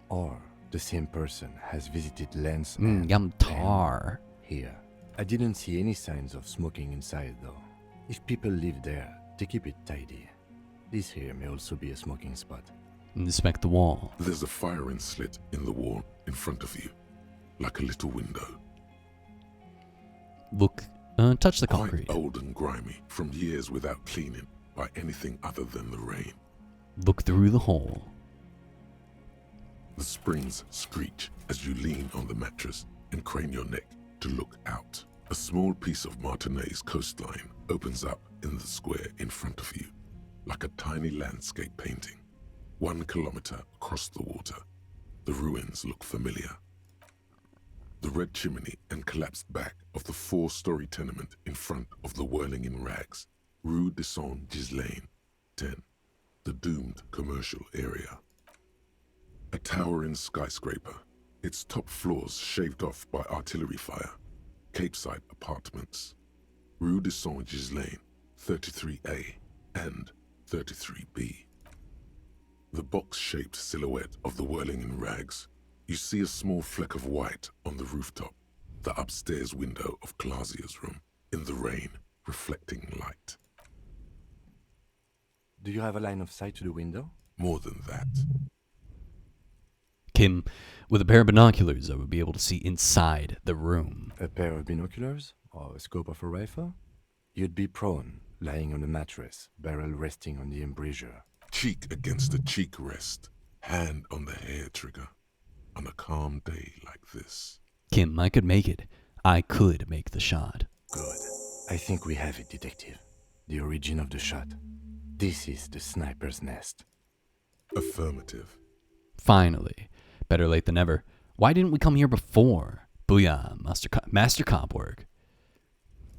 Or the same person has visited Land's End. Tar. Here. I didn't see any signs of smoking inside though. If people live there, they keep it tidy. This here may also be a smoking spot. Inspect the wall. There's a firing slit in the wall in front of you, like a little window. Look, touch the concrete. Quite old and grimy, from years without cleaning by anything other than the rain. Look through the hole. The springs screech as you lean on the mattress and crane your neck to look out. A small piece of Martinez coastline opens up in the square in front of you. like a tiny landscape painting. 1 kilometer across the water, the ruins look familiar. The red chimney and collapsed back of the 4-story tenement in front of the Whirling in Rags, Rue de Saint-Ghislain, 10, the doomed commercial area. A towering skyscraper, its top floors shaved off by artillery fire, Capeside apartments, Rue de Saint-Ghislain, 33A and 33B. The box-shaped silhouette of the Whirling in Rags. You see a small fleck of white on the rooftop, the upstairs window of Clausia's room, in the rain, reflecting light. Do you have a line of sight to the window? More than that. Kim, with a pair of binoculars, I would be able to see inside the room. A pair of binoculars? Or a scope of a rifle? You'd be prone, lying on a mattress, barrel resting on the embrasure. Cheek against the cheek rest, hand on the hair trigger. On a calm day like this. Kim, I could make it. I could make the shot. Good. I think we have it, Detective. The origin of the shot. This is the sniper's nest. Affirmative. Finally. Better late than never. Why didn't we come here before? Booyah, master cop work.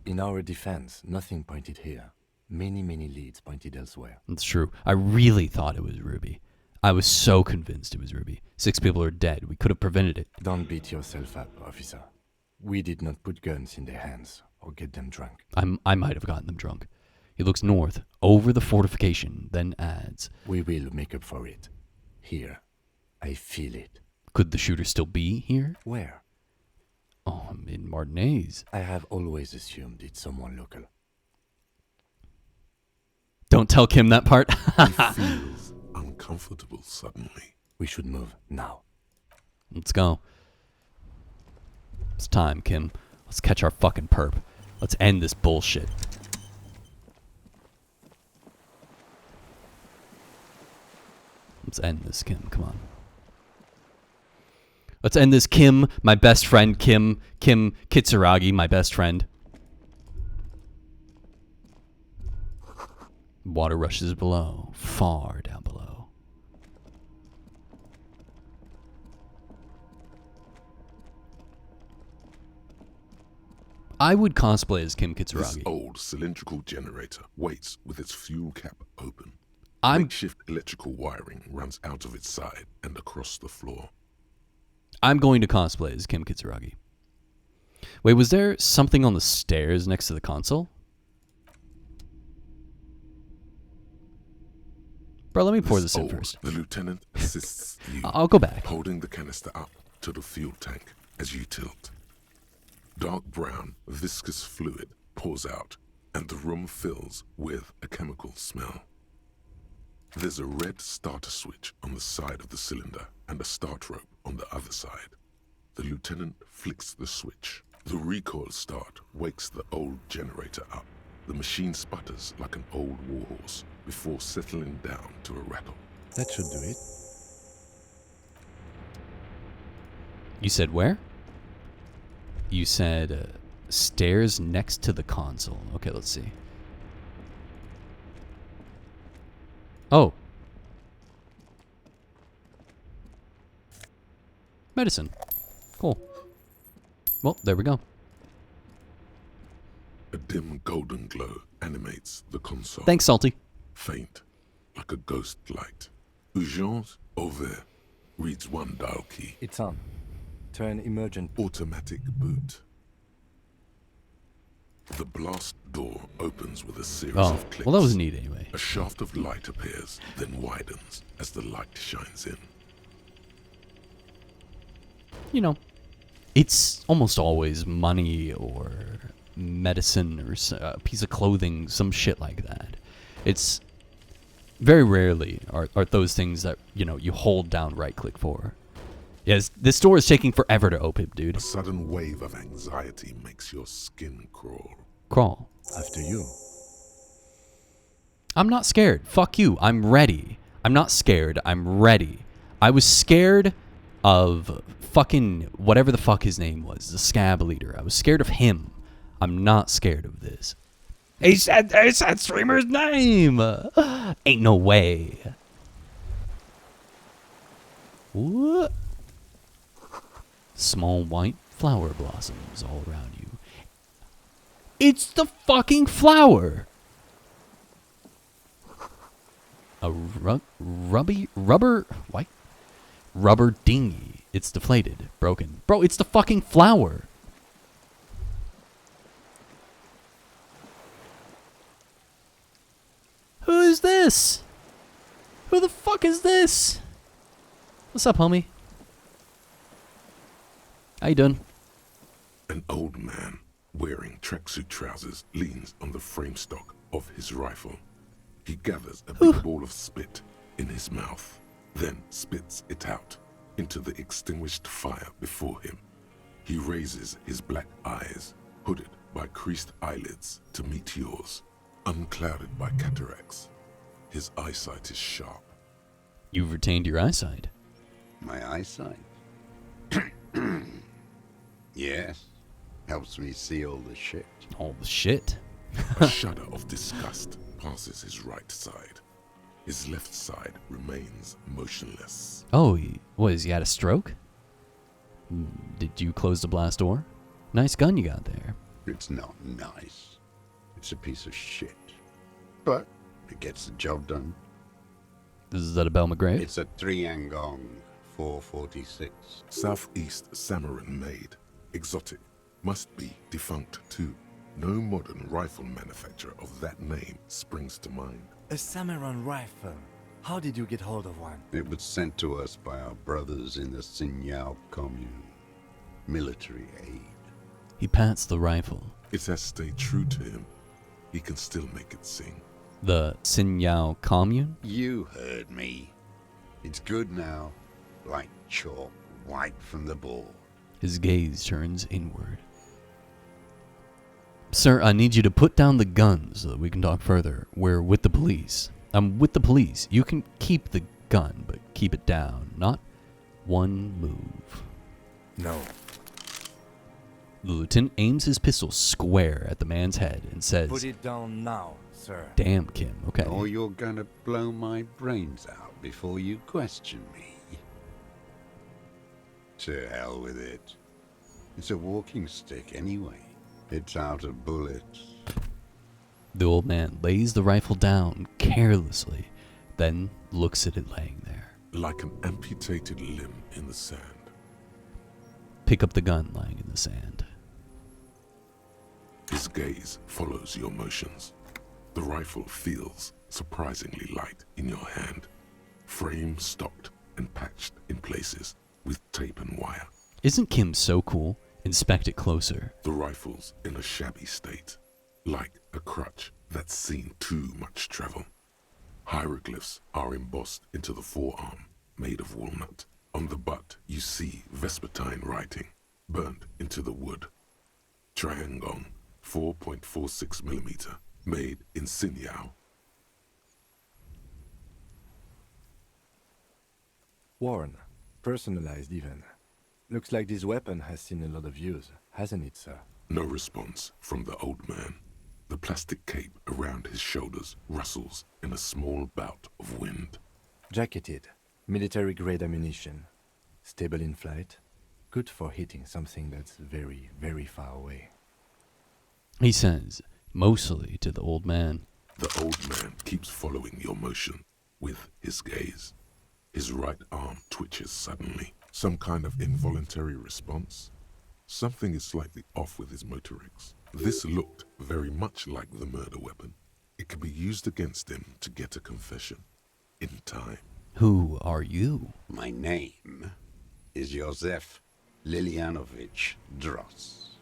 In our defense, nothing pointed here. Many leads pointed elsewhere. It's true. I really thought it was Ruby. I was so convinced it was Ruby. 6 people are dead. We could have prevented it. Don't beat yourself up, officer. We did not put guns in their hands or get them drunk. I might have gotten them drunk. He looks north, over the fortification, then adds, We will make up for it. Here. I feel it. Could the shooter still be here? Where? Oh, in Martinez. I have always assumed it's someone local. Don't tell Kim that part. He feels uncomfortable suddenly. We should move now. Let's go. It's time, Kim. Let's catch our fucking perp. Let's end this bullshit. Let's end this, Kim. Come on. Let's end this, Kim, my best friend, Kim Kitsuragi, my best friend. Water rushes below, far down below. I would cosplay as Kim Kitsuragi. This old cylindrical generator waits with its fuel cap open. Makeshift electrical wiring runs out of its side and across the floor. I'm going to cosplay as Kim Kitsuragi. Wait, was there something on the stairs next to the console? Bro, let me pour this in first. The lieutenant assists you. I'll go back. Holding the canister up to the fuel tank as you tilt. Dark brown, viscous fluid pours out, and the room fills with a chemical smell. There's a red starter switch on the side of the cylinder and a start rope on the other side. The lieutenant flicks the switch. The recoil start wakes the old generator up. The machine sputters like an old warhorse before settling down to a rattle. That should do it. You said where? You said stairs next to the console. Okay, let's see. Oh. Medicine. Cool. Well, there we go. A dim golden glow animates the console. Thanks, Salty. Faint, like a ghost light. Urgence over reads one dial key. It's on. Turn emergent. Automatic boot. The blast door opens with a series of clicks. Well, that was neat anyway. A shaft of light appears, then widens as the light shines in. You know, it's almost always money or medicine or a piece of clothing, some shit like that. It's very rarely are those things that, you know, you hold down right click for. Yes, this door is taking forever to open, dude. A sudden wave of anxiety makes your skin crawl. Crawl. After you. I'm not scared. Fuck you. I'm ready. I'm not scared. I'm ready. I was scared of fucking whatever the fuck his name was, the scab leader. I was scared of him. I'm not scared of this. He said streamer's name. Ain't no way. What? Small white flower blossoms all around you. It's the fucking flower. A rubber dinghy. It's deflated, broken. Bro, it's the fucking flower. Who is this? Who the fuck is this? What's up, homie? How you doing? An old man wearing tracksuit trousers leans on the frame stock of his rifle. He gathers a big ball of spit in his mouth, then spits it out into the extinguished fire before him. He raises his black eyes, hooded by creased eyelids, to meet yours, unclouded by cataracts. His eyesight is sharp. You've retained your eyesight. My eyesight? Yes. Helps me see all the shit. All the shit? A shudder of disgust passes his right side. His left side remains motionless. Oh, is he had a stroke? Did you close the blast door? Nice gun you got there. It's not nice. It's a piece of shit. But it gets the job done. Is that a Bell McGrath? It's a Triangong 446. Southeast Samaran made. Exotic. Must be defunct too. No modern rifle manufacturer of that name springs to mind. A Samaran rifle. How did you get hold of one? It was sent to us by our brothers in the Sinyao commune. Military aid. He pats the rifle. It has stayed true to him. He can still make it sing. The Sinyao commune? You heard me. It's good now. Like chalk, wiped from the board. His gaze turns inward. Sir, I need you to put down the gun so that we can talk further. We're with the police. I'm with the police. You can keep the gun, but keep it down. Not one move. No. The lieutenant aims his pistol square at the man's head and says, Put it down now, sir. Damn, Kim. Okay. Or you're gonna blow my brains out before you question me. To hell with it. It's a walking stick anyway. It's out of bullets. The old man lays the rifle down carelessly, then looks at it laying there. Like an amputated limb in the sand. Pick up the gun lying in the sand. His gaze follows your motions. The rifle feels surprisingly light in your hand. Frame stocked and patched in places with tape and wire. Isn't Kim so cool? Inspect it closer. The rifle's in a shabby state, like a crutch that's seen too much travel. Hieroglyphs are embossed into the forearm, made of walnut. On the butt, you see Vespertine writing, burnt into the wood. Triangong, 4.46mm, made in Sinyao. Warren, personalized even. Looks like this weapon has seen a lot of use, hasn't it, sir? No response from the old man. The plastic cape around his shoulders rustles in a small bout of wind. Jacketed, military-grade ammunition. Stable in flight. Good for hitting something that's very, very far away. He says, mostly to the old man. The old man keeps following your motion with his gaze. His right arm twitches suddenly. Some kind of involuntary response? Something is slightly off with his motorics. This looked very much like the murder weapon. It could be used against him to get a confession. In time. Who are you? My name is Josef Lilianovich Dross.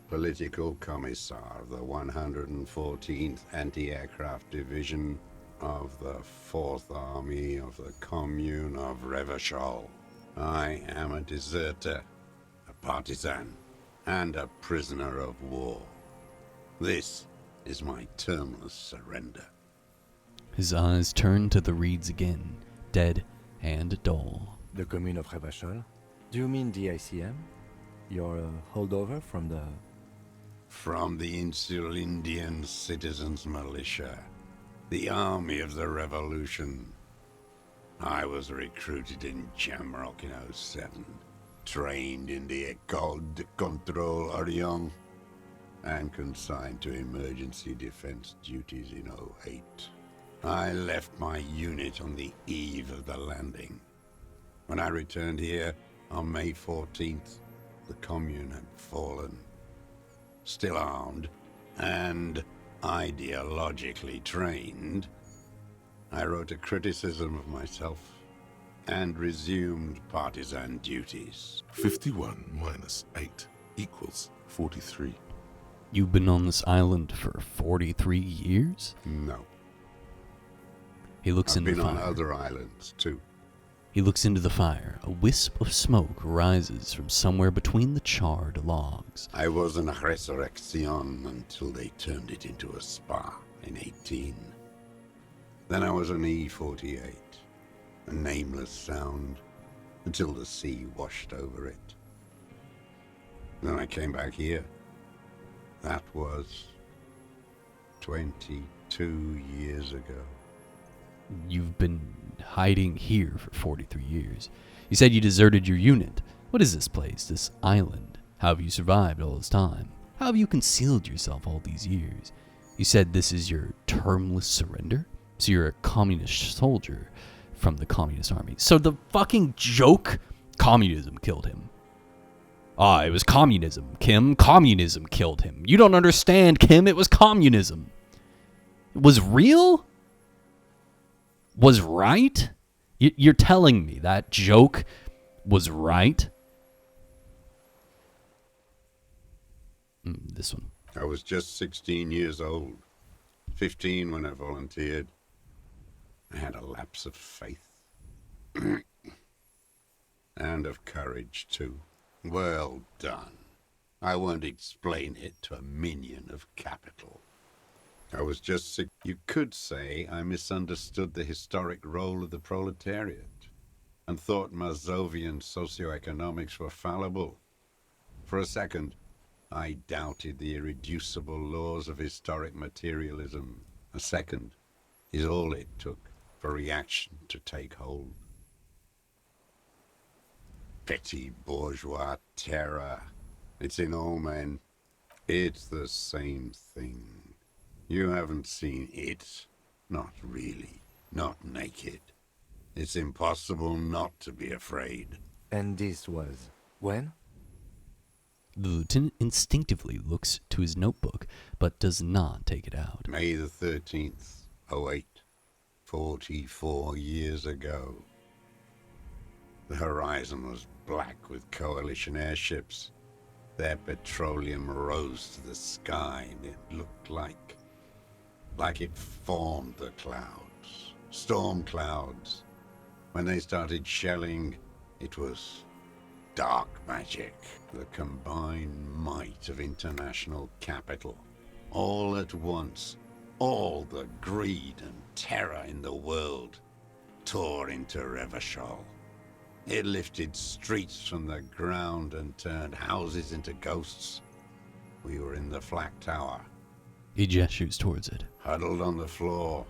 Political Commissar of the 114th Anti-Aircraft Division of the 4th Army of the Commune of Revachol. I am a deserter, a partisan, and a prisoner of war. This is my termless surrender. His eyes turn to the reeds again, dead and dull. The commune of Revachol? Do you mean the ICM? You're a holdover from the... From the Insulindian Citizens Militia, the army of the revolution. I was recruited in Jamrock in 07, trained in the École de Contrôle Orient, and consigned to emergency defense duties in 08. I left my unit on the eve of the landing. When I returned here on May 14th, the Commune had fallen. Still armed and ideologically trained, I wrote a criticism of myself and resumed partisan duties. 51 minus 8 equals 43. You've been on this island for 43 years? No. He looks I've into the been fire. on other islands, too. He looks into the fire. A wisp of smoke rises from somewhere between the charred logs. I was in Resurrection until they turned it into a spa in 18. Then I was an E48, a nameless sound, until the sea washed over it. Then I came back here. That was 22 years ago. You've been hiding here for 43 years. You said you deserted your unit. What is this place, this island? How have you survived all this time? How have you concealed yourself all these years? You said this is your termless surrender? So you're a communist soldier from the communist army. So the fucking joke, communism killed him. Ah, it was communism, Kim. Communism killed him. You don't understand, Kim. It was communism. It was real? Was right? You're telling me that joke was right? This one. I was just 16 years old. 15 when I volunteered. I had a lapse of faith. And of courage, too. Well done. I won't explain it to a minion of capital. I was just sick. You could say I misunderstood the historic role of the proletariat and thought Mazovian socioeconomics were fallible. For a second, I doubted the irreducible laws of historic materialism. A second is all it took for reaction to take hold. Petty bourgeois terror. It's in all men. It's the same thing. You haven't seen it. Not really. Not naked. It's impossible not to be afraid. And this was when? The lieutenant instinctively looks to his notebook, but does not take it out. May the 13th, 08. 44 years ago. The horizon was black with coalition airships. Their petroleum rose to the sky, and it looked like it formed the clouds. Storm clouds. When they started shelling, it was dark magic. The combined might of international capital. All at once, all the greed and terror in the world tore into Revachol. It lifted streets from the ground and turned houses into ghosts. We were in the flak tower. He gestures towards it. Huddled on the floor.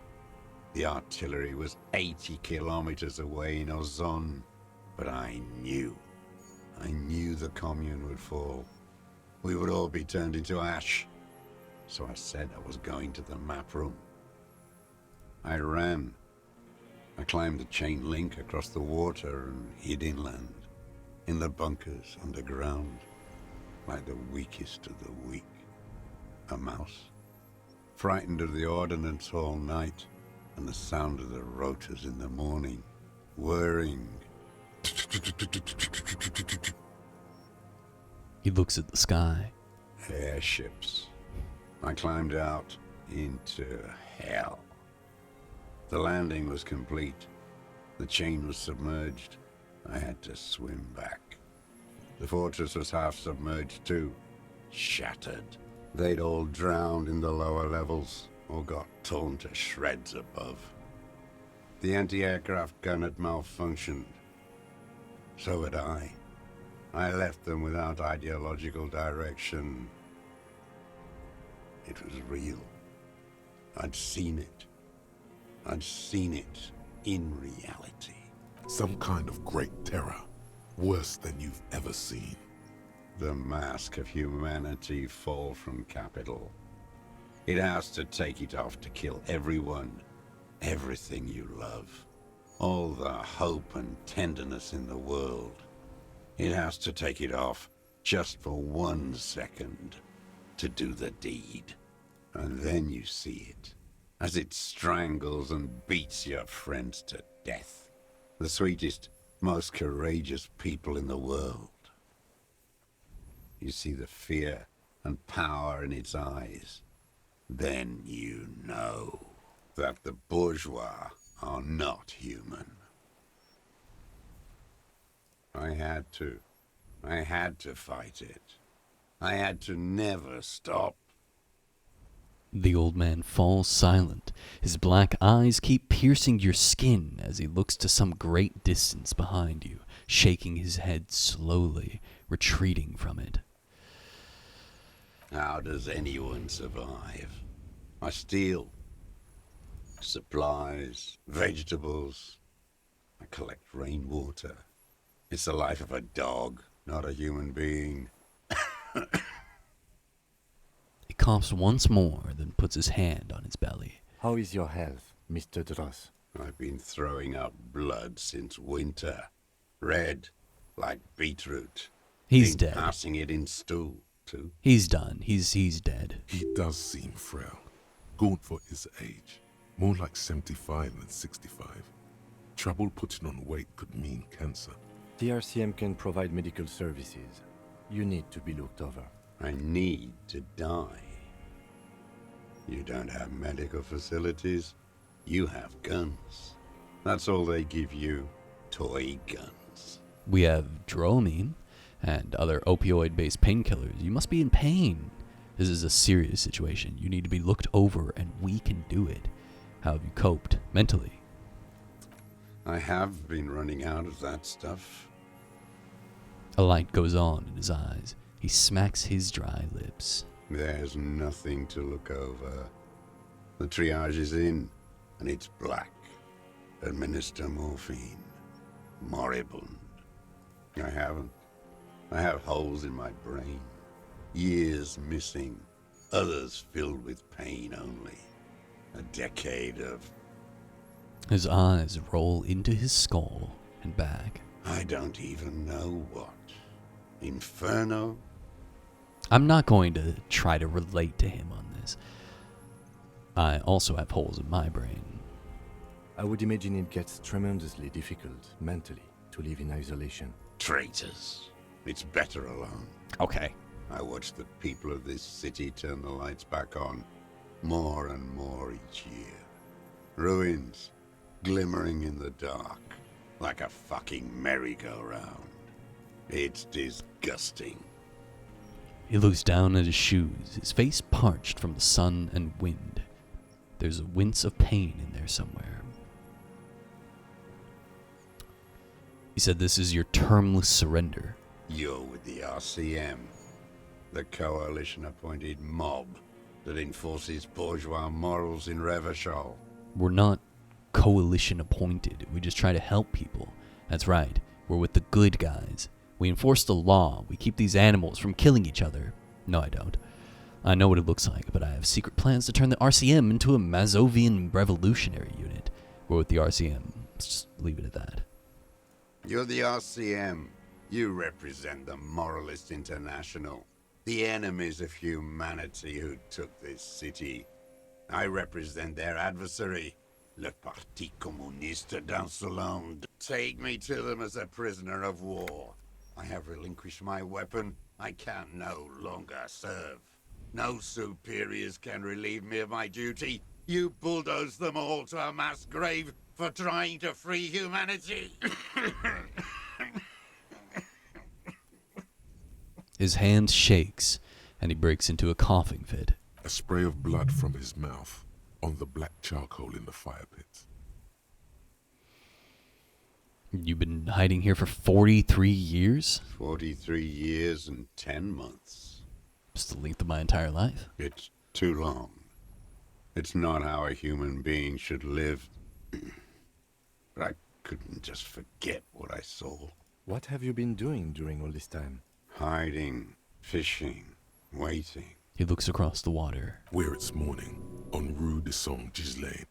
The artillery was 80 kilometers away in Ozon. But I knew the commune would fall. We would all be turned into ash. So I said I was going to the map room. I ran. I climbed the chain link across the water and hid inland, in the bunkers underground, like the weakest of the weak. A mouse, frightened of the ordnance all night and the sound of the rotors in the morning, whirring. He looks at the sky. Airships. I climbed out into hell. The landing was complete. The chain was submerged. I had to swim back. The fortress was half submerged too. Shattered. They'd all drowned in the lower levels or got torn to shreds above. The anti-aircraft gun had malfunctioned. So had I. I left them without ideological direction. It was real. I'd seen it. I'd seen it in reality. Some kind of great terror, worse than you've ever seen. The mask of humanity fall from capital. It has to take it off to kill everyone, everything you love. All the hope and tenderness in the world. It has to take it off just for 1 second to do the deed. And then you see it, as it strangles and beats your friends to death. The sweetest, most courageous people in the world. You see the fear and power in its eyes. Then you know that the bourgeois are not human. I had to fight it. I had to never stop. The old man falls silent. His black eyes keep piercing your skin as he looks to some great distance behind you, shaking his head slowly, retreating from it. How does anyone survive? I steal supplies, vegetables. I collect rainwater. It's the life of a dog, not a human being. He coughs once more, then puts his hand on his belly. How is your health, Mr. Dross? I've been throwing up blood since winter. Red, like beetroot. He's been dead. Passing it in stool, too. He's done. He's dead. He does seem frail. Good for his age. More like 75 than 65. Trouble putting on weight could mean cancer. The RCM can provide medical services. You need to be looked over. I need to die. You don't have medical facilities. You have guns. That's all they give you. Toy guns. We have Dramamine and other opioid-based painkillers. You must be in pain. This is a serious situation. You need to be looked over, and we can do it. How have you coped mentally? I have been running out of that stuff. A light goes on in his eyes. He smacks his dry lips. There's nothing to look over. The triage is in, and it's black. Administer morphine. Moribund. I haven't. I have holes in my brain. Years missing. Others filled with pain only. A decade of... His eyes roll into his skull and back. I don't even know what. Inferno? I'm not going to try to relate to him on this. I also have holes in my brain. I would imagine it gets tremendously difficult, mentally, to live in isolation. Traitors. It's better alone. Okay. I watch the people of this city turn the lights back on, more and more each year. Ruins, glimmering in the dark, like a fucking merry-go-round. It's disgusting. He looks down at his shoes, his face parched from the sun and wind. There's a wince of pain in there somewhere. He said this is your termless surrender. You're with the RCM, the coalition-appointed mob that enforces bourgeois morals in Revachol. We're not coalition appointed. We just try to help people. That's right. We're with the good guys. We enforce the law. We keep these animals from killing each other. No, I don't. I know what it looks like, but I have secret plans to turn the RCM into a Mazovian revolutionary unit. We're with the RCM. Let's just leave it at that. You're the RCM. You represent the Moralist International, the enemies of humanity who took this city. I represent their adversary, le Parti Communiste d'Insolande. Take me to them as a prisoner of war. I have relinquished my weapon. I can no longer serve. No superiors can relieve me of my duty. You bulldoze them all to a mass grave for trying to free humanity. His hand shakes, and he breaks into a coughing fit. A spray of blood from his mouth on the black charcoal in the fire pit. You've been hiding here for 43 years? 43 years and 10 months. It's the length of my entire life. It's too long. It's not how a human being should live. But I couldn't just forget what I saw. What have you been doing during all this time? Hiding, fishing, waiting. He looks across the water. Where it's morning, on Rue de Saint-Ghislain,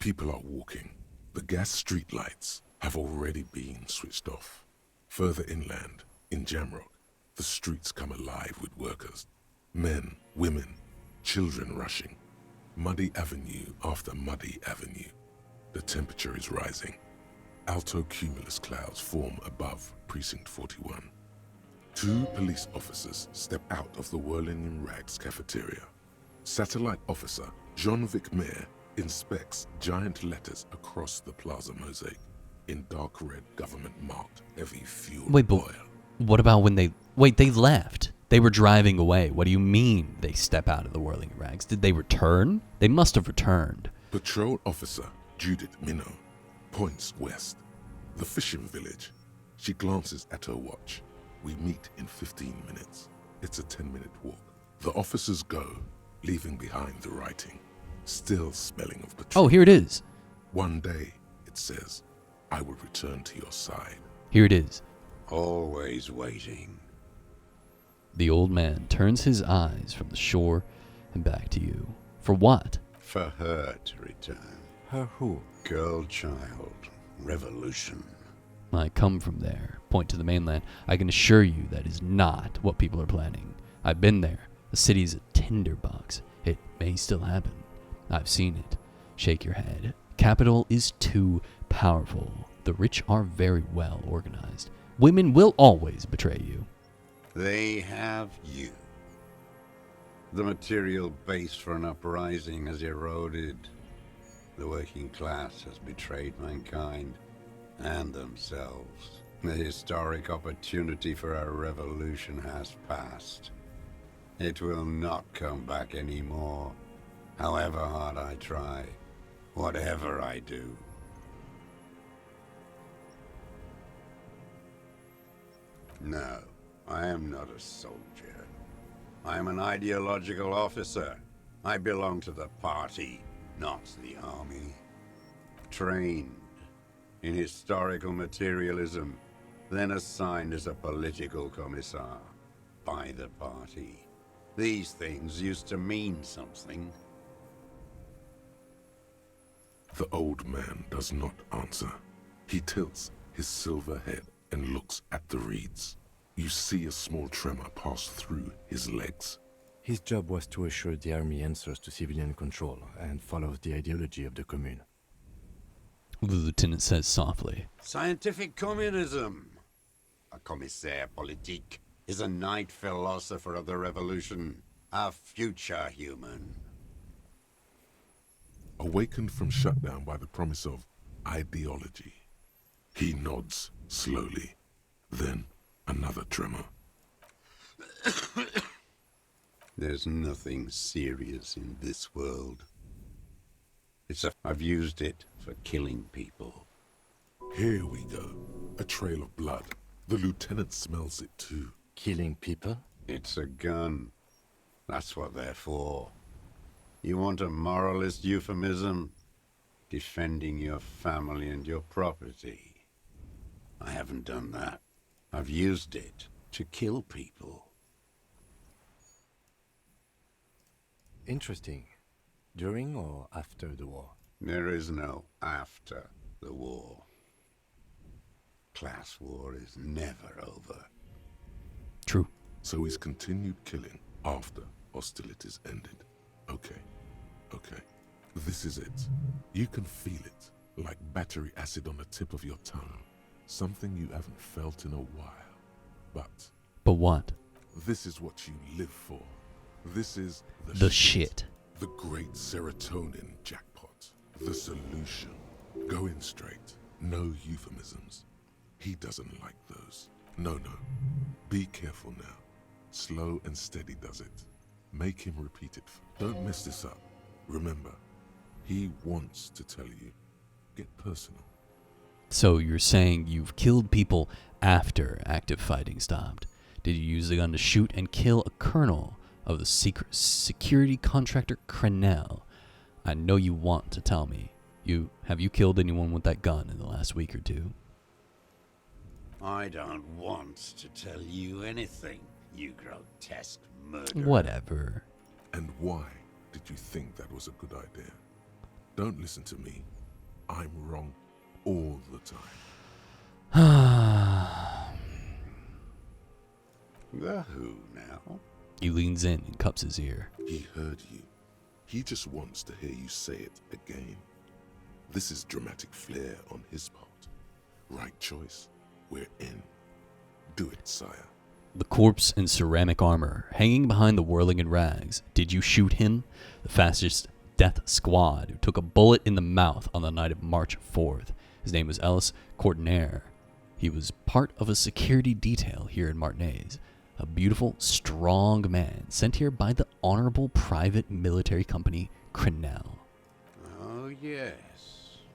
people are walking. The gas street lights have already been switched off. Further inland, in Jamrock, the streets come alive with workers. Men, women, children rushing. Muddy avenue after muddy avenue. The temperature is rising. Alto cumulus clouds form above Precinct 41. 2 police officers step out of the Whirling in Rags cafeteria. Satellite officer Jean-Vic Mayer inspects giant letters across the plaza mosaic in dark red government-marked heavy fuel Wait, but oil. what about when they... Wait, they left. They were driving away. What do you mean they step out of the Whirling in Rags? Did they return? They must have returned. Patrol officer Judith Minot points west. The fishing village. She glances at her watch. We meet in 15 minutes. It's a 10-minute walk. The officers go, leaving behind the writing, still smelling of petroleum. Oh, here it is. One day, it says, I will return to your side. Here it is. Always waiting. The old man turns his eyes from the shore and back to you. For what? For her to return. Her who? Girl child. Revolution. I come from there. Point to the mainland. I can assure you that is not what people are planning. I've been there. The city's a tinderbox. It may still happen. I've seen it. Shake your head. Capital is too powerful. The rich are very well organized. Women will always betray you. They have you. The material base for an uprising has eroded. The working class has betrayed mankind and themselves. The historic opportunity for a revolution has passed. It will not come back anymore, however hard I try, whatever I do. No, I am not a soldier. I am an ideological officer. I belong to the party, not the army. Trained in historical materialism, then assigned as a political commissar by the party. These things used to mean something. The old man does not answer. He tilts his silver head and looks at the reeds. You see a small tremor pass through his legs. His job was to assure the army answers to civilian control and follows the ideology of the Commune. The lieutenant says softly. Scientific communism. A commissaire politique is a night philosopher of the revolution, a future human. Awakened from shutdown by the promise of ideology, he nods slowly. Then another tremor. There's nothing serious in this world. I've used it for killing people. Here we go. A trail of blood. The lieutenant smells it too. Killing people? It's a gun. That's what they're for. You want a moralist euphemism? Defending your family and your property. I haven't done that. I've used it to kill people. Interesting. During or after the war? There is no after the war. Class war is never over. True. So he's continued killing after hostilities ended. Okay. This is it. You can feel it, like battery acid on the tip of your tongue. Something you haven't felt in a while. But what? This is what you live for. This is The shit. The great serotonin jackpot. The solution. Going straight. No euphemisms. He doesn't like those. No. Be careful now. Slow and steady does it. Make him repeat it. Don't mess this up. Remember, he wants to tell you. Get personal. So you're saying you've killed people after active fighting stopped? Did you use the gun to shoot and kill a colonel of the secret security contractor Crenell. I know you want to tell me. Have you killed anyone with that gun in the last week or two? I don't want to tell you anything, you grotesque murderer. Whatever. And why did you think that was a good idea? Don't listen to me. I'm wrong all the time. The who now? He leans in and cups his ear. He heard you. He just wants to hear you say it again. This is dramatic flair on his part. Right choice. We're in. Do it, sire. The corpse in ceramic armor, hanging behind the whirling in rags. Did you shoot him? The fastest death squad who took a bullet in the mouth on the night of March 4th. His name was Ellis Courtenaire. He was part of a security detail here in Martinez. A beautiful, strong man sent here by the honorable private military company Crenell. Oh, yes.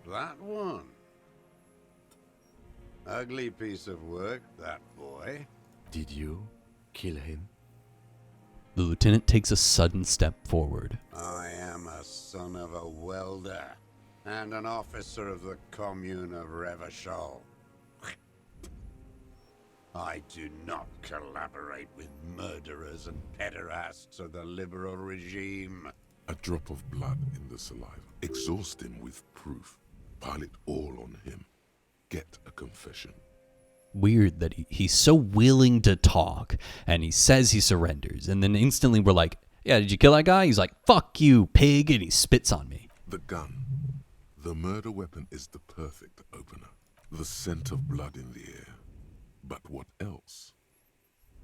That one. Ugly piece of work, that boy. Did you kill him? The lieutenant takes a sudden step forward. I am a son of a welder and an officer of the commune of Revachol. I do not collaborate with murderers and pederasts of the liberal regime. A drop of blood in the saliva. Exhaust him with proof. Pile it all on him. Get a confession. Weird that he's so willing to talk, and he says he surrenders, and then instantly we're like, yeah, did you kill that guy? He's like, fuck you, pig, and he spits on me. The gun. The murder weapon is the perfect opener. The scent of blood in the air. But what else?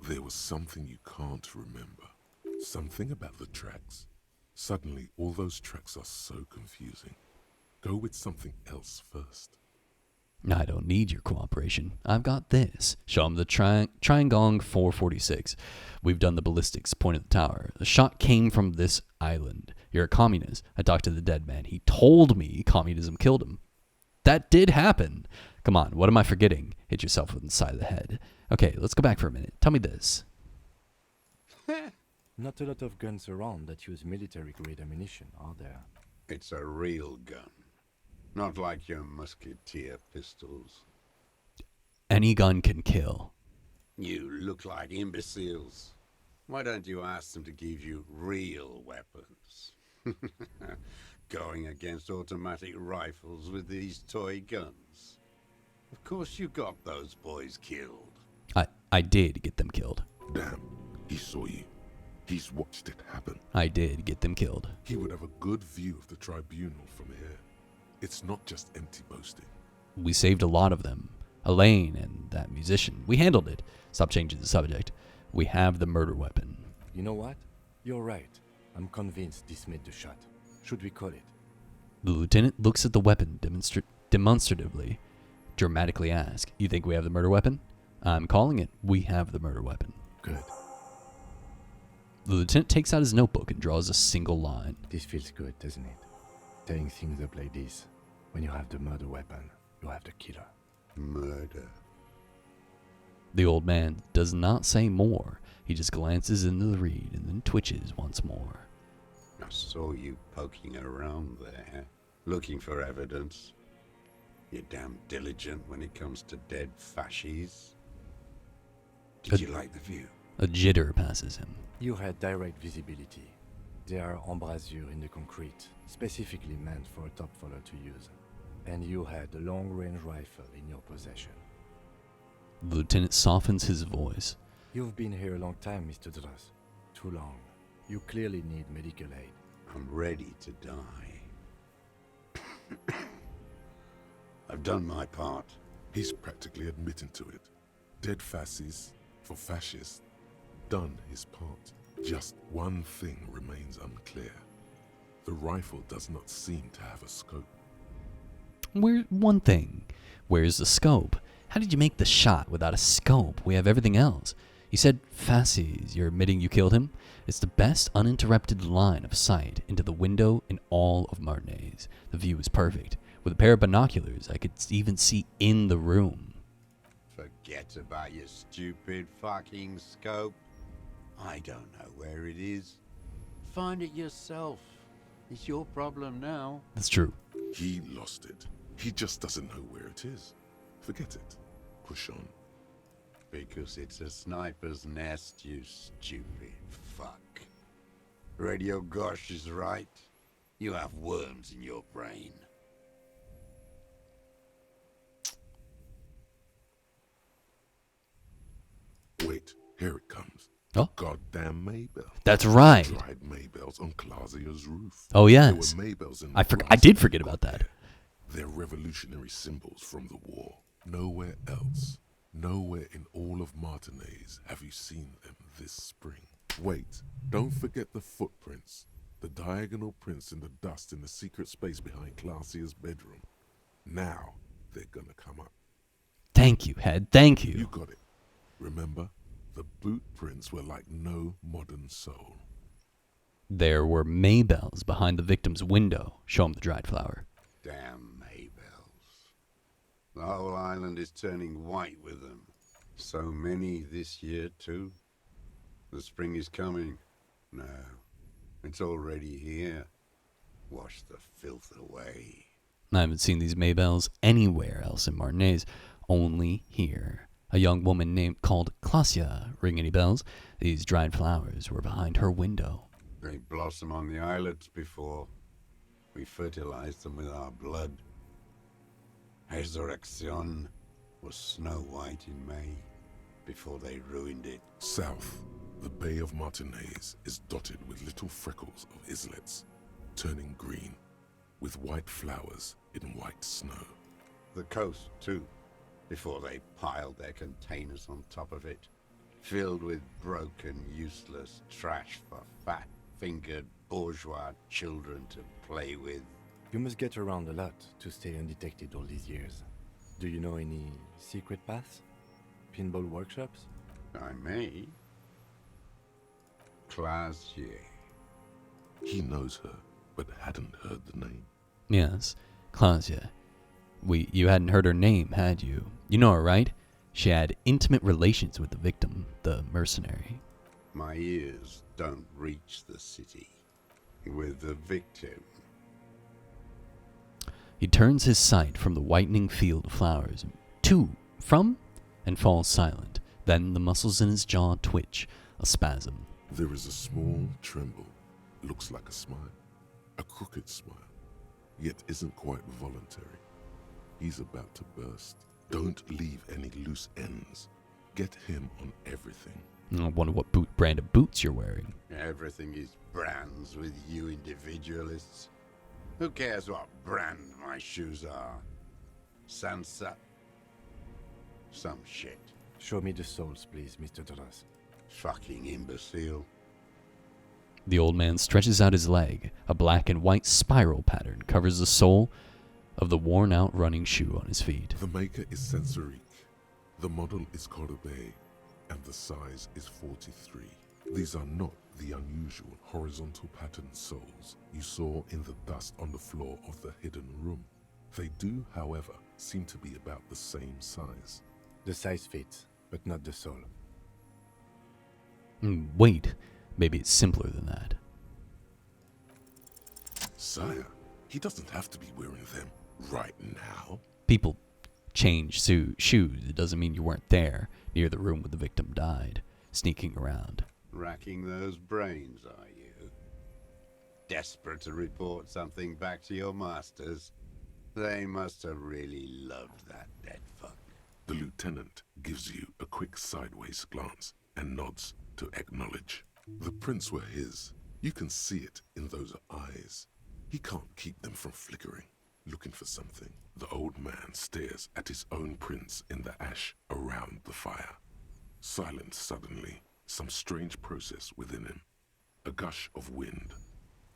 There was something you can't remember. Something about the tracks. Suddenly, all those tracks are so confusing. Go with something else first. I don't need your cooperation. I've got this. Show him the Triangong 446. We've done the ballistics, point at the tower. The shot came from this island. You're a communist. I talked to the dead man. He told me communism killed him. That did happen. Come on, what am I forgetting? Hit yourself with the side of the head. Okay, let's go back for a minute. Tell me this. Not a lot of guns around that use military-grade ammunition, are there? It's a real gun. Not like your musketeer pistols. Any gun can kill. You look like imbeciles. Why don't you ask them to give you real weapons? Going against automatic rifles with these toy guns. Of course you got those boys killed. I did get them killed. Damn, he saw you. He's watched it happen. I did get them killed. He would have a good view of the tribunal from here. It's not just empty boasting. We saved a lot of them. Elaine and that musician. We handled it. Stop changing the subject. We have the murder weapon. You know what? You're right. I'm convinced this made the shot. Should we call it? The lieutenant looks at the weapon demonstratively, dramatically asks, you think we have the murder weapon? I'm calling it. We have the murder weapon. Good. The lieutenant takes out his notebook and draws a single line. This feels good, doesn't it? Tearing things up like this. When you have the murder weapon, you have the killer. Murder. The old man does not say more. He just glances into the reed and then twitches once more. I saw you poking around there, looking for evidence. You're damn diligent when it comes to dead fascies. Did you like the view? A jitter passes him. You had direct visibility. There are embrasures in the concrete, specifically meant for a top follower to use. And you had a long-range rifle in your possession. The lieutenant softens his voice. You've been here a long time, Mr. Dross. Too long. You clearly need medical aid. I'm ready to die. I've done my part. He's practically admitting to it. Dead fascists for fascists. Done his part. Just one thing remains unclear. The rifle does not seem to have a scope. One thing. Where's the scope? How did you make the shot without a scope? We have everything else. You said fasces. You're admitting you killed him? It's the best uninterrupted line of sight into the window in all of Martinez. The view is perfect. With a pair of binoculars, I could even see in the room. Forget about your stupid fucking scope. I don't know where it is. Find it yourself. It's your problem now. That's true. He lost it. He just doesn't know where it is. Forget it. Push on. Because it's a sniper's nest, you stupid fuck. Radio Gosh is right. You have worms in your brain. Wait, here it comes. Oh. Goddamn Maybell. That's right. Dried Maybells on Clausia's roof. Oh, yes. There were Maybells in I did forget about that. They're revolutionary symbols from the war. Nowhere else, nowhere in all of Martinez have you seen them this spring. Wait, don't forget the footprints. The diagonal prints in the dust in the secret space behind Clausia's bedroom. Now they're gonna come up. Thank you, Head. Thank you. You got it. Remember, the boot prints were like no modern soul. There were Maybells behind the victim's window. Show him the dried flower. Damn Maybells. The whole island is turning white with them. So many this year, too. The spring is coming. No, it's already here. Wash the filth away. I haven't seen these Maybells anywhere else in Martinez, only here. A young woman called Clausia. Ring any bells? These dried flowers were behind her window. They blossom on the islets before. We fertilized them with our blood. Resurrection was snow white in May, before they ruined it. South, the Bay of Martinez is dotted with little freckles of islets, turning green, with white flowers in white snow. The coast, too, before they piled their containers on top of it, filled with broken, useless trash for fat-fingered bourgeois children to play with. You must get around a lot to stay undetected all these years. Do you know any secret paths? Pinball workshops? I may. Clausier. He knows her, but hadn't heard the name. Yes, Clausia. You hadn't heard her name, had you? You know her, right? She had intimate relations with the victim, the mercenary. My ears don't reach the city. With the victim. He turns his sight from the whitening field of flowers from and falls silent. Then the muscles in his jaw twitch, a spasm. There is a small tremble. Looks like a smile. A crooked smile. Yet isn't quite voluntary. He's about to burst. Don't leave any loose ends. Get him on everything. I wonder what brand of boots you're wearing. Everything is brands with you individualists. Who cares what brand my shoes are? Sansa? Some shit. Show me the soles, please, Mr. Torres. Fucking imbecile. The old man stretches out his leg. A black and white spiral pattern covers the sole of the worn-out running shoe on his feet. The maker is Sensorique. The model is Cordobe, and the size is 43. These are not the unusual horizontal pattern soles you saw in the dust on the floor of the hidden room. They do, however, seem to be about the same size. The size fits, but not the sole. Wait, maybe it's simpler than that. Sire, he doesn't have to be wearing them right now. People change shoes. It doesn't mean you weren't there, near the room where the victim died, sneaking around. Racking those brains, are you? Desperate to report something back to your masters? They must have really loved that dead fuck. The lieutenant gives you a quick sideways glance and nods to acknowledge. The prints were his. You can see it in those eyes. He can't keep them from flickering, looking for something. The old man stares at his own prints in the ash around the fire. Silent suddenly, some strange process within him. A gush of wind.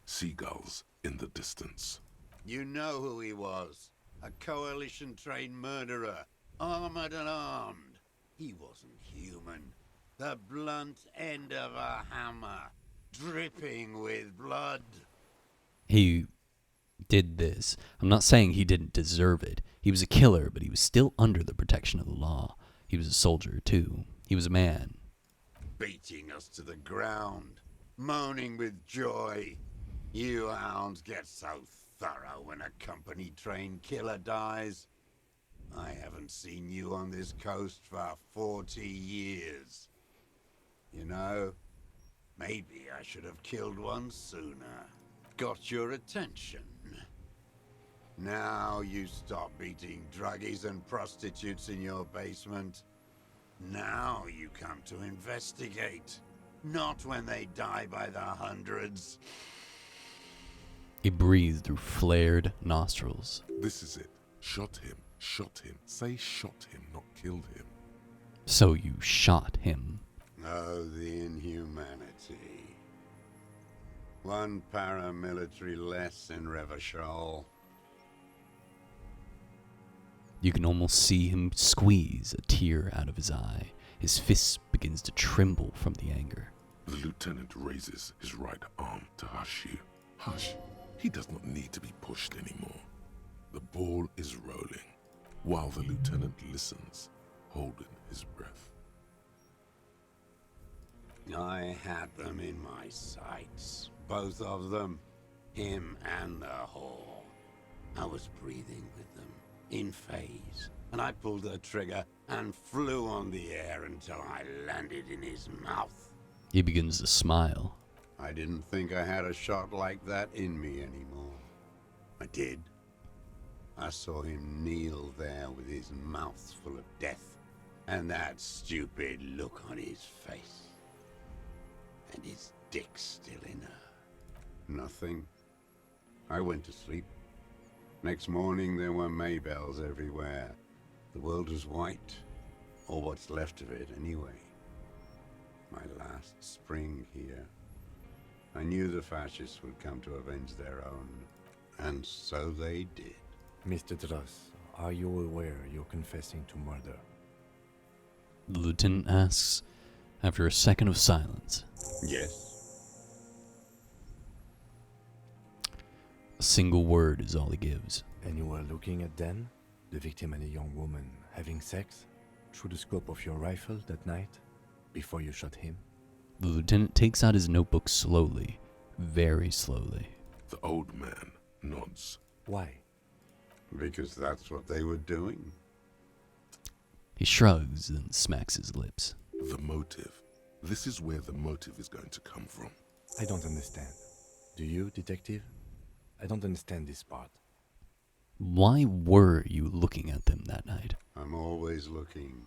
Seagulls in the distance. You know who he was. A coalition-trained murderer. Armored and armed. He wasn't human. The blunt end of a hammer. Dripping with blood. He did this. I'm not saying he didn't deserve it. He was a killer, but he was still under the protection of the law. He was a soldier, too. He was a man. beating us to the ground, moaning with joy. You hounds get so thorough when a company-trained killer dies. I haven't seen you on this coast for 40 years. You know, maybe I should have killed one sooner. Got your attention. Now you stop beating druggies and prostitutes in your basement. Now you come to investigate. Not when they die by the hundreds. He breathed through flared nostrils. This is it. Shot him. Shot him. Say shot him, not killed him. So you shot him. Oh, the inhumanity. One paramilitary less in Revachol. You can almost see him squeeze a tear out of his eye. His fist begins to tremble from the anger. The lieutenant raises his right arm to hush you. Hush. He does not need to be pushed anymore. The ball is rolling, while the lieutenant listens, holding his breath. I had them in my sights. Both of them. Him and the whore. I was breathing with them, in phase, and I pulled the trigger and flew on the air until I landed in his mouth. He begins to smile. I didn't think I had a shot like that in me anymore. I did. I saw him kneel there with his mouth full of death, and that stupid look on his face. And his dick still in her. Nothing. I went to sleep. Next morning there were Maybells everywhere. The world was white, or what's left of it anyway. My last spring here. I knew the fascists would come to avenge their own, and so they did. Mr. Dross, are you aware you're confessing to murder? The lieutenant asks, after a second of silence. Yes. A single word is all he gives. And you were looking at Dan, the victim and a young woman, having sex through the scope of your rifle that night, before you shot him? The lieutenant takes out his notebook slowly, very slowly. The old man nods. Why? Because that's what they were doing. He shrugs and smacks his lips. The motive. This is where the motive is going to come from. I don't understand. Do you, detective? I don't understand this part. Why were you looking at them that night? I'm always looking.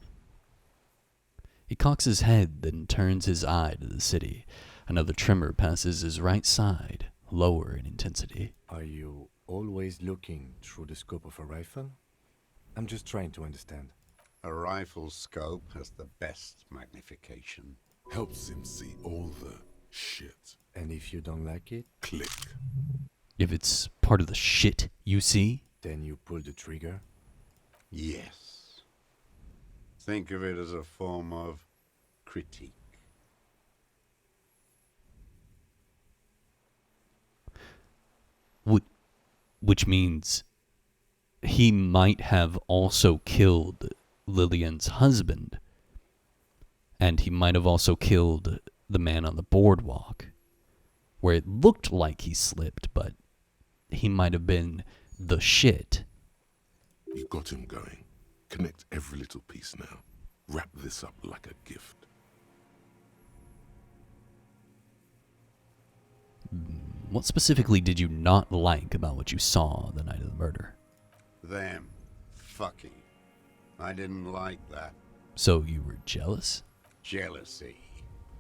He cocks his head, then turns his eye to the city. Another tremor passes his right side, lower in intensity. Are you always looking through the scope of a rifle? I'm just trying to understand. A rifle's scope has the best magnification. Helps him see all the shit. And if you don't like it? Click. If it's part of the shit you see? Then you pull the trigger? Yes. Think of it as a form of critique. Which means he might have also killed Lillian's husband. And he might have also killed the man on the boardwalk, where it looked like he slipped, but he might have been the shit. You got him going. Connect every little piece now. Wrap this up like a gift. What specifically did you not like about what you saw the night of the murder? Them. Fucking. I didn't like that. So you were jealous? Jealousy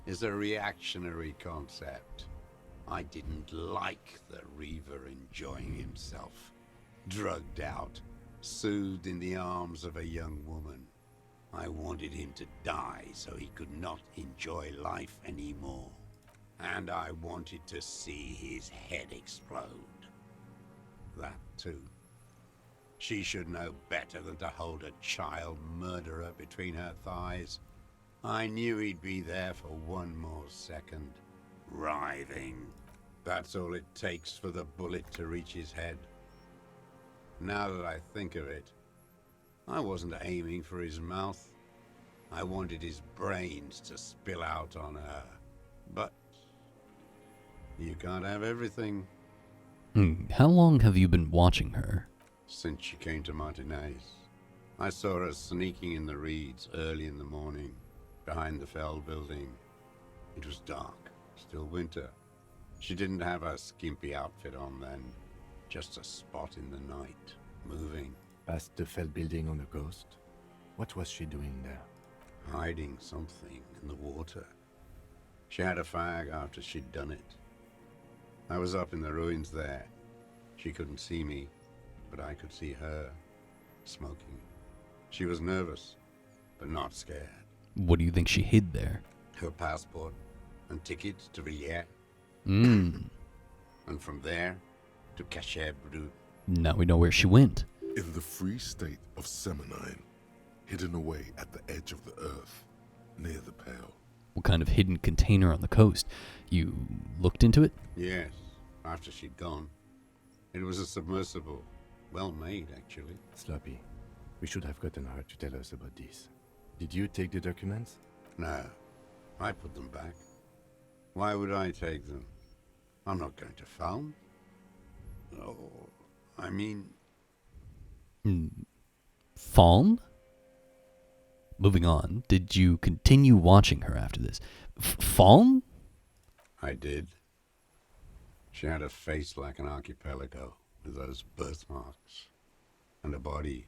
is a reactionary concept. I didn't like the Reaver enjoying himself. Drugged out, soothed in the arms of a young woman. I wanted him to die so he could not enjoy life anymore. And I wanted to see his head explode. That too. She should know better than to hold a child murderer between her thighs. I knew he'd be there for one more second. Writhing. That's all it takes for the bullet to reach his head. Now that I think of it, I wasn't aiming for his mouth. I wanted his brains to spill out on her. But you can't have everything. How long have you been watching her? Since she came to Martinez. I saw her sneaking in the reeds early in the morning, behind the Fell building. It was dark, still winter. She didn't have her skimpy outfit on then, just a spot in the night, moving. Past the Fell building on the coast? What was she doing there? Hiding something in the water. She had a fag after she'd done it. I was up in the ruins there. She couldn't see me, but I could see her, smoking. She was nervous, but not scared. What do you think she hid there? Her passport and tickets to Villiers. And from there to Cachet Brut. now we know where she went. In the free state of Seminine, hidden away at the edge of the earth, near the Pale. What kind of hidden container on the coast? You looked into it? Yes, after she'd gone. It was a submersible. Well made, actually. Sloppy. We should have gotten her to tell us about this. Did you take the documents? No, I put them back. Why would I take them? I'm not going to Falm. Oh, I mean... Fawn? Moving on, did you continue watching her after this? Fawn? I did. She had a face like an archipelago, with those birthmarks, and a body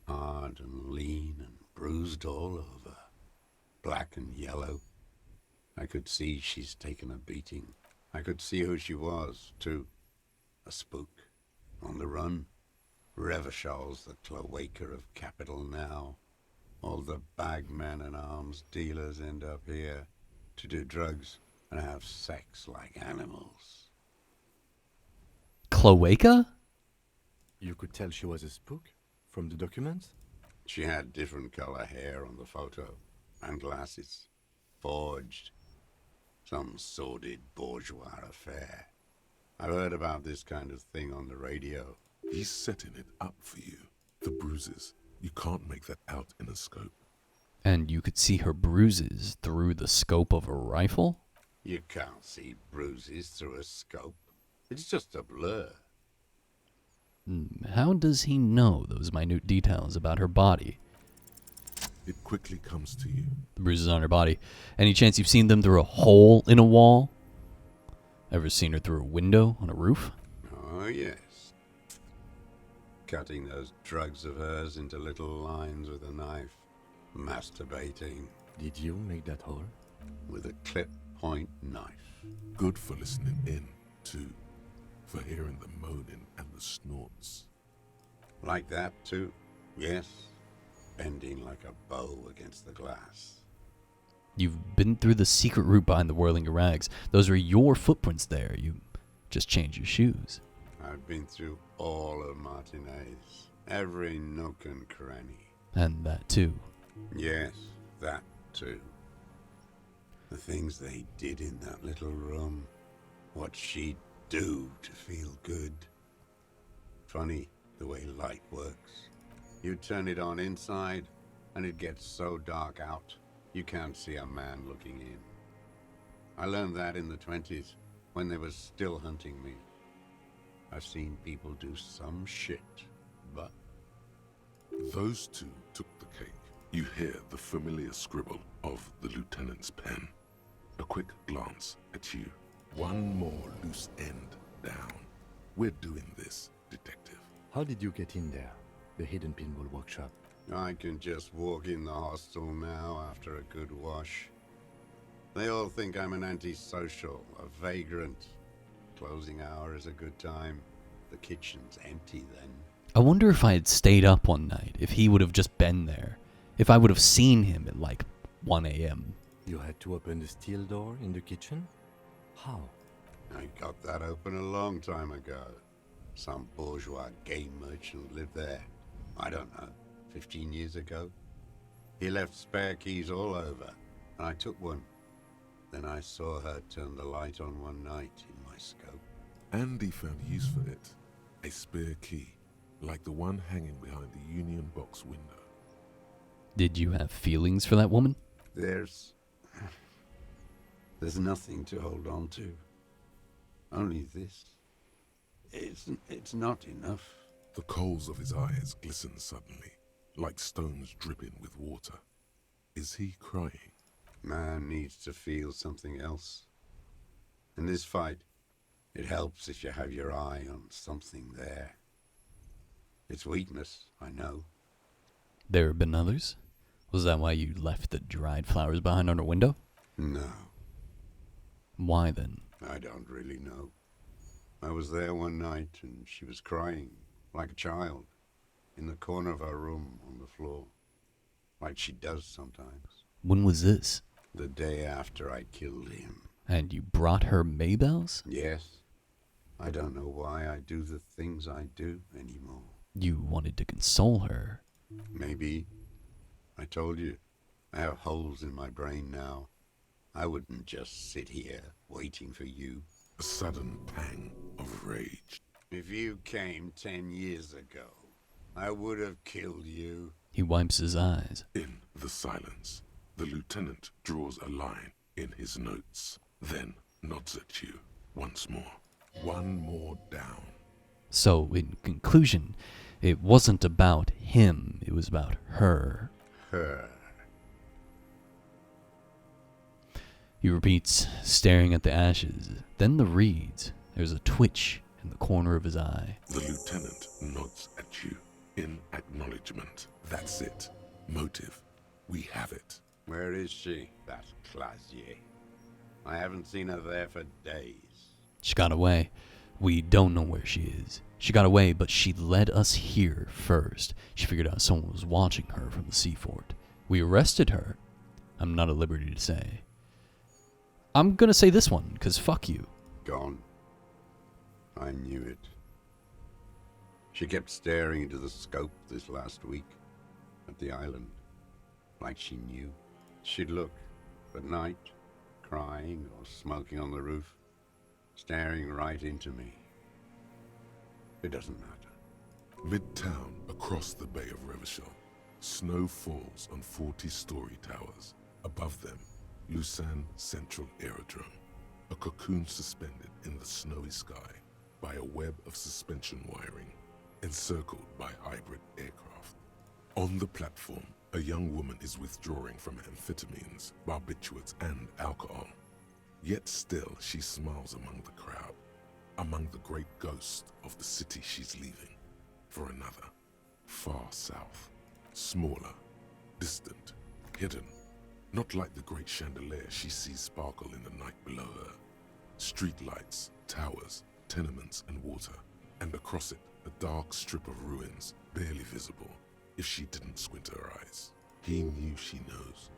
hard and lean and bruised all over, black and yellow. I could see she's taken a beating. I could see who she was, too. A spook, on the run. Revachol's the cloaca of capital now. All the bagmen and arms dealers end up here to do drugs and have sex like animals. Cloaca? You could tell she was a spook from the documents? She had different color hair on the photo, and glasses. Forged. Some sordid bourgeois affair. I've heard about this kind of thing on the radio. He's setting it up for you. The bruises. You can't make that out in a scope. And you could see her bruises through the scope of a rifle? You can't see bruises through a scope. It's just a blur. How does he know those minute details about her body? It quickly comes to you. The bruises on her body. Any chance you've seen them through a hole in a wall? Ever seen her through a window on a roof? Oh, yes. Cutting those drugs of hers into little lines with a knife. Masturbating. Did you make that hole? With a clip point knife. Good for listening in, too. For hearing the moaning and the snorts. Like that, too? Yes. Bending like a bow against the glass. You've been through the secret route behind the whirling rags. Those are your footprints there. You just changed your shoes. I've been through all of Martinez. Every nook and cranny. And that too. Yes, that too. The things they did in that little room. What she'd do to feel good. Funny the way light works. You turn it on inside, and it gets so dark out, you can't see a man looking in. I learned that in the 20s, when they were still hunting me. I've seen people do some shit, but... Those two took the cake. You hear the familiar scribble of the lieutenant's pen. A quick glance at you. One more loose end down. We're doing this, detective. How did you get in there? The hidden pinball workshop. I can just walk in the hostel now after a good wash. They all think I'm an antisocial, a vagrant. Closing hour is a good time. The kitchen's empty then. I wonder if I had stayed up one night, if he would have just been there. If I would have seen him at like 1 a.m. You had to open the steel door in the kitchen? How? I got that open a long time ago. Some bourgeois game merchant lived there. I don't know, 15 years ago. He left spare keys all over, and I took one. Then I saw her turn the light on one night in my scope. Andy found use for it. A spare key, like the one hanging behind the Union Box window. Did you have feelings for that woman? There's nothing to hold on to. Only this. It's not enough. The coals of his eyes glisten suddenly, like stones dripping with water. Is he crying? Man needs to feel something else. In this fight, it helps if you have your eye on something there. It's weakness, I know. There have been others? Was that why you left the dried flowers behind on her window? No. Why then? I don't really know. I was there one night and she was crying, like a child, in the corner of her room on the floor, like she does sometimes. When was this? The day after I killed him. And you brought her Maybells? Yes. I don't know why I do the things I do anymore. You wanted to console her. Maybe. I told you, I have holes in my brain now. I wouldn't just sit here waiting for you. A sudden pang of rage. If you came 10 years ago, I would have killed you. He wipes his eyes. In the silence, the lieutenant draws a line in his notes, then nods at you once more. One more down. So, in conclusion, it wasn't about him, it was about her. Her. He repeats, staring at the ashes, then the reeds. There's a twitch in the corner of his eye. The lieutenant nods at you in acknowledgement. That's it. Motive. We have it. Where is she, that Clasier? I haven't seen her there for days. She got away. We don't know where she is. She got away, but she led us here first. She figured out someone was watching her from the seafort. We arrested her. I'm not at liberty to say. I'm gonna say this one, because fuck you. Gone. I knew it. She kept staring into the scope this last week at the island, like she knew. She'd look at night, crying or smoking on the roof, staring right into me. It doesn't matter. Midtown, across the Bay of Revachol, snow falls on 40-story towers. Above them, Elysium Central Aerodrome, a cocoon suspended in the snowy sky by a web of suspension wiring, encircled by hybrid aircraft. On the platform, a young woman is withdrawing from amphetamines, barbiturates, and alcohol. Yet still, she smiles among the crowd, among the great ghosts of the city she's leaving, for another, far south, smaller, distant, hidden. Not like the great chandelier she sees sparkle in the night below her. Streetlights, towers, tenements, and water. And across it, a dark strip of ruins, barely visible, if she didn't squint her eyes. He knew she knows.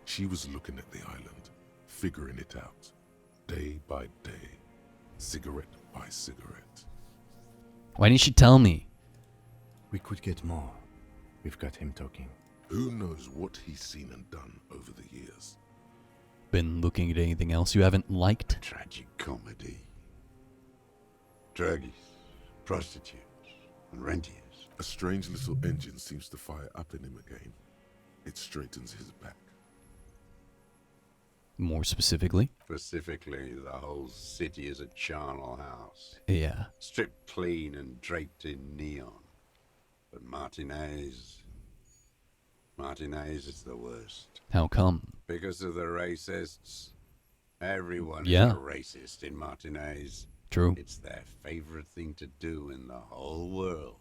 She was looking at the island, figuring it out, day by day, cigarette by cigarette. Why didn't she tell me? We could get more. We've got him talking. Who knows what he's seen and done over the years? Been looking at anything else you haven't liked? Tragic comedy. Druggies, prostitutes, and rentiers. A strange little engine seems to fire up in him again. It straightens his back. More specifically? Specifically, the whole city is a charnel house. Yeah. Stripped clean and draped in neon. But Martinez is the worst. How come? Because of the racists. Everyone Yeah. is a racist in Martinez. True. It's their favorite thing to do in the whole world.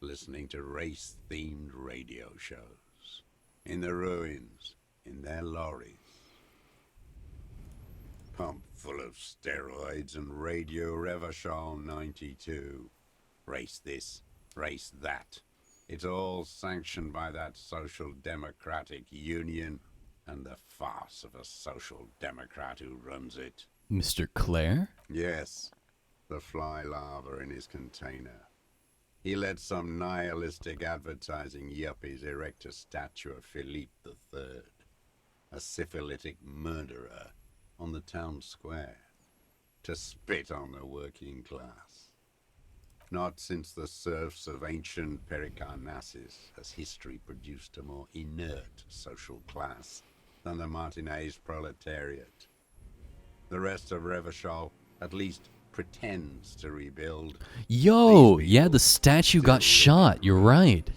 Listening to race-themed radio shows. In the ruins. In their lorries. Pumped full of steroids and Radio Revachol 92. Race this, race that. It's all sanctioned by that Social Democratic Union and the farce of a Social Democrat who runs it. Mr. Clare? Yes, the fly larva in his container. He let some nihilistic advertising yuppies erect a statue of Philippe III, a syphilitic murderer, on the town square, to spit on the working class. Not since the serfs of ancient Pericarnassus has history produced a more inert social class than the Martinez proletariat. The rest of Revachol at least pretends to rebuild. Yo, yeah, the statue got shot. You're right.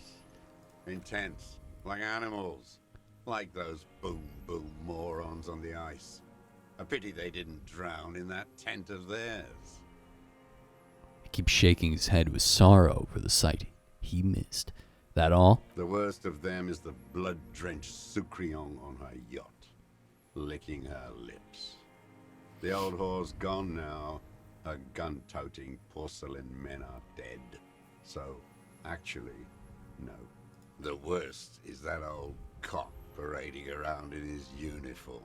Intense, like animals, like those boom morons on the ice. A pity they didn't drown in that tent of theirs. He keeps shaking his head with sorrow for the sight he missed. That all? The worst of them is the blood-drenched Sucrion on her yacht, licking her lips. The old whore's gone now. Her gun-toting porcelain men are dead. So, actually, no. The worst is that old cock parading around in his uniform,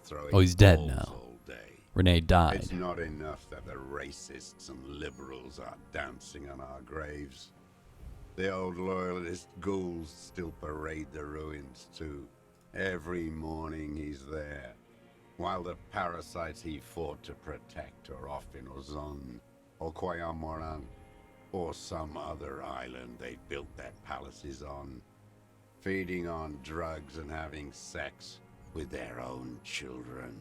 throwing Oh, he's dead balls now. all day. Renee died. It's not enough that the racists and liberals are dancing on our graves. The old loyalist ghouls still parade the ruins too. Every morning he's there, while the parasites he fought to protect are off in Ozon, or Koyamoran, or some other island they built their palaces on, feeding on drugs and having sex with their own children.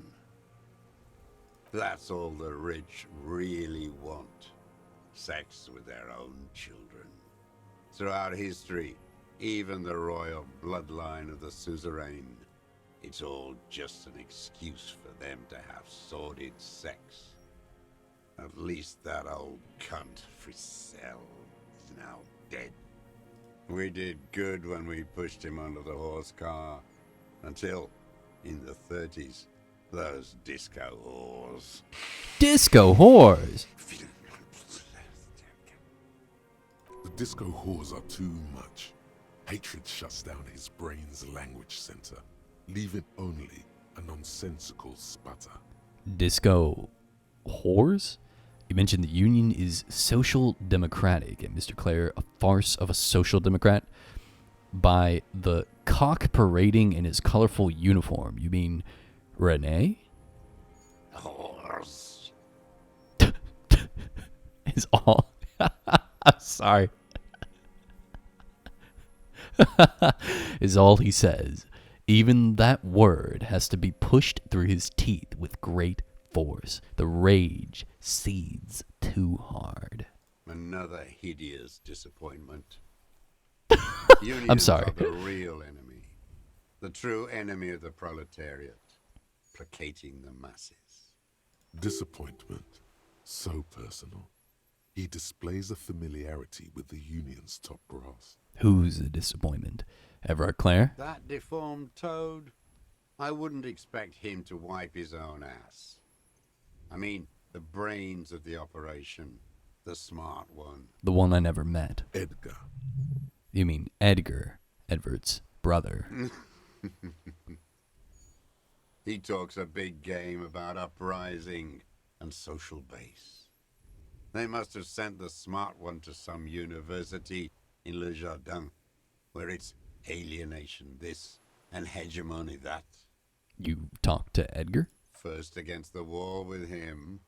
That's all the rich really want, sex with their own children. Throughout history, even the royal bloodline of the suzerain, it's all just an excuse for them to have sordid sex. At least that old cunt, Frisell, is now dead. We did good when we pushed him under the horse car, until, in the 30s, those disco whores. Disco whores? The disco whores are too much. Hatred shuts down his brain's language center, leaving only a nonsensical sputter. Disco whores? You mentioned the Union is social democratic, and Mr. Clare, a farce of a social democrat? By the cock parading in his colorful uniform, you mean Renee? Whores. Is all. I'm sorry. Is all he says. Even that word has to be pushed through his teeth with great force. The rage seethes too hard. Another hideous disappointment. I'm sorry. Unions are the real enemy. The true enemy of the proletariat. Placating the masses. Disappointment. So personal. He displays a familiarity with the Union's top brass. Who's the disappointment? Everard Clare? That deformed toad? I wouldn't expect him to wipe his own ass. I mean, the brains of the operation. The smart one. The one I never met. Edgar. You mean Edgar, Edward's brother. He talks a big game about uprising and social base. They must have sent the smart one to some university in Le Jardin, where it's alienation this and hegemony that. You talked to Edgar? First against the wall with him.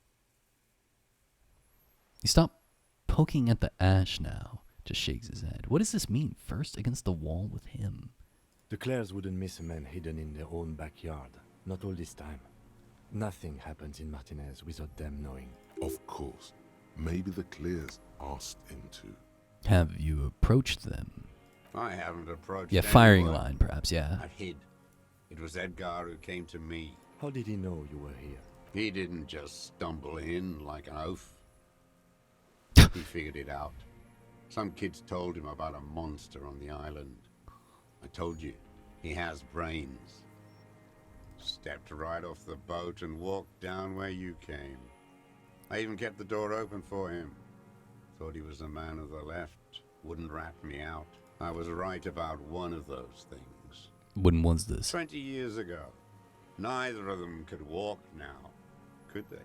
He stopped poking at the ash now. Just shakes his head. What does this mean? First against the wall with him? The Clares wouldn't miss a man hidden in their own backyard. Not all this time. Nothing happens in Martinez without them knowing. Of course. Maybe the Clears asked him to. Have you approached them? I haven't approached Yeah, firing anyone. line, perhaps, yeah. I hid. It was Edgar who came to me. How did he know you were here? He didn't just stumble in like an oaf. He figured it out. Some kids told him about a monster on the island. I told you, he has brains. Stepped right off the boat and walked down where you came. I even kept the door open for him. Thought he was a man of the left. Wouldn't rat me out. I was right about one of those things. When was this? 20 years ago. Neither of them could walk now, could they?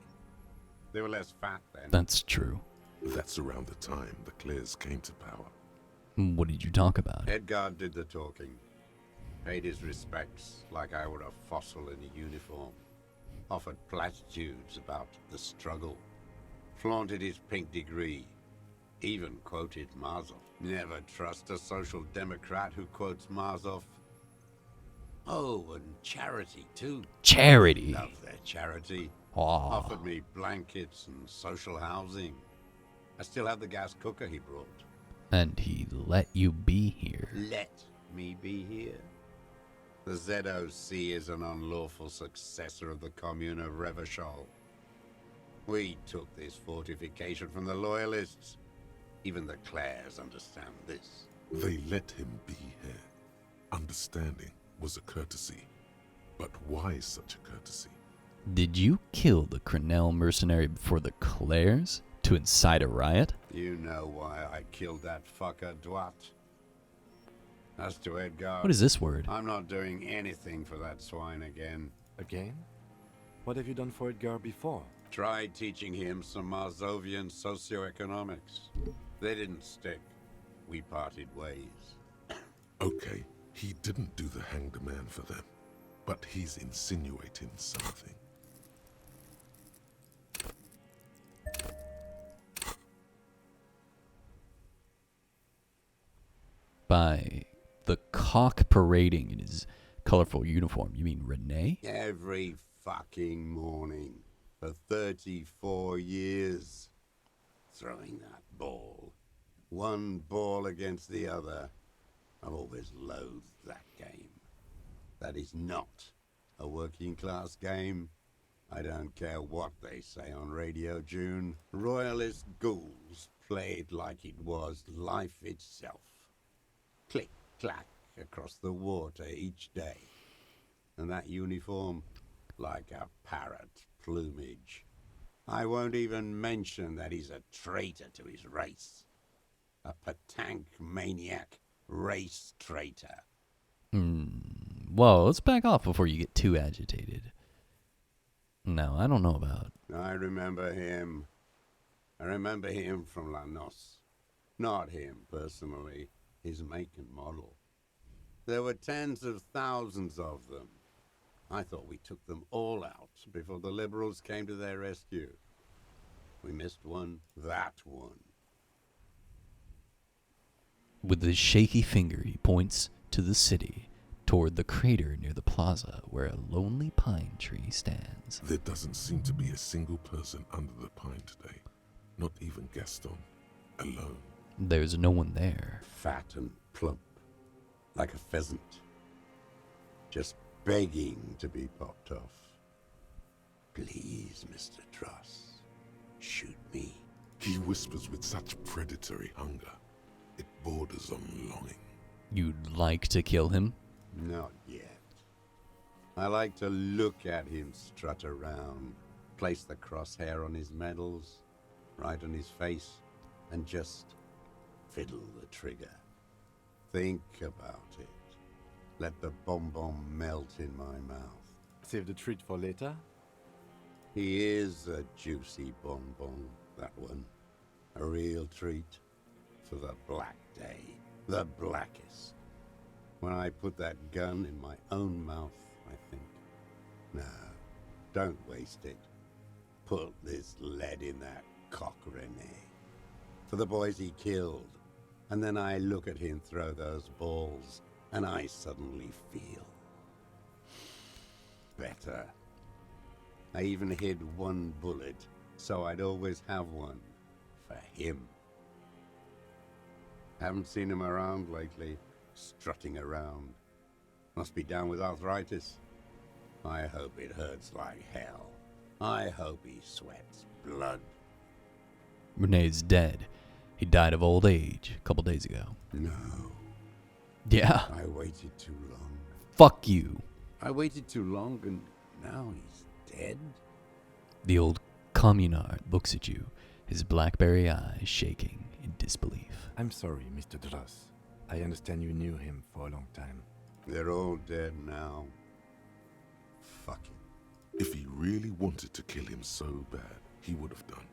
They were less fat then. That's true. That's around the time the Clears came to power. What did you talk about? Edgar did the talking. Paid his respects like I were a fossil in a uniform. Offered platitudes about the struggle. Flaunted his pink degree. Even quoted Marzov. Never trust a social democrat who quotes Marzov. Oh, and charity, too. Charity? Love their charity. Aw. Offered me blankets and social housing. I still have the gas cooker he brought. And he let you be here. Let me be here? The ZOC is an unlawful successor of the Commune of Revachol. We took this fortification from the Loyalists. Even the Clares understand this. They let him be here. Understanding was a courtesy. But why such a courtesy? Did you kill the Crenel mercenary before the Clares to incite a riot? You know why I killed that fucker, Dwat. As to Edgar... What is this word? I'm not doing anything for that swine again. Again? What have you done for Edgar before? Tried teaching him some Marzovian socioeconomics. They didn't stick. We parted ways. Okay, he didn't do the hanged man for them, but he's insinuating something. By the cock parading in his colorful uniform, you mean Renee? Every fucking morning for 34 years. Throwing that ball. One ball against the other. I've always loathed that game. That is not a working class game. I don't care what they say on Radio June. Royalist ghouls played like it was life itself. Click, clack across the water each day. And that uniform, like a parrot plumage. I won't even mention that he's a traitor to his race. A Patank maniac race traitor. Whoa, let's back off before you get too agitated. No, I don't know about... I remember him. I remember him from La Noce. Not him, personally. His make and model. There were tens of thousands of them. I thought we took them all out before the liberals came to their rescue. We missed one, that one. With his shaky finger, he points to the city, toward the crater near the plaza where a lonely pine tree stands. There doesn't seem to be a single person under the pine today. Not even Gaston. Alone. There's no one there. Fat and plump, like a pheasant. Just begging to be popped off. Please, Mr. Truss, shoot me. He whispers with such predatory hunger. It borders on longing. You'd like to kill him? Not yet. I like to look at him strut around, place the crosshair on his medals, right on his face, and just fiddle the trigger. Think about it. Let the bomb melt in my mouth. Save the treat for later? He is a juicy bonbon, that one. A real treat for the black day. The blackest. When I put that gun in my own mouth, I think, no, don't waste it. Put this lead in that cock, Renee. For the boys he killed. And then I look at him throw those balls, and I suddenly feel better. I even hid one bullet, so I'd always have one for him. Haven't seen him around lately, strutting around. Must be down with arthritis. I hope it hurts like hell. I hope he sweats blood. Renee's dead. He died of old age a couple days ago. No. Yeah. I waited too long. Fuck you. I waited too long and now he's dead? The old communard looks at you, his blackberry eyes shaking in disbelief. I'm sorry, Mr. Druss. I understand you knew him for a long time. They're all dead now. Fuck him. If he really wanted to kill him so bad, he would have done.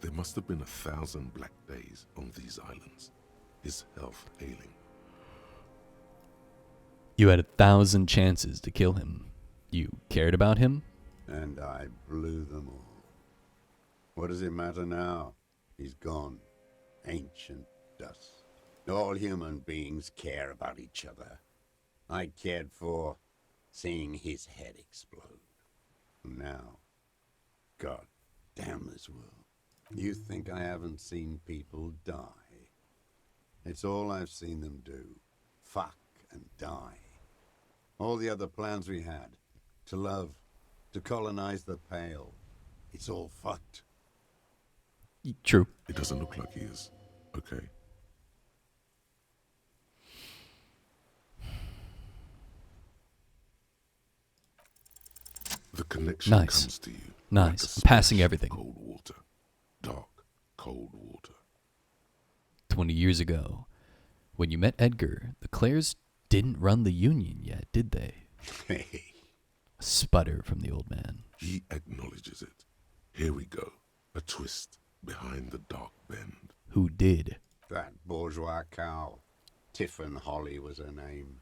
There must have been 1,000 black days on these islands. His health ailing. You had 1,000 chances to kill him. You cared about him? And I blew them all. What does it matter now? He's gone. ancient dust. All human beings care about each other. I cared for seeing his head explode. Now, God damn this world. You think I haven't seen people die? It's all I've seen them do. Fuck and die. All the other plans we had. To love. To colonize the Pale. It's all fucked. True. It doesn't look like he is. Okay. The connection Nice. comes to you. Nice. Like a I'm passing splash of everything. Cold water. Dark, cold water. 20 years ago, when you met Edgar, the Clares didn't run the Union yet, did they? Hey. A sputter from the old man. He acknowledges it. Here we go. A twist behind the dark bend. Who did? That bourgeois cow. Tiffin Holly was her name.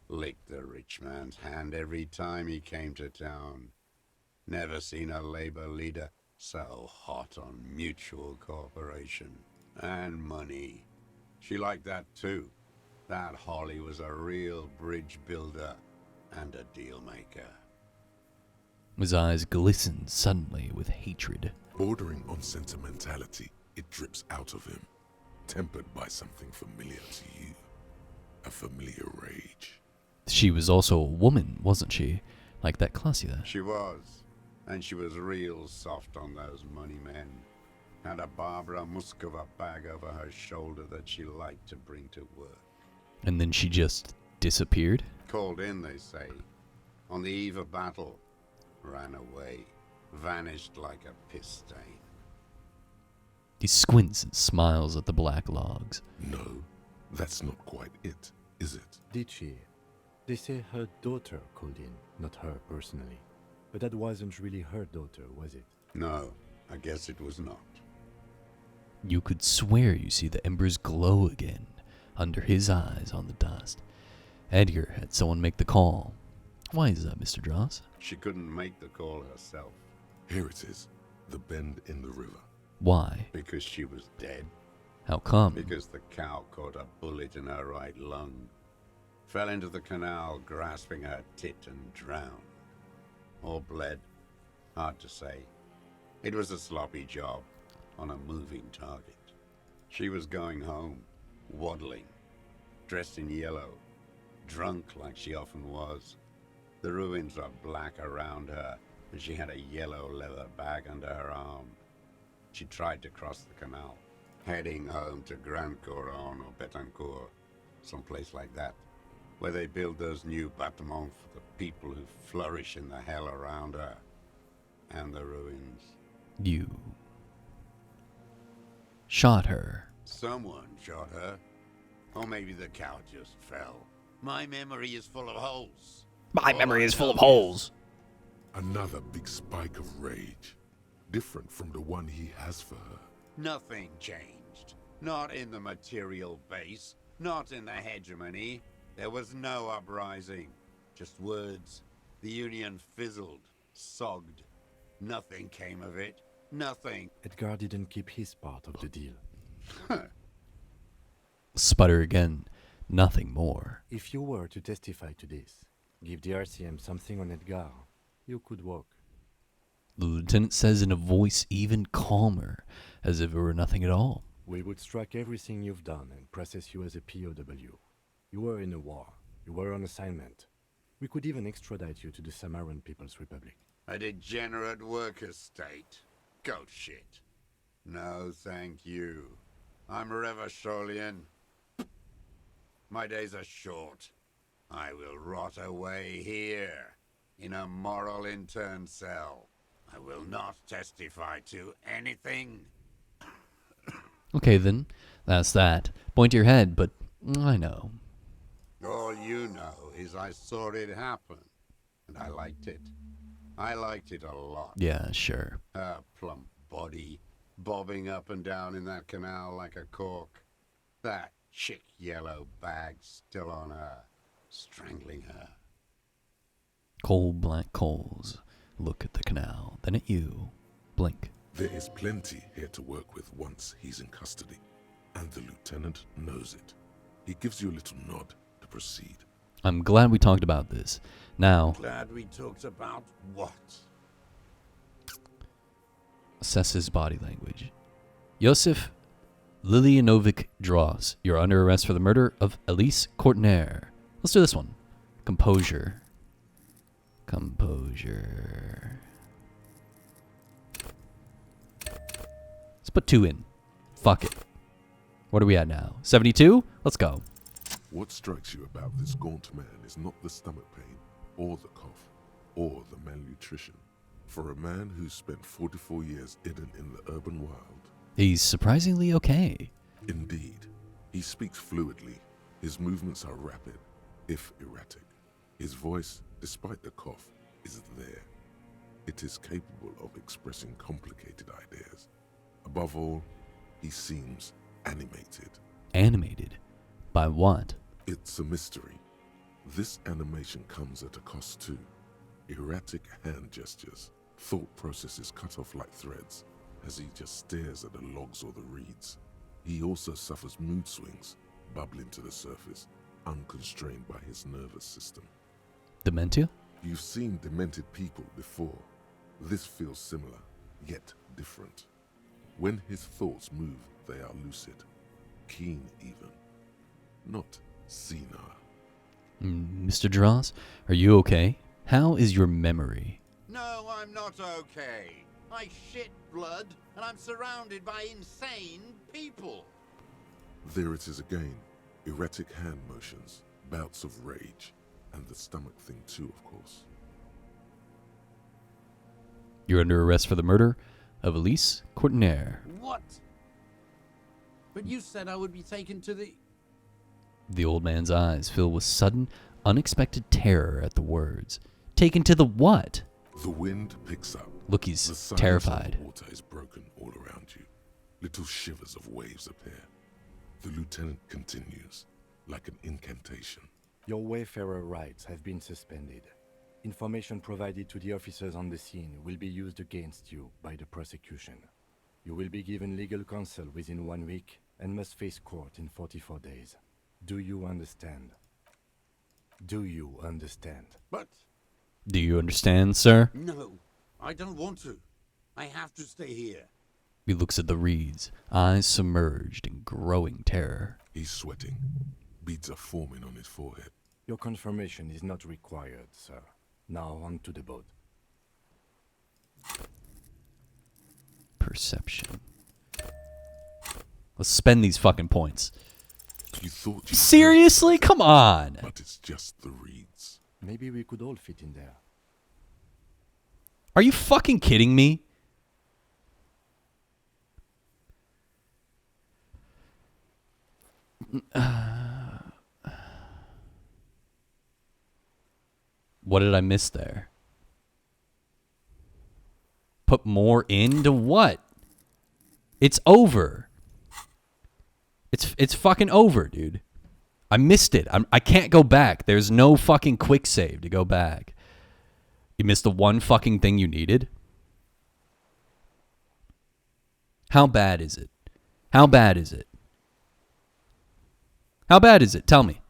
Licked the rich man's hand every time he came to town. Never seen a labor leader so hot on mutual cooperation. And money. She liked that too. That Holly was a real bridge builder and a deal maker. His eyes glistened suddenly with hatred. Bordering on sentimentality, it drips out of him. Tempered by something familiar to you. A familiar rage. She was also a woman, wasn't she? Like that Klasia. She was. And she was real soft on those money men. Had a Barbara Muskova bag over her shoulder that she liked to bring to work. And then she just disappeared? Called in, they say. On the eve of battle. Ran away. Vanished like a piss stain. He squints and smiles at the black logs. No, that's not quite it, is it? Did she? They say her daughter called in, not her personally. But that wasn't really her daughter, was it? No, I guess it was not. You could swear you see the embers glow again under his eyes on the dust. Edgar had someone make the call. Why is that, Mr. Dross? She couldn't make the call herself. Here it is. The bend in the river. Why? Because she was dead. How come? Because the cow caught a bullet in her right lung. Fell into the canal, grasping her tit and drowned. Or bled. Hard to say. It was a sloppy job on a moving target. She was going home, waddling, dressed in yellow, drunk like she often was. The ruins are black around her, and she had a yellow leather bag under her arm. She tried to cross the canal, heading home to Grand Couronne or Betancourt, someplace like that, where they build those new bâtiments for the people who flourish in the hell around her, and the ruins. You shot her. Someone shot her. Or maybe the cow just fell. My memory is full of holes. My memory is full of holes. Another big spike of rage. Different from the one he has for her. Nothing changed. Not in the material base. Not in the hegemony. There was no uprising. Just words. The Union fizzled. Sogged. Nothing came of it. Nothing. Edgar didn't keep his part of the deal. Sputter again. Nothing more. If you were to testify to this, give the RCM something on Edgar, you could walk. The lieutenant says in a voice even calmer, as if it were nothing at all. We would strike everything you've done and process you as a POW. You were in a war. You were on assignment. We could even extradite you to the Samaran People's Republic. A degenerate worker state. Goat shit. No, thank you. I'm Revacholian. My days are short. I will rot away here, in a moral intern cell. I will not testify to anything. Okay then, that's that. Point to your head, but I know. All you know is I saw it happen, and I liked it. I liked it a lot. Yeah, sure. Her plump body, bobbing up and down in that canal like a cork. That chick yellow bag still on her, strangling her. Cold black coals. Look at the canal, then at you. Blink. There is plenty here to work with once he's in custody, and the lieutenant knows it. He gives you a little nod to proceed. I'm glad we talked about this. Now, Glad we talked about what? assess his body language. Yosef Lilianovic Draws. You're under arrest for the murder of Elise Courtner. Let's do this one. Composure. Composure. Let's put 2 in. Fuck it. What are we at now? 72? Let's go. What strikes you about this gaunt man is not the stomach pain, or the cough, or the malnutrition. For a man who's spent 44 years hidden in the urban wild, He's surprisingly okay. indeed, he speaks fluidly. His movements are rapid, if erratic. His voice, despite the cough, is there. It is capable of expressing complicated ideas. Above all, he seems animated. Animated? By what? It's a mystery. This animation comes at a cost too. Erratic hand gestures, thought processes cut off like threads, as he just stares at the logs or the reeds. He also suffers mood swings, bubbling to the surface, unconstrained by his nervous system. Dementia? You've seen demented people before. This feels similar, yet different. When his thoughts move, they are lucid, keen even, not senile. Mr. Draws, are you okay? How is your memory? No, I'm not okay. I shit blood, and I'm surrounded by insane people. There it is again, erratic hand motions, bouts of rage, and the stomach thing too, of course. You're under arrest for the murder of Elise Courtner. What? But you said I would be taken to the... The old man's eyes fill with sudden, unexpected terror at the words. Taken to the what? The wind picks up. Look, he's The silence terrified. of the water is broken all around you. Little shivers of waves appear. The lieutenant continues, like an incantation. Your wayfarer rights have been suspended. Information provided to the officers on the scene will be used against you by the prosecution. You will be given legal counsel within 1 week and must face court in 44 days. Do you understand? Do you understand? But... Do you understand, sir? No, I don't want to. I have to stay here. He looks at the reeds, eyes submerged in growing terror. He's sweating. Beads are forming on his forehead. Your confirmation is not required, sir. Now on to the boat. Perception. Let's spend these fucking points. You thought you Seriously? Come on. But it's just the reeds. Maybe we could all fit in there. Are you fucking kidding me? What did I miss there? Put more into what? It's over. It's fucking over, dude. I missed it. I can't go back. There's no fucking quick save to go back. You missed the one fucking thing you needed? How bad is it? How bad is it? How bad is it? Tell me.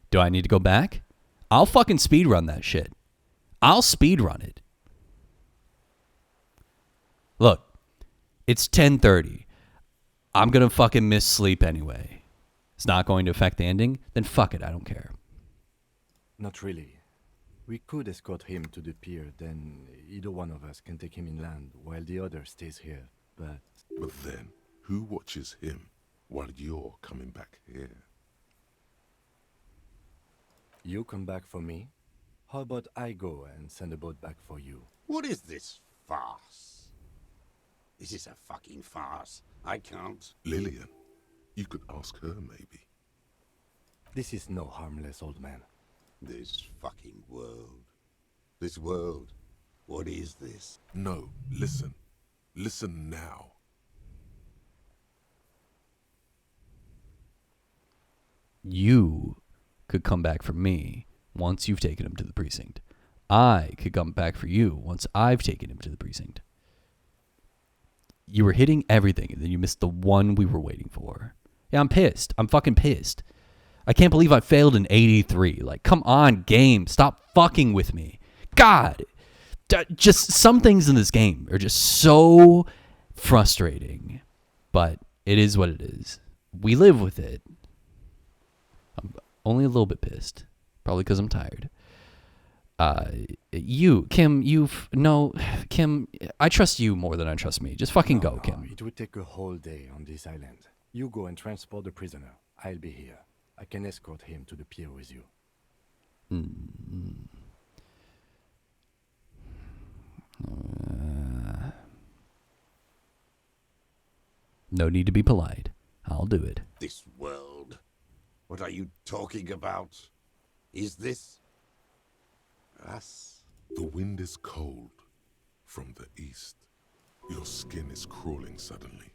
Do I need to go back? I'll fucking speedrun that shit. I'll speedrun it. Look, it's 10:30. I'm going to fucking miss sleep anyway. It's not going to affect the ending? Then fuck it, I don't care. Not really. We could escort him to the pier, then either one of us can take him inland while the other stays here, but... But then, who watches him while you're coming back here? You come back for me? How about I go and send a boat back for you? What is this farce? This is a fucking farce. I can't. Lillian, you could ask her maybe. This is no harmless old man. This fucking world. This world. What is this? No, listen. Listen now. You could come back for me once you've taken him to the precinct. I could come back for you once I've taken him to the precinct. You were hitting everything, and then you missed the one we were waiting for. Yeah, I'm pissed. I'm fucking pissed. I can't believe I failed in 83. Like, come on, game. Stop fucking with me. God. Just some things in this game are just so frustrating. But it is what it is. We live with it. I'm only a little bit pissed. Probably because I'm tired. Kim, Kim, I trust you more than I trust me. Just fucking go, Kim. It would take a whole day on this island. You go and transport the prisoner. I'll be here. I can escort him to the pier with you. No need to be polite. I'll do it. This world? What are you talking about? Is this us? The wind is cold from the east. Your skin is crawling suddenly.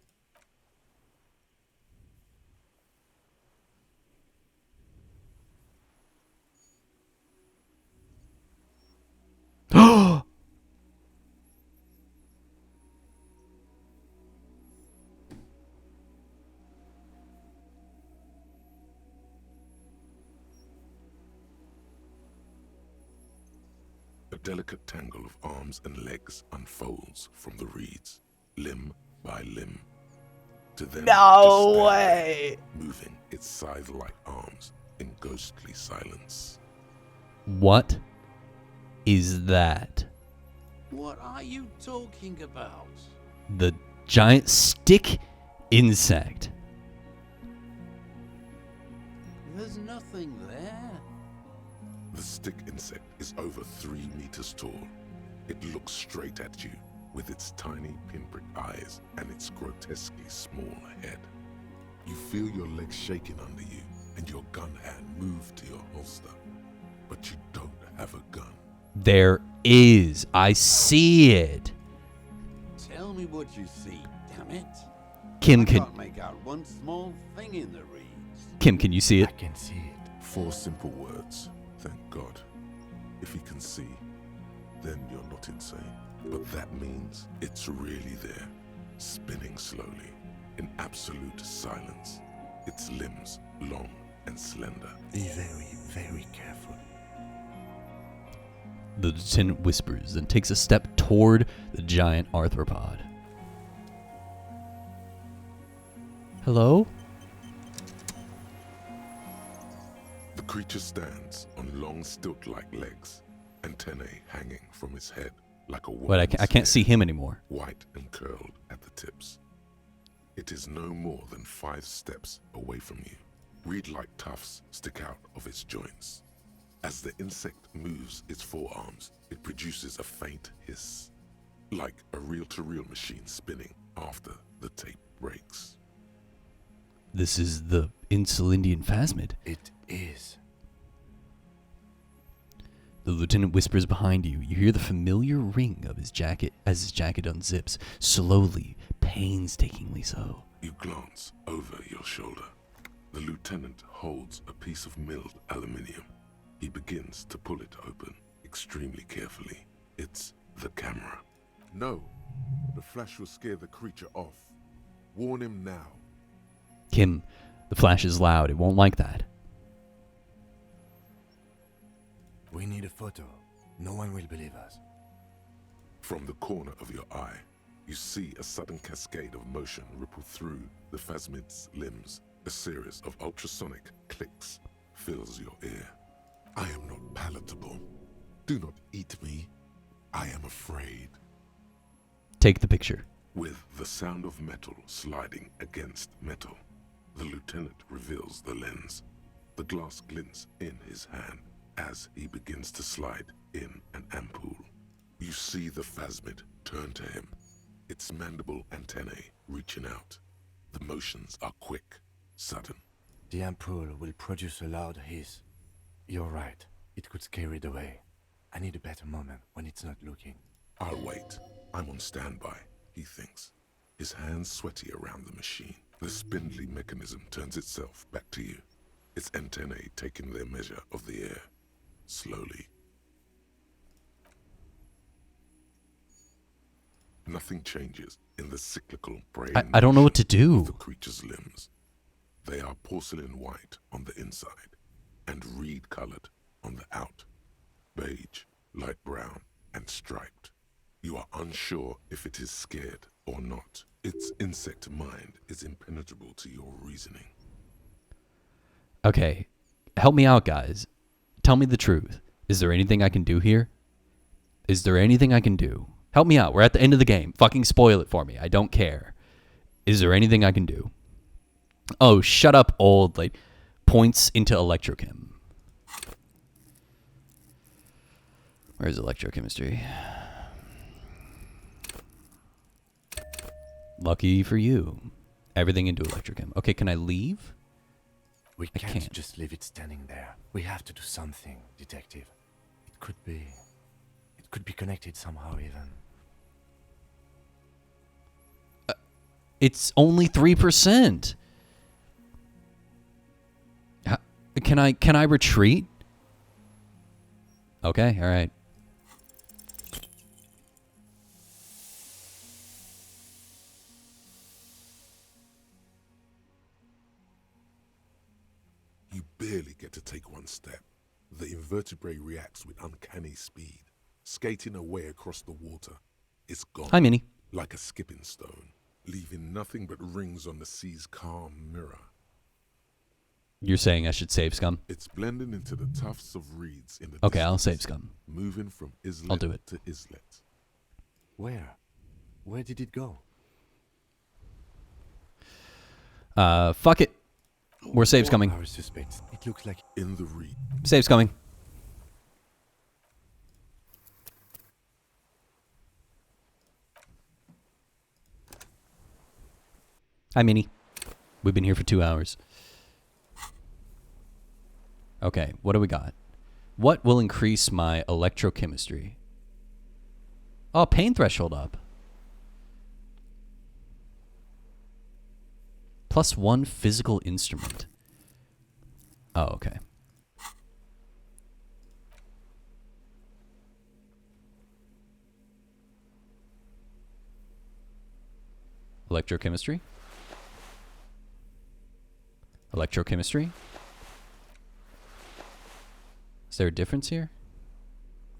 A delicate tangle of arms and legs unfolds from the reeds, limb by limb, to then No just stand way! there, moving its scythe-like arms in ghostly silence. What is that? What are you talking about? The giant stick insect. There's nothing there. The stick insect is over 3 meters tall. It looks straight at you with its tiny pinprick eyes and its grotesquely small head. You feel your legs shaking under you and your gun hand move to your holster, but you don't have a gun. There is. I see it. Tell me what you see, damn it. Kim, I can can't make out one small thing in the reeds. Kim, can you see it? I can see it. 4 simple words. Thank God. If he can see, then you're not insane. But that means it's really there, spinning slowly, in absolute silence. Its limbs long and slender. Be very, very careful. The lieutenant whispers and takes a step toward the giant arthropod. Hello? The creature stands on long stilt-like legs, antennae hanging from its head like a Wait, woman's I can't see hair, him anymore. white and curled at the tips. It is no more than 5 steps away from you. Reed-like tufts stick out of its joints. As the insect moves its forearms, it produces a faint hiss, like a reel-to-reel machine spinning after the tape breaks. This is the Insulindian phasmid. It is. The lieutenant whispers behind you. You hear the familiar ring of his jacket as his jacket unzips, slowly, painstakingly so. You glance over your shoulder. The lieutenant holds a piece of milled aluminium. He begins to pull it open, extremely carefully. It's the camera. No, the flash will scare the creature off. Warn him now. Kim, the flash is loud. It won't like that. We need a photo. No one will believe us. From the corner of your eye, you see a sudden cascade of motion ripple through the phasmid's limbs. A series of ultrasonic clicks fills your ear. I am not palatable. Do not eat me. I am afraid. Take the picture. With the sound of metal sliding against metal, the lieutenant reveals the lens. The glass glints in his hand as he begins to slide in an ampoule. You see the phasmid turn to him, its mandible antennae reaching out. The motions are quick, sudden. The ampoule will produce a loud hiss. You're right. It could scare it away. I need a better moment when it's not looking. I'll wait. I'm on standby, he thinks. His hands sweaty around the machine. The spindly mechanism turns itself back to you, its antennae taking their measure of the air. Slowly. Nothing changes in the cyclical brain. I don't know what to motion of do. the creature's limbs. They are porcelain white on the inside and reed colored on the out. Beige, light brown, and striped. You are unsure if it is scared or not. Its insect mind is impenetrable to your reasoning. Okay, help me out, guys. Tell me the truth. Is there anything I can do here? Is there anything I can do? Help me out. We're at the end of the game. Fucking spoil it for me. I don't care. Is there anything I can do? Oh, shut up, old. Like, points into electrochem. Where's electrochemistry? Lucky for you. Everything into electrochem. Okay, can I leave? We I can't can't. just leave it standing there. We have to do something, detective. It could be connected somehow even. It's only 3%. Can I retreat? Okay, all right. You barely get to take one step. The invertebrate reacts with uncanny speed, skating away across the water. It's gone. Hi, Minnie. Like a skipping stone, leaving nothing but rings on the sea's calm mirror. You're saying I should save scum? It's blending into the tufts of reeds in the Okay, I'll distance, save scum. moving from islet I'll do it. to islet. Where? Where did it go? Fuck it. We're saves coming. Our suspects. It looks like in the reed. Saves coming. Hi, Minnie. We've been here for 2 hours. Okay, what do we got? What will increase my electrochemistry? Oh, pain threshold up. +1 physical instrument. Oh, okay. Electrochemistry. Electrochemistry. Is there a difference here?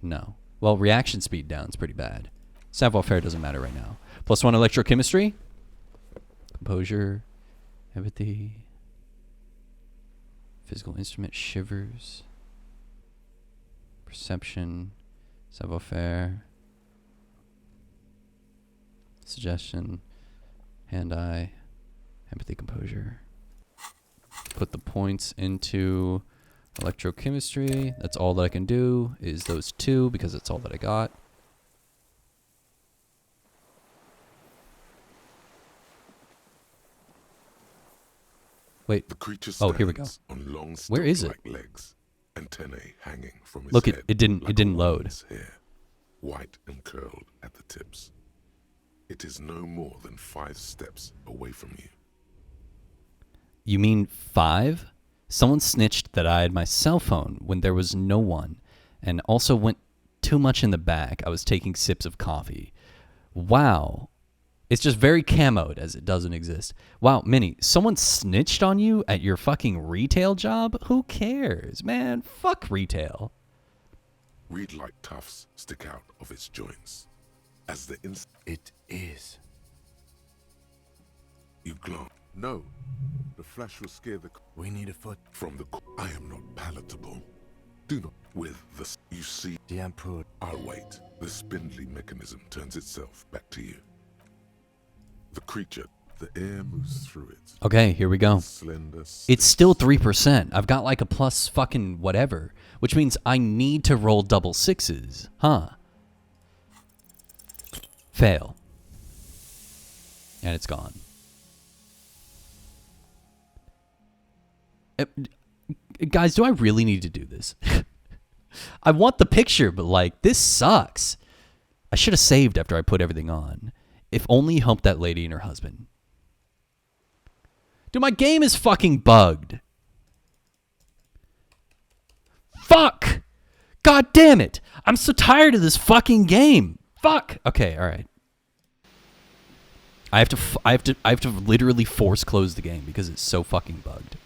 No. Well, reaction speed down is pretty bad. Savoir-faire doesn't matter right now. +1 electrochemistry. Composure. Empathy. Physical instrument. Shivers. Perception. Savoir-faire. Suggestion. Hand-eye. Empathy, composure. Put the points into electrochemistry. That's all that I can do is those 2 because that's all that I got. Wait. The creature Oh, here we go. stands on long Where is it? stick-like legs, antennae hanging from its Look, head it didn't like a load. woman's hair, white and curled at the tips. It is no more than 5 steps away from you. You mean 5? Someone snitched that I had my cell phone when there was no one, and also went too much in the back. I was taking sips of coffee. Wow. It's just very camoed as it doesn't exist. Wow, Minnie, someone snitched on you at your fucking retail job? Who cares, man? Fuck retail. Reed-like tufts stick out of its joints. As the It is. You glance. No. The flash will scare the... We need a foot. From the... I am not palatable. Do not... With the... You see... The Emperor... I'll wait. The spindly mechanism turns itself back to you. The creature... The air moves through it. Okay, here we go. Slender... It's still 3%. I've got like a plus fucking whatever, which means I need to roll double 6s. Huh. Fail. And it's gone. Guys, do I really need to do this? I want the picture, but like, this sucks. I should have saved after I put everything on. If only you helped that lady and her husband. Dude, my game is fucking bugged. Fuck! God damn it! I'm so tired of this fucking game. Fuck! Okay, alright. I have to literally force close the game because it's so fucking bugged.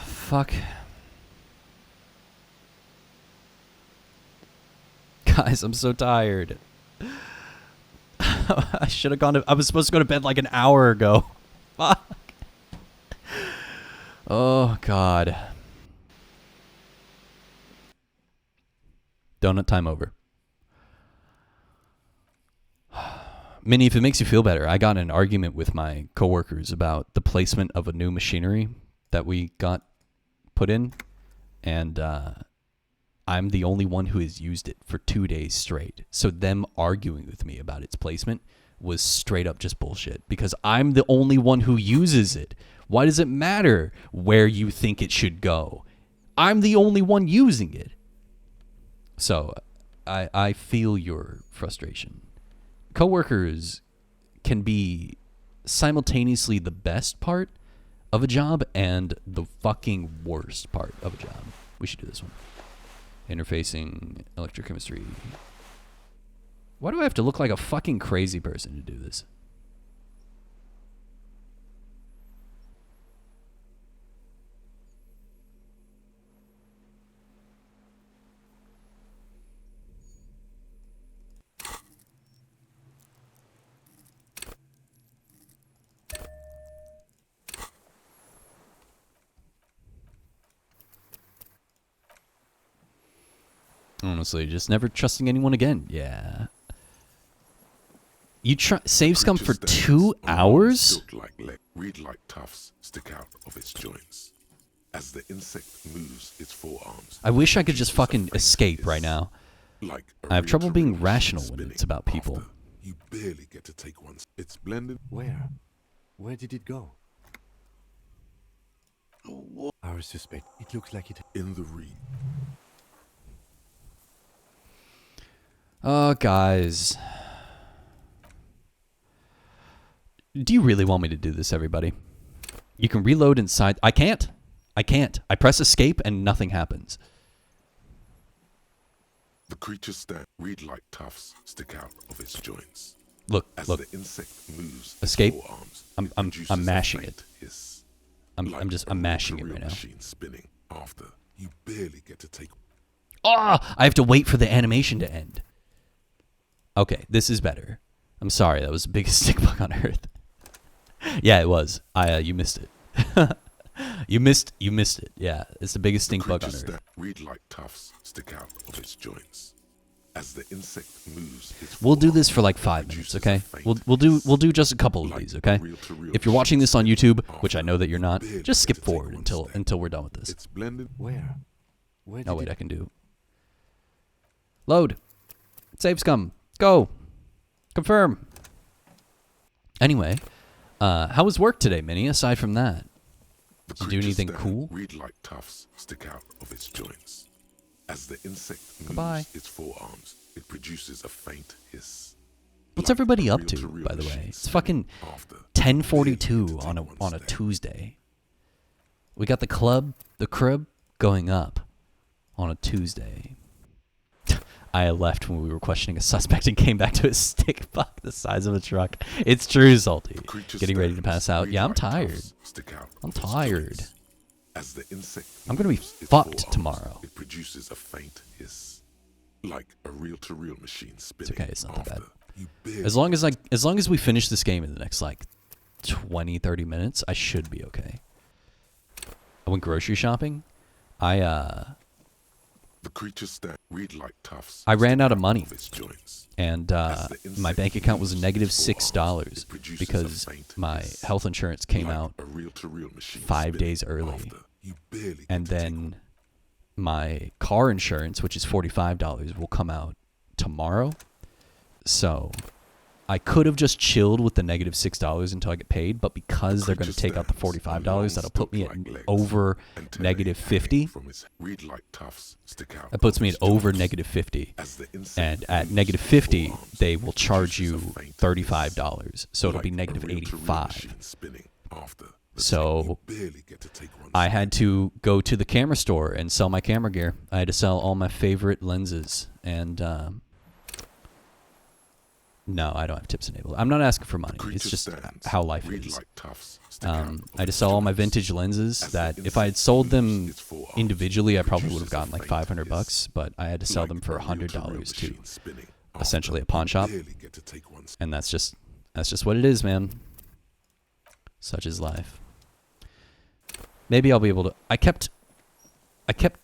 Fuck. Guys, I'm so tired. I should have gone to... I was supposed to go to bed like an hour ago. Fuck. Oh, God. Donut time over. Minnie, if it makes you feel better, I got in an argument with my coworkers about the placement of a new machinery that we got put in. And I'm the only one who has used it for 2 days straight. So them arguing with me about its placement was straight up just bullshit. Because I'm the only one who uses it. Why does it matter where you think it should go? I'm the only one using it. So I feel your frustration. Coworkers can be simultaneously the best part of a job and the fucking worst part of a job. We should do this one. Interfacing electrochemistry. Why do I have to look like a fucking crazy person to do this? Honestly, just never trusting anyone again. Yeah. You save scum for 2 hours? Reed like tufts stick out of its joints. As the insect moves its forearms. I wish I could just fucking escape right now. I have trouble being rational when it's about people. You barely get to take one. It's blended. Where? Where did it go? Our suspect. It looks like it. In the reed. Oh, guys. Do you really want me to do this, everybody? You can reload inside. I can't. I press escape and nothing happens. The creature's reed-like tufts stick out of its joints. Look. The insect moves escape. Its forearms, I'm mashing it. I'm mashing it right now. Machine spinning after you barely get to take. I have to wait for the animation to end. Okay, this is better. I'm sorry, that was the biggest stick bug on Earth. Yeah, it was. You missed it. you missed it. Yeah, it's the biggest stink bug on Earth. Reed-like tufts stick out of its joints. As the insect moves its We'll do this for like 5 minutes, okay? We'll do just a couple of these, okay? If you're watching this on YouTube, which I know that you're not, just skip forward until we're done with this. It's blended. Where? Oh wait, I can do. Load. Save scum. Go. Confirm. Anyway, how was work today, Minnie? Aside from that, did you do anything cool? Reed-like tufts stick out of its joints. As the insect Goodbye. moves its forearms, it produces a faint hiss. What's everybody up to, by the way? It's fucking 10:42 on a Tuesday. We got the crib going up on a Tuesday. I left when we were questioning a suspect and came back to a stick bug the size of a truck. It's true, Salty. Getting ready to pass out. Yeah, I'm tired. I'm tired. As the insect I'm gonna be fucked tomorrow. It produces a faint hiss, like a reel-to-reel machine spinning. It's okay. It's not that bad. As long as we finish this game in the next like 20-30 minutes, I should be okay. I went grocery shopping. The creature reed-like tufts. I ran out of money, and my bank account was negative $6 because my health insurance came out 5 days early, and then my car insurance, which is $45, will come out tomorrow. So I could have just chilled with the negative $6 until I get paid, but because they're going to take out the $45, that'll put me at over negative 50. That puts me at over negative 50. And at negative 50, they will charge you $35. So it'll be negative 85. So I had to go to the camera store and sell my camera gear. I had to sell all my favorite lenses. And no, I don't have tips enabled. I'm not asking for money. It's just how life is. I had to sell all my vintage lenses that if I had sold them individually, I probably would have gotten like $500, but I had to sell them for $100 to essentially a pawn shop. And that's just what it is, man. Such is life. Maybe I'll be able to. I kept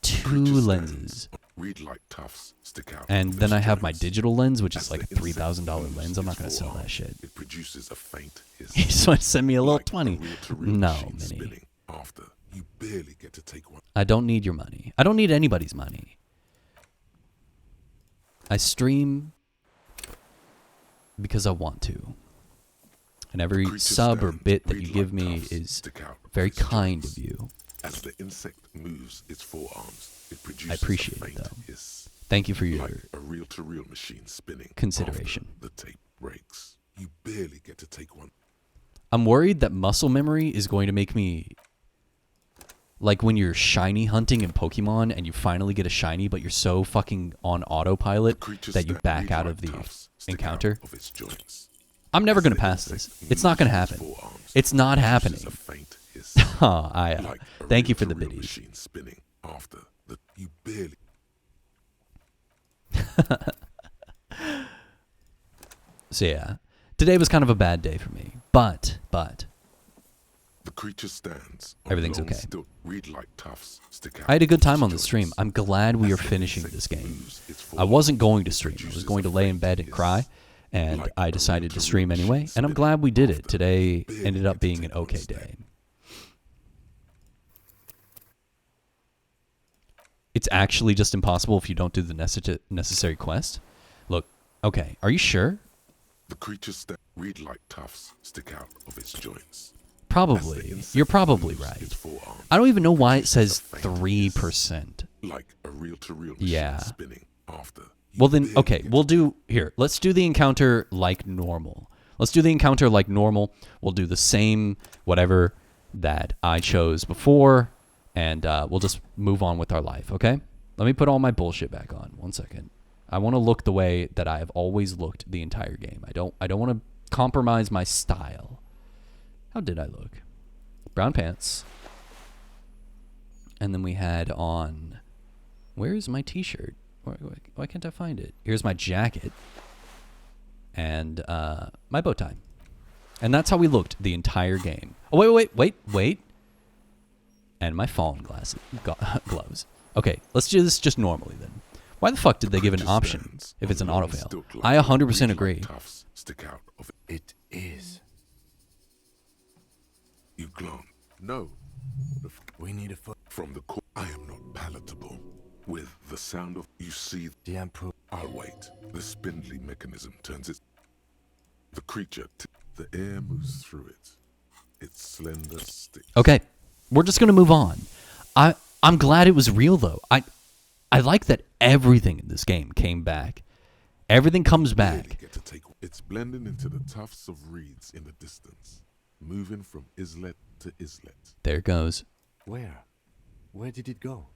2 lenses. And then I have my digital lens, which is like a $3,000 lens. I'm not going to sell that shit. It produces a faint hiss. You just want to send me a little 20. No, Minnie. After you barely get to take one. I don't need your money. I don't need anybody's money. I stream because I want to. And every sub or bit that you give me is very kind of you. As the insect moves its forearms, it produces I appreciate a faint it, though. hiss. Thank you for your Like a reel-to-reel machine spinning. consideration. After the tape breaks. You barely get to take one. I'm worried that muscle memory is going to make me like when you're shiny hunting in Pokemon and you finally get a shiny, but you're so fucking on autopilot that you back out of the encounter. I'm never going to pass this. It's not going to happen. It's not happening. Thank you for the biddies. Spinning after the you barely. So yeah, today was kind of a bad day for me, but the creature stands. Everything's okay. Reed-like tufts stick out. I had a good time on the stream. I'm glad we are finishing this game. I wasn't going to stream. I was going to lay in bed and cry, and I decided to stream anyway, and I'm glad we did it. Today ended up being an okay day. It's actually just impossible if you don't do the necessary quest. Look, okay, are you sure? The creature's reed-like tufts stick out of its joints. Probably. You're probably right. I don't even know why it says 3%. Like a reel-to-reel yeah. Spinning after. Well then, okay, we'll do, here, let's do the encounter like normal. Let's do the encounter like normal. We'll do the same whatever that I chose before, and we'll just move on with our life, okay? Let me put all my bullshit back on. 1 second. I want to look the way that I have always looked the entire game. I don't want to compromise my style. How did I look? Brown pants. And then we had on... Where is my t-shirt? Why can't I find it? Here's my jacket. And my bow tie. And that's how we looked the entire game. Oh, wait. And my fallen gloves. Okay, let's do this just normally then. Why the fuck did they give an option if it's an autofail? I 100% agree. Stick out of it is. You clone. No. We need a foot. From the core. I am not palatable. With the sound of you see the Emperor. I'll wait. The spindly mechanism turns its the creature the air moves through it. Its slender stick. Okay. We're just gonna move on. I'm glad it was real though. I like that everything in this game came back. Everything comes back. It's blending into the tufts of reeds in the distance, moving from islet to islet. There it goes. Where? Where did it go?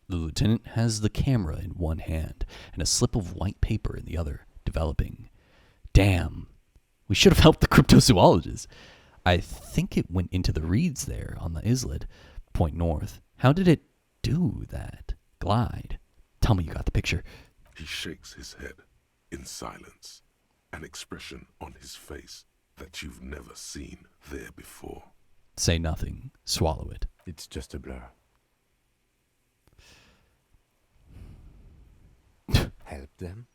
The lieutenant has the camera in one hand and a slip of white paper in the other, developing. Damn. We should have helped the cryptozoologist. I think it went into the reeds there on the islet, point north. How did it do that? Glide. Tell me you got the picture. He shakes his head in silence, an expression on his face that you've never seen there before. Say nothing. Swallow it. It's just a blur. Help them?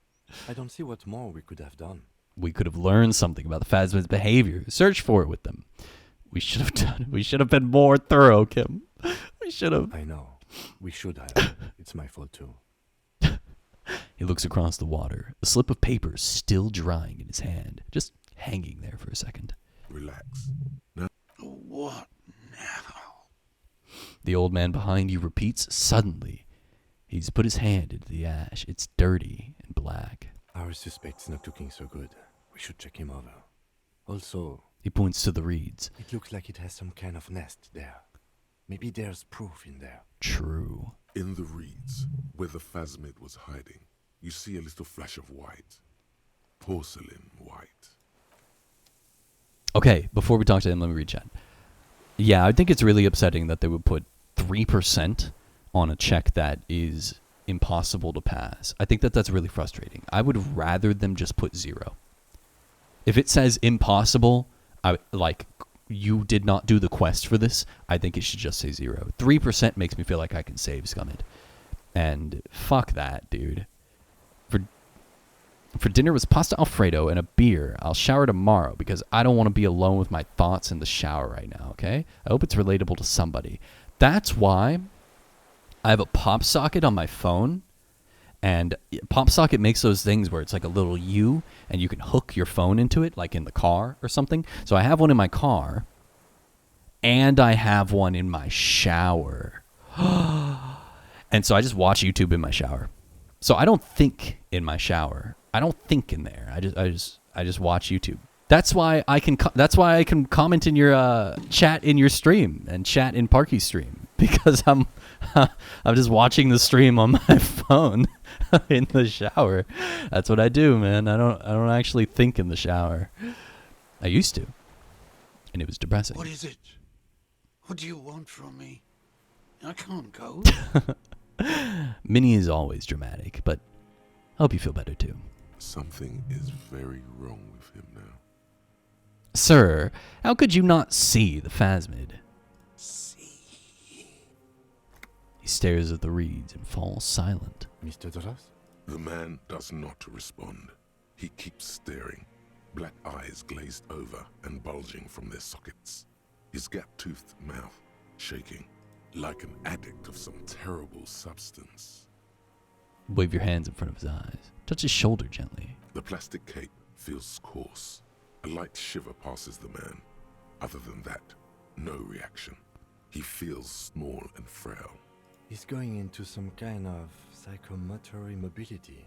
I don't see what more we could have done. We could have learned something about the Phasma's behavior. Search for it with them. We should have done it. We should have been more thorough, Kim. We should have. I know. We should have. It's my fault too. He looks across the water. A slip of paper still drying in his hand. Just hanging there for a second. Relax. Now. What now? The old man behind you repeats suddenly. He's put his hand into the ash. It's dirty and black. Our suspect's not looking so good. We should check him over. Also, He points to the reeds. It looks like it has some kind of nest there. Maybe there's proof in there. True. In the reeds, where the phasmid was hiding, you see a little flash of white. Porcelain white. Okay, before we talk to him, let me read chat. Yeah, I think it's really upsetting that they would put 3% on a check that is impossible to pass. I think that that's really frustrating. I would rather them just put 0. If it says impossible, you did not do the quest for this, I think it should just say 0. 3% makes me feel like I can save Scummit. And fuck that, dude. For dinner was pasta Alfredo and a beer. I'll shower tomorrow because I don't want to be alone with my thoughts in the shower right now, okay? I hope it's relatable to somebody. That's why I have a pop socket on my phone. And pop socket makes those things where it's like a little U and you can hook your phone into it, like in the car or something. So I have one in my car and I have one in my shower. And so I just watch YouTube in my shower. So I don't think in my shower. I don't think in there. I just watch YouTube. That's why I can comment in your chat in your stream and chat in Parky's stream because I'm just watching the stream on my phone in the shower. That's what I do, man. I don't actually think in the shower. I used to, and it was depressing. What is it? What do you want from me? I can't go. Minnie is always dramatic, but I hope you feel better too. Something is very wrong with him now. Sir, how could you not see the phasmid? He stares at the reeds and falls silent. Mr. Doras? The man does not respond. He keeps staring, black eyes glazed over and bulging from their sockets. His gap-toothed mouth shaking, like an addict of some terrible substance. Wave your hands in front of his eyes. Touch his shoulder gently. The plastic cape feels coarse. A light shiver passes the man. Other than that, no reaction. He feels small and frail. He's going into some kind of psychomotor immobility.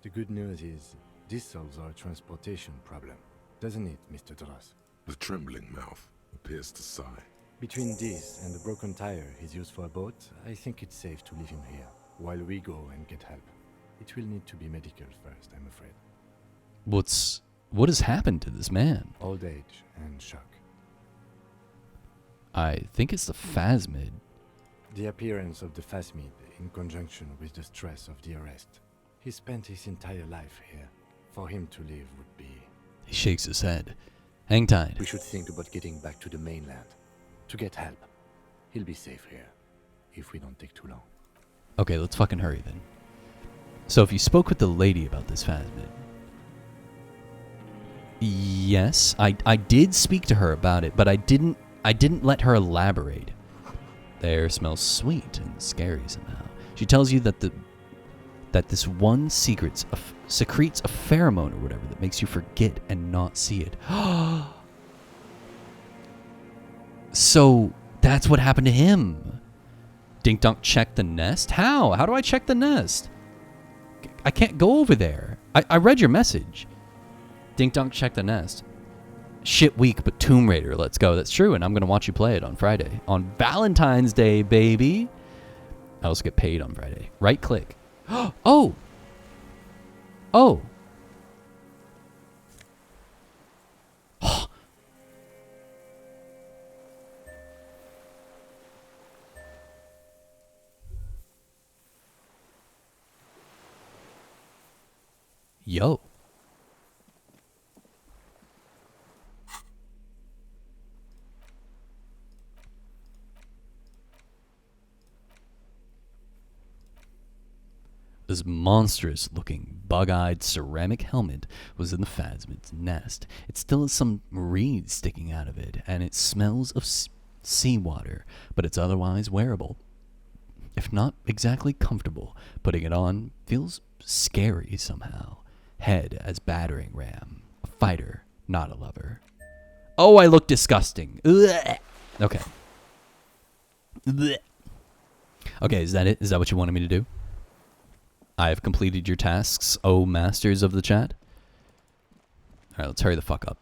The good news is, this solves our transportation problem, doesn't it, Mr. Doras? The trembling mouth appears to sigh. Between this and the broken tire he's used for a boat, I think it's safe to leave him here, while we go and get help. It will need to be medical first, I'm afraid. What has happened to this man? Old age and shock. I think it's the phasmid. The appearance of the phasmid in conjunction with the stress of the arrest. He spent his entire life here. For him to leave would be... He shakes his head. Hang tight. We should think about getting back to the mainland. To get help. He'll be safe here. If we don't take too long. Okay, let's fucking hurry then. So if you spoke with the lady about this phasmid... Yes, I did speak to her about it, but I didn't let her elaborate. The air smells sweet and scary somehow. She tells you that this one secrets secretes a pheromone or whatever that makes you forget and not see it. So that's what happened to him. Dink Dunk checked the nest? How? How do I check the nest? I can't go over there. I read your message. Dink Dunk checked the nest. Shit week, but Tomb Raider, let's go. That's true, and I'm going to watch you play it on Friday. On Valentine's Day, baby. I also get paid on Friday. Right click. Oh! Oh! Yo. This monstrous-looking, bug-eyed ceramic helmet was in the phasmid's nest. It still has some reeds sticking out of it, and it smells of seawater, but it's otherwise wearable. If not exactly comfortable, putting it on feels scary somehow. Head as battering ram. A fighter, not a lover. Oh, I look disgusting. Ugh. Okay. Ugh. Okay, is that it? Is that what you wanted me to do? I have completed your tasks, oh masters of the chat. Alright, let's hurry the fuck up.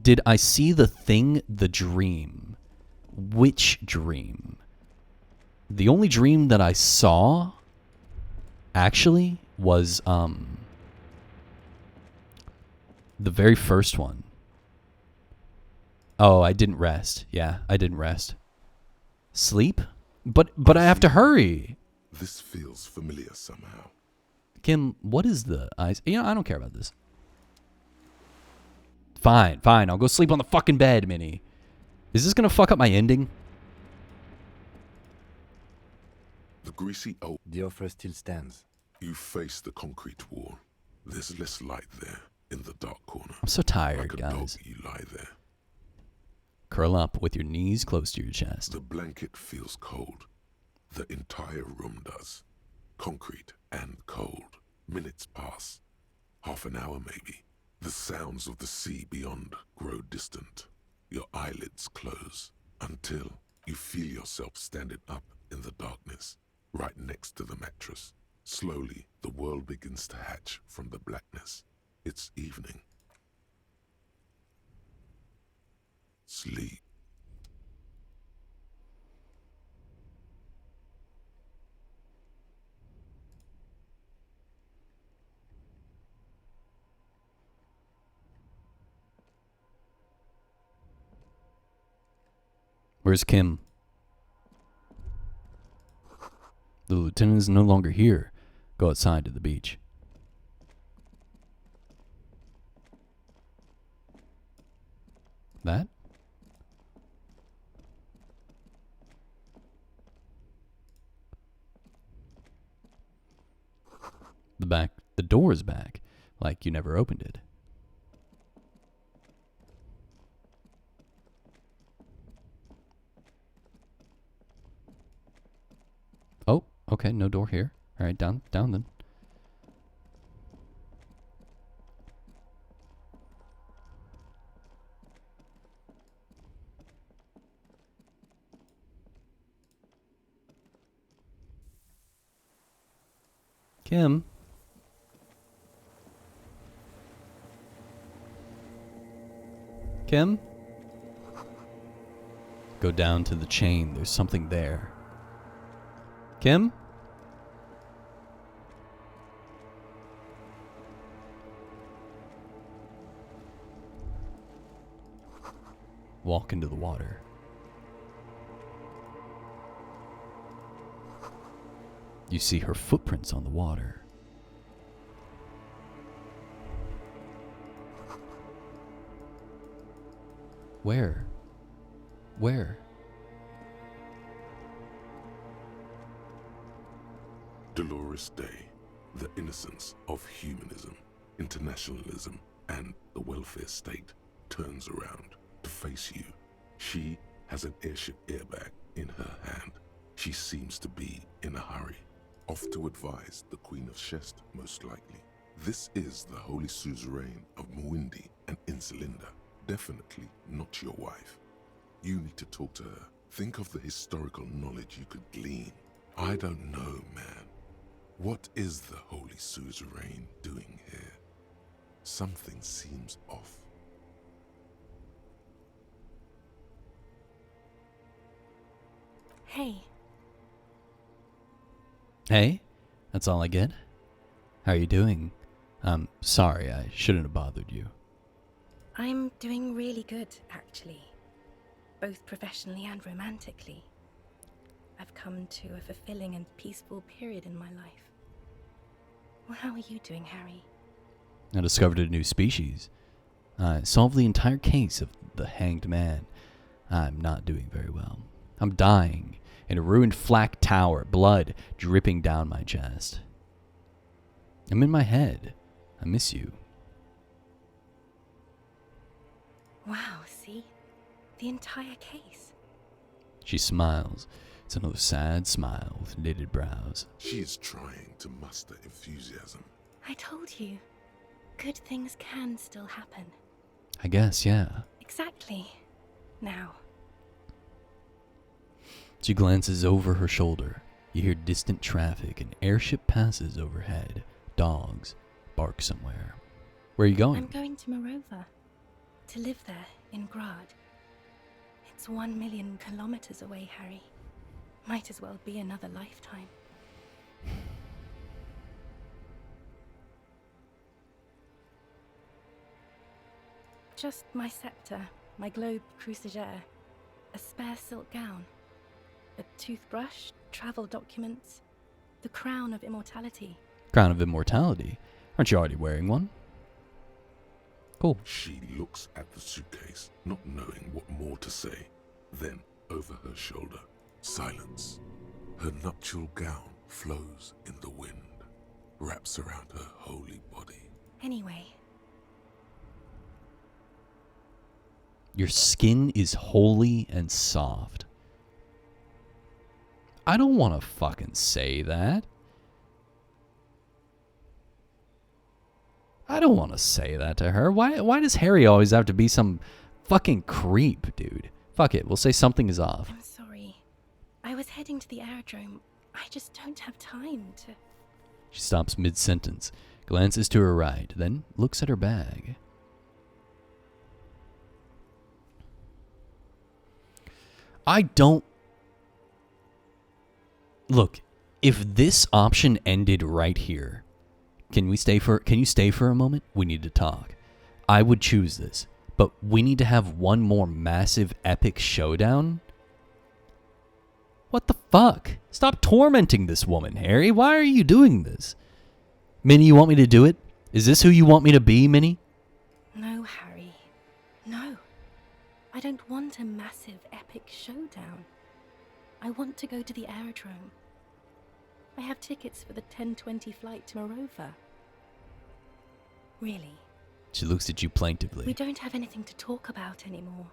Did I see the thing, the dream? Which dream? The only dream that I saw, actually, was, the very first one. Oh, I didn't rest. Yeah, I didn't rest. Sleep? But I have to hurry. This feels familiar somehow. Kim, what is the eyes? You know, I don't care about this. Fine. I'll go sleep on the fucking bed, Minnie. Is this gonna fuck up my ending? The greasy oak. The offer still stands. You face the concrete wall. There's less light there in the dark corner. I'm so tired, like a guys. dog, you lie there. Curl up with your knees close to your chest. The blanket feels cold. The entire room does. Concrete and cold. Minutes pass. Half an hour maybe. The sounds of the sea beyond grow distant. Your eyelids close until you feel yourself standing up in the darkness, right next to the mattress. Slowly, the world begins to hatch from the blackness. It's evening. Sleep. Where's Kim? The lieutenant is no longer here. Go outside to the beach. That? The door is back, like you never opened it. Oh, okay, no door here. All right, down then. Kim? Kim? Go down to the chain. There's something there. Kim? Walk into the water. You see her footprints on the water. Where? Where? Dolores Day, the innocence of humanism, internationalism, and the welfare state turns around to face you. She has an airship airbag in her hand. She seems to be in a hurry, off to advise the Queen of Shest, most likely. This is the Holy Suzerain of Mwindi and Insulinda. Definitely not your wife. You need to talk to her. Think of the historical knowledge you could glean. I don't know, man. What is the Holy Suzerain doing here? Something seems off. Hey. Hey? That's all I get? How are you doing? I'm sorry, I shouldn't have bothered you. I'm doing really good, actually. Both professionally and romantically. I've come to a fulfilling and peaceful period in my life. Well, how are you doing, Harry? I discovered a new species. I solved the entire case of the hanged man. I'm not doing very well. I'm dying in a ruined flak tower, blood dripping down my chest. I'm in my head. I miss you. Wow, see? The entire case. She smiles. It's another sad smile with knitted brows. She is trying to muster enthusiasm. I told you. Good things can still happen. I guess, yeah. Exactly. Now. She glances over her shoulder. You hear distant traffic. An airship passes overhead. Dogs bark somewhere. Where are you going? I'm going to Morova. to live there, in Grad. It's 1 million kilometers away, Harry. Might as well be another lifetime. Just my scepter, my globe cruciger, a spare silk gown, a toothbrush, travel documents, the crown of immortality. Crown of immortality? Aren't you already wearing one? Cool. She looks at the suitcase, not knowing what more to say. Then, over her shoulder, silence. Her nuptial gown flows in the wind, wraps around her holy body. Anyway, Your skin is holy and soft. I don't want to fucking say that. I don't want to say that to her. Why does Harry always have to be some fucking creep, dude? Fuck it, we'll say something is off. I'm sorry. I was heading to the aerodrome. I just don't have time to... She stops mid-sentence, glances to her right, then looks at her bag. I don't... Look, if this option ended right here, can you stay for a moment? We need to talk. I would choose this, but we need to have one more massive epic showdown. What the fuck? Stop tormenting this woman, Harry. Why are you doing this? Minnie, you want me to do it? Is this who you want me to be, Minnie? No, Harry. No. I don't want a massive epic showdown. I want to go to the aerodrome. I have tickets for the 10:20 flight to Morova. Really. She looks at you plaintively. We don't have anything to talk about anymore.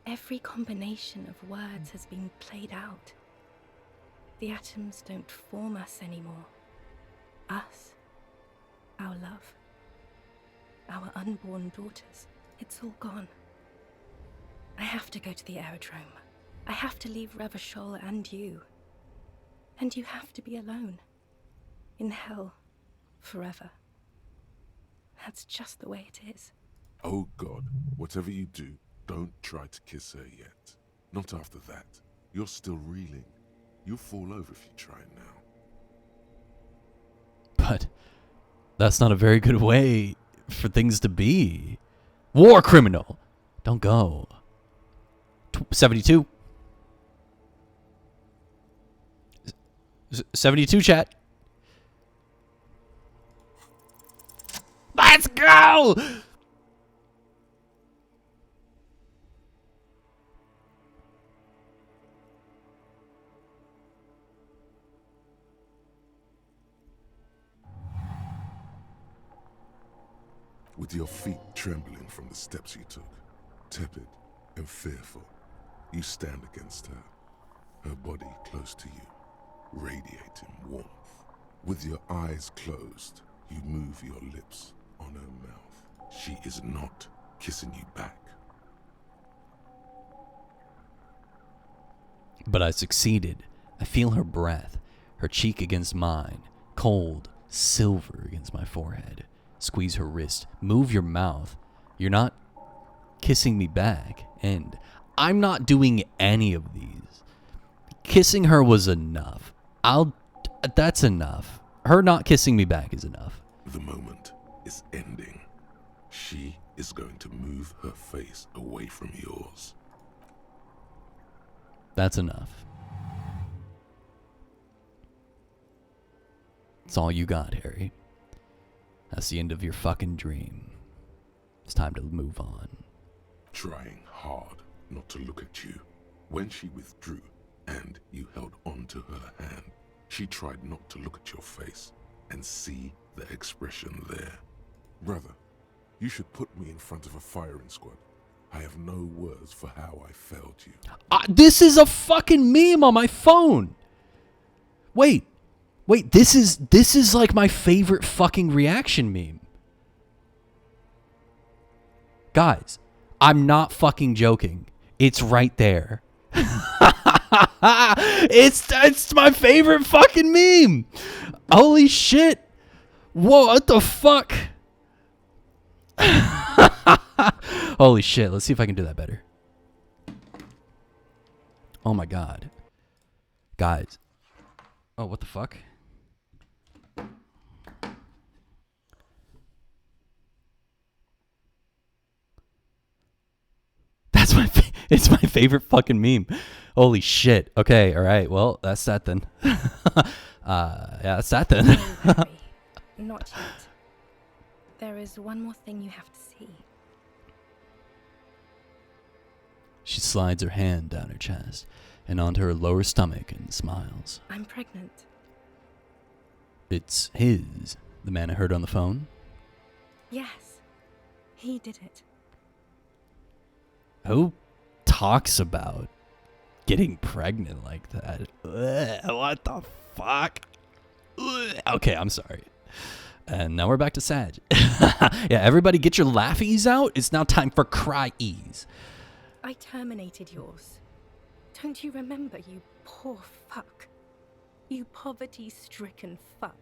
Every combination of words has been played out. The atoms don't form us anymore. Us. Our love. Our unborn daughters. It's all gone. I have to go to the aerodrome. I have to leave Revachol and you. And you have to be alone. In hell. Forever. That's just the way it is. Oh God, whatever you do, don't try to kiss her yet. Not after that. You're still reeling. You'll fall over if you try now. But that's not a very good way for things to be. War criminal! Don't go. 72. 72, chat. Let's go! With your feet trembling from the steps you took, tepid and fearful, you stand against her, her body close to you, radiating warmth. With your eyes closed, you move your lips on her mouth. She is not kissing you back. But I succeeded. I feel her breath, her cheek against mine, cold, silver against my forehead. Squeeze her wrist. Move your mouth. You're not kissing me back. And I'm not doing any of these. Kissing her was enough. That's enough. Her not kissing me back is enough. The moment is ending. She is going to move her face away from yours. That's enough. That's all you got, Harry. That's the end of your fucking dream. It's time to move on. Trying hard not to look at you. When she withdrew and you held on to her hand, she tried not to look at your face and see the expression there. Brother, you should put me in front of a firing squad. I have no words for how I failed you. This is a fucking meme on my phone. Wait, this is like my favorite fucking reaction meme. Guys, I'm not fucking joking. It's right there. It's my favorite fucking meme. Holy shit. Whoa, what the fuck? Holy shit, let's see if I can do that better. Oh my god. Guys. Oh, what the fuck? That's it's my favorite fucking meme. Holy shit. Okay, alright, well, that's that then. Yeah, that's that then. No, Harry, not yet. There is one more thing you have to see. She slides her hand down her chest and onto her lower stomach and smiles. I'm pregnant. It's his, the man I heard on the phone. Yes, he did it. Who talks about getting pregnant like that? Ugh, what the fuck? Ugh. Okay, I'm sorry. And now we're back to Sag. Yeah, everybody get your laughies out. It's now time for cry-ease. I terminated yours. Don't you remember, you poor fuck? You poverty-stricken fuck.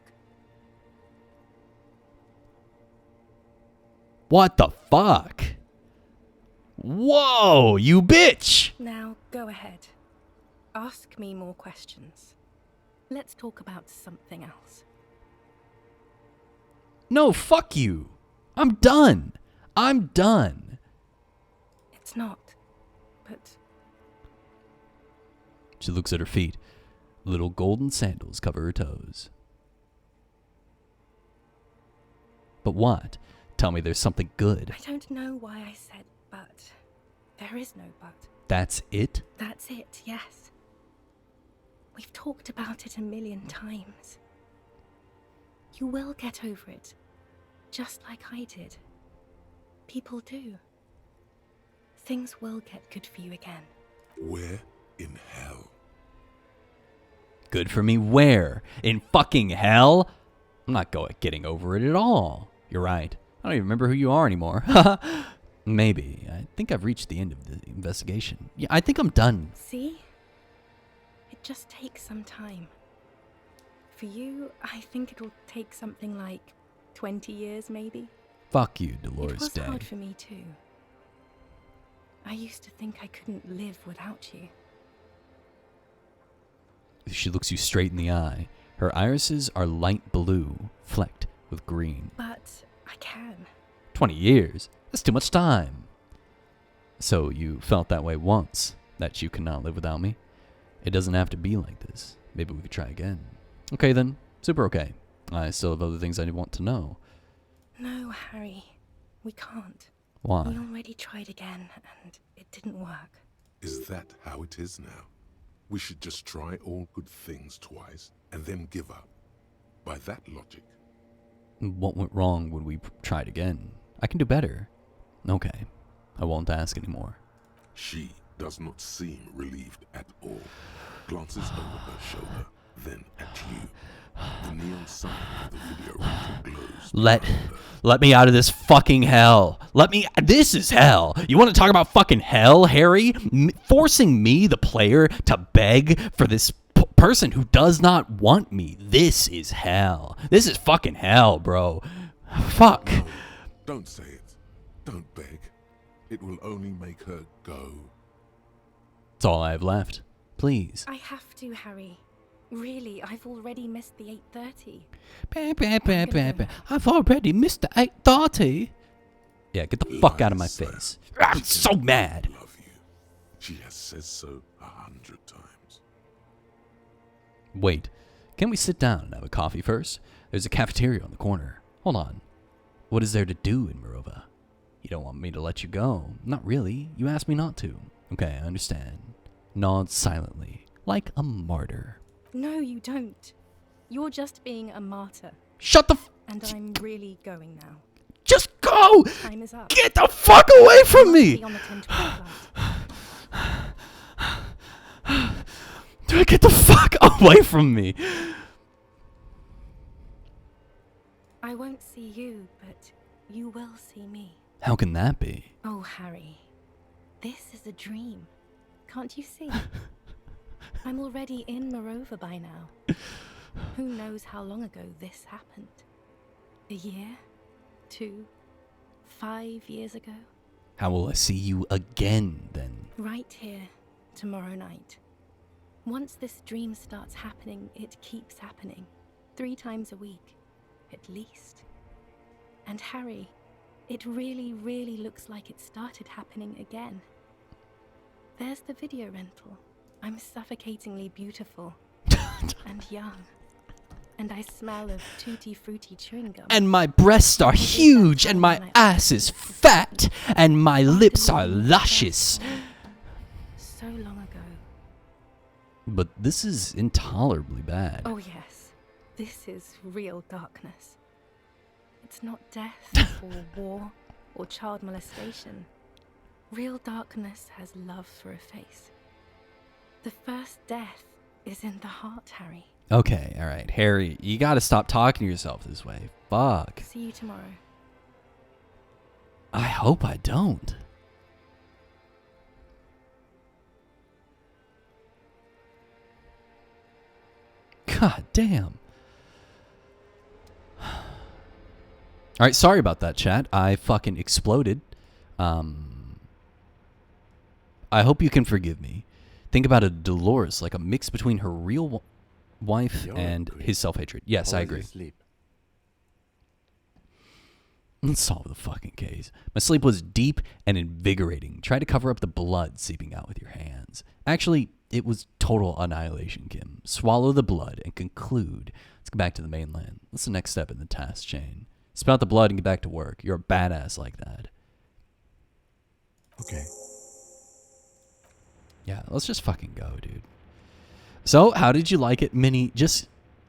What the fuck? Whoa, you bitch! Now, go ahead. Ask me more questions. Let's talk about something else. No, fuck you. I'm done. I'm done. It's not. But She looks at her feet. Little golden sandals cover her toes. But what? Tell me there's something good. I don't know why I said but. There is no but. That's it? That's it, yes. We've talked about it a million times. You will get over it, just like I did. People do. Things will get good for you again. Where in hell? Good for me where? In fucking hell? I'm not getting over it at all. You're right. I don't even remember who you are anymore. Maybe. I think I've reached the end of the investigation. Yeah, I think I'm done. See? It just takes some time. For you, I think it'll take something like 20 years, maybe. Fuck you, Dolores It was Day. hard for me, too. I used to think I couldn't live without you. She looks you straight in the eye. Her irises are light blue, flecked with green. But I can. 20 years? That's too much time. So you felt that way once, that you cannot live without me? It doesn't have to be like this. Maybe we could try again. Okay then, super okay. I still have other things I want to know. No, Harry. We can't. Why? We already tried again, and it didn't work. Is that how it is now? We should just try all good things twice and then give up. By that logic. What went wrong when we tried again? I can do better. Okay, I won't ask anymore. She does not seem relieved at all. Glances over her shoulder, then at you. The neon sign of the video rental glows. Let me out of this fucking hell. This is hell. You want to talk about fucking hell, Harry? Forcing me, the player, to beg for this person who does not want me. This is hell. This is fucking hell, bro. Fuck. No, don't say it. Don't beg. It will only make her go. That's all I have left. Please. I have to, Harry. Really, I've already missed the 8:30. I've already missed the 8:30. Yeah, get the fuck out of my face. I'm so mad. Love you. She has said so 100 times. Wait, can we sit down and have a coffee first? There's a cafeteria on the corner. Hold on. What is there to do in Morova? You don't want me to let you go. Not really. You asked me not to. Okay, I understand. Nods silently, like a martyr. No, you don't. You're just being a martyr. Shut the And I'm really going now. Just go! Time is up. Get the fuck away from me! Be on the 10:20 flight. Get the fuck away from me! I won't see you, but you will see me. How can that be? Oh, Harry. This is a dream. Can't you see? I'm already in Morova by now. Who knows how long ago this happened? A year? 2? 5 years ago? How will I see you again then? Right here, tomorrow night. Once this dream starts happening, it keeps happening. 3 times a week, at least. And Harry, it really, really looks like it started happening again. There's the video rental. I'm suffocatingly beautiful and young. And I smell of tutti frutti chewing gum. And my breasts are huge, and my ass is fat, and my lips are luscious. So long ago. But this is intolerably bad. Oh yes, this is real darkness. It's not death or war or child molestation. Real darkness has love for a face. The first death is in the heart, Harry. Okay, alright. Harry, you gotta stop talking to yourself this way. Fuck. See you tomorrow. I hope I don't. God damn. Alright, sorry about that, chat. I fucking exploded. I hope you can forgive me. Think about a Dolores, like a mix between her real wife and his self-hatred. Yes, I agree. Let's solve the fucking case. My sleep was deep and invigorating. Try to cover up the blood seeping out with your hands. Actually, it was total annihilation, Kim. Swallow the blood and conclude. Let's get back to the mainland. What's the next step in the task chain? Spout the blood and get back to work. You're a badass like that. Okay. Yeah, let's just fucking go, dude. So, how did you like it, Minnie?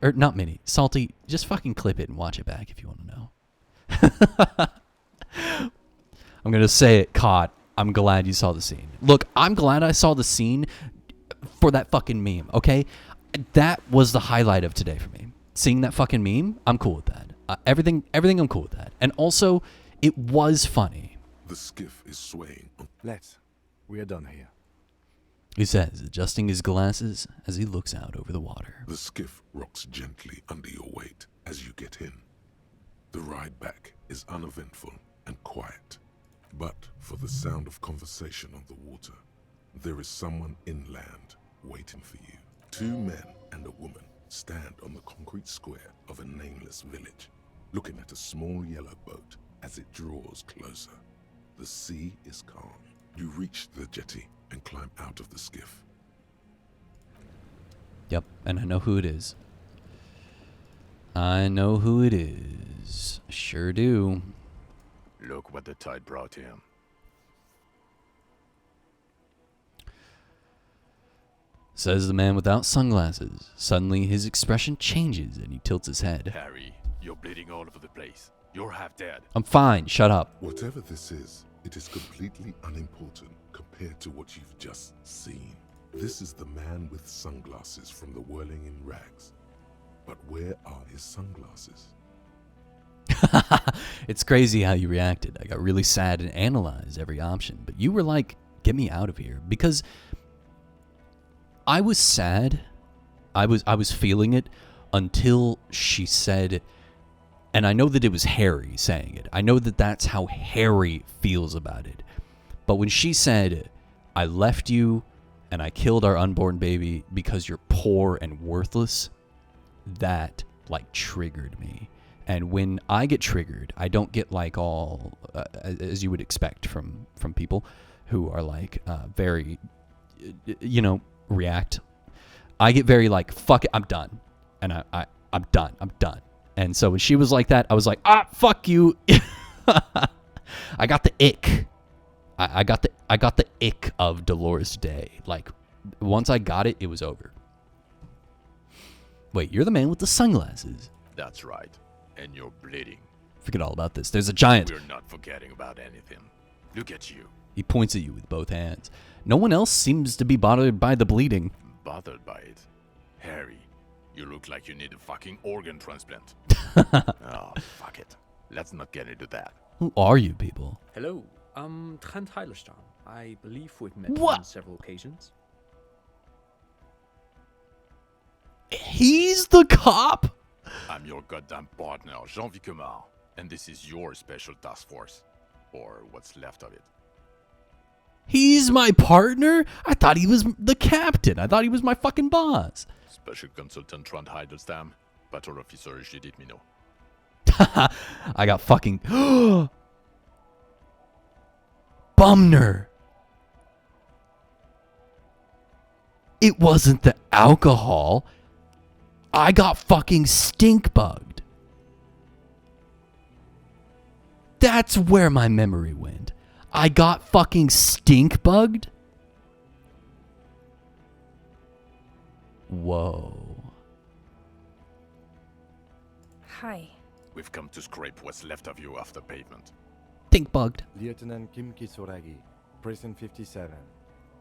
Or not Minnie, Salty, just fucking clip it and watch it back if you want to know. I'm going to say it, Caught. I'm glad you saw the scene. Look, I'm glad I saw the scene for that fucking meme, okay? That was the highlight of today for me. Seeing that fucking meme, I'm cool with that. Everything I'm cool with that. And also, it was funny. The skiff is swaying. We are done here. He says, adjusting his glasses as he looks out over the water. The skiff rocks gently under your weight as you get in. The ride back is uneventful and quiet. But for the sound of conversation on the water, there is someone inland waiting for you. 2 men and a woman stand on the concrete square of a nameless village, looking at a small yellow boat as it draws closer. The sea is calm. You reach the jetty and climb out of the skiff. Yep, and I know who it is. I know who it is. Sure do. Look what the tide brought him. Says the man without sunglasses. Suddenly his expression changes and he tilts his head. Harry, you're bleeding all over the place. You're half dead. I'm fine, shut up. Whatever this is, it is completely unimportant compared to what you've just seen. This is the man with sunglasses from the Whirling in Rags. But where are his sunglasses? It's crazy how you reacted. I got really sad and analyzed every option. But you were like, get me out of here. Because I was sad. I was feeling it until she said, and I know that it was Harry saying it. I know that that's how Harry feels about it. But when she said, I left you and I killed our unborn baby because you're poor and worthless, that like triggered me. And when I get triggered, I don't get like all, as you would expect from people who are like very, react. I get very like, fuck it, I'm done. And I'm done. And so when she was like that, I was like, fuck you. I got the ick. I got the ick of Dolores Day. Like, once I got it, it was over. Wait, you're the man with the sunglasses. That's right. And you're bleeding. Forget all about this. There's a giant. We're not forgetting about anything. Look at you. He points at you with both hands. No one else seems to be bothered by the bleeding. Bothered by it? Harry, you look like you need a fucking organ transplant. Oh, fuck it. Let's not get into that. Who are you people? Hello, I'm Trent Heilerstein. I believe we've met on several occasions. He's the cop? I'm your goddamn partner, Jean-Vicomar, and this is your special task force. Or what's left of it. He's my partner? I thought he was the captain. I thought he was my fucking boss. Special Consultant Trant Heidelstam, Battle Officer Judith Minot. I got fucking... Bumner! It wasn't the alcohol. I got fucking stink bugged. That's where my memory went. I got fucking stink bugged? Whoa. Hi. We've come to scrape what's left of you off the pavement. Stink bugged. Lieutenant Kim Kisuragi, Prison 57.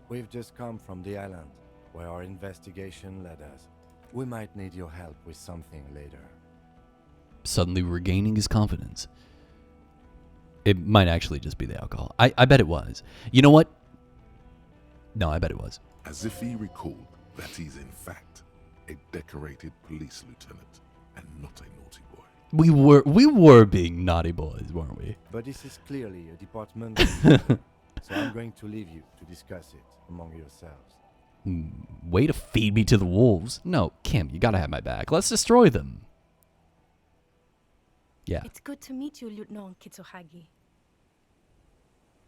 We've just come from the island, where our investigation led us. We might need your help with something later. Suddenly regaining his confidence. It might actually just be the alcohol. I bet it was. You know what? No, I bet it was. As if he recalled that he's in fact a decorated police lieutenant and not a naughty boy. We were being naughty boys, weren't we? But this is clearly a departmental matter, so I'm going to leave you to discuss it among yourselves. Way to feed me to the wolves. No, Kim, you gotta have my back. Let's destroy them. Yeah. It's good to meet you, Lieutenant Kitsuhagi.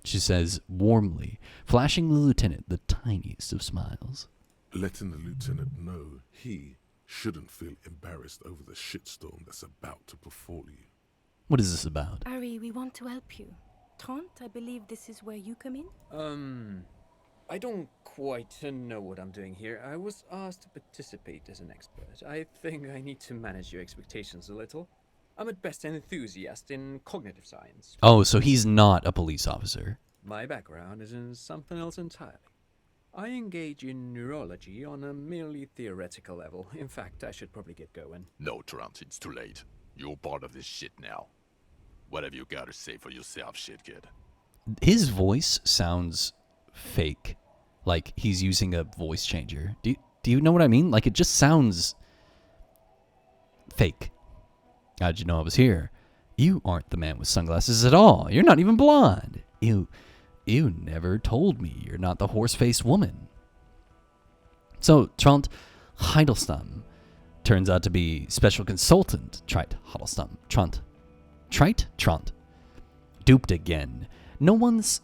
She says warmly, flashing the lieutenant the tiniest of smiles. Letting the lieutenant know he shouldn't feel embarrassed over the shitstorm that's about to befall you. What is this about? Ari, we want to help you. Trant, I believe this is where you come in? I don't quite know what I'm doing here. I was asked to participate as an expert. I think I need to manage your expectations a little. I'm at best an enthusiast in cognitive science. Oh, so he's not a police officer. My background is in something else entirely. I engage in neurology on a merely theoretical level. In fact, I should probably get going. No, Trant, it's too late. You're part of this shit now. What have you got to say for yourself, shit kid? His voice sounds fake. Like he's using a voice changer. Do you know what I mean? Like it just sounds fake. How'd you know I was here? You aren't the man with sunglasses at all. You're not even blonde. You never told me you're not the horse-faced woman. So, Trant Heidelstam turns out to be special consultant. Trite Heidelstam. Trant. Duped again. No one's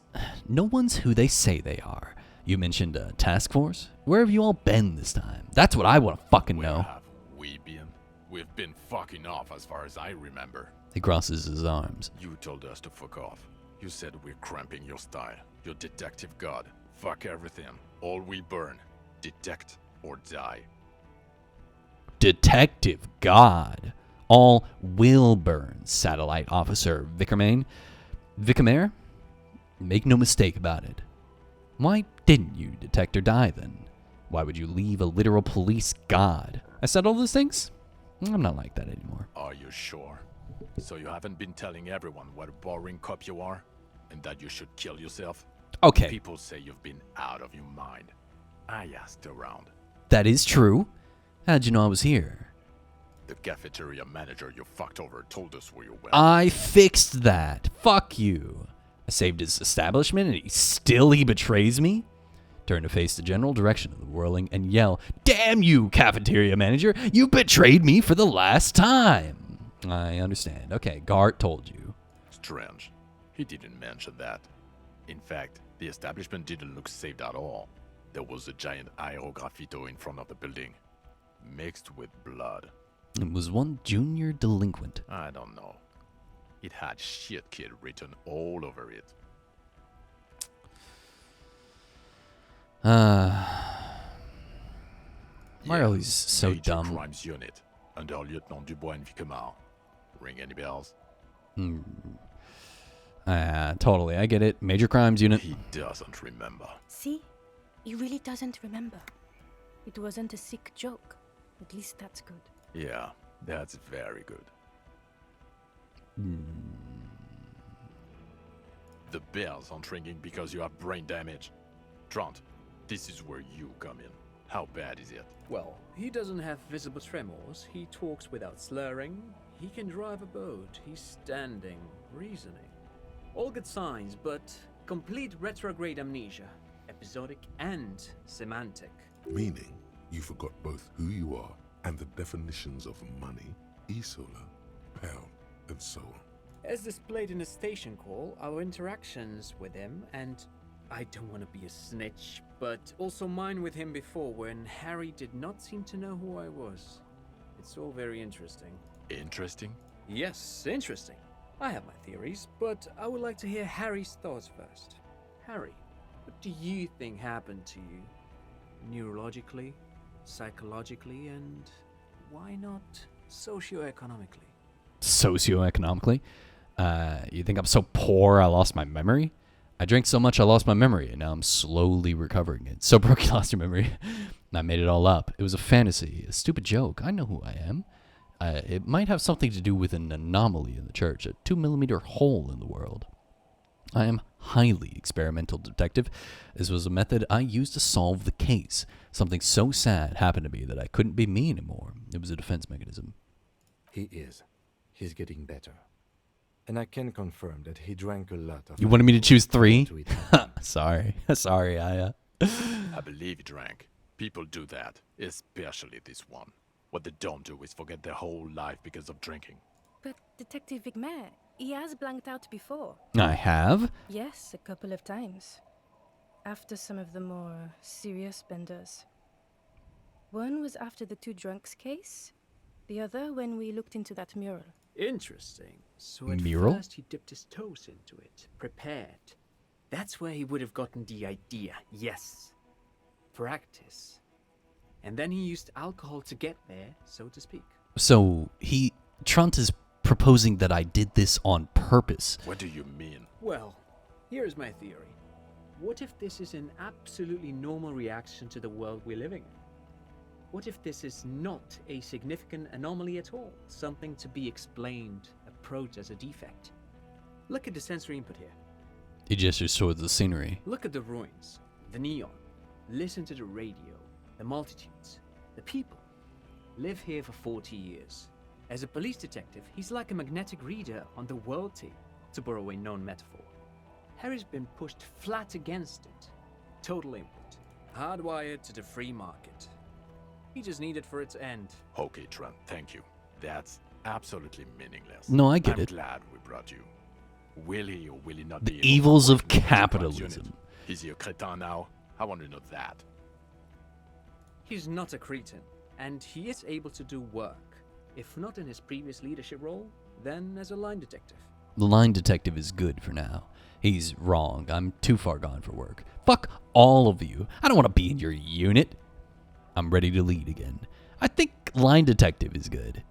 who they say they are. You mentioned a task force? Where have you all been this time? That's what I want to fucking know. Where have we been? We've been fucking off as far as I remember. He crosses his arms. You told us to fuck off. You said we're cramping your style. Your detective god. Fuck everything. All we burn. Detect or die. Detective god. All will burn, Satellite Officer Vickermain. Vickermair? Make no mistake about it. Why didn't you detect or die then? Why would you leave a literal police god? I said all those things? I'm not like that anymore. Are you sure? So you haven't been telling everyone what a boring cop you are? And that you should kill yourself? Okay. People say you've been out of your mind. I asked around. That is true. How'd you know I was here? The cafeteria manager you fucked over told us where you went. I fixed that. Fuck you. I saved his establishment and he betrays me? Turn to face the general direction of the whirling and yell, "Damn you, cafeteria manager! You betrayed me for the last time!" I understand. Okay, Gart told you. Strange. He didn't mention that. In fact, the establishment didn't look saved at all. There was a giant aerograffito in front of the building, mixed with blood. It was one junior delinquent. I don't know. It had shit kid written all over it. Why are these so Major dumb? Crimes Unit, under Lieutenant Dubois and Vicomar. Ring any bells? Totally, I get it. Major Crimes Unit. He doesn't remember. See? He really doesn't remember. It wasn't a sick joke. At least that's good. Yeah, that's very good. The bells aren't ringing because you have brain damage. Trant, this is where you come in. How bad is it? Well, he doesn't have visible tremors. He talks without slurring. He can drive a boat. He's standing, reasoning. All good signs, but complete retrograde amnesia, episodic and semantic. Meaning, you forgot both who you are and the definitions of money, e-solar, pound, and so on. As displayed in the station call, our interactions with him, and I don't want to be a snitch, but also mine with him before when Harry did not seem to know who I was. It's all very interesting. Interesting? Yes, interesting. I have my theories, but I would like to hear Harry's thoughts first. Harry, what do you think happened to you? Neurologically, psychologically, and why not socioeconomically? Socioeconomically? You think I'm so poor I lost my memory? I drank so much I lost my memory, and now I'm slowly recovering it. So broke you lost your memory. I made it all up. It was a fantasy, a stupid joke. I know who I am. It might have something to do with an anomaly in the church, a 2mm hole in the world. I am highly experimental detective. This was a method I used to solve the case. Something so sad happened to me that I couldn't be me anymore. It was a defense mechanism. He is. He's getting better. And I can confirm that he drank a lot of... You wanted me to choose 3? Sorry. Sorry, I believe he drank. People do that, especially this one. What they don't do is forget their whole life because of drinking. But Detective Vigmer, he has blanked out before. I have? Yes, a couple of times. After some of the more serious benders. One was after the 2 drunks case. The other when we looked into that mural. Interesting. So at Mural? first he dipped his toes into it, prepared. That's where he would have gotten the idea, yes. Practice. And then he used alcohol to get there, so to speak. So, Trunt is proposing that I did this on purpose. What do you mean? Well, here's my theory. What if this is an absolutely normal reaction to the world we're living in? What if this is not a significant anomaly at all? Something to be explained, approached as a defect? Look at the sensory input here. He gestures towards the scenery. Look at the ruins, the neon. Listen to the radio, the multitudes, the people. Live here for 40 years. As a police detective, he's like a magnetic reader on the world tape, to borrow a known metaphor. Harry's been pushed flat against it. Total input. Hardwired to the free market. He just needed for its end. Okay, Trent, thank you. That's absolutely meaningless. No, I get it. I'm glad we brought you. Will he or will he not The be evils of capitalism. Is he a cretin now? I want to know that. He's not a cretin, and he is able to do work. If not in his previous leadership role, then as a line detective. The line detective is good for now. He's wrong. I'm too far gone for work. Fuck all of you. I don't want to be in your unit. I'm ready to lead again. I think line detective is good.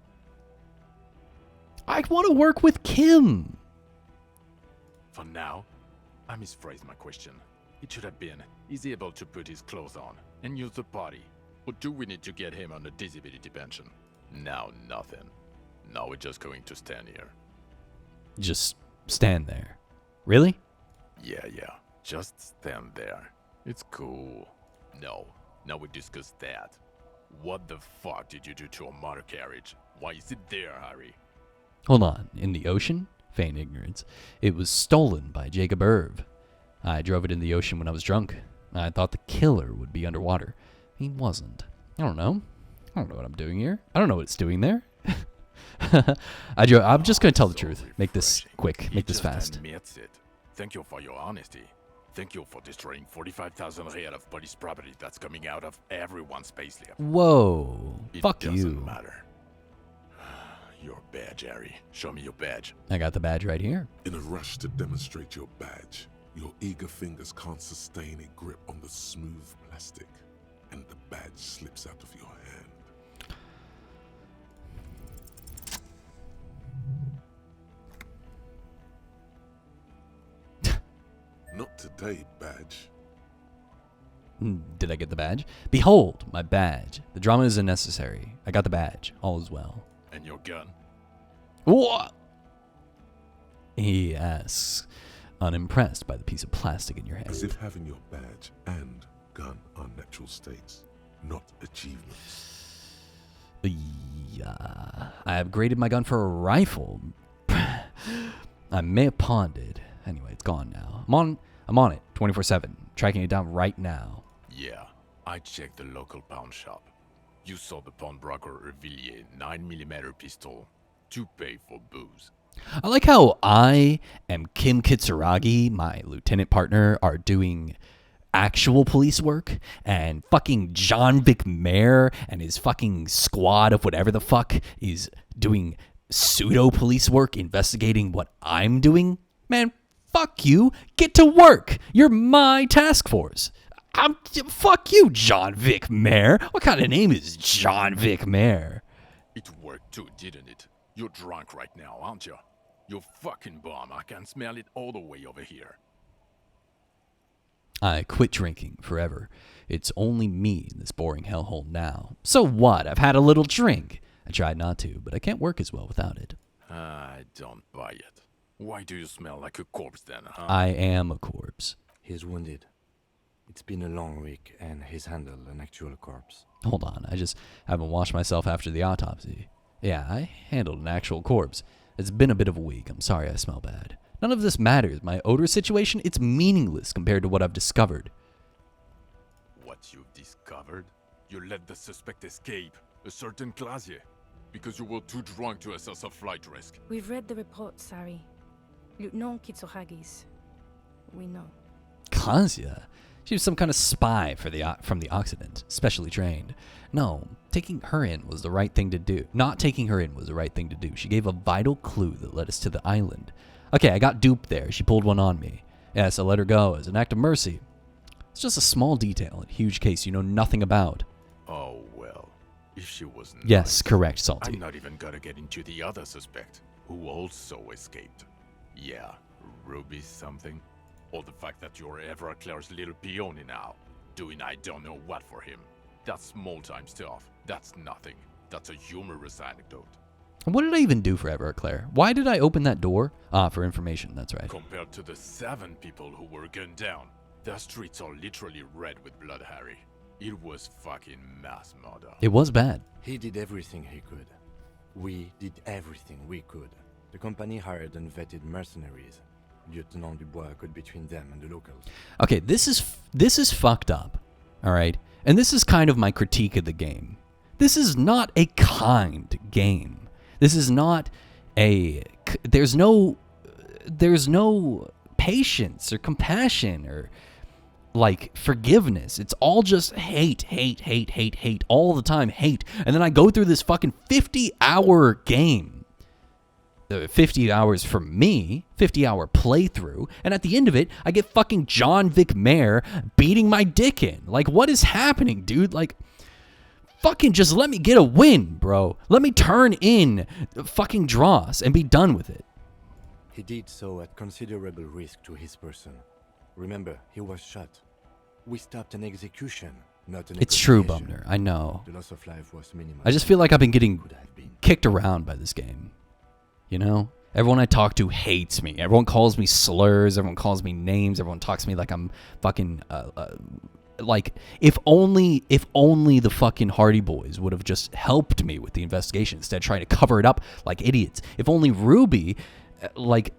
I want to work with Kim. For now, I misphrased my question. It should have been, is he able to put his clothes on and use the party? Or do we need to get him on a disability pension? Now nothing. Now we're just going to stand here. Just stand there. Really? Yeah. Just stand there. It's cool. No. Now we discuss that. What the fuck did you do to a motor carriage? Why is it there, Harry? Hold on. In the ocean? Feign ignorance. It was stolen by Jacob Irv. I drove it in the ocean when I was drunk. I thought the killer would be underwater. He wasn't. I don't know what I'm doing here. I don't know what it's doing there. I'm just going to tell the truth. Make this quick. Make this fast. Admits it. Thank you for your honesty. Thank you for destroying 45,000 real of police property that's coming out of everyone's payslip. Whoa. Fuck you. It doesn't matter. Your badge, Harry. Show me your badge. I got the badge right here. In a rush to demonstrate your badge, your eager fingers can't sustain a grip on the smooth plastic, and the badge slips out of your hand. Not today, badge. Did I get the badge? Behold, my badge. The drama is unnecessary. I got the badge. All is well. And your gun? What? He asks, unimpressed by the piece of plastic in your hand. As if having your badge and gun are natural states, not achievements. Yeah, I upgraded my gun for a rifle. I may have pawned it. Anyway, it's gone now. I'm I'm on it 24/7, tracking it down right now. Yeah, I checked the local pawn shop. You saw the pawnbroker Revillier 9mm pistol to pay for booze. I like how I and Kim Kitsuragi, my lieutenant partner, are doing actual police work, and fucking John Vic Mayer and his fucking squad of whatever the fuck is doing pseudo police work investigating what I'm doing. Man, fuck you. Get to work. You're my task force. Fuck you, John Vic Mayer. What kind of name is John Vic Mayer? It worked too, didn't it? You're drunk right now, aren't you? You fucking bum. I can smell it all the way over here. I quit drinking forever. It's only me in this boring hellhole now. So what? I've had a little drink. I tried not to, but I can't work as well without it. I don't buy it. Why do you smell like a corpse then, huh? I am a corpse. He's wounded. It's been a long week, and he's handled an actual corpse. Hold on, I just haven't washed myself after the autopsy. Yeah, I handled an actual corpse. It's been a bit of a week. I'm sorry I smell bad. None of this matters. My odor situation, it's meaningless compared to what I've discovered. What you've discovered? You let the suspect escape, a certain Clasier, because you were too drunk to assess a flight risk. We've read the report, Sari. Lieutenant Kitsuhagi's. We know. Kazuya? She was some kind of spy for from the Occident, specially trained. No, taking her in was the right thing to do. Not taking her in was the right thing to do. She gave a vital clue that led us to the island. Okay, I got duped there. She pulled one on me. Yes, I let her go as an act of mercy. It's just a small detail in a huge case you know nothing about. Oh, well. If she was nice, yes, correct, Salty. I'm not even gonna get into the other suspect, who also escaped. Yeah, Ruby something. Or the fact that you're Everclare's little peony now, doing I don't know what for him. That's small-time stuff. That's nothing. That's a humorous anecdote. What did I even do for Everclare? Why did I open that door? Ah, for information, that's right. Compared to the 7 people who were gunned down, the streets are literally red with blood, Harry. It was fucking mass murder. It was bad. He did everything he could. We did everything we could. The company hired and vetted mercenaries. Lieutenant Dubois got between them and the locals. Okay, this is fucked up, all right? And this is kind of my critique of the game. This is not a kind game. This is not a... There's no patience or compassion or, like, forgiveness. It's all just hate all the time, hate. And then I go through this fucking 50-hour game. 50 hours for me, 50-hour playthrough, and at the end of it, I get fucking John Vic Mayer beating my dick in. Like, what is happening, dude? Like, fucking just let me get a win, bro. Let me turn in fucking Dross and be done with it. He did so at considerable risk to his person. Remember, he was shot. We stopped an execution, not an It's true, Bumner. I know. The loss of life was minimal. I just feel like I've been getting kicked around by this game. You know? Everyone I talk to hates me. Everyone calls me slurs. Everyone calls me names. Everyone talks to me like I'm fucking... like, if only the fucking Hardy Boys would have just helped me with the investigation instead of trying to cover it up like idiots. If only Ruby, like,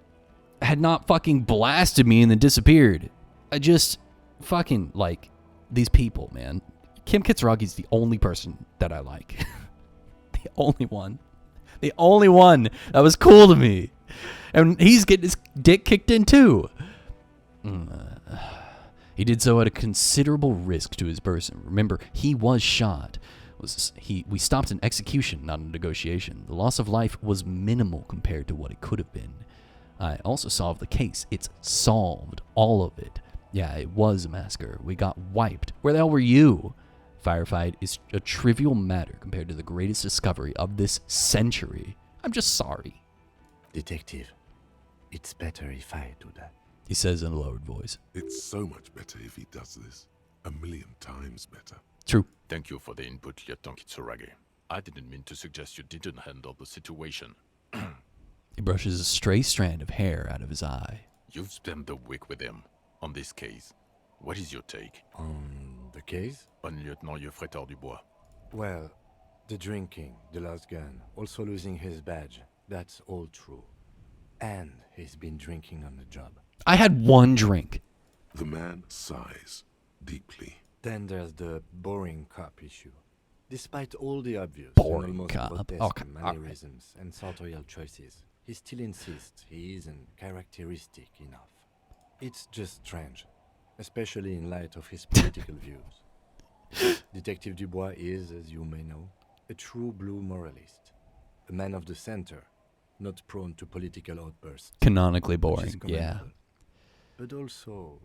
had not fucking blasted me and then disappeared. I just fucking, like, these people, man. Kim Kitsuragi's the only person that I like. The only one. The only one that was cool to me. And he's getting his dick kicked in too. He did so at a considerable risk to his person. Remember, he was shot. We stopped an execution, not a negotiation. The loss of life was minimal compared to what it could have been. I also solved the case. It's solved. All of it. Yeah, it was a massacre. We got wiped. Where the hell were you? Firefight is a trivial matter compared to the greatest discovery of this century. I'm just sorry. Detective, it's better if I do that. He says in a lowered voice. It's so much better if he does this. 1,000,000 times better. True. Thank you for the input, Lieutenant Kitsuragi. I didn't mean to suggest you didn't handle the situation. He brushes a stray strand of hair out of his eye. You've spent the week with him on this case. What is your take? On the case? On Lieutenant Geoffrey Dubois. Well, the drinking, the lost gun, also losing his badge, that's all true. And he's been drinking on the job. I had one drink. The man sighs deeply. Then there's the boring cop issue. Despite all the obvious Boring and almost cop. grotesque Okay, mannerisms and sartorial choices, he still insists he isn't characteristic enough. It's just strange, especially in light of his political views. Detective Dubois is, as you may know, a true blue moralist, a man of the center, not prone to political outbursts. Canonically which boring, is yeah. commendable, but also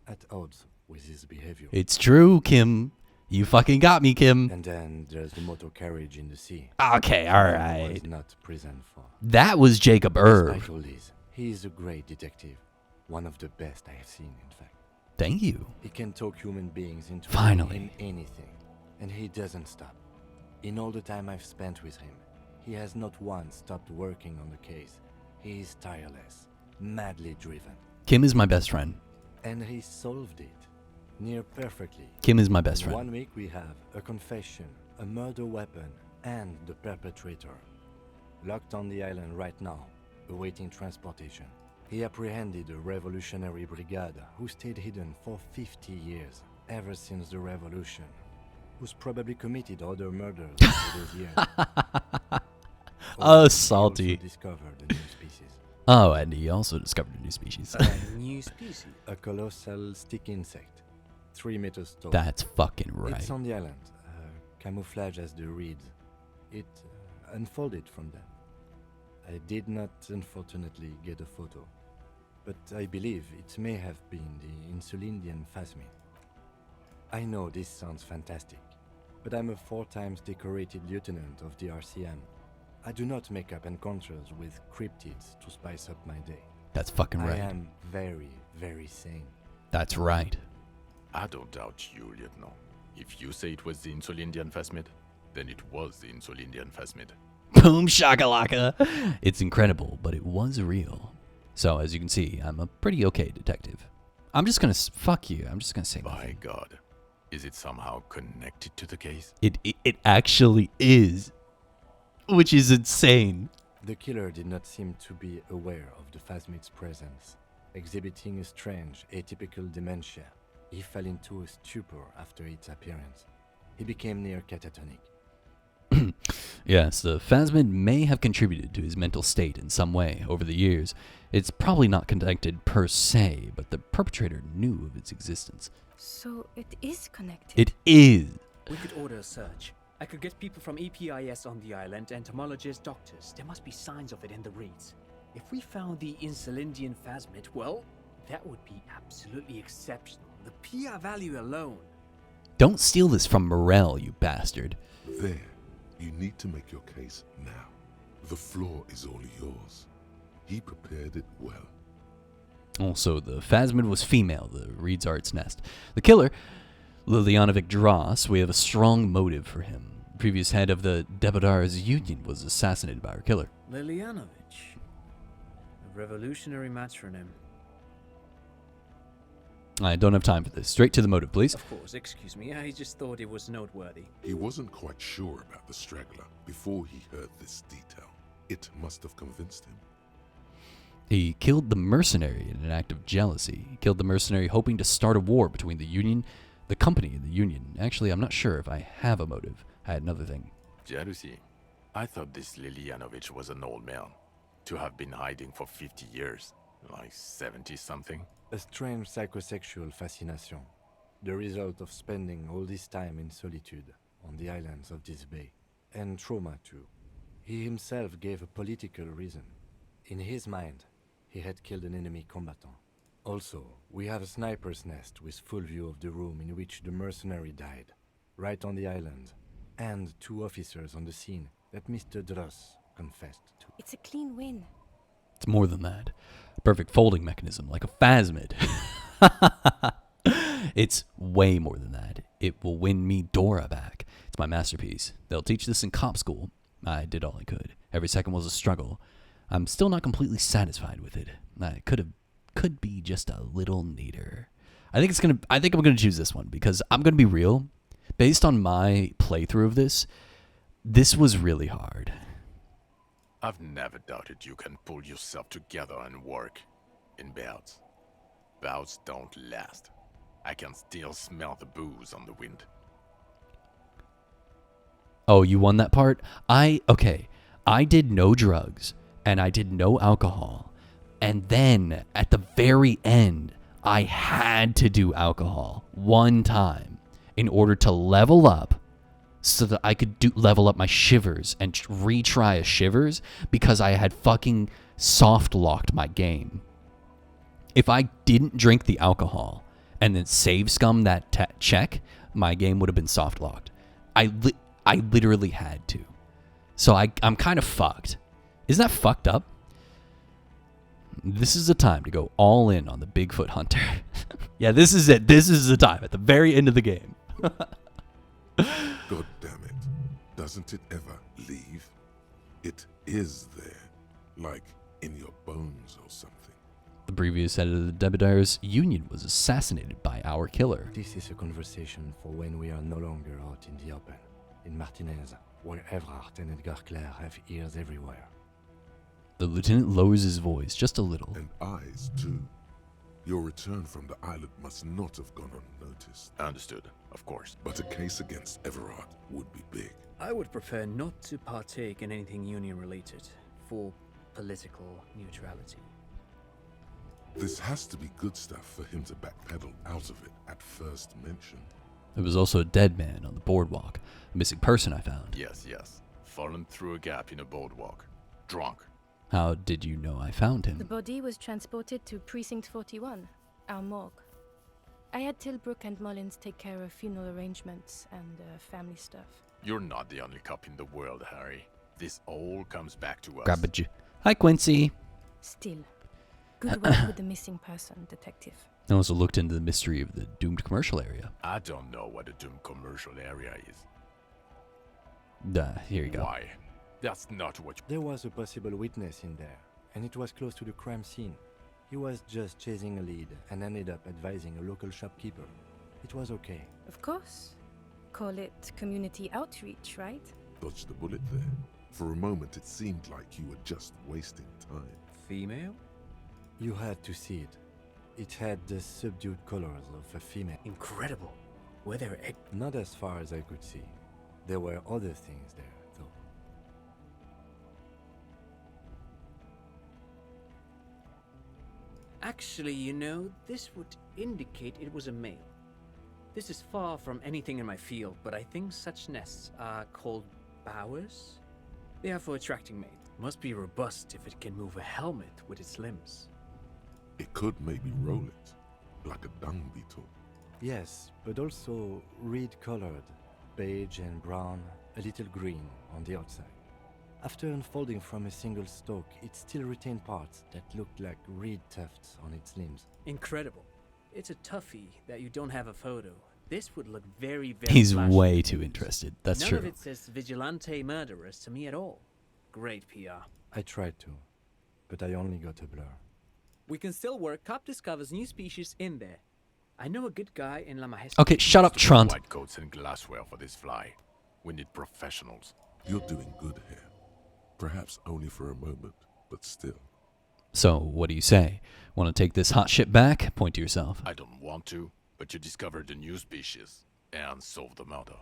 at odds with his behavior. It's true, Kim. You fucking got me, Kim. And then there's the motor carriage in the sea. Okay, Something he alright. was not present for. That was Jacob Irv. Despite all this, he is a great detective. One of the best I have seen, in fact. Thank you. He can talk human beings into Finally. in anything, and he doesn't stop. In all the time I've spent with him, he has not once stopped working on the case. He is tireless, madly driven. Kim is my best friend. And he solved it, near perfectly. Kim is my best In friend. 1 week we have a confession, a murder weapon, and the perpetrator. Locked on the island right now, awaiting transportation. He apprehended a revolutionary brigade who stayed hidden for 50 years, ever since the revolution. Who's probably committed other murders over those years. Salty. He also discovered a new species. Oh, and he also discovered a new species. A new species? A colossal stick insect, 3 meters tall. That's fucking right. It's on the island, camouflage as the reeds. It unfolded from them. I did not, unfortunately, get a photo, but I believe it may have been the Insulindian phasmid. I know this sounds fantastic, but I'm a 4 times decorated lieutenant of the RCM. I do not make up encounters with cryptids to spice up my day. That's fucking right. I am very, very sane. That's right. I don't doubt you, Lieutenant. If you say it was the Insulindian phasmid, then it was the Insulindian phasmid. Boom shakalaka. It's incredible, but it was real. So, as you can see, I'm a pretty okay detective. I'm just gonna fuck you. I'm just gonna say By nothing. God. Is it somehow connected to the case? It actually is, which is insane. The killer did not seem to be aware of the phasmid's presence. Exhibiting a strange, atypical dementia, he fell into a stupor after its appearance. He became near catatonic. Yes, the phasmid may have contributed to his mental state in some way over the years. It's probably not connected per se, but the perpetrator knew of its existence. So it is connected. It is. We could order a search. I could get people from EPIS on the island, entomologists, doctors. There must be signs of it in the reeds. If we found the Insulindian phasmid, well, that would be absolutely exceptional. The PR value alone. Don't steal this from Morel, you bastard. There, you need to make your case now. The floor is all yours. He prepared it well. Also, the phasmid was female, the reeds are its nest. The killer, Lilianovic Dross, we have a strong motive for him. The previous head of the Devodars Union was assassinated by our killer. Lilianovich. A revolutionary matronym. I don't have time for this. Straight to the motive, please. Of course, excuse me. I just thought it was noteworthy. He wasn't quite sure about the straggler before he heard this detail. It must have convinced him. He killed the mercenary in an act of jealousy. He killed the mercenary hoping to start a war between the Union, the company, and the Union. Actually, I'm not sure if I have a motive. I had another thing. Jealousy? I thought this Lilianovich was an old man. To have been hiding for 50 years. Like 70-something. A strange psychosexual fascination. The result of spending all this time in solitude on the islands of this bay. And trauma, too. He himself gave a political reason. In his mind, he had killed an enemy combatant. Also, we have a sniper's nest with full view of the room in which the mercenary died, right on the island, and 2 officers on the scene that Mr. Dross confessed to. It's a clean win. It's more than that. A perfect folding mechanism, like a phasmid. It's way more than that. It will win me Dora back. It's my masterpiece. They'll teach this in cop school. I did all I could. Every second was a struggle. I'm still not completely satisfied with it. I could be just a little neater. I think I'm gonna choose this one because I'm gonna be real. Based on my playthrough of this was really hard. I've never doubted you can pull yourself together and work in bouts. Bouts don't last. I can still smell the booze on the wind. Oh, you won that part? Okay. I did no drugs and I did no alcohol. And then at the very end, I had to do alcohol one time in order to level up so that I could level up my shivers and retry a shivers because I had fucking soft locked my game. If I didn't drink the alcohol and then save scum that check, my game would have been soft locked. I literally had to. So I'm kind of fucked. Isn't that fucked up? This is the time to go all in on the Bigfoot hunter. Yeah, this is it. This is the time at the very end of the game. God damn it. Doesn't it ever leave? It is there. Like in your bones or something. The previous head of the Debitors Union was assassinated by our killer. This is a conversation for when we are no longer out in the open. In Martinez, where Everard and Edgar Clare have ears everywhere. The lieutenant lowers his voice just a little. And eyes, too. Your return from the island must not have gone unnoticed. Understood, of course. But a case against Everard would be big. I would prefer not to partake in anything Union-related, for political neutrality. This has to be good stuff for him to backpedal out of it at first mention. There was also a dead man on the boardwalk, a missing person I found. Yes. Fallen through a gap in a boardwalk. Drunk. How did you know I found him? The body was transported to Precinct 41, our morgue. I had Tilbrook and Mullins take care of funeral arrangements and family stuff. You're not the only cop in the world, Harry. This all comes back to us. Grabbage. Hi, Quincy. Still, good work with the missing person, detective. I also looked into the mystery of the doomed commercial area. I don't know what a doomed commercial area is. Here you go. Why? That's not what There was a possible witness in there, and it was close to the crime scene. He was just chasing a lead and ended up advising a local shopkeeper. It was okay. Of course. Call it community outreach, right? Dodged the bullet there. For a moment, it seemed like you were just wasting time. Female? You had to see it. It had the subdued colors of a female. Incredible. Were there egg? Not as far as I could see. There were other things there, though. Actually, you know, this would indicate it was a male. This is far from anything in my field, but I think such nests are called bowers. They are for attracting mates. Must be robust if it can move a helmet with its limbs. It could maybe roll it, like a dung beetle. Yes, but also reed-colored, beige and brown, a little green on the outside. After unfolding from a single stalk, it still retained parts that looked like reed tufts on its limbs. Incredible. It's a toughie that you don't have a photo. This would look very, very He's flashy. way too interested. That's None true. of it says vigilante murderers to me at all. Great PR. I tried to, but I only got a blur. We can still work. Cop discovers new species in there. I know a good guy in La Majestic. Okay, shut up, Trant. White coats and glassware for this fly. We need professionals. You're doing good here. Perhaps only for a moment, but still. So, what do you say? Want to take this hot shit back? Point to yourself. I don't want to, but you discovered a new species and solved the murder.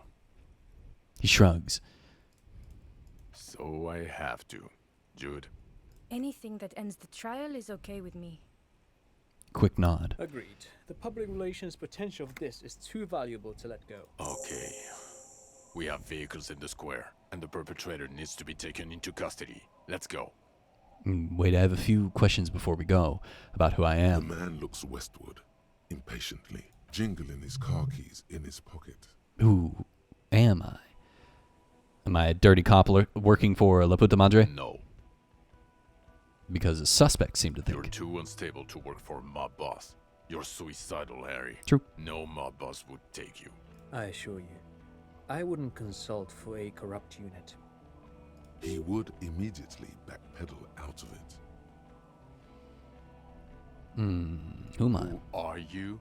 He shrugs. So I have to. Jude? Anything that ends the trial is okay with me. Quick nod. Agreed. The public relations potential of this is too valuable to let go. Okay. We have vehicles in the square, and the perpetrator needs to be taken into custody. Let's go. Wait, I have a few questions before we go about who I am. The man looks westward, impatiently, jingling his car keys in his pocket. Who am I? Am I a dirty cop working for La Puta Madre? No. Because the suspects seem to think. You're too unstable to work for a mob boss. You're suicidal, Harry. True. No mob boss would take you. I assure you, I wouldn't consult for a corrupt unit. He would immediately backpedal out of it. Who am I? Who are you?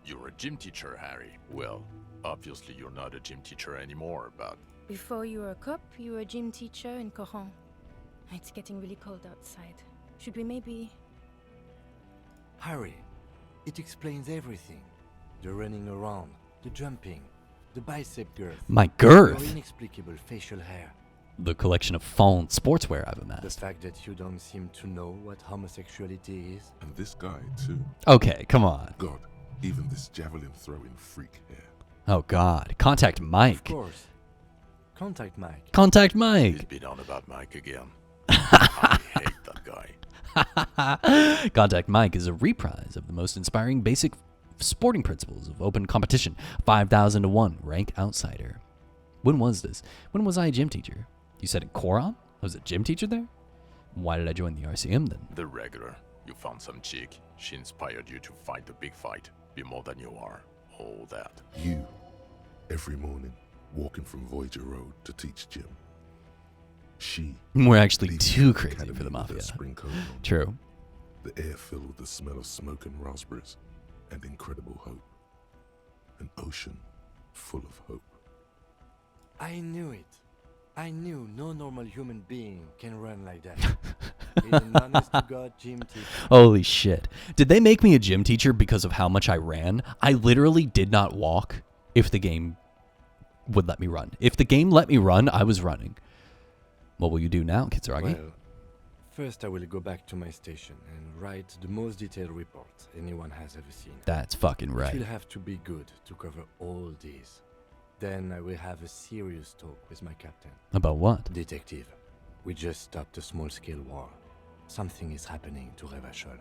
You're a gym teacher, Harry. Well, obviously you're not a gym teacher anymore, but... Before you were a cop, you were a gym teacher in Coron. It's getting really cold outside. Should we maybe... Harry, It explains everything. The running around, the jumping, the bicep girth. My girth? Your inexplicable facial hair. The collection of fallen sportswear I've The amassed. fact that you don't seem to know what homosexuality is. And this guy, too. Okay, come on. God, even this javelin-throwing freak here. Oh God, Contact Mike. Of course. Contact Mike. Contact Mike. He's been on about Mike again. I hate that guy. Contact Mike is a reprise of the most inspiring basic sporting principles of open competition. 5,000 to 1, rank outsider. When was this? When was I a gym teacher? You said in Koran? I was a gym teacher there? Why did I join the RCM then? The regular. You found some chick. She inspired you to fight the big fight. Be more than you are. All that. You, every morning, walking from Voyager Road to teach gym. She. We're actually leaving too the crazy academy for the with her mafia. spring coat on. True. The air filled with the smell of smoke and raspberries and incredible hope. An ocean full of hope. I knew it. I knew no normal human being can run like that. He's an honest-to-God gym teacher. Holy shit. Did they make me a gym teacher because of how much I ran? I literally did not walk if the game would let me run. If the game let me run, I was running. What will you do now, Kitsuragi? Well, first I will go back to my station and write the most detailed report anyone has ever seen. That's fucking It right. will have to be good to cover all these. Then I will have a serious talk with my captain. About what? Detective, we just stopped a small-scale war. Something is happening to Revachol.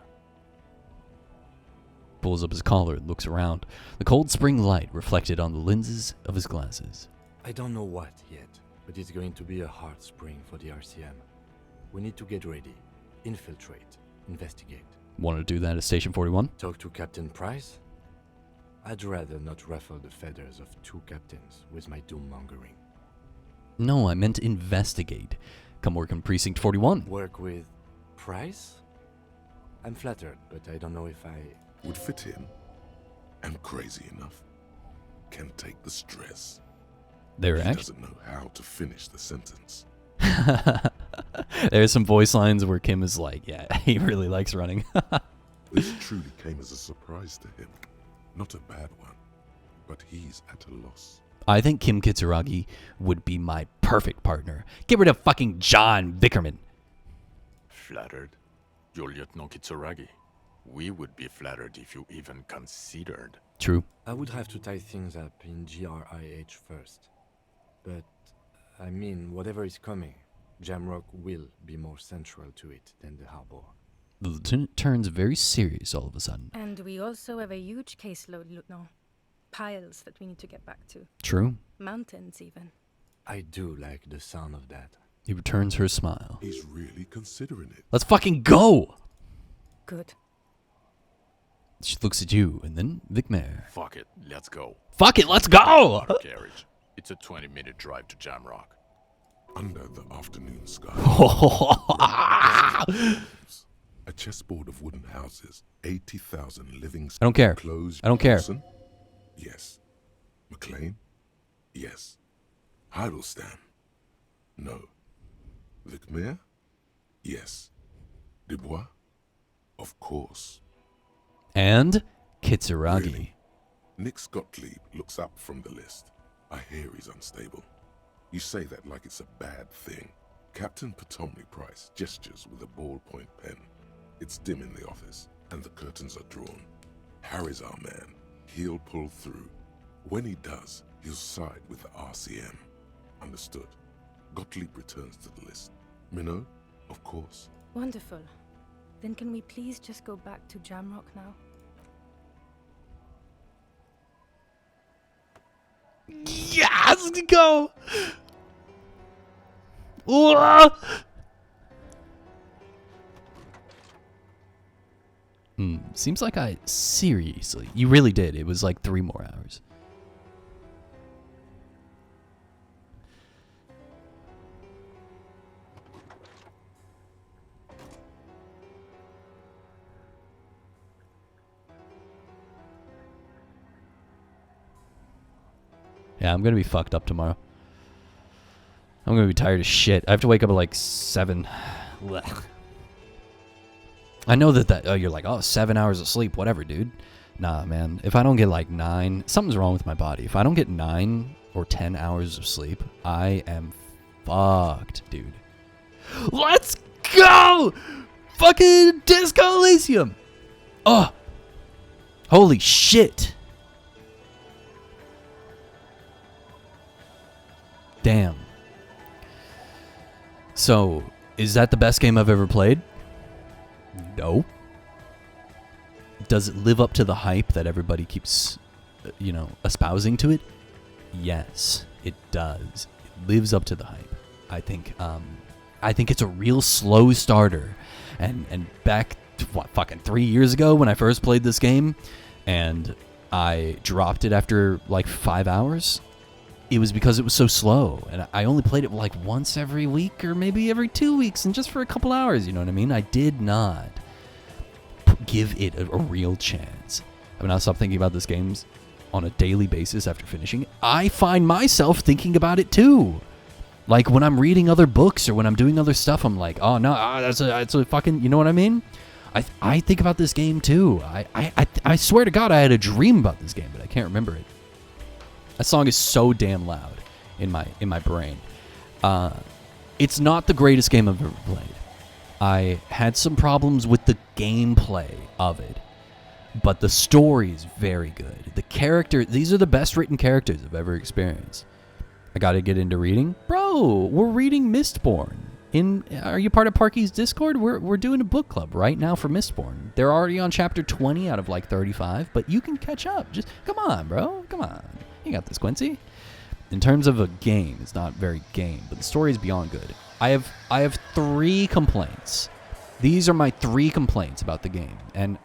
Pulls up his collar and looks around. The cold spring light reflected on the lenses of his glasses. I don't know what yet, but it's going to be a hard spring for the RCM. We need to get ready, infiltrate, investigate. Want to do that at Station 41? Talk to Captain Price? I'd rather not ruffle the feathers of two captains with my doom-mongering. No, I meant investigate. Come work in Precinct 41. Work with Price? I'm flattered, but I don't know if I... Would fit in. Am crazy enough. Can take the stress. There He actually doesn't know how to finish the sentence. There's some voice lines where Kim is like, yeah, he really likes running. This truly came as a surprise to him. Not a bad one, but he's at a loss. I think Kim Kitsuragi would be my perfect partner. Get rid of fucking John Vickerman. Flattered? You're Lieutenant Kitsuragi. We would be flattered if you even considered. True. I would have to tie things up in GRIH first. But, I mean, whatever is coming, Jamrock will be more central to it than the harbor. The lieutenant turns very serious all of a sudden. And we also have a huge caseload, Lieutenant. Piles that we need to get back to. True. Mountains, even. I do like the sound of that. He returns her smile. He's really considering it. Let's fucking go! Good. She looks at you, and then Vicmare. Fuck it, let's go. Fuck it, let's go! Auto carriage. It's a 20-minute drive to Jamrock. Under the afternoon sky. A chessboard of wooden houses, 80,000 living... I don't care. Close. I don't care. Johnson? Yes. McLean? Yes. Heidelstein? No. Vicmere? Yes. Dubois? Of course. And Kitsuragi. Really? Nix Gottlieb looks up from the list. I hear he's unstable. You say that like it's a bad thing. Captain Ptolemy Price gestures with a ballpoint pen. It's dim in the office, and the curtains are drawn. Harry's our man. He'll pull through. When he does, he'll side with the RCM. Understood. Gottlieb returns to the list. Minot? Of course. Wonderful. Then can we please just go back to Jamrock now? Yes, go! Ooh! Seems like I seriously. You really did. It was like 3 more hours. Yeah, I'm gonna be fucked up tomorrow. I'm gonna be tired as shit. I have to wake up at like 7. Blech. I know that you're like, oh, 7 hours of sleep, whatever, dude. Nah, man. If I don't get like 9, something's wrong with my body. If I don't get 9 or 10 hours of sleep, I am fucked, dude. Let's go! Fucking Disco Elysium! Oh! Holy shit! Damn. So, is that the best game I've ever played? No. Does it live up to the hype that everybody keeps, espousing to it? Yes, it does. It lives up to the hype. I think it's a real slow starter. And back, 3 years ago when I first played this game, and I dropped it after like 5 hours, it was because it was so slow. And I only played it like once every week or maybe every 2 weeks and just for a couple hours, you know what I mean? I did not give it a real chance. I mean, I'll stop thinking about this game on a daily basis after finishing it. I find myself thinking about it too. Like when I'm reading other books or when I'm doing other stuff, I'm like, oh no, that's a fucking, you know what I mean? I think about this game too. I swear to God, I had a dream about this game, but I can't remember it. That song is so damn loud in my brain. It's not the greatest game I've ever played. I had some problems with the gameplay of it, but the story is very good. These are the best written characters I've ever experienced. I got to get into reading. Bro, we're reading Mistborn. Are you part of Parky's Discord? We're doing a book club right now for Mistborn. They're already on chapter 20 out of like 35, but you can catch up. Just come on, bro. Come on. You got this, Quincy. In terms of a game, it's not very game, but the story is beyond good. I have 3 complaints. These are my 3 complaints about the game, and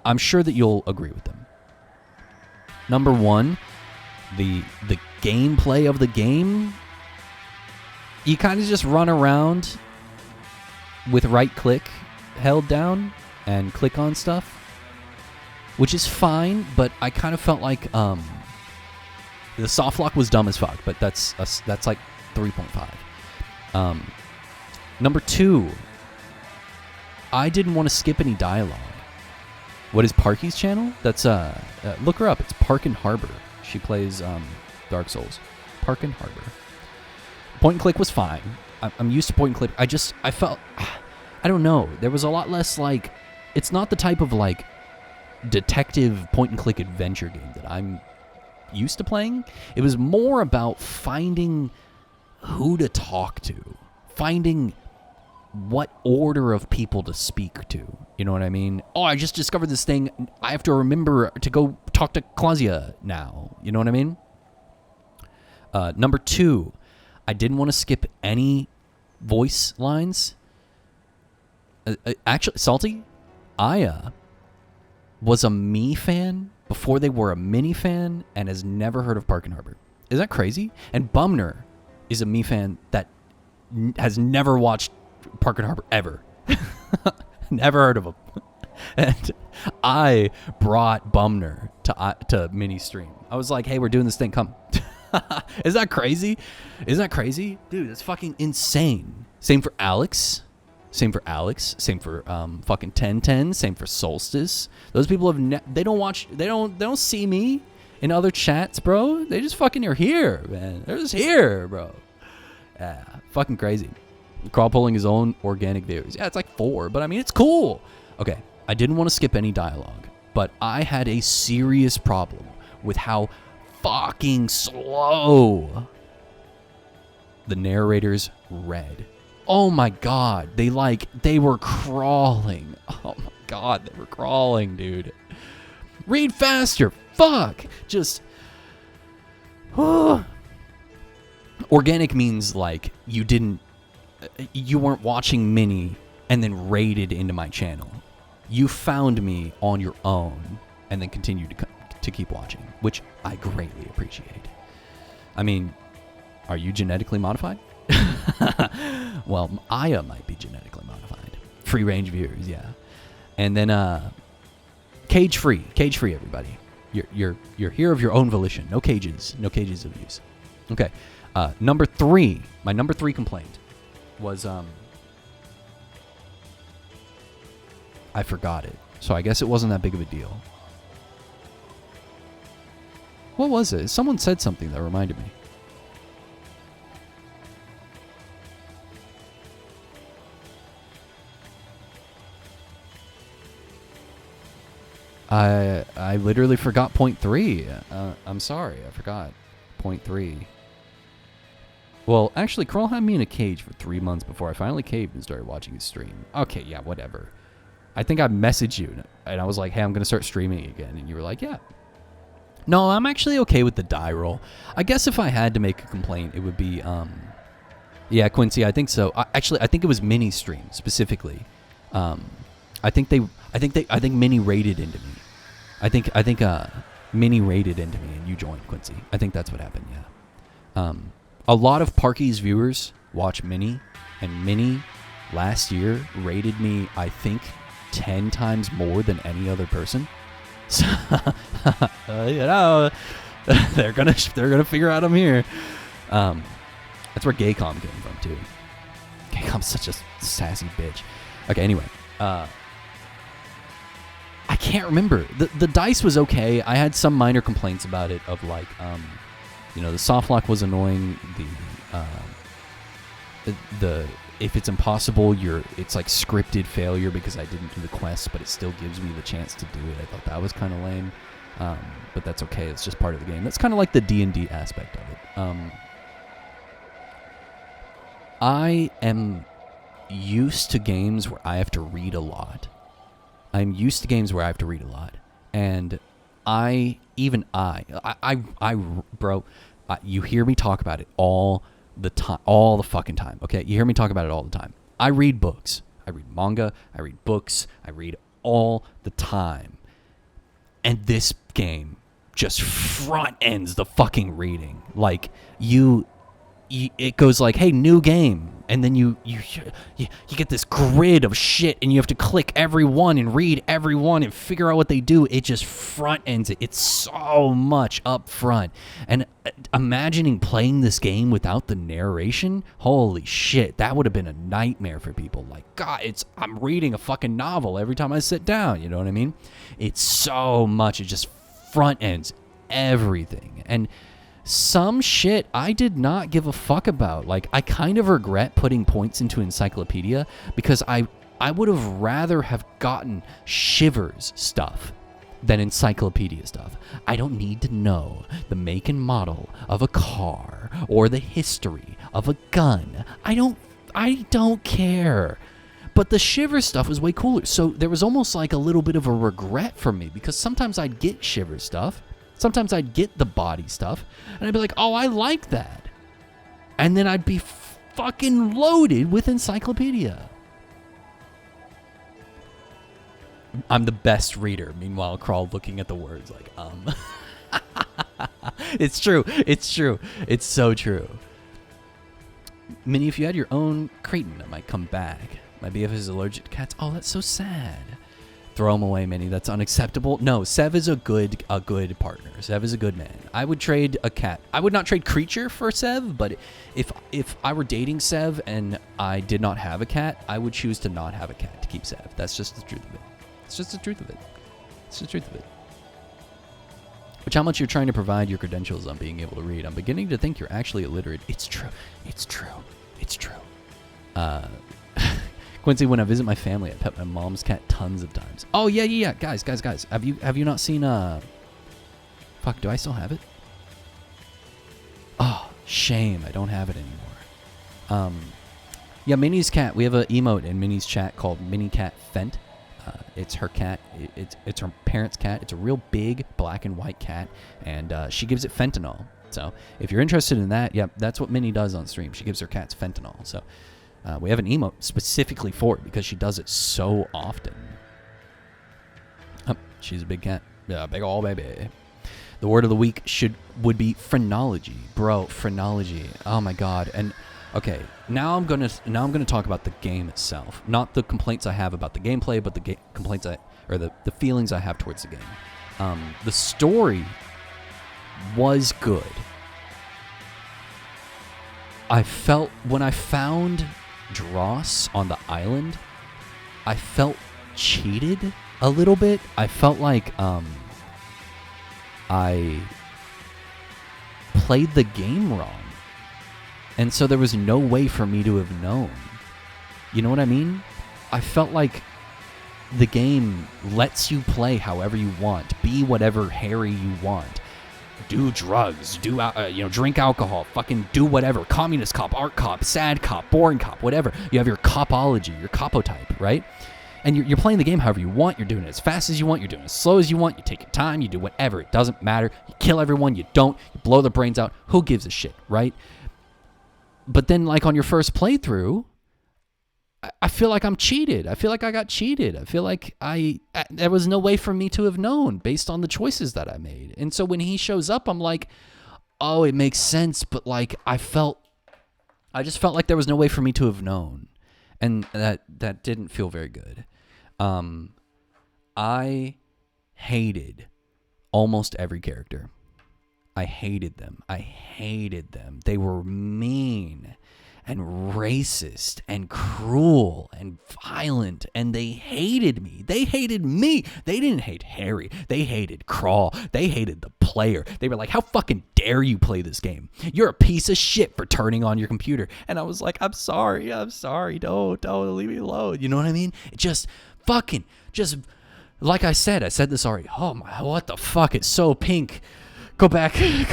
I'm sure that you'll agree with them. Number 1, the gameplay of the game, you kind of just run around with right click held down and click on stuff, which is fine, but I kind of felt like the soft lock was dumb as fuck, but that's like 3.5. Number 2, I didn't want to skip any dialogue. What is Parky's channel? That's look her up. It's Parkin Harbor. She plays Dark Souls. Parkin Harbor. Point and click was fine. I'm used to point and click. I felt, I don't know. There was a lot less like, it's not the type of like detective point and click adventure game that I'm used to playing. It was more about finding who to talk to, finding what order of people to speak to. You know what I mean? Oh, I just discovered this thing. I have to remember to go talk to Claudia now. You know what I mean? Number 2, I didn't want to skip any voice lines. Actually, Salty, Aya was a me fan before they were a mini fan and has never heard of Parkin Harbor. Is that crazy? And Bumner is a me fan that has never watched Parkin Harbor ever. Never heard of him. And I brought Bumner to mini stream. I was like, hey, we're doing this thing, come. Is that crazy? Isn't that crazy? Dude, that's fucking insane. Same for Alex. Same for fucking 1010. Same for Solstice. Those people they don't see me in other chats, bro. They just fucking are here, man. They're just here, bro. Yeah, fucking crazy. Crawl pulling his own organic viewers. Yeah, it's like 4, but I mean, it's cool. Okay, I didn't want to skip any dialogue, but I had a serious problem with how fucking slow the narrators read. Oh my god, they were crawling. Oh my god, they were crawling, dude. Read faster. Fuck. Just organic means like you weren't watching mini and then raided into my channel. You found me on your own and then continued to keep watching, which I greatly appreciate. I mean, are you genetically modified? Well, Aya might be genetically modified. Free range viewers, yeah. And then cage free, everybody. You're here of your own volition. No cages of use. Okay. Number 3, my number 3 complaint was I forgot it. So I guess it wasn't that big of a deal. What was it? Someone said something that reminded me. I literally forgot point 3. I'm sorry, I forgot point 3. Well, actually, Kroll had me in a cage for 3 months before I finally caved and started watching his stream. Okay, yeah, whatever. I think I messaged you, and I was like, hey, I'm going to start streaming again. And you were like, yeah. No, I'm actually okay with the die roll. I guess if I had to make a complaint, it would be, yeah, Quincy, I think so. Actually, I think it was Mini stream, specifically. I think Mini raided into me. I think Mini raided into me, and you joined, Quincy. I think that's what happened, yeah. A lot of Parky's viewers watch Mini, and Mini last year rated me, I think, 10 times more than any other person. So, you know, they're gonna figure out I'm here. That's where Gaycom came from too. Gaycom's such a sassy bitch. Okay, anyway, I can't remember. The dice was okay. I had some minor complaints about it, of like, you know, the soft lock was annoying. The if it's impossible, it's like scripted failure because I didn't do the quest, but it still gives me the chance to do it. I thought that was kind of lame, but that's okay. It's just part of the game. That's kind of like the D&D aspect of it. I am used to games where I have to read a lot. I'm used to games where I have to read a lot, and bro, you hear me talk about it all the time, all the fucking time. Okay, you hear me talk about it all the time. I read books, I read manga, I read books, I read all the time, and this game just front ends the fucking reading. Like it goes like, hey, new game, and then you get this grid of shit, and you have to click every one and read every one and figure out what they do. It just front ends it. It's so much up front. And imagining playing this game without the narration, holy shit, that would have been a nightmare for people. Like, God, I'm reading a fucking novel every time I sit down, you know what I mean? It's so much, it just front ends everything. And some shit I did not give a fuck about. Like, I kind of regret putting points into Encyclopedia because I would have rather have gotten Shivers stuff than Encyclopedia stuff. I don't need to know the make and model of a car or the history of a gun. I don't care. But the Shivers stuff was way cooler. So there was almost like a little bit of a regret for me because sometimes I'd get Shivers stuff. Sometimes I'd get the body stuff, and I'd be like, oh, I like that. And then I'd be fucking loaded with Encyclopedia. I'm the best reader. Meanwhile, Crawl looking at the words like, It's true. It's true. It's so true. Minnie, if you had your own Creighton, I might come back. My BF is allergic to cats. Oh, that's so sad. Throw him away, Minnie. That's unacceptable. No, Sev is a good partner. Sev is a good man. I would trade a cat. I would not trade Creature for Sev, but if I were dating Sev and I did not have a cat, I would choose to not have a cat to keep Sev. That's just the truth of it. It's just the truth of it. It's the truth of it. Which, how much you're trying to provide your credentials on being able to read. I'm beginning to think you're actually illiterate. It's true. It's true. It's true. Quincy, when I visit my family, I pet my mom's cat tons of times. Oh, yeah. Guys. Have you not seen, fuck, do I still have it? Oh, shame. I don't have it anymore. Yeah, Minnie's cat. We have an emote in Minnie's chat called Minnie Cat Fent. It's her cat. It's her parents' cat. It's a real big black and white cat, and she gives it fentanyl. So if you're interested in that, yeah, that's what Minnie does on stream. She gives her cats fentanyl. So we have an emote specifically for it because she does it so often. She's a big cat. Yeah, big ol' baby. The word of the week would be phrenology, bro. Phrenology. Oh my god. And okay, now I'm gonna talk about the game itself, not the complaints I have about the gameplay, but the complaints the feelings I have towards the game. The story was good. I felt when I found Dross on the island, I felt cheated a little bit. I felt like I played the game wrong. And so there was no way for me to have known. You know what I mean? I felt like the game lets you play however you want, be whatever Harry you want, do drugs, drink alcohol, fucking do whatever, communist cop, art cop, sad cop, boring cop, whatever. You have your copology, your copotype, right? And you're playing the game however you want. You're doing it as fast as you want. You're doing it as slow as you want. You take your time. You do whatever. It doesn't matter. You kill everyone. You don't. You blow their brains out. Who gives a shit, right? But then, like, on your first playthrough, I feel like I'm cheated. I feel like I got cheated. I feel like there was no way for me to have known based on the choices that I made. And so when he shows up, I'm like, oh, it makes sense. But, like, I just felt like there was no way for me to have known. And that didn't feel very good. I hated almost every character. I hated them. They were mean and racist and cruel and violent, and they hated me. They hated me. They didn't hate Harry. They hated Crawl. They hated the player. They were like, how fucking dare you play this game? You're a piece of shit for turning on your computer. And I was like, I'm sorry. Don't leave me alone. You know what I mean? Just like I said this already. Oh my, what the fuck? It's so pink. Go back. You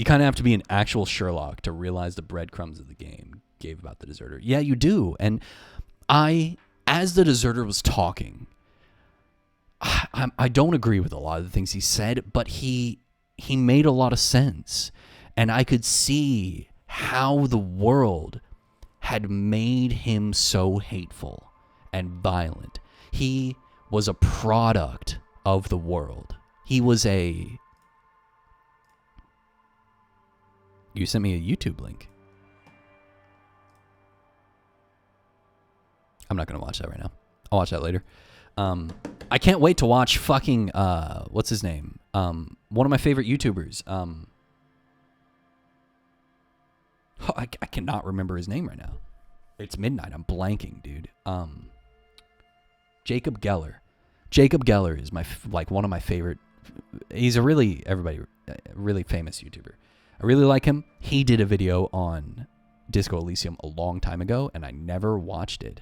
kind of have to be an actual Sherlock to realize the breadcrumbs of the game gave about the deserter. Yeah, you do. And as the deserter was talking, I don't agree with a lot of the things he said, but he made a lot of sense. And I could see how the world had made him so hateful and violent. He was a product of the world. You sent me a YouTube link. I'm not going to watch that right now. I'll watch that later. I can't wait to watch fucking, what's his name? One of my favorite YouTubers. I cannot remember his name right now. It's midnight. I'm blanking, dude. Jacob Geller. Jacob Geller is one of my favorite. He's a really famous YouTuber. I really like him. He did a video on Disco Elysium a long time ago, and I never watched it.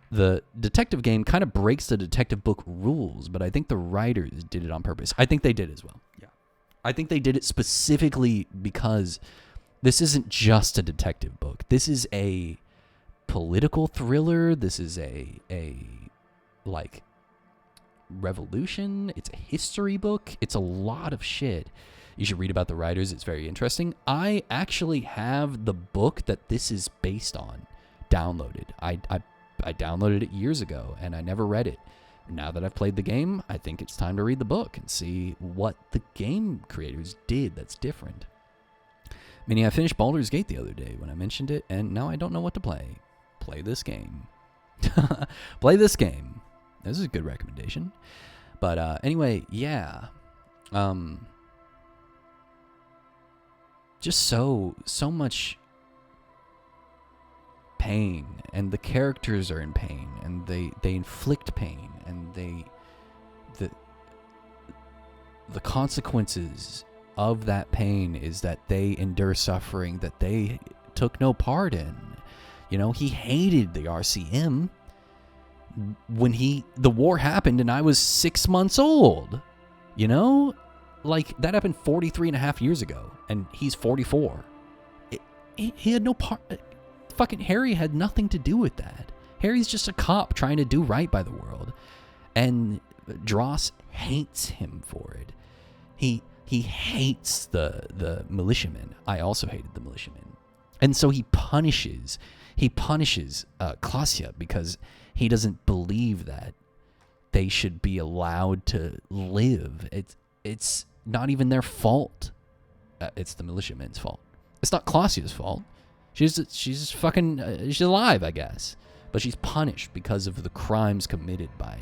The detective game kind of breaks the detective book rules, but I think the writers did it on purpose. I think they did as well. Yeah. I think they did it specifically because this isn't just a detective book. This is a political thriller. This is a revolution. It's a history book. It's a lot of shit. You should read about the writers. It's very interesting. I actually have the book that this is based on downloaded. I downloaded it years ago, and I never read it. Now that I've played the game, I think it's time to read the book and see what the game creators did that's different. Meaning, I finished Baldur's Gate the other day when I mentioned it, and now I don't know what to play. Play this game. Play this game. This is a good recommendation. But anyway, yeah. Just so much pain, and the characters are in pain, and they inflict pain, and the consequences of that pain is that they endure suffering that they took no part in. You know, he hated the RCM when the war happened and I was 6 months old. You know? Like, that happened 43 and a half years ago, and he's 44. He had no part. Fucking Harry had nothing to do with that. Harry's just a cop trying to do right by the world. And Dross hates him for it. He hates the militiamen. I also hated the militiamen. And so he punishes Klasia because he doesn't believe that they should be allowed to live. It's not even their fault. It's the militiamen's fault. It's not Klasia's fault. She's fucking she's alive, I guess, but she's punished because of the crimes committed by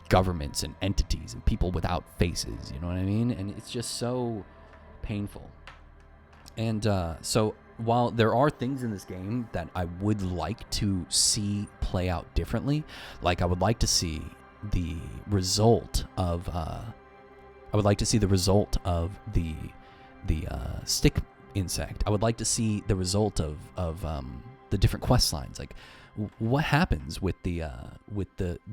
governments and entities and people without faces. You know what I mean? And it's just so painful. And so while there are things in this game that I would like to see play out differently, like I would like to see the result of the stick insect. I would like to see the result of the different quest lines. Like, what happens with the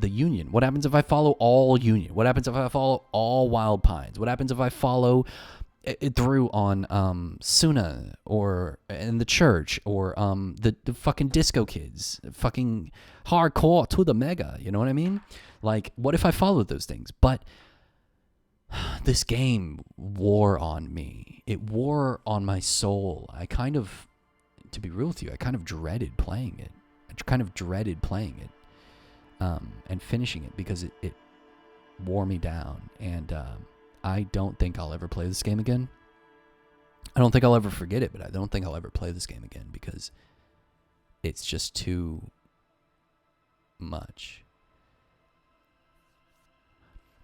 Union? What happens if I follow all Union? What happens if I follow all Wild Pines? What happens if I follow it through on Suna or in the church or the fucking disco kids, fucking hardcore to the mega? You know what I mean? Like, what if I followed those things? But this game wore on me. It wore on my soul. I kind of, to be real with you, I kind of dreaded playing it. And finishing it because it wore me down. And I don't think I'll ever play this game again. I don't think I'll ever forget it, but I don't think I'll ever play this game again because it's just too much.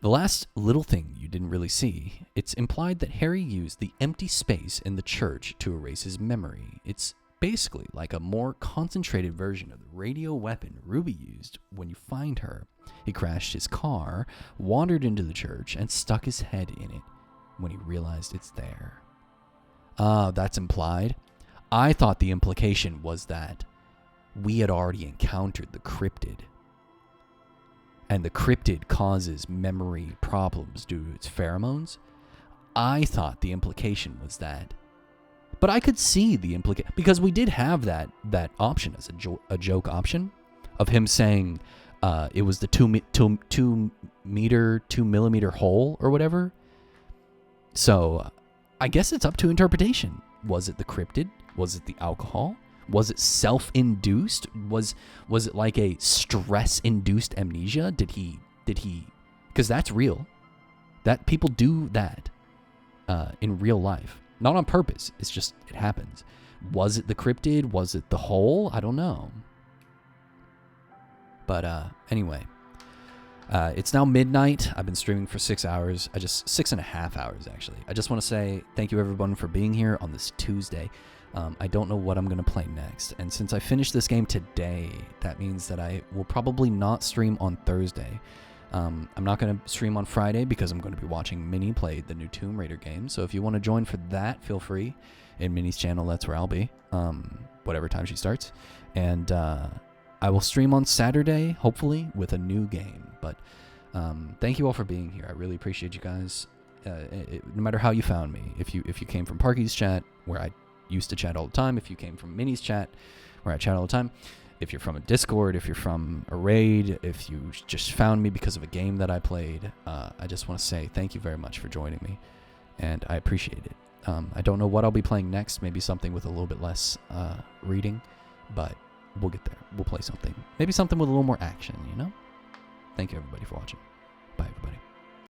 The last little thing you didn't really see, it's implied that Harry used the empty space in the church to erase his memory. It's basically like a more concentrated version of the radio weapon Ruby used when you find her. He crashed his car, wandered into the church, and stuck his head in it when he realized it's there. That's implied. I thought the implication was that we had already encountered the cryptid. And the cryptid causes memory problems due to its pheromones. I thought the implication was that. But I could see the implication, because we did have that option as a joke option of him saying it was the 2 millimeter hole or whatever. So I guess it's up to interpretation. Was it the cryptid? Was it the alcohol? Was it self-induced? Was it like a stress-induced amnesia? Did he? Because that's real. That people do that in real life. Not on purpose. It's just, it happens. Was it the cryptid? Was it the hole? I don't know. But anyway, it's now midnight. I've been streaming for 6 hours. 6.5 hours, actually. I just want to say thank you, everyone, for being here on this Tuesday. I don't know what I'm going to play next. And since I finished this game today, that means that I will probably not stream on Thursday. I'm not going to stream on Friday because I'm going to be watching Minnie play the new Tomb Raider game. So if you want to join for that, feel free. In Minnie's channel, that's where I'll be, whatever time she starts. And I will stream on Saturday, hopefully, with a new game. But thank you all for being here. I really appreciate you guys. No matter how you found me. If you came from Parky's chat, where I used to chat all the time. If you came from Minnie's chat, where I chat all the time. If you're from a Discord, if you're from a raid, if you just found me because of a game that I played, I just want to say thank you very much for joining me, and I appreciate it. I don't know what I'll be playing next, maybe something with a little bit less reading, but we'll get there. We'll play something. Maybe something with a little more action, you know? Thank you, everybody, for watching.